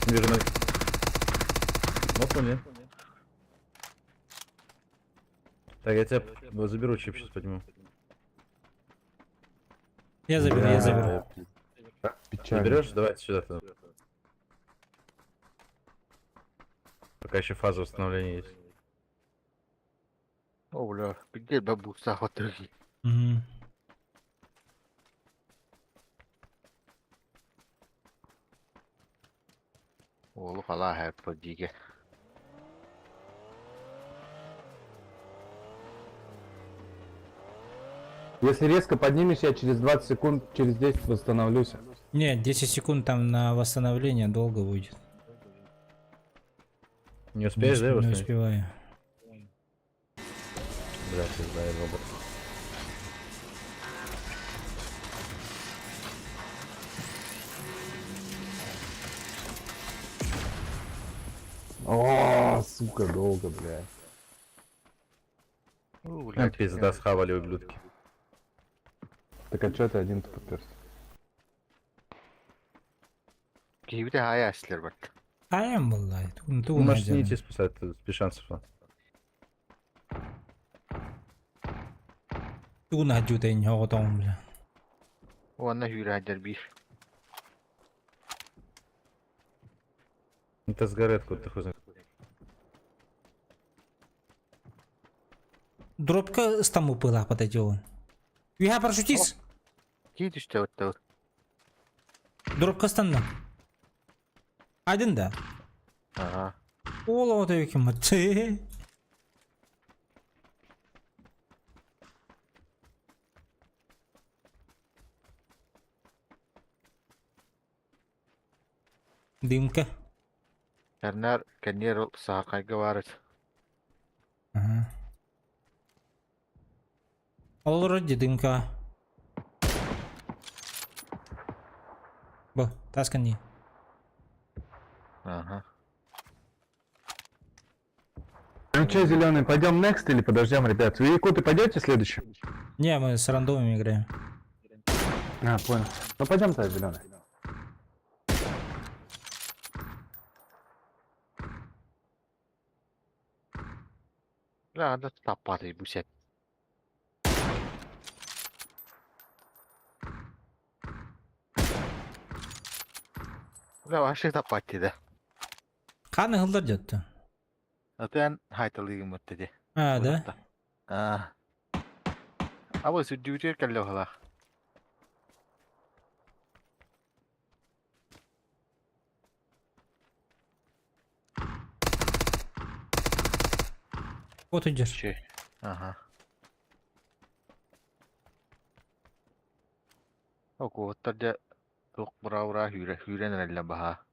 Вижу на... Ну, не. Так, я тебя заберу, чип сейчас подниму. Я заберу. Печально. Заберешь? Давайте сюда. Тогда. Пока еще фаза восстановления есть. О, бля, где бабуса хотели? Угу. Олу хала her подиге. Если резко поднимешь, я через 20 секунд, через 10 восстановлюсь. Не, 10 секунд там на восстановление долго будет. Не успеешь, да, Не восстановить? успеваю. Бля, пизда, я робот. О, сука, долго, блядь. Пизда, схавали ублюдки. Так а чё ты один-то поперся? Киевде хая аслер бат. Аям vallahi. Ну, можешь не идти спасать, без шансов. Тун хаджутайн хоготон бля. Онна хюре хаджар бир. Это сгорает, куда ты хуй знает. Дропка стаму пыла подойдет. Виха парашютист. Ки düştü orta. Дропка станна. Айдын да. Ага. Ола ота екен матчы. Дымка. Эрнер кенер сахайга барыт. Ага. Olur дымка. Бо, таскани. Ага. Ну что, зеленый, пойдем next или подождем, ребят? Вы Якуты пойдете следующий? Не, мы с рандомами играем. А, понял. Ну пойдем тогда, зеленый. Ya da tapmadı bu set. Ulan aşık tapmadı da. Қаны ғылдар жатты. Zaten haytalıyım mı dedi. А, да? Ah. Ama sürdürüyor kello hala. Вот и держи. Şey. Aha. Oku tadi tuk bura hyre nella baha.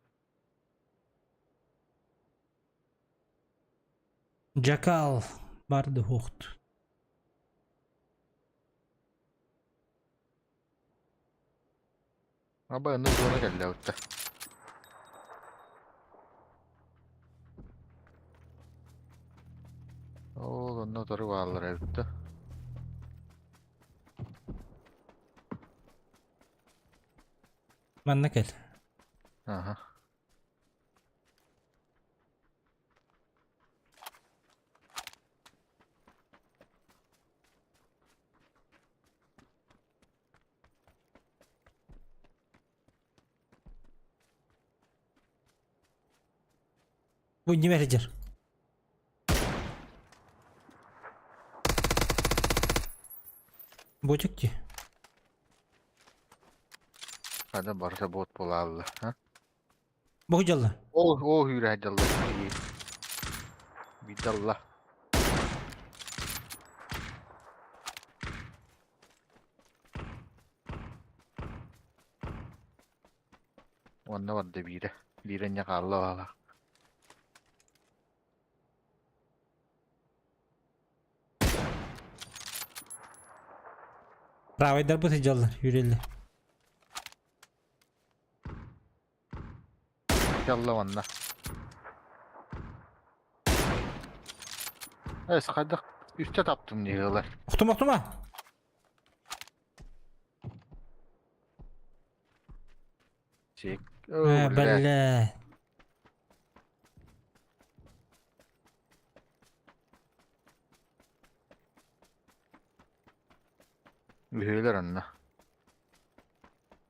Джакал. Барды хухт. Aba ne zona kella utta. Oo, no toru vallar utta. Манна кел. Aha. Bu ne verecek? Ботик ki. Hadi barsa bot bolallı. Ha? Bu jalla. Oh hüre jallı. Bir dalla. Onda vardı biri. Birine kallı valla. Правый дарбы jalla. Yürüyle. Yalla valla. Evet hadi üstte taptım diyorlar. Oktuma. Çek. Ha, bella. Üyeler anla.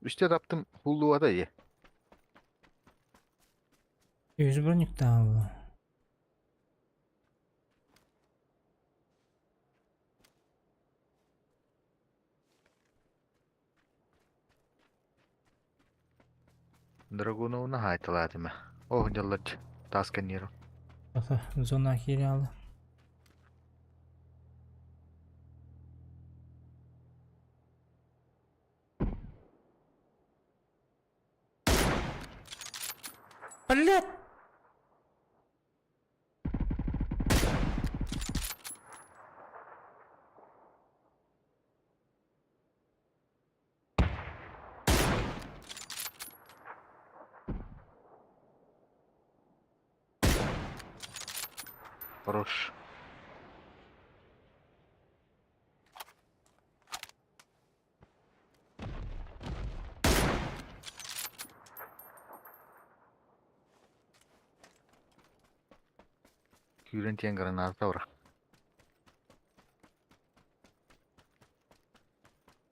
Üstte taptım hulluğa da iyi. 100 bronnik daha bu. Драгуновна хайталадыма. Ох, жаллач. Тасканиру. Ata, zona akiri. Блядь! Хорош. Кюрентен граната вра.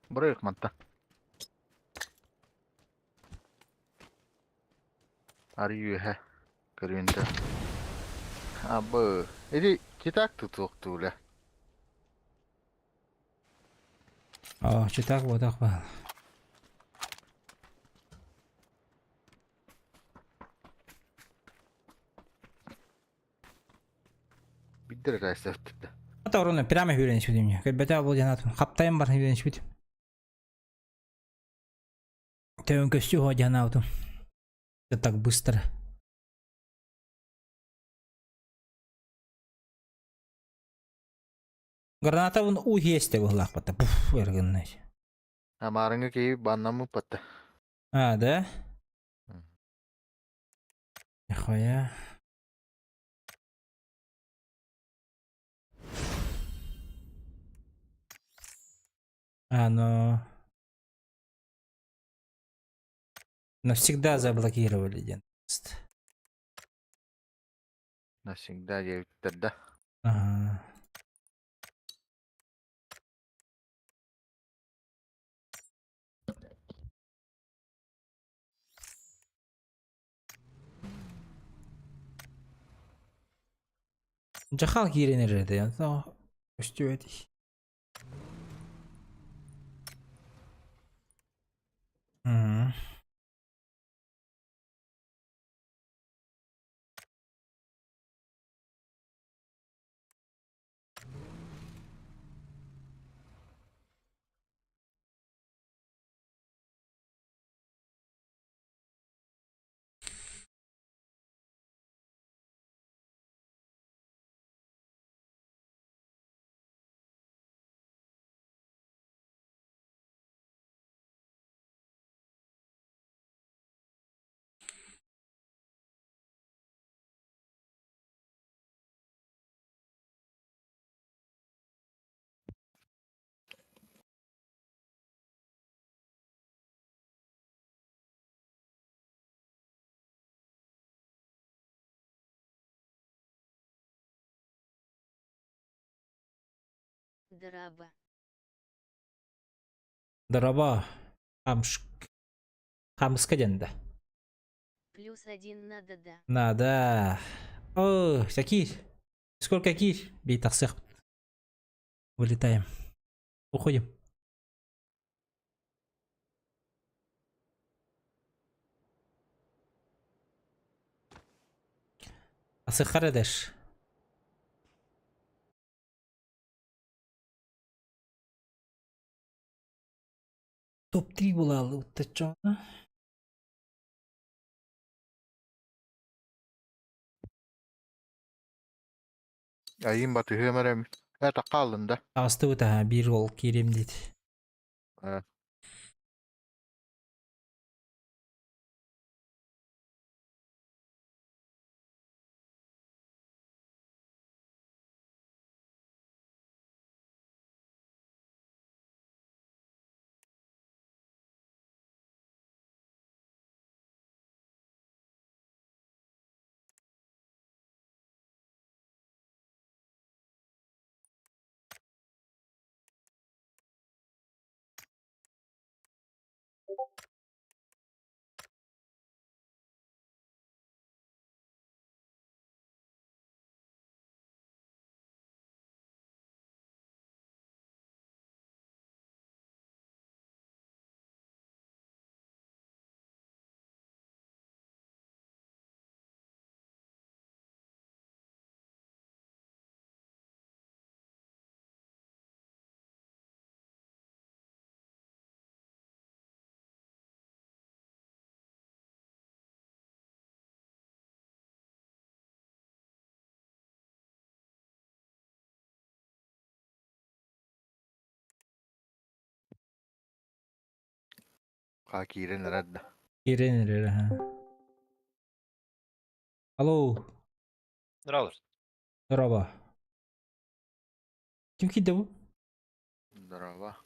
Брэк манта. Арию хэ. Кюрентен. Абы. Эди китак тутуктууле. Aa, çıtak bu tak var. Биддер кайсафтыда. Ata orada prямо hüyüreniş biteyim ya. Köbete bu canatım. Kaptayım var hüyüreniş biteyim. Тевен костюм одягнутым. Это так быстро. Граната вон у есть в лапата. Пуф, эргенный. А марынга кей баннамы патта. А, да? Нихуя. А, ну... Навсегда заблокировали дентист. Навсегда я тогда. Ага. Жахал киренер еді, енді өстіп өтей. Драба. Драба. Хамска денді. +1 надо да. Надо. О, Закир. Сколько кир? Бей таксых. Вылетаем. Уходим. Асыхар эдеш. Топ-3 булалы утача. Айын баты хөмөрем. Это қалын да. Асты ута бир ол керем дейді. Қа кирен радда. Керен рері. Алло. Здорово. Ким киді бұл? Здорово.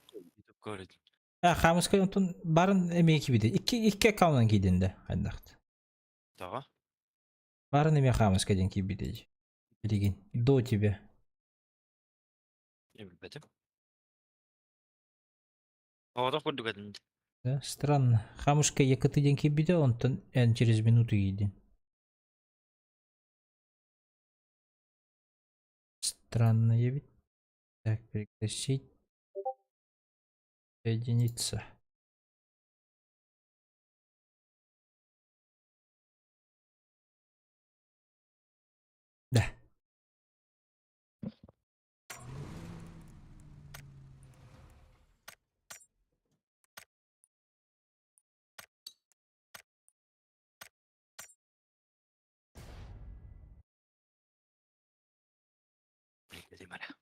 Хамыска онтон барын эме кибиде. Икки аккаунтан кийдинде. Айдақты. Тағы? Барын эме хамыска ден кибиде. Билген. До тебе. Я білбедім. Оғадақ көрдік әдім. Да, странно. Хамушка екі ден кибиде, онтон эн через минуту кийдин. Странно, я ведь. Так, прекращить. Соединиться. Да. Білбедім әлі.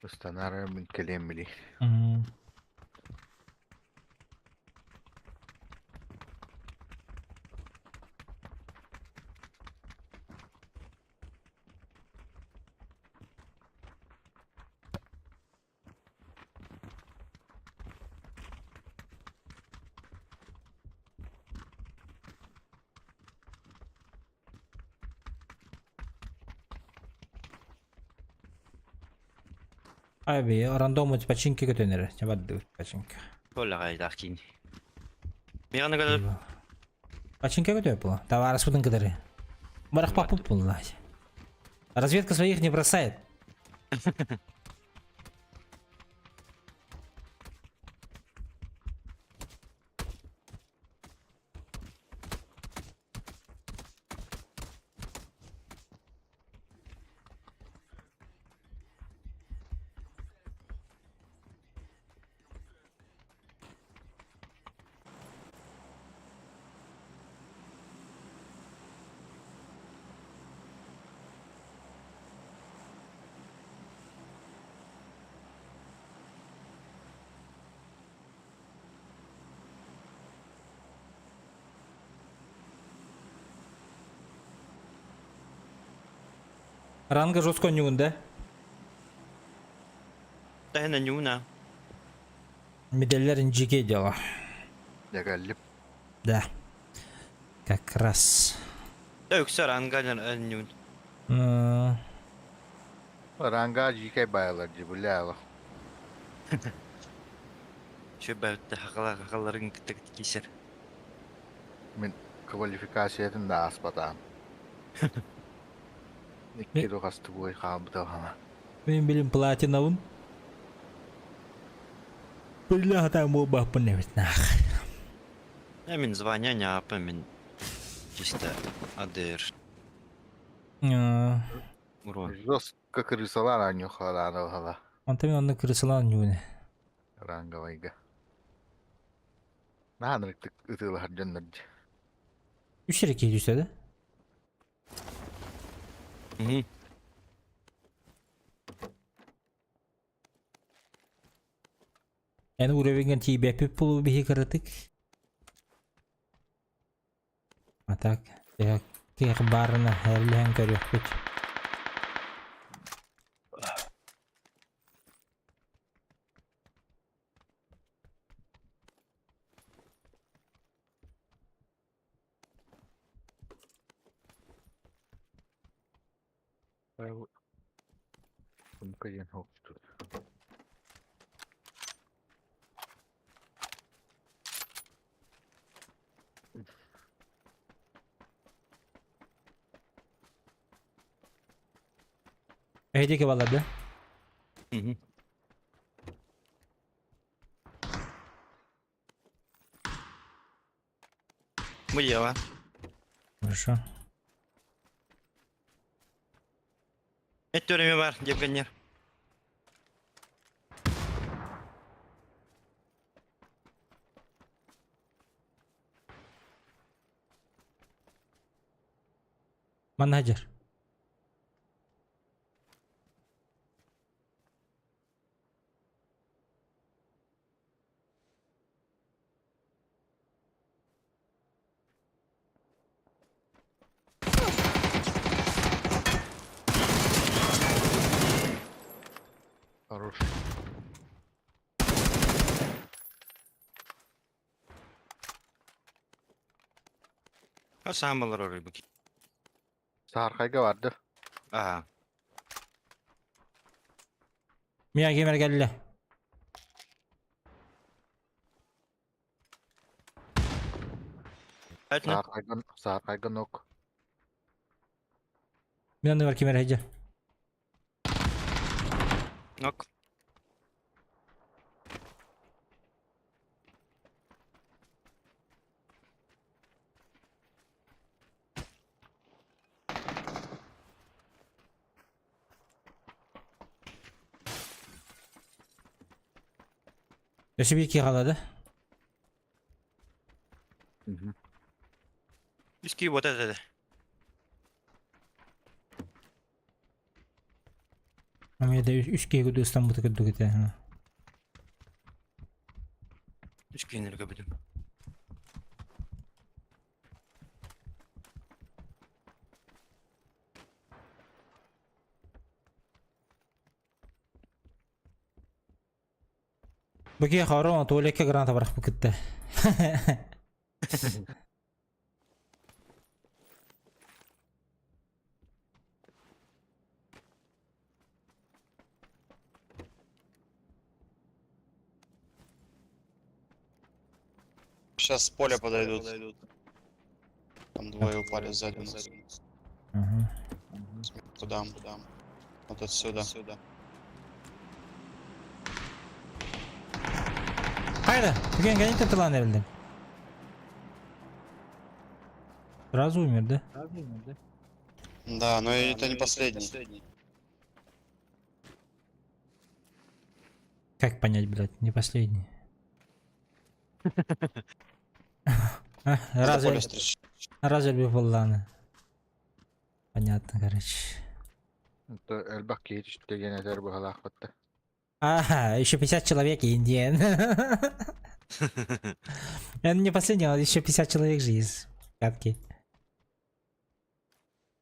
Устанара мен келем били. Abi random починки көтөнөр. Жабады починка. Көйлі қайдақ кейін. Меғаны көдір. Починка көтөп бұл. Товарыс бұдың кыдыры. Барақ папып бұл. Разведка своих не бросает. Ранга жестко нюн, да? Да, это нюна. Медальер инжике дело. Ягаллип. Да. Как раз. Да, юксар ангаден нюн. Ранга жикай байалар жибуляло. Şu bävitde haqalların kitek kisir. Мен квалификациятын да аспатаам. Никки рухасты бой хаамбытал хана. Мен билим платинаун. Бля, там моба поневит нах. Ja min звання не апа min чисто адер. Урон. Жестко крысалар анюхала хала. Антами онны кырысылан юне. Ранга вайга. Наханрыктык ытылар жоннордж. Үч эреке düşsedi. Hı. Yani uğraşırken TBP pulu bir kırıtık. Atak. Ya kibarına herlihen görüyor. Сумкаен хокту. Öydeki valadı. Hı hı. Bu yawa. Хорошо. Et dönemi var Yevgenyer. Manager. Хорош. Ha sağmalar oraya bakayım. Sarkayga vardı. Aha. Mia gamer geldi. Evet ne? Sarkayga nok. Bir anda var kemer hece. Yok. Yaşı bir iki kaladı. Üsküyü bota dedi. Ama ya da üç kere gidiyor İstanbul'da gidiyor. Üsküyü nereye kapatın? Bakıyor Harun tuvalete granata bırak bu gitti. Сейчас с поля подойдут. Там двое упали сзади нас. Куда? Вот отсюда. Hayır, bugün gelin katılan verildi. Сразу умер, да? Да, но это не последний. Как понять, блядь, не последний? Разве волланы? Понятно, короче. Это элбак yetişti gene der bu halak battı. Ага, еще 50 человек и индиан. Это не последний, а еще 50 человек же есть. Катки.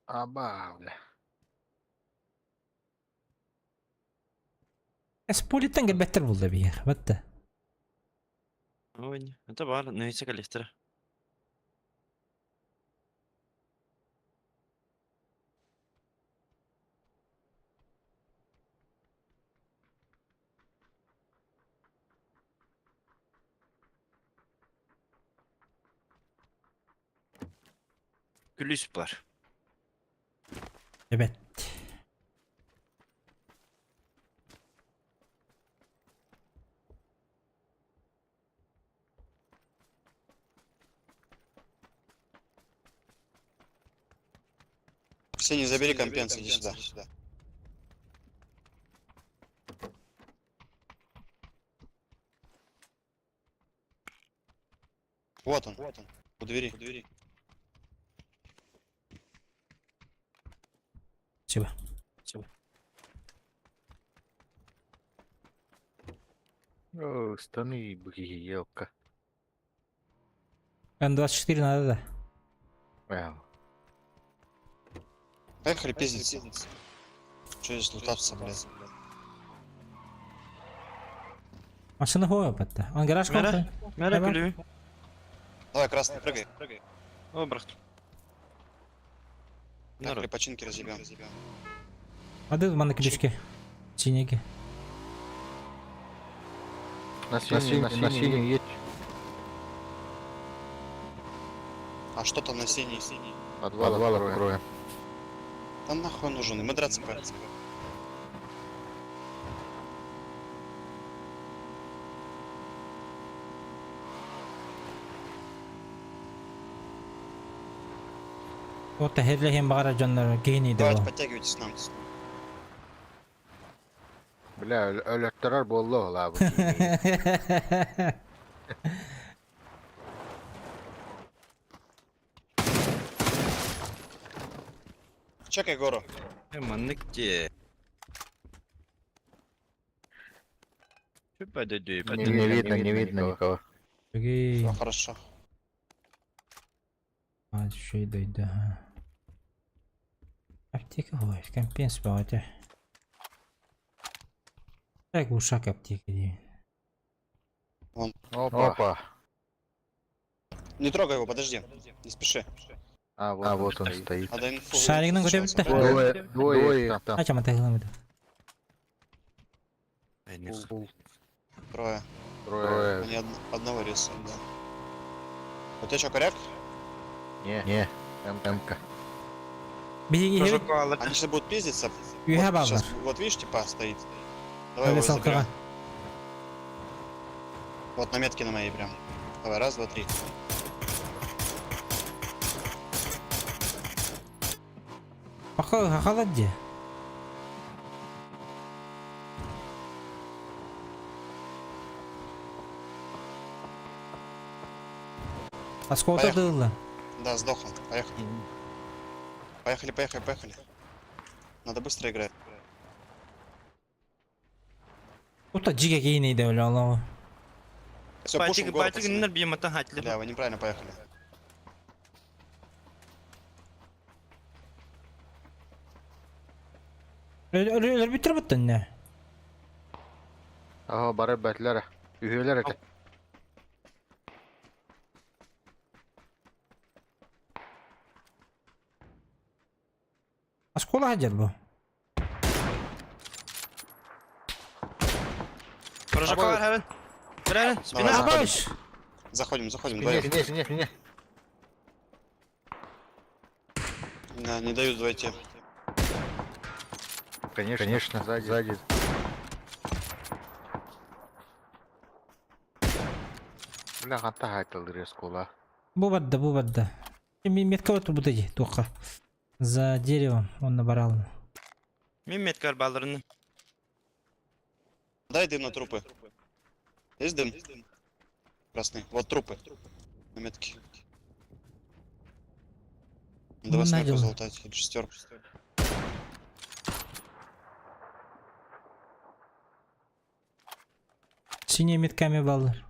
Aba bile. Сполитен гелбеттер булды бия. Батты. Ой, это бар, нeyse kalistira. Плюс бар. Evet. Ксения, забери компенс, иди сюда. Вот он, у двери. Спасибо. О, штаны, елка. Н24 надо, да? Вау. Поехали пиздиться. Че здесь лутаться, блядь? Машина хуя бітті. Он гараж қалды. Мере, Давай, красный, прыгай. О, брат. Поехали починки разъебем. А де в мене ключки? Синіки. На синей едь. А что там на синий? Подвал откроем. Да нахуй он нужен, мы драться пора. O tehirleyim bağıra canları giyiniydi Давайте o. подтягивайтесь к нам. Бля, өлөттөрөр болду ола бу. Чекай гору. Маныкте. Не видно никого. Окей. Все хорошо. А, şey duydu ha. Аптека ой, компенс bağıdı. Так ушак аптеки değil. Опа. Не трогай его, подожди. Не спеши. А, вот он стоит. Надо инфу. Шаригinin сначала götü bitti. собрать. Двое там. Açama takılamadı. Трое. Трое. Они одного рисуют, да. У тебя что, коряк? Не, МК. Bizi giyip Они сейчас будут пиздиться. üye Вот, bağlar. сейчас, вот видишь, типа стоит. Давай Öyle его заберем. salkıra. Вот на метке на моей прям. Давай, раз, два, три. Холодди. Осколка Поехали. дылла. Да, сдох он. Поехали. Поехали. Надо быстро играть. Ota ciga giyiniydi öyle Allah'ım. Все, пушим гору, пацаны. бьем это гатли. Бля, вы неправильно поехали. Öyle bitir bitti ne? Ага, бары бәтләре. Үйелер экен. Оскола хадер bu. Прожекал Хевен. Брэн, Давай, спина. Абаш. заходим, Не, вдвоем. не. Да, не дают войти. Конечно, сзади. Бля, хата хайтылды рескула. Bu badda. Метка вот bu dedi toka. За деревом он набрал. Мен меткар балдырын. Дай дым на трупы. Есть дым? Красный. Вот трупы. На метке. До Ну, восьмерку надел. залутать. Или шестерку. Синие метками балдар.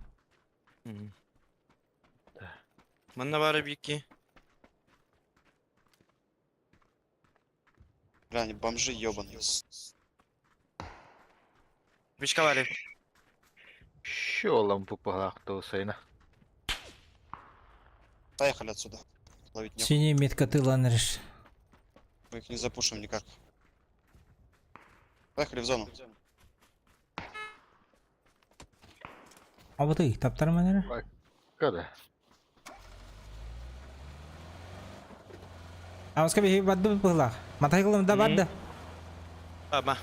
Манна бары бики. Бля, они бомжи ебаные. Бичкалали. Щелом пупалахты усайна. Поехали отсюда. Ловить нехуй. Синие метка ты ланришь. Мы их не запушим никак. Поехали в зону. А вот их таптар манера. Когда? Амаска бихи бадды пылах. Матай кылым да бадды. Ама.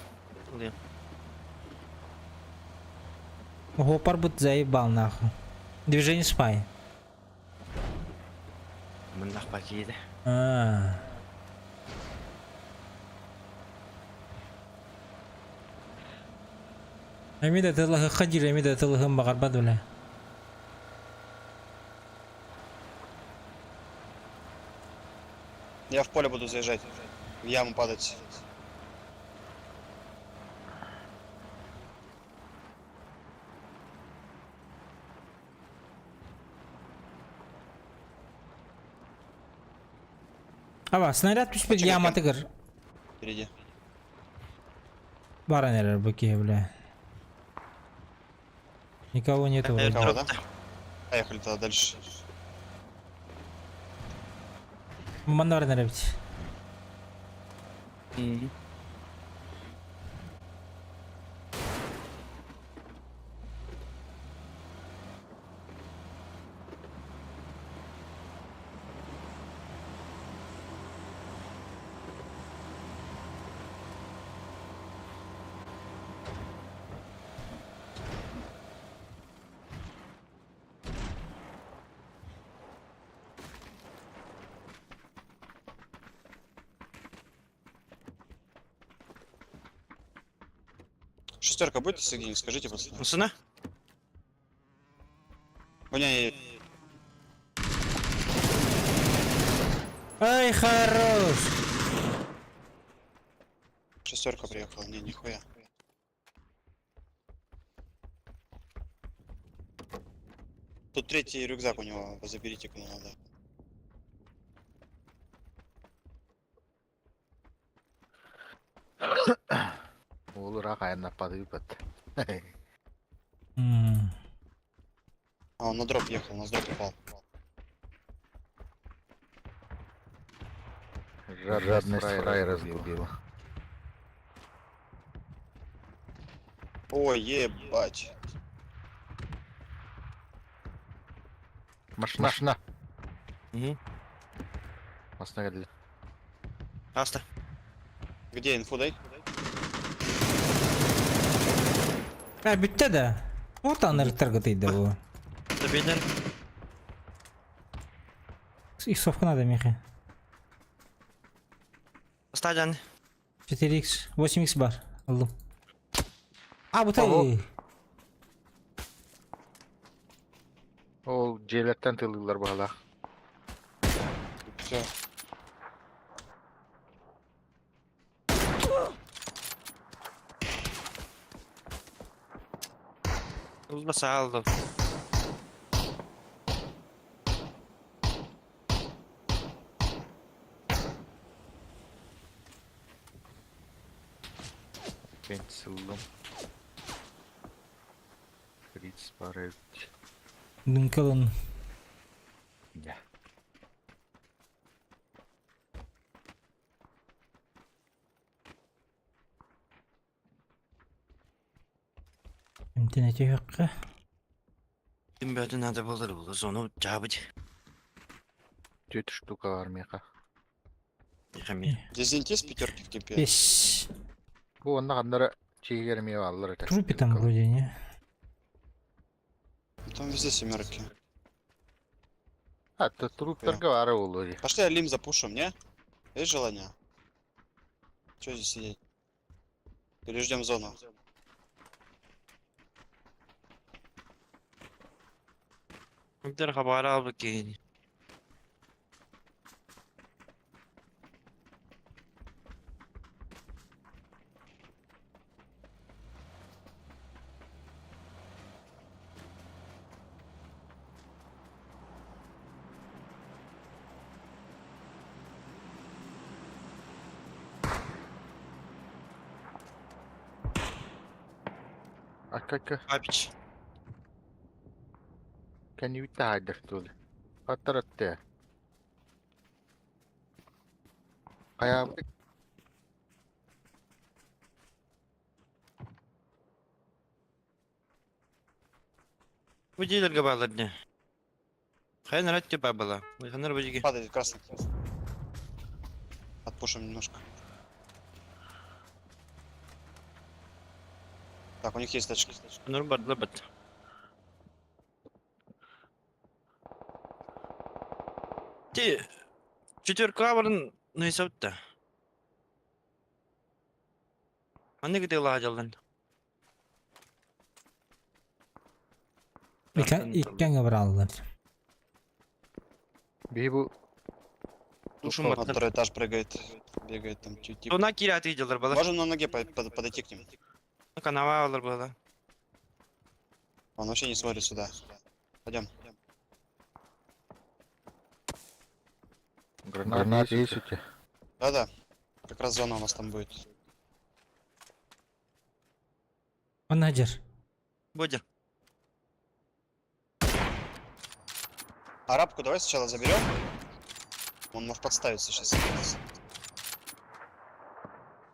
Гопар бут заебал нахуй. Движение спай. Мындак пакеті. Амида тылығы қадир, амида тылығын бағар бады бля. Я в поле буду заезжать. В яму падать. Аба, снаряд түспек яма тыгыр. Впереди. Бара нелер быки, бля. Никого нету. вроде. Никого, да? Поехали тогда дальше. Мандар нелебить. Шестерка будет, если где-нибудь, скажите, пацаны. Сына? Не. Ай, хорош! Шестерка приехала, не, нихуя. Тут третий рюкзак у него, заберите, кому надо. Olur kaynak padı bit. А, он на дроп ехал, на дроп упал. Жадность рай разгубила. Ой, ебать. Машина. Остановили. Аста. Где инфу дай? Bitti de. Oradan ırtırgıtıydı bu. Добейден. Иксовка надо, Михи. Стадион. 4x, 8x бар. Aldım. А, bu tabii. O ceyletten tıldılar bağla. Все. Saldım. Ben sıldım. Fritz Barret. Dunkalın. Ya. İnterneti yok. Тем более надо было зону джабать. 4 штука var Меха. Здесь есть пятерки в кипе? 5. Bu onda kanları çiğ gelmeye alırlar. Трупи там вроде, не? Там везде семерки. Hatta truplarga var olur. Пошли Алим запушим, не? Есть желание? Че здесь сидеть? Переждем зону. Нтер хабар алып кейин. Akka Папич. kan ju inte ha det då. Fattar att det. Kaya Выделил габала дня. Хай на ратте бабала. Выханар выдиги. Падает красный. подпушим немножко. Так, у них есть тачки. Нурбат, лабат. Ти, четверка варын нейсаутта. Аны где ладжалдан? Иккенге бір алdılar. Бейбу Ушум на второй этаж прыгает. Бегает там чуть-чуть. На кирят видел, бала. Можем на ноге подойти к ним. Ну канава алыр было. Он вообще не смотрит сюда. Пойдем. гранаты есть у тебя? Да-да. Как раз зона у нас там будет. Манаджер. Будем. Арабку давай сначала заберем. Он может подставиться сейчас.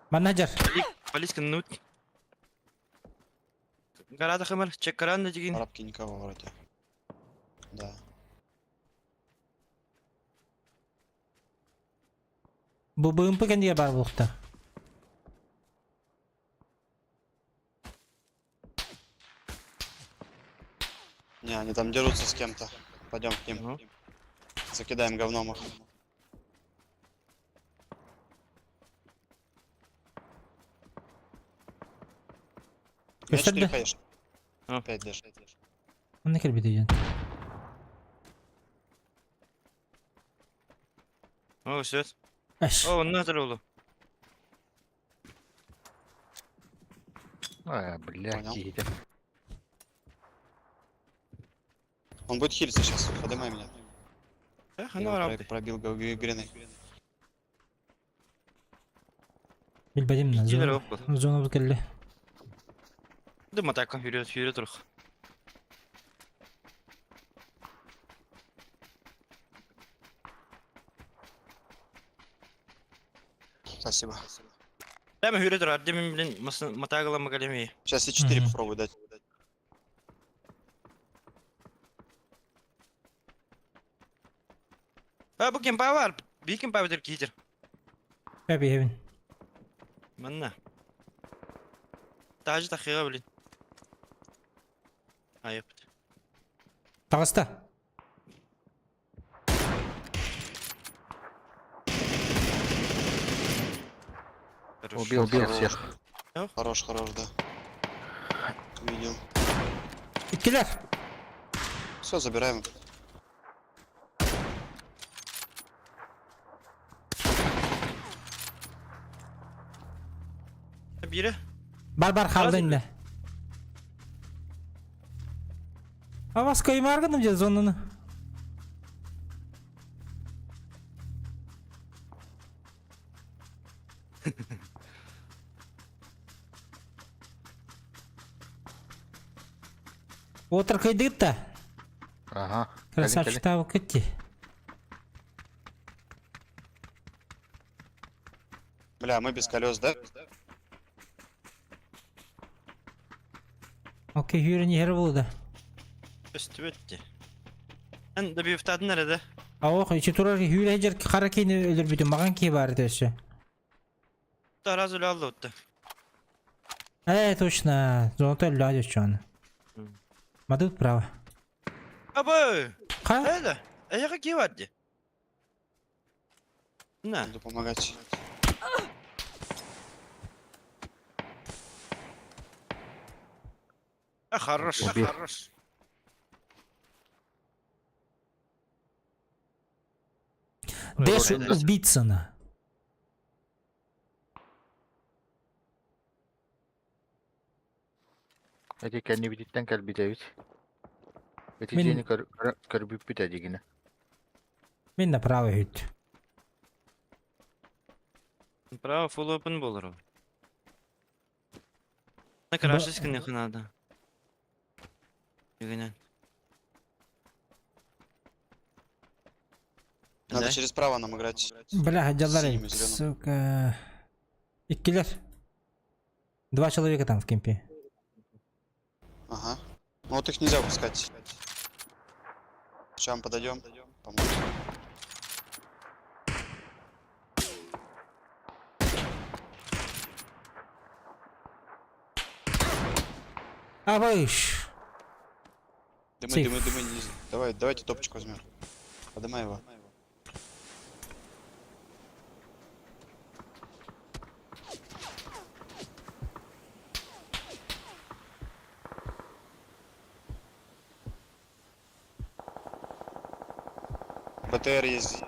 Манаджер. Полиска нут. Гарада хамер, чек каран на дигин. Арабки никого вроде. Да. Bu bığımpı kendiye var bulukta. Не, они там дерутся с кем-то. Пойдем к ним. Закидаем говном их. Gösterdi. Опять даже. O ne kadar bitiyor? О, свет. Eş. О, назар oldu. Блядь, едем. Он будет хилиться сейчас. Поднимай меня. Эх, Пробил грены. Bilmedim ne? Gider yok bu. Zona geldi. Dım atakka yürü duruk. Спасибо. Прямо yürü dur. Demin bilin matağılama kalemi. Сейчас я 4 попробую дать. Bu kempa var. Bir kempa bitir kidir. Tabii evin. Manna. Tacı takıya bilin. Ayıp. Tağısta. Убил всех. Хорош, да. Видел. İttiler. Все, забираем. Biri. Barbar kaldı inle. Avaz koyayım argınım cez zonunu. Otur kaydık da. Ага. Красавчик табы кетти. Бля, мы без колес, да? Okey yürün yeri buldu. Üstü bitti. Sen de bir üftadın nerede? Avuk içi turar ki hüyle hecer kara keyni ölür bütün mağan key bari döşü. Тараз öyle aldı otta. Точно. Золотой ладю что он. Мадут право. Абы! Ха? Это? А я какие вадди? На. Буду помогать. Хорош, хорош. Дэш убийцана. Эти кенни бититтен калбитебит. Эти Мен- дени көрбүппүт эдигине. Мен de право hüt. Право, full open болыр ол. На крашескіне қынады. Егінен. Надо через право нам играть. Бля, хаджалар Синими, зелёным. сука. Иккилер. 2 человека там в кемпе. Ага. Ну вот их нельзя выпускать. Сейчас мы подойдем. Поможем. Абыш. Дымы, Сейф. дымы, дымы. Давайте топчик возьмем. Подымай его. БТР есть.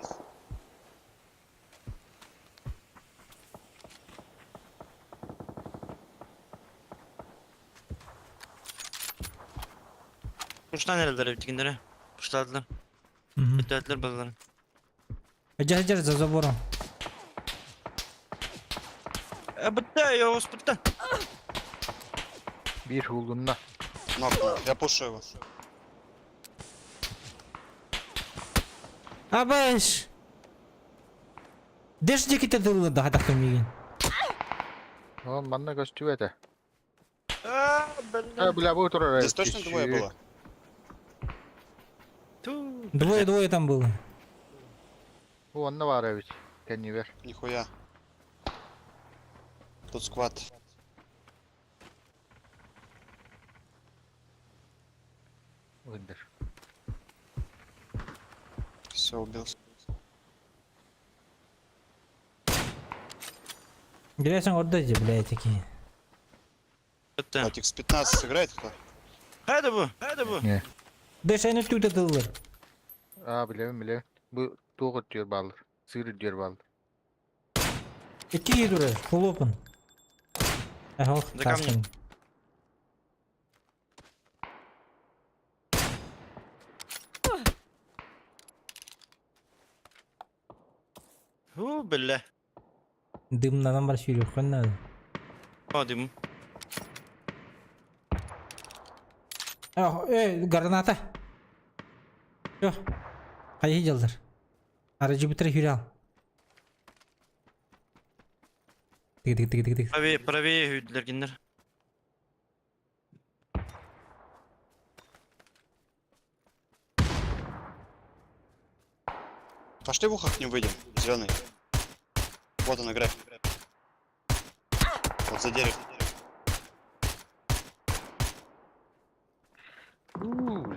Kuştan nerelere bitkinlere? Kuşladılar. Мгм. Ötürdüler bazaları. Держи за забором. Bitti ya os bitti. Bir hulunna. Нокнул. Я пушу его. Абыш. Дешде кете дылы да хатак меген. Oğlum bana gösteriyor da. Блин. Ha bile bu tur Здесь точно двое было? Двое там было. Bu onda var evet. Kendini ver. Нихуя. Тут сквад. Önder. Все, убился. Грязь орда де, блядь, такие. Bitti. Так, X15 сыграет кто? Hadi bu. Hadi bu. Ne? Деш аны түйте дылыр. Aa bilemem. Bu tuğut diyor balır. Sığır diyor balır. Iki iyi durur. Full open. Ага, За камнем. Бля. Дым на нам расширил, хоть надо. О, дым. Граната. Всё. Қай делдер? Арыжы бітіріп жүре ал. Тык. Правее hüydüler ginler. Пошли в ухо к ним выйдем. Зеленый. Вот он играет. Вот за деревом.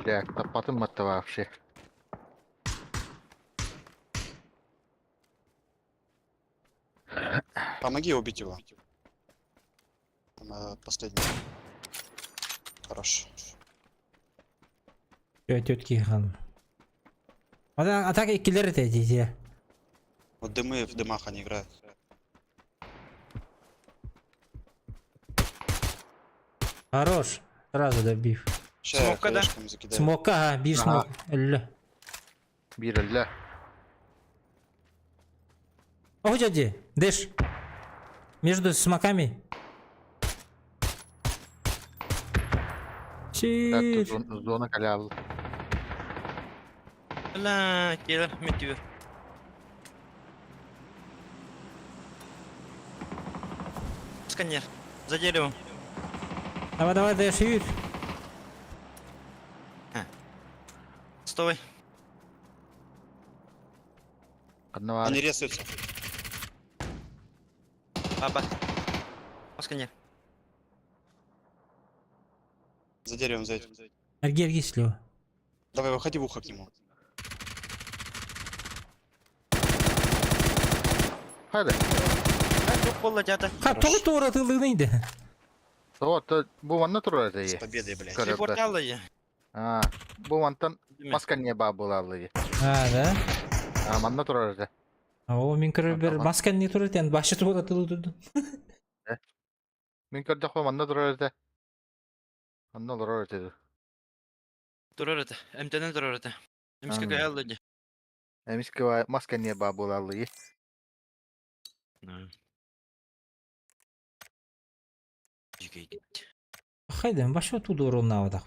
Бля, kapatın matta вообще. Помоги убить его. Последний. Хорош. Тетки ханым. А так ikkileri de dedi. Вот дымы в дымах они играют. Хорош. Сразу добив. Сейчас я Смока, да? хаешками закидаю. Смока, ага, bir смок. Өлі. Bir elle. О, дяди, Дэш. Между смоками. Чиир. Zona kale al. Ла, gelir metiyor. Сканер. За деревом. Давай, Дэш, юрь. Стой. Kadına var. Они резаются. Аба. Сканер. За деревом за этим. Эрги слева. Давай, выходи в ухо к нему. Hadi. Çok bolla jata. Ha, toğu atıldığıydı. O bu vanda turur С diye. победой, блядь. Короче. Телепорталıyı. Ha, bu vandan maska niye bağlı diye. Ha, да. Ha, manda turur diye. О, мен көріп бір Tamam. масқан не тұрды енді башы туғыр атылды. Min körde koy manda turur diye. Manda turur diye. Durur ete. MT'den durur ete. Emske Anladım. kayalıyı. Emis ki maska niye bağlı diye. Хайден, башы туды орнына авадақ.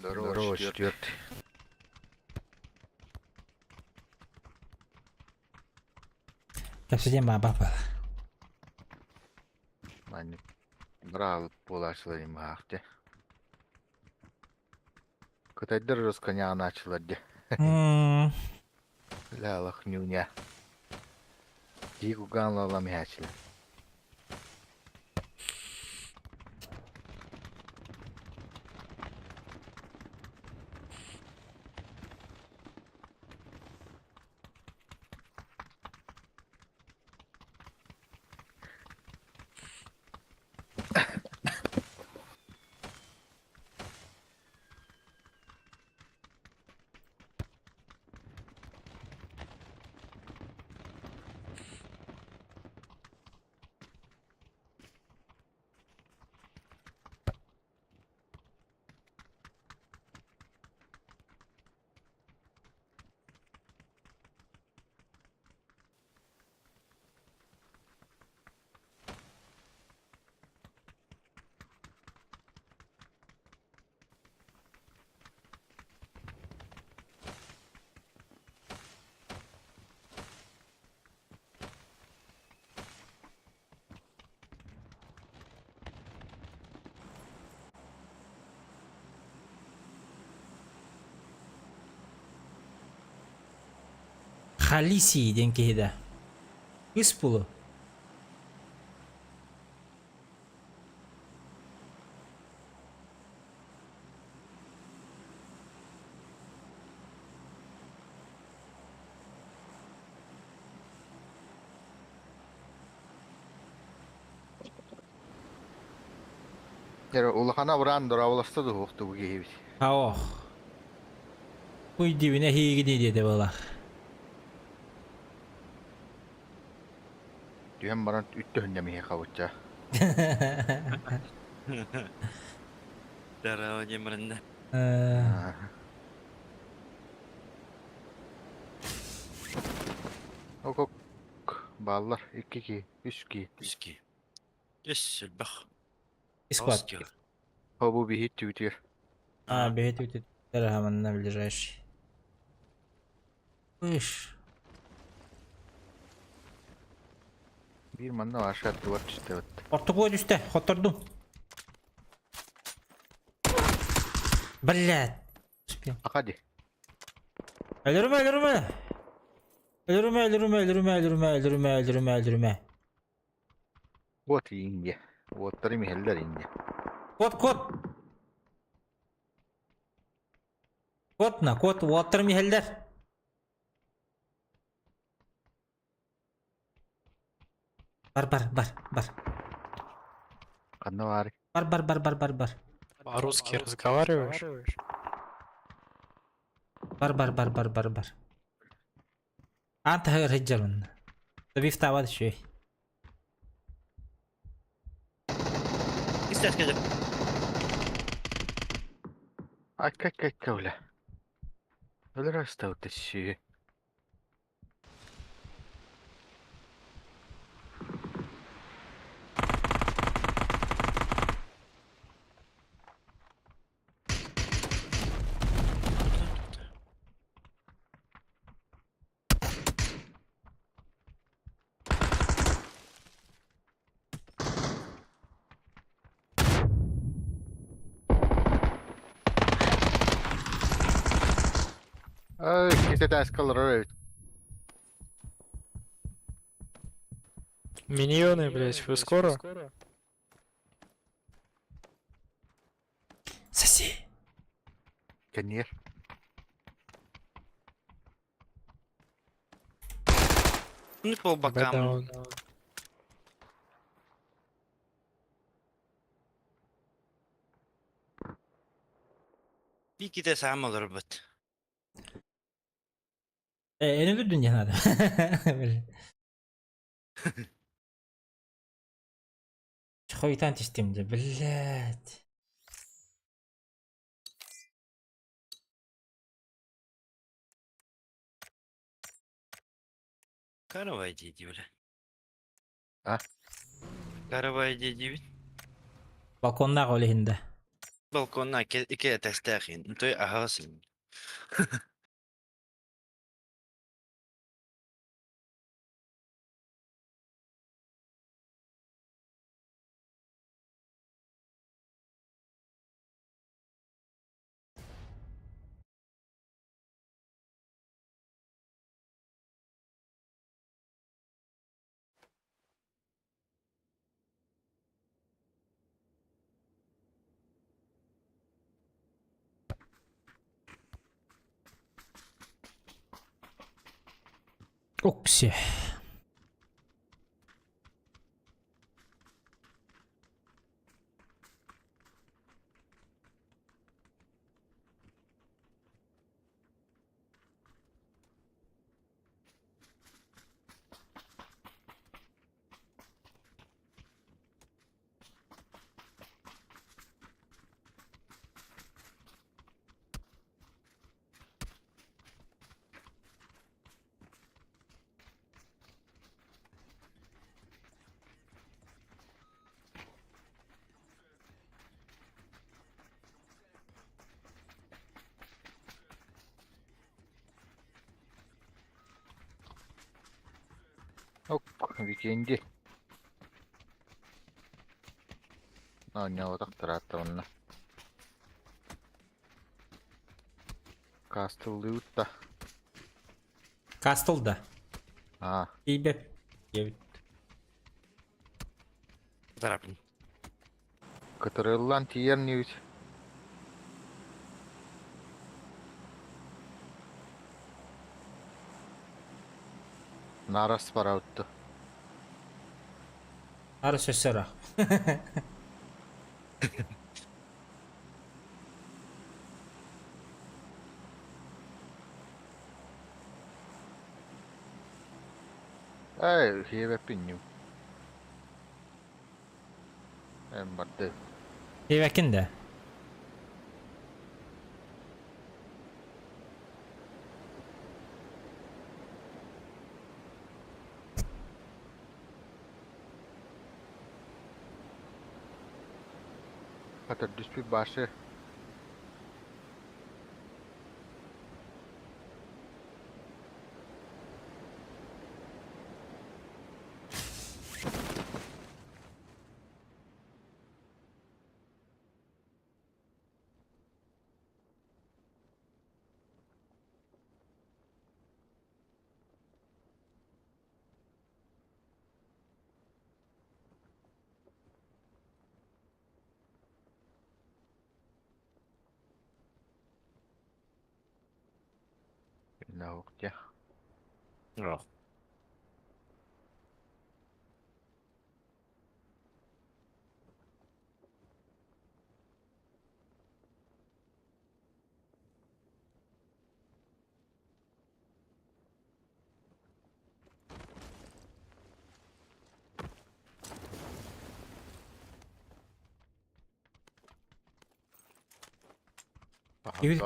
Здорово, четвертый. Капсидем баба. Мани. Брал полачлар имахте. Кытайдыр расконя начала де. Лялах нюня. Дигу ганла ламячили. Халиси денкейда. Кыз пулу. Яра улахана уран доравласта да хоқты bu geybi. Аох. Уй дивине хиги диде бала. Tühen baran üttühünde mihe kavutça. Здорово, Демренда. Ok ok. Ballar 2-2, 3-2. Иски. Yes, البخ. Сквад. Bu bir hit tütür. Бегать hemen на ближайший. Иш. Bir manna aşağı duvar çıktı evet. Orta koy üstte. Oturdum. Блядь. Успел. Hadi. Öldürme. Öldürme. Bot ince. Botları miheller ince. Кот. Кот. Water miheller. Бар. Kanna var. Бар. По-русски разговариваешь? бар. أنت هاي الرجال تبي في تعود شوي. استاذ كذا. Ay kavla. Öyle rasta ötesi. Ay, işte ders kalır öyle. Миньоны, блять, вы скоро? Соси. Kenyer. Ну, по бокам. Bir iki de sağım olur but. En öldürdün ya hadi. Хуйтан тестимде, блядь. Каравай деди, бля. А? Каравай деди. Балконда голихинде. Balkonna iki testääkin. Nyt ei ahasin. Oksi. Ok, weekendi. Oynayalım taraftarına. Castle Loot'ta. Castle'da. Ha, İyi be. Evet. Tarapin. Kıtırılan tiyer news. Naras parauttu. Ara sössera. Ei, hieve pinju. En badde. İyi bakın da. Hatta düspü başı. Ne oldu ya? Joo.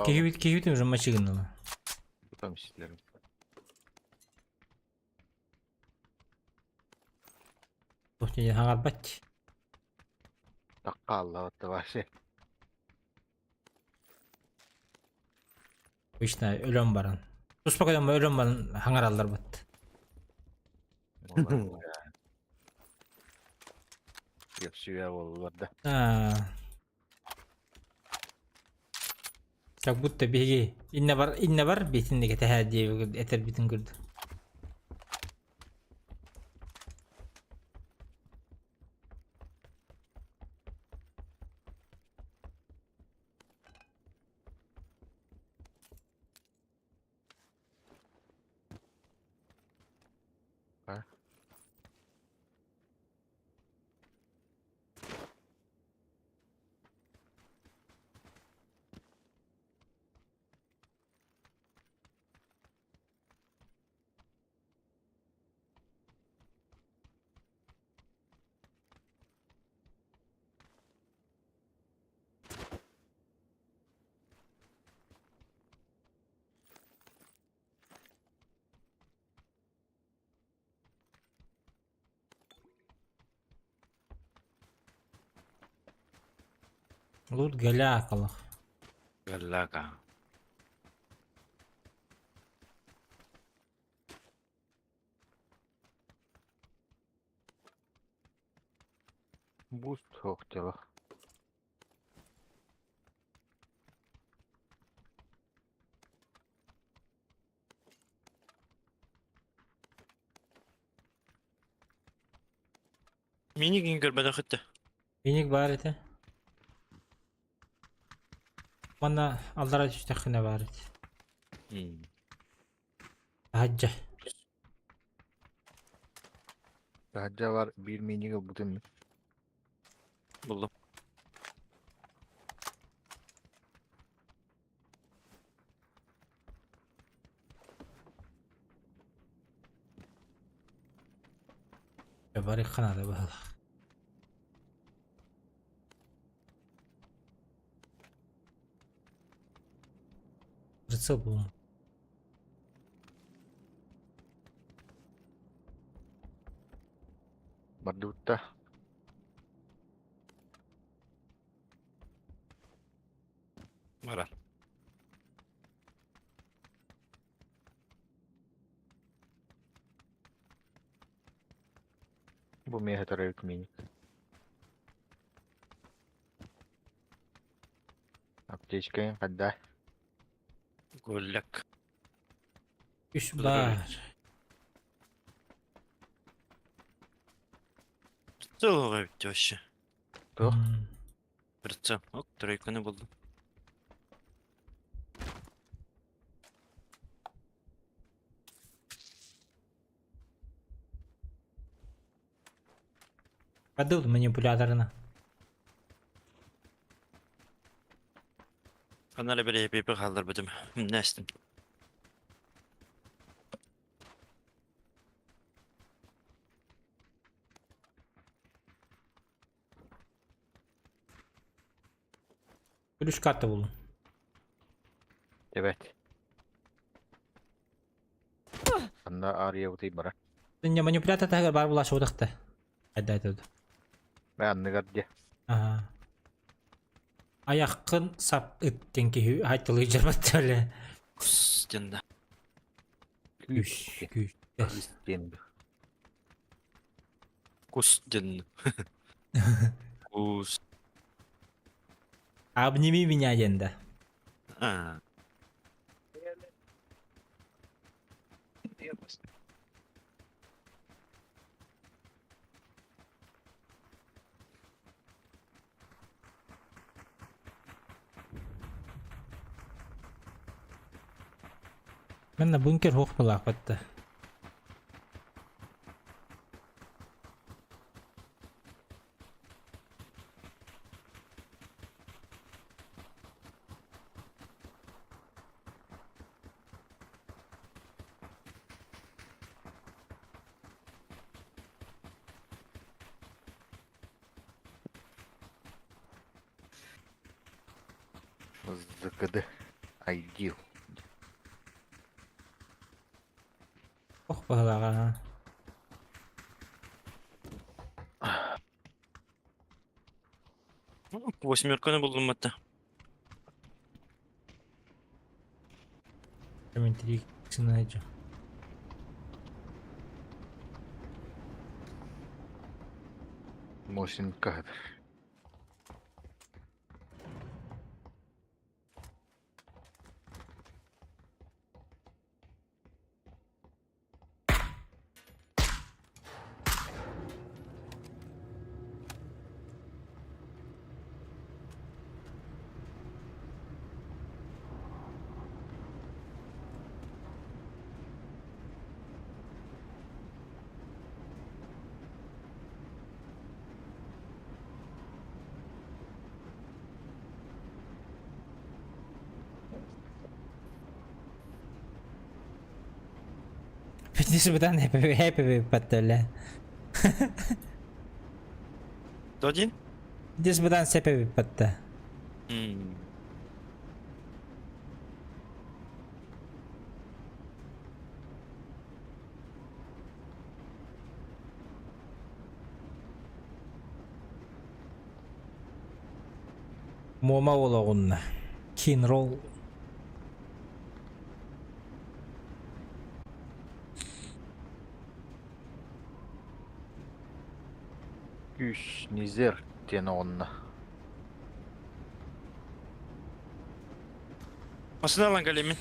Kehivit уже мачигнало. Tam isterim. Тут не хагар бач. Takkalla otta başı. İşte ölüm baran. Tuspak adam ölüm baran hangar aldılar bat. Yok şuya oldu da. Ha. Как будто беги. Инна бар бетиндеги тахадди этер битин кырды. Лут галякалах. Галлага. Буст хоқтела. Минигин көрбәдә хәтта. Биник бар ите. Бана алдара түштәхіне бар ите. Хаджа. Hacca var bir miniga butun. Булды. Bari xana da bahal. Прицел был. Бардутта. Мара. Bu mehatarayık minik. Аптечка, отдай. Гулляк. Üç var. Долго ведь вообще. Кто? Прицел. Оп, тройку не булды. Подыл манипуляторына. Канале bir epey bir kaldır bıdım. Ne istin? Üç katta bulun. Evet. Anda araya utayım bana. Dünya manipülatör tağır var bulaşı odaktı. Hadi hadi. Ben anlıgat diye. Aha. Ayakın sap itten ki haytalı jarbat öyle. Kustinde. Güç. Üstünde. Кустин. Куст. Обними меня, Янда. А. Ben de bunker hoch belak bitti. Закады. Айдил. Hoch belak. Восьмерку не булдым hatta. Комментарий найдем. Мосин кадр. Несмотря happy паттеле. Кто один? Несмотря happy патта. Мома ологунна. Кинрол. Күш низер тені онна. Masını lan kalemin.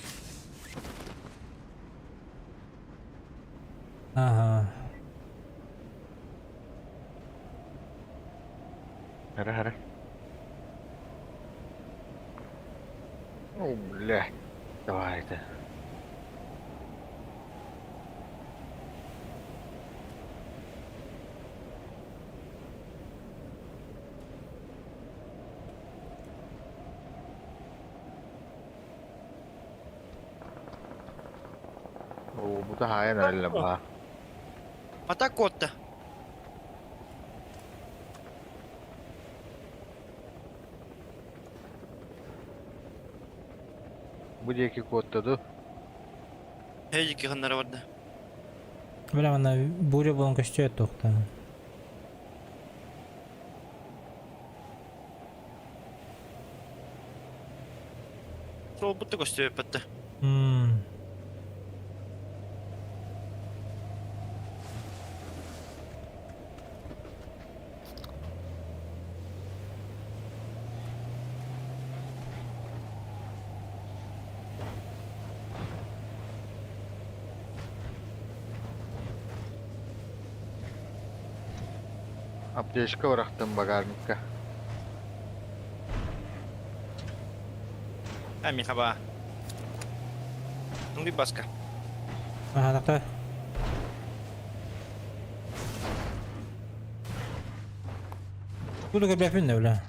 Ага. Хара. О, бля. Давай это. О, bu da hayan öyle bak. Atak kotta. Bu deki kodladı. Heycik yıkanları vardı. Бля, ана буря болон көчтөт токта. Sol buttu koştu öpüttü. Аптечка bıraktım bagajnikka. Merhaba. Bir başka. Ага, такта. Буду копять не, бля.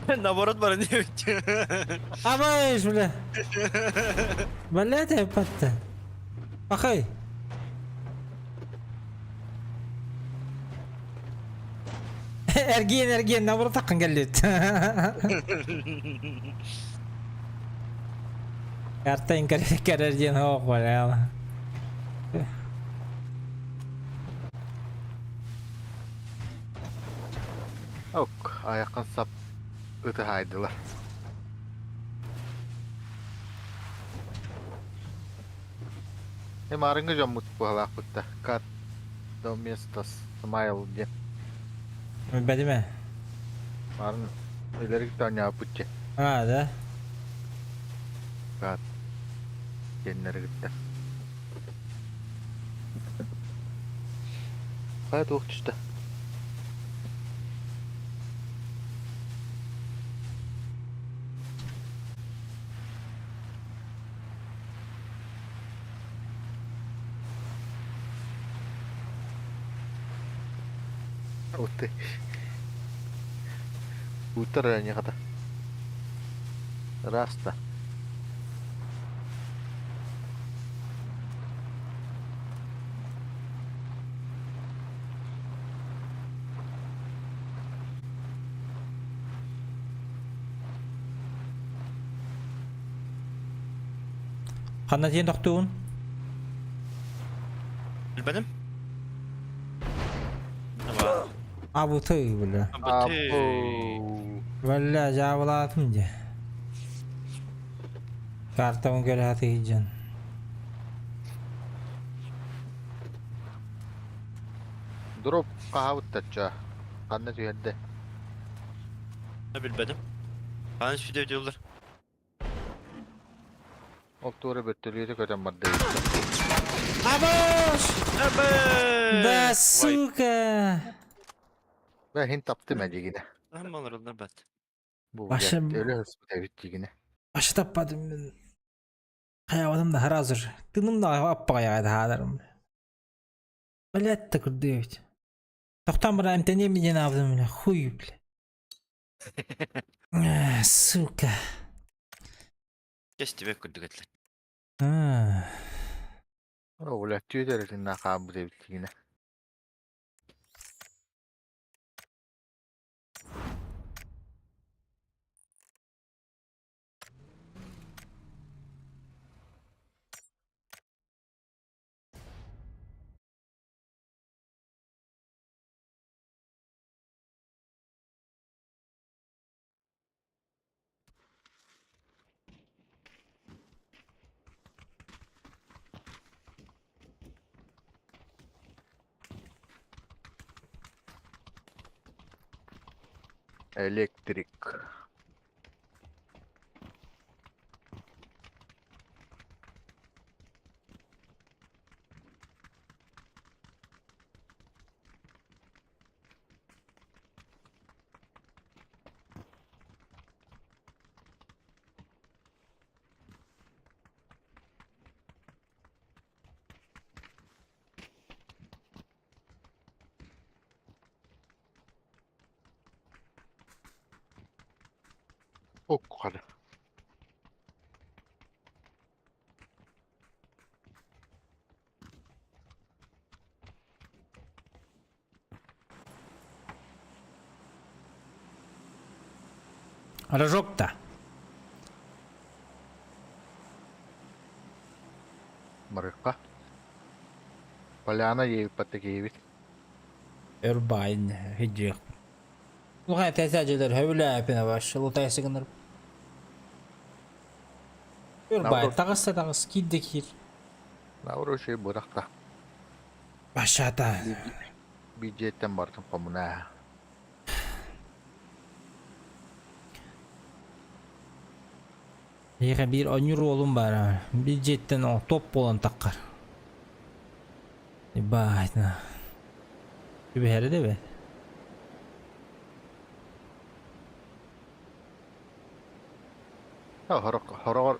Наоборот var diyor. Абайш, бля. Бля, ты патта. Ахай. Эрген, наоборот таккан келет. Карта инкарерден ок, бля. Ok, ayakın sap ıtı haydılar. Hem arıngı jomut bu halak butta. Kat do mestas smile diye. Бәдеме? Arın ileri git tane butçe. А, да? Kat. Genleri gitti. Hayat ok işte. Utte. Utara nya kata. Rasta. Қандай тен тоқтуын? Bilmedim. Абуты, бля. Бля, жабылатым же. Картамын көрі хаты жан. Drop kahvut taça. Kanne tüyende. Bilmedim. Yanlış video diyorlar. Oktuğru böttürüydü köten madde. Абош! Да, сука! Ve hint taptım bence yine. Hem alırlar bet. Bu Başım- öyle hırsız tevhidci yine. Başı tapmadım ben. Hayavadım da hazır. Dınım da appağa yağdı hadarım. Блядь, так курдевить. Тоқтан бір әмтәне меден абдым, бля. Хуй, бля. Сука. Geçti be kurduk etler. Öyle tüylerin nakabı tevhidci yine. Elektrik. Hadi. Рожок-то. Marikka. Поляна ей потекивит. Örbayn hicik. Luqay təsəcələr hövlə əpinə başı. Lutay sıqınır. Örbayn tağız kiddikir. Nauru şey bırakta. Başata. Bijetten bartın pamuna. Yığa bir 10 euro olun var ha. Bir jetten o top bolan taqqar. Bayna. Bir hərə də be. Ya horor.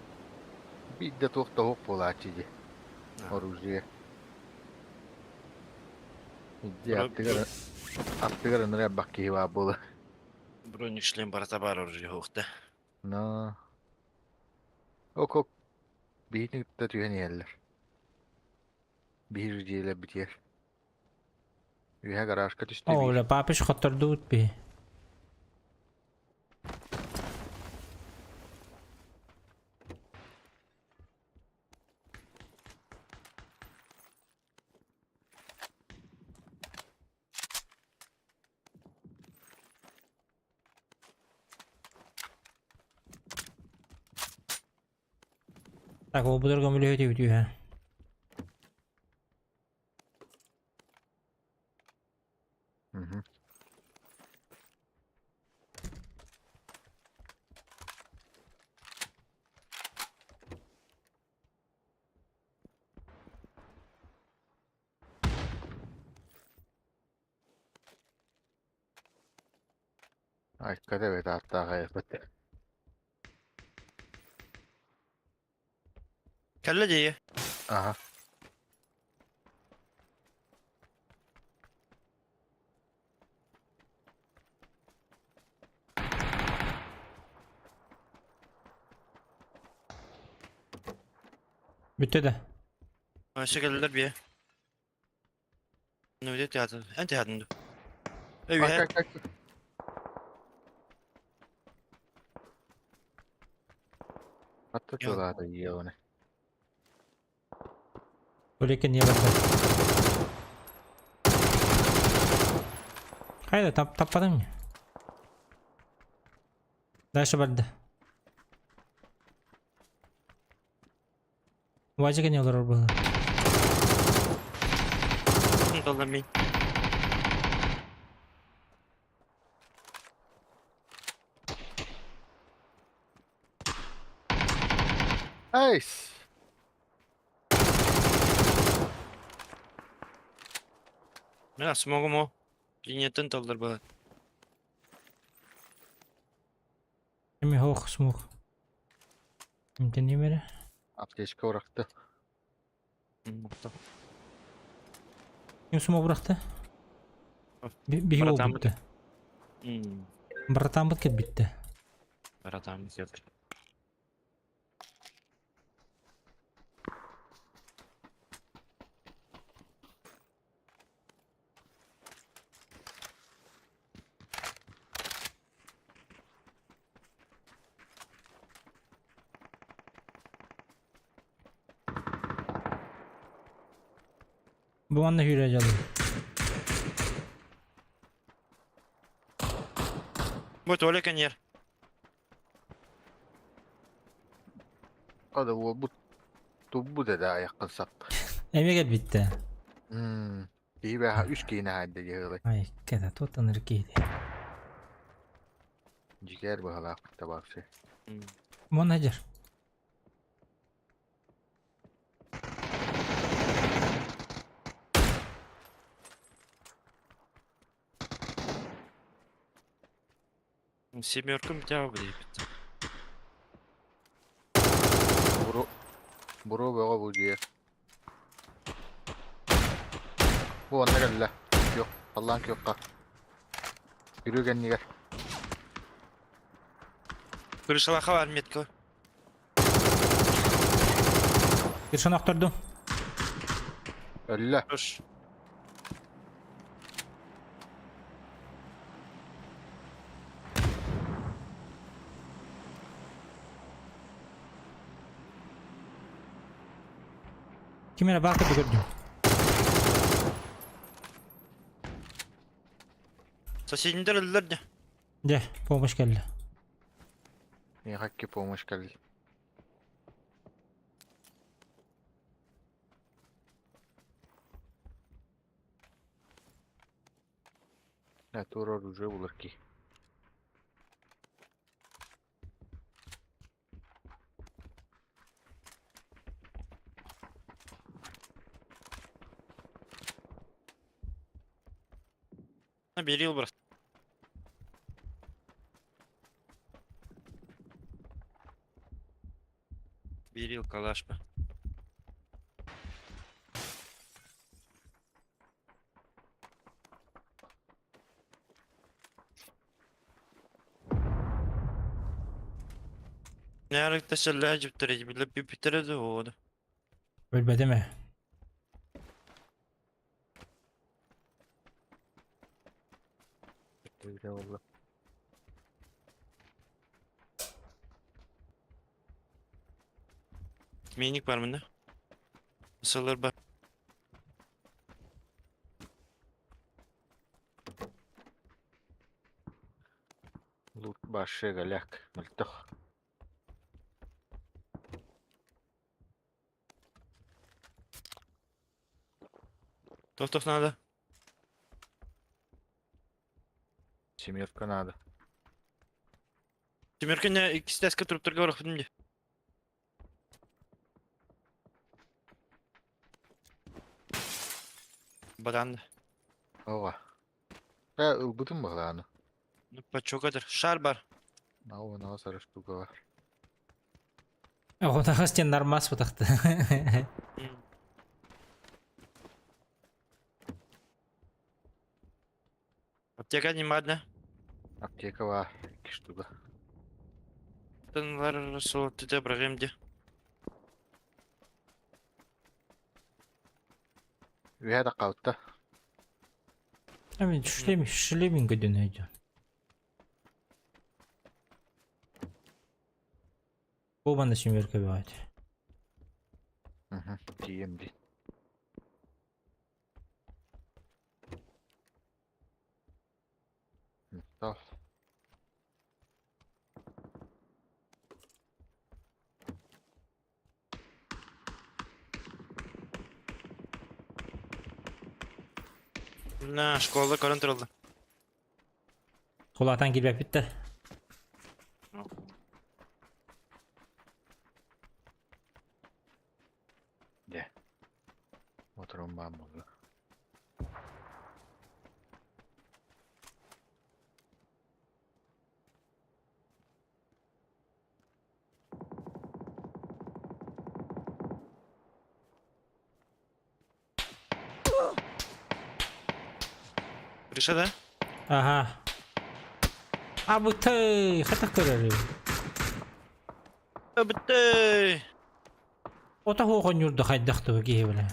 Bir de tuhta hop olacak. Oruzye. İddi attıgar nereye bakıyor var bu. Бронік шлем бартабар уже hoogte. No. Ok. Birini de tüyen yerler. Bir diyeyle bitiyor. Üye garaj kat üstü O la papış xatar dut be. Так, o bu durga müle ödüyor diyor ha. Hı. Aika te vetää takaisin. Kelle diye. Aha. Bitti de. Aşağı geldiler bir. Ne öyle tiyatro? En tiyatro. Evet. Bak. Hatta çoğalar da yiyor onu. Öyleyken niye bakar? Hayda tapmadın mı? Дальше барды. Вазика не олар было. Доллами. Nice. Ya smoke mu? Linyetten doldur bana. Kimi hoch smoke. Imten yemere. Apteşke bıraktı. Kim smoke bıraktı? Bir yol Bırakan bitti. Bıratan bıt bitti. Bıratamız yok. Bu anda yürüyeceğim. Bu tuvalet yer. Hadi bu da daha yakın sap. Emeğe bitti. İyi be 3 kine halde yığılı. Ay, kada tutanır kiydi. Jiger bahalak tabakçı. Manager. Семерка bir daha buraya bitti. Buru baga bu diye. Bu onda gel. Yok. Allah'ın yok ka. Yürü gel nigar. Крышалаха var метка. Bir şanaktırdım. Ölle. Koş. Kimine bakıp gördüm. Соседinler öldüler de. De, помощь geldi. Ne hakki pomos geldi. Ne tur orducu bulur ki. Bir yıl burası. Bir yıl kalaş mı? Ne arkadaşlar lacip derece bile bir bitiredi o da. Ölmedi mi? Öyle valla. Minik var mı ne? Isılır bak. Loot başı galak. Mıltık. Toh надо. Семерка надо. Семерка ne ikisi de eski durup duruyor şimdi. Badan. Ova. Ya ılbıtın bağlanı. Почокатır. Şar var. Ona sarı штука var. O da hastin narmas bu taktı. Аптека не мадна. Аптека var. 2 штука. Тынлар соğuttu da bırakayım diye. Üye de kalktı. Evet, şlemin güdünüydü. Bu bana şimdilik bir ayet. Hı hı. TMD. Tamam. Na şkolda kontrolda. Kulaktan girmek bitti. De. Motorum bağımlı. Крыша да? Aha. Abi tey, hatak kararı. Bitti. O da hoğun yurdu haydaktı bu giye bile.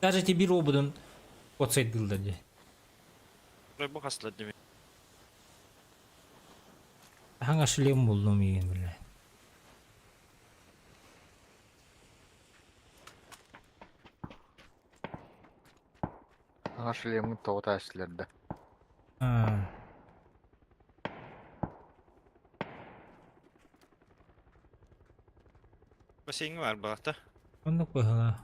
Даже тебе робудun отсайдылды де. Bu hasla değil mi? Hangi шлем buldum yiyin bile. Шлемін тоғыт әсілерді. Ha. Basayın var bu hafta. Onu koyala.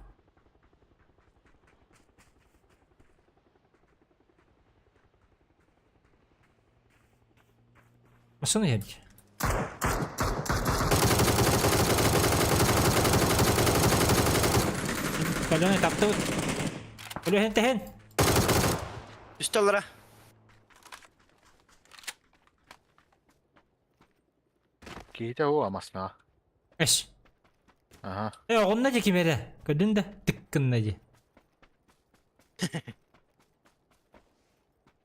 Masını yedik. Kalyon taptı. Kalyon hen. Üstellere. Kiitä huomasnaa. Eş. Aha. Onunla ki kimere. Gördün de tıkkınla ki.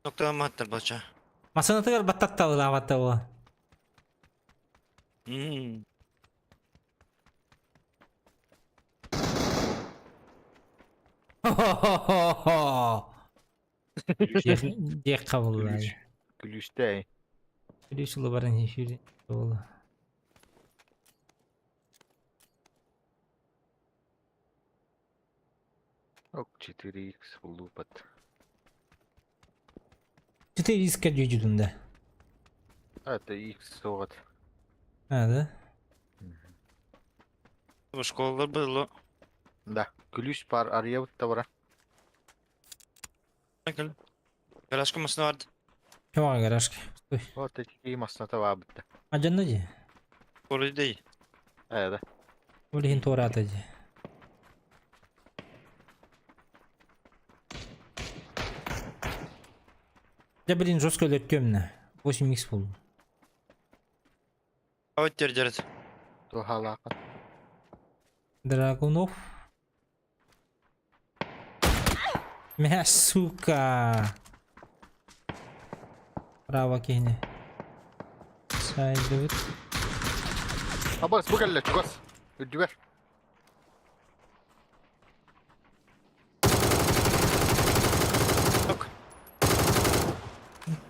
Noktadan mı attır baça? Masını tıkır battat da ula batta o. Hmm. Dek kabul lan. Gülüşte. Gülüş ulu barın yeşil. Oğlu. Ок, 4х лупат. 4 иска дюждунда. Это X вот. Ha da. Bu şkollar было. Да. Gülüş par araya da var. Bakın. Garaj kumasında vardı. Kim var garajka? Sтой. Вот такие масната var bitti. Acanna ji. Orayı değil. Evet. Ulihin tora ataji. Я, блин, жестко темно. 8х был. Hava tercih. То halaka. Драгунов. Мя, сука. Право кихне. Сайдывыт. Абас bu geldi. Gos. Üdüver. Yok.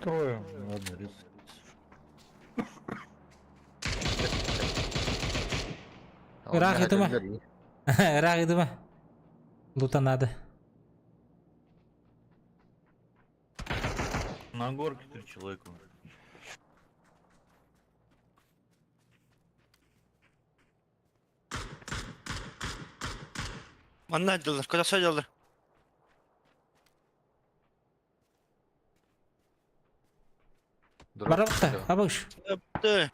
Трое. Ладно, рис. Irak itu mah. Irak itu mah. Lutan ada. На горке 3 человека. Bana ediyorlar. Kadar sayıyorlar. Барабакта, абыш. Yaptı.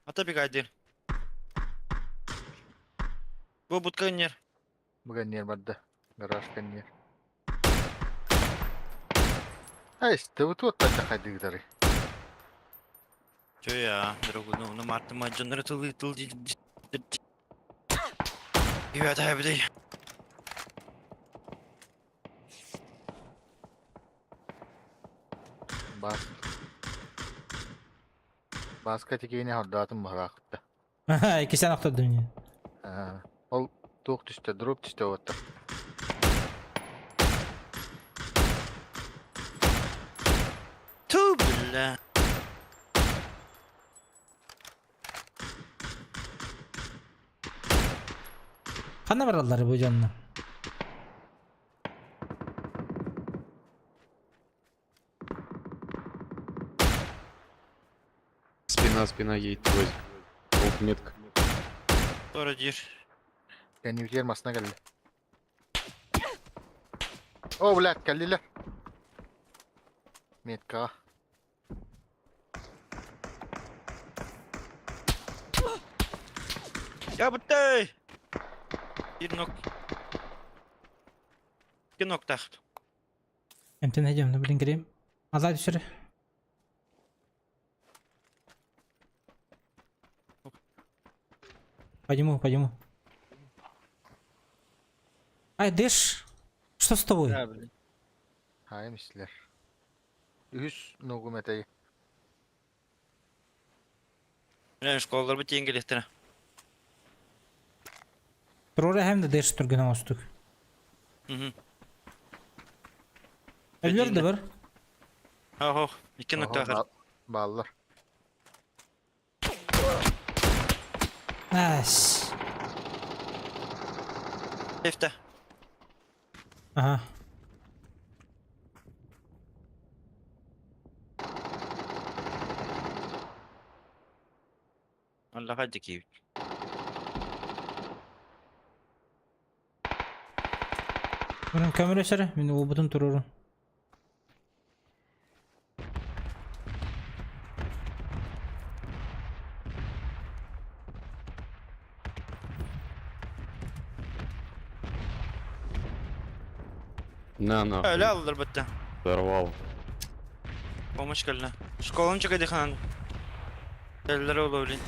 Ata bir kaydır. Bu budka iner. Bugün yer vardı. Garaj kan yer. Ha işte bu tuot da hadi gider. Çö ya. Drogu onu martı macanları tıl. Evet abi de. Bas. Başka tekeyini hardatım var vakıtta. Aha, 2 nokta dünya. Ol tuğ düştü, drop düştü otur. Tüh billah. Kana varalları bu canına. Спина едет твой. Метка. Sonra gir. Yani yer masına geldi. Oh ulan geldiler. Metka. Ya bitti. Bir nok. 2 nokta. Emtin hecem ne bilin gireyim. Azay düşürü. Почему? Ай, дышь. Что с тобой? Hayır misler. Üst nogum eteği. Ne şkollar bitti İngilizce. Трора hem de дышь turguna ostuk. Hı. Ölür de var. Ha. 2 nokta akar. Ballar. As. Defte. Aha. Allah hadi ki. Bunun kamera şere. Beni o butun tururun. На, Öyle alılır bitti. Взорвал. Olmuş geldi. Şkolun çıkıydı kanan. Telleri olabilir.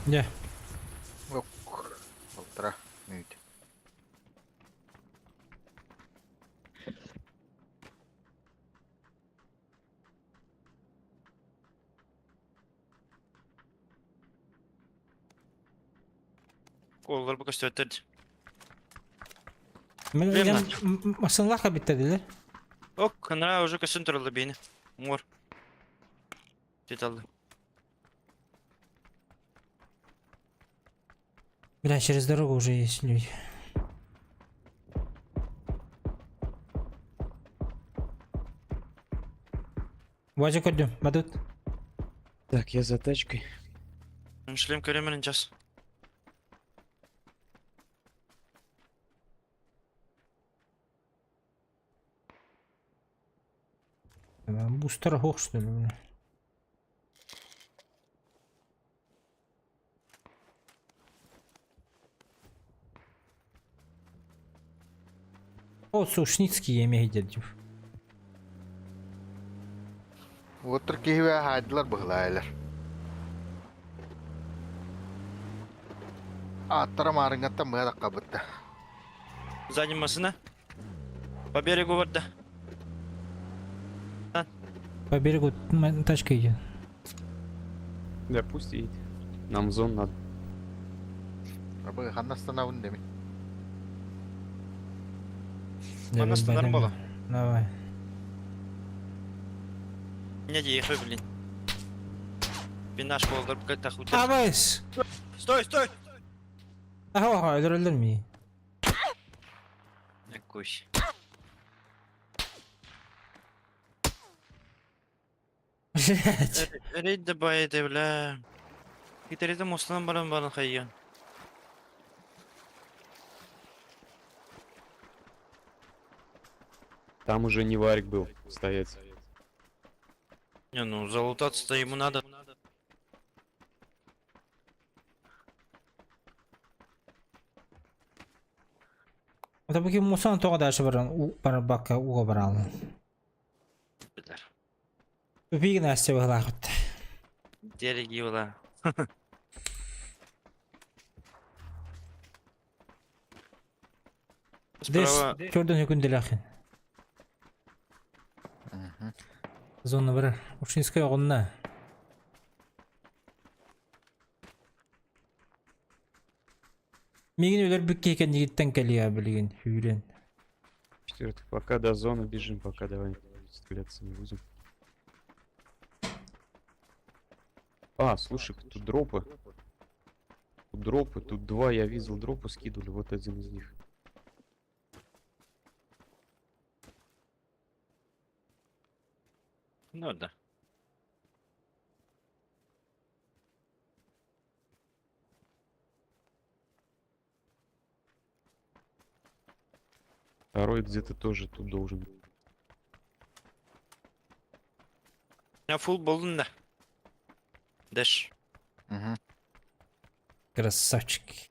Не. Yok. Ultra. Neydi? Olur bu kaç ötedi. Мен Блин, ойлам, машиналарға биттедилер. Ok, kanara уже kaçın turuldu beni. Mor. Tet aldı. Бля, через дорогу уже есть люди. Вадя көрдім, Бадут. Так, я за тачкой. Шлем көременен час. Бустер ох, что ли, бля. О, Сушницкий yemeğe gidiyor. Ultra kihve haydılar bıhlaylar. Attara marıngatta mıha kabıttı. Занимасына. По берегу вот да. По берегу тачка идет. Да пусть едет. Нам в зон надо. Abi hannastanavın demin. Она нормально. Давай. Не ехай, блин. Бинаш болдыр какая-то хуйня. Абайс. Стой, стой! Ага, öldürülür Якусь. Блять. Рейд да байда, бля. Гитарида мостан баран хайян. Там уже не варик был стоять. Не, ну залутаться-то ему надо. Ota bu kim Musa toğa daşı var bakka uğa baralı. Bitter. Öpeyim näste bağlaqıt. Дереги была. Дес Справа. gördün hükündel axın. Zona bir Ушинская оғынна. Мегин өлер бүкке екен егеттен кәлия білген хүйрен. Четвертый. Пока до зоны бежим, пока давай стреляться не будем. А, слушай, тут дропы. Тут дропы, тут два, я видел дропы скидывали, вот один из них. Ну да. Второй где-то тоже тут должен быть. Я фул болдун да. Дэш. Угу. Красавчик.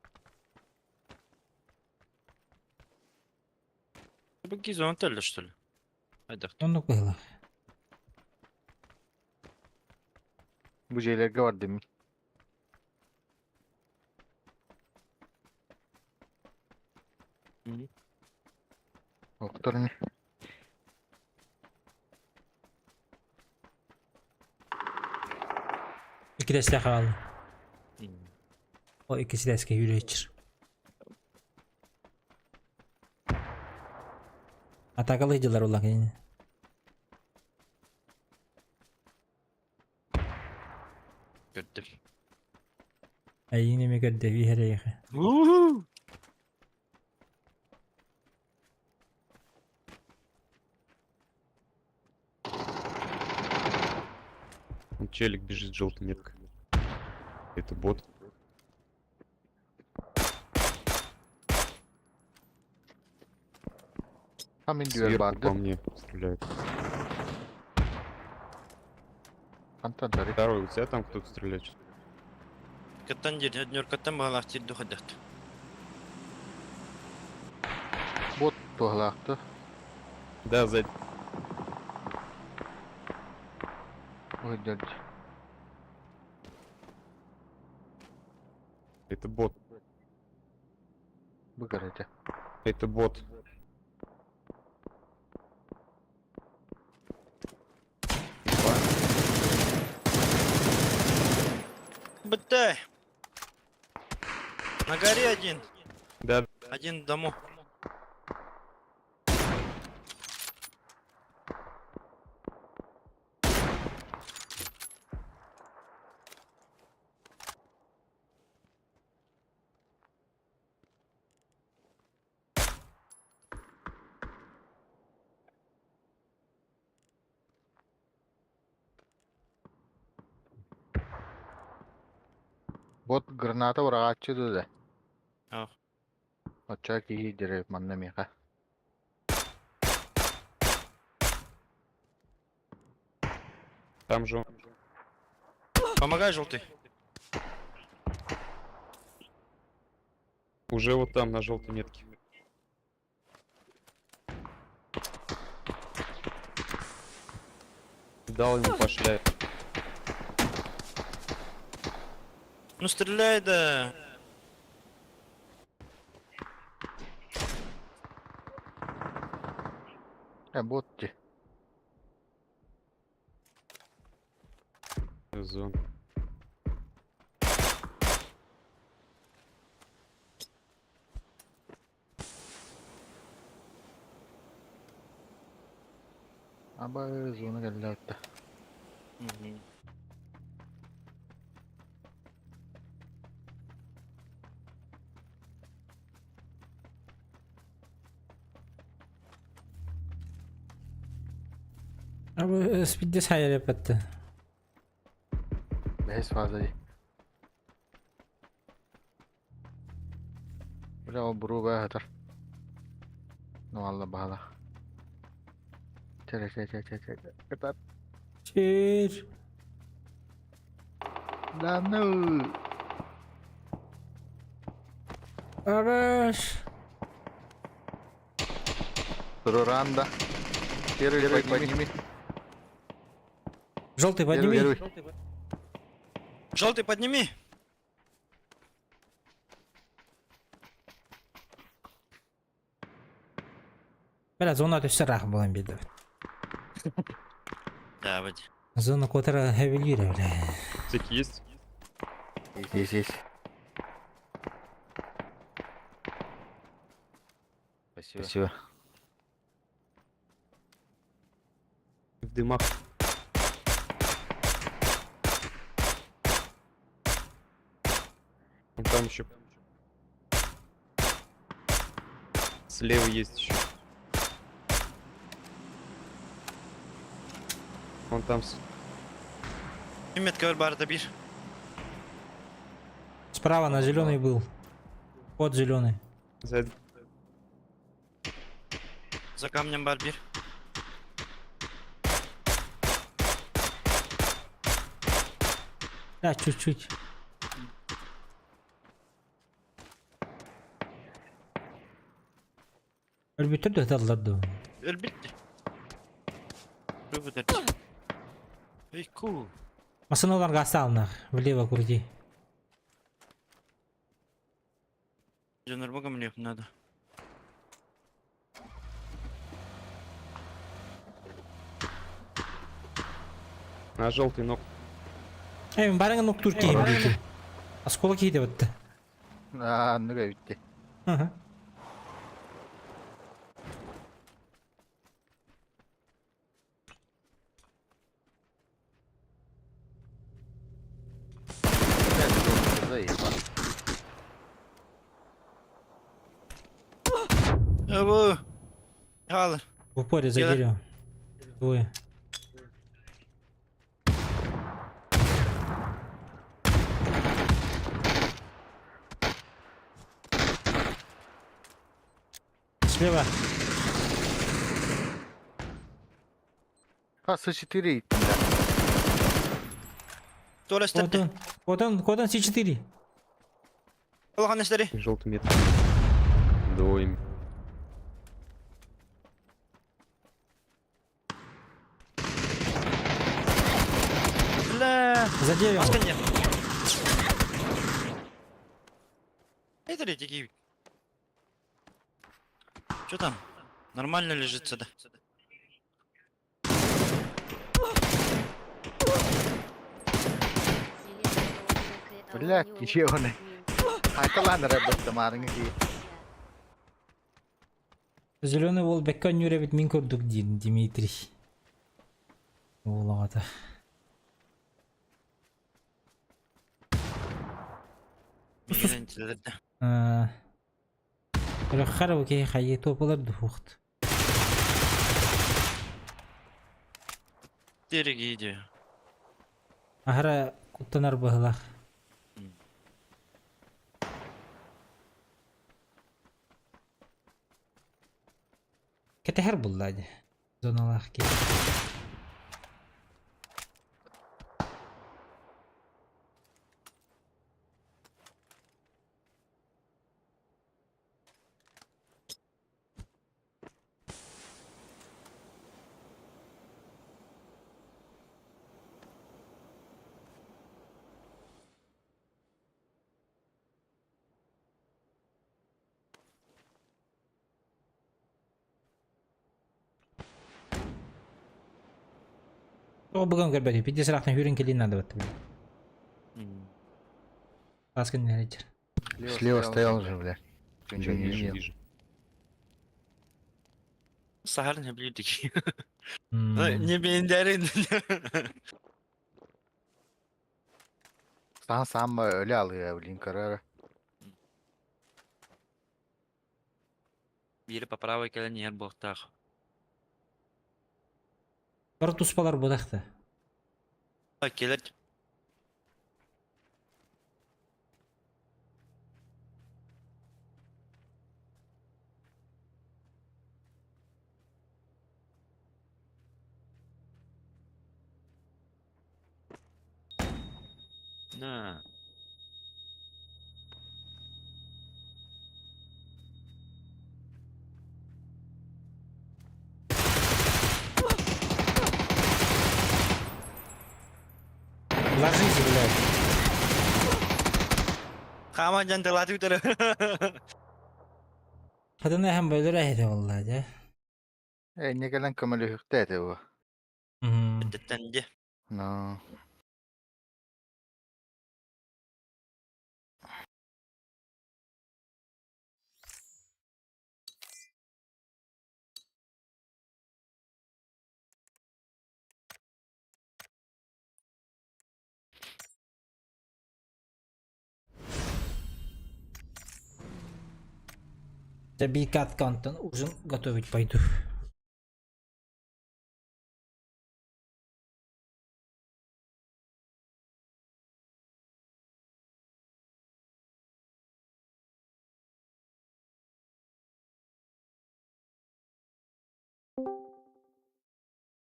Bu gizon telli что ли? Hadi. Onu koyalım. Bu şeylerge var demin. Doktor ne? İki de silah aldım. O ikisi de eski yürüyüşür. Atakalıydılar ola yine. Gördüm. Ay yine mi gördü bir yere yakın. Вон челик бежит с желтой меткой. Это бот. Tam indiyor Сверху vardı. по мне стреляет. Антон, дарит. Второй, у тебя там кто-то стреляет? Каттан дер, дер каттан багалах тирду хаддахт. Бот тугалақты. Да, сзади. Ой, дядь. Это бот. Выгорите. Это бот. Бытай. На горе один. Да. Один в дому. Бот граната урагачы да. Ах. Оча кихи дерев манна меха. Там же. Помогай, желтый. Уже вот там, на желтой метке. Дал ему по шляпе. Ну стреляй, да. Ботти. Зон. Аба зона geldi. Abi speed'de sayar yapattı. Behes fazla değil. Bravo bro be hatar. No Allah bahala. Çek. Kapat. Çir. Lan no. Araş. Руранда. Первый подними. Желтый подними. Желтый подними. Бля, зона төссәрәк булам биде. Да, вроде. Зона котара хавилира, бля. Тик есть? Есть. Спасибо. В дымах. Вон там еще. Слева есть еще. Вон там. Метка бар добишь. Справа на зеленый был. Под зеленый. Сзади. За камнем барбир. Да, чуть-чуть. Ölbütür de dallardı. Elbette. Вывод. Эй, ку. Масыналар гасталнах. Влево крути. Жанарбогом мне надо. На желтый ног. Эй, барыңа нук туркейм дейді. Осколок кейді бітті. Ныга битти. Ого. Аллар. В упоре за деревом. Двое. Слева. С4 итtin. Котон C4. Олған істері. Желтый мет. Двоим. Бля. За деревом. Асканне. Это ли такие? Что там? Нормально лежит сюда. Бля, еще он. Айкалан работ тамарың ки. Зеленый вол бекка нүребит мин көрдүк дейін Дмитрий. Олағата. Мигрен телерді. Рахар окей хайе топалар духт. Терегі иде. Ахара куттанар бағылақ. Кетехер буллади. Зоналах ки. О, бүгін көрбәді. Петте сырақтан хүрін келейін надо бәтті. Таскын не рейдер. Слева стоял же, бля. Ничего не видел. Сахар не блюд такие. Не бендерин. Сам öyle alıyor блин, kararı. Biri по правой келен yer боқтақ. Бар туспалар бұдақты. Келер. На. Ложись, блядь. Хама жан тылаты үтірі. Kadına hem böyle reyde vallahi de. Ne gelen kömürlü hükteydi bu. Tende. No. Табикат кантон ужин готовить пойду.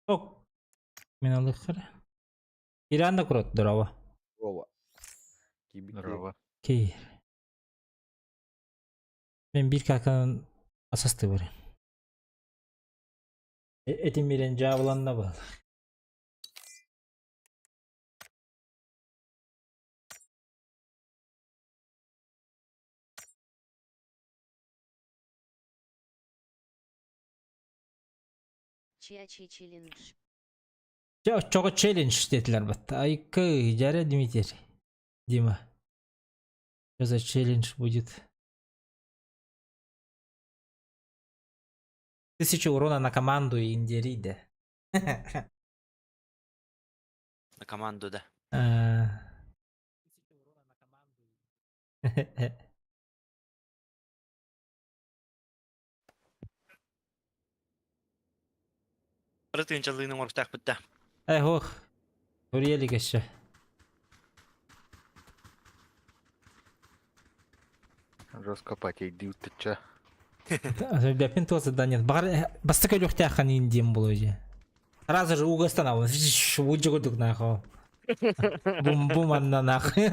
Ок. Мен алыхыр. Иранда курот дрова. Здорово. Кей. Ben bir kalkanın asastı var. Etim bilen cavlanına bağlı. Чиачи челлендж. Çok challenge dediler batta. Айкы, жаря Дмитрий. Дима. Что за челлендж будет? 1000 урона на команду и индириде. На команду, да. Рытын чалыйның орыстақ бітті. Ай хох. Көрелік әші. Жестко потеть ты чё? Бәпен тосы да нет. Басты көліқті аққан индем бұл өже. Сразу же уғыстан ауын. Уджы көрдік нақы. Бум-бум анна нахуй.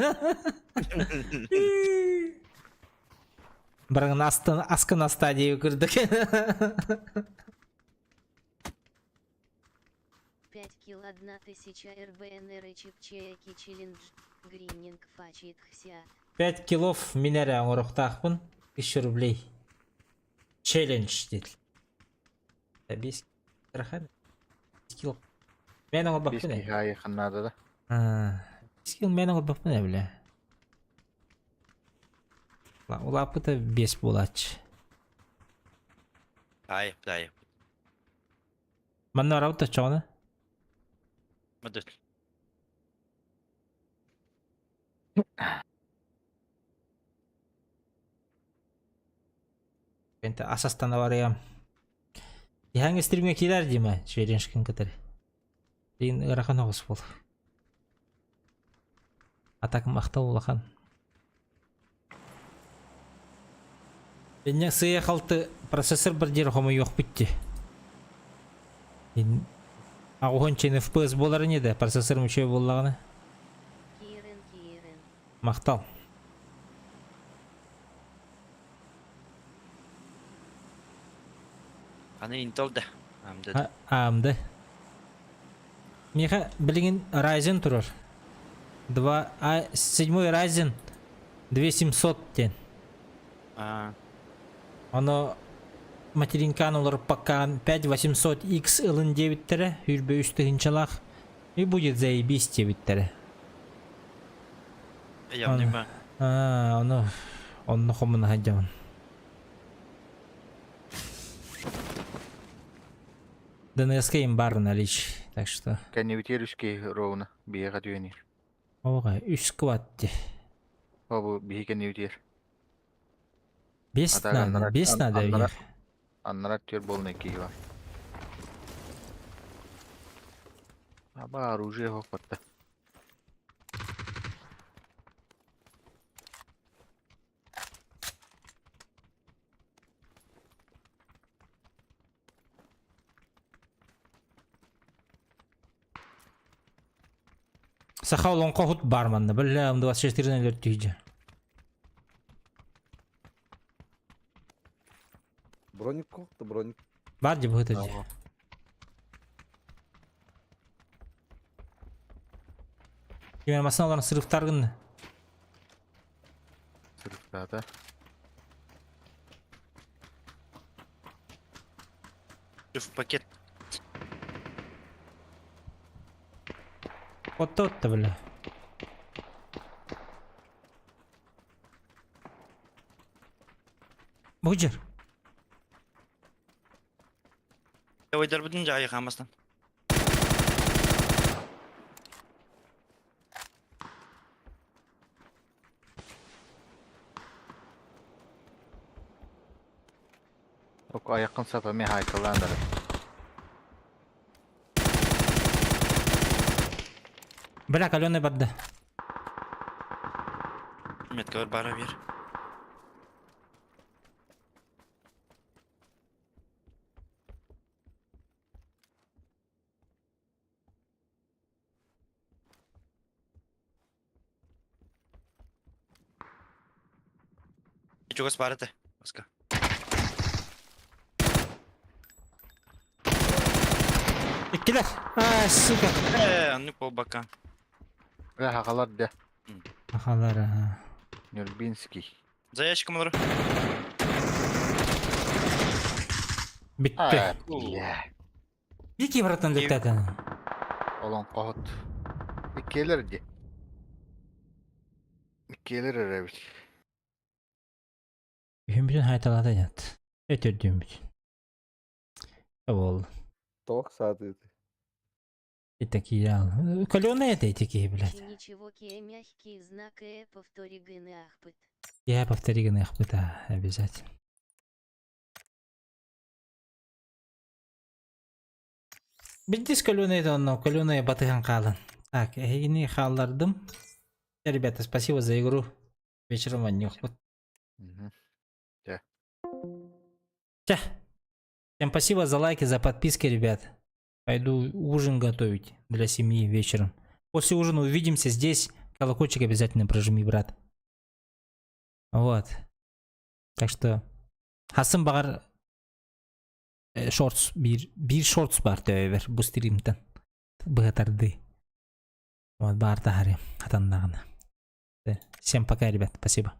Бірін аскына стадию кірдік. 5 кил 1000 РБНР чипчеки челлендж. Грининг фачит хся. 5 килов минеря ұрықтақпын. 1000 рублей. Челлендж дейді. 5 рахат. 5 кил. Мен оңыр бақпын Биски хай ханнада да. 5 кил мен оңыр бақпын әбілі. Улапы да 5 болатшы. Ай, дай. Манна раута чоғаны? Мадык. Бенті асастана барыям. Яңы стримге келер деймі? Швереншкін кітір. Дейін ұрақан оғыз бол. Атакым ақтау олақан. Беннен сыя қалты процессор бір дер қомы yok бітті. Ағуын чен FPS боларын еді, процессор мүше болағыны. Кирен. Мақтал. Аны Intel да. AMD. Меха білген Ryzen тұрыр. 7 Ryzen 2700 ден. Оны материнкан олар паккан 5800X ылын дебиттері, үрбе үсті хинчалақ. И будет заебись дебиттері. Явныма. Оны қомына хаджамын. ДНСК им бар наличие, так что... Кәнеутерушки ровно, бияға түйенер. Оға, 3 кватте. Обу бии кәнеутер. 5 надо вверх. Аннарат тер болны кей бар. Аба оружие хоппатта. Сахаулон қоғыт бар манды, білі 24.04 түйді. Броник қоқты, броник. Бар деп өтеді. Емен масына оларын сырыфтар күнді. Сырыфтада. В пакет. Отта білі. Бұл жер. Ойдар бүтін жайы қамастан. Ок аяқын сапа мен хайкаландыры. Бірақ әлөне барды. Меткавар бара бер. Чего спарите? Оска. Иккелер. Сука. Анны по бока. Хақалар да. Хақалар. Нюрбинский. За ящиком лар. Битті. Екі братан дөттәді. Олон қоғыт. Икелер де. Икелер әрәбіш. Үйін бүтін хайталады әдет. Өтірден бүтін. Ол. Тоқ сады. Такие ал. Каленые это такие, блядь. Ничего, кие мягкий знак повтори гны ахпыт. Я повтори гны ахпыта обязательно. Бендис каленые это но каленые батыган калын. Так, ini халлардым. Ребята, спасибо за игру. Вечером вам не уход. Всем спасибо за лайки, за подписки, ребят. Пойду ужин готовить для семьи вечером. После ужина увидимся здесь. Колокольчик обязательно прожми, брат. Вот. Так что Хасым бағар шортс bir шортс бар төбер бу стримтен быгатарды. Вот бар тахари атандагына. Всем пока, ребят, спасибо.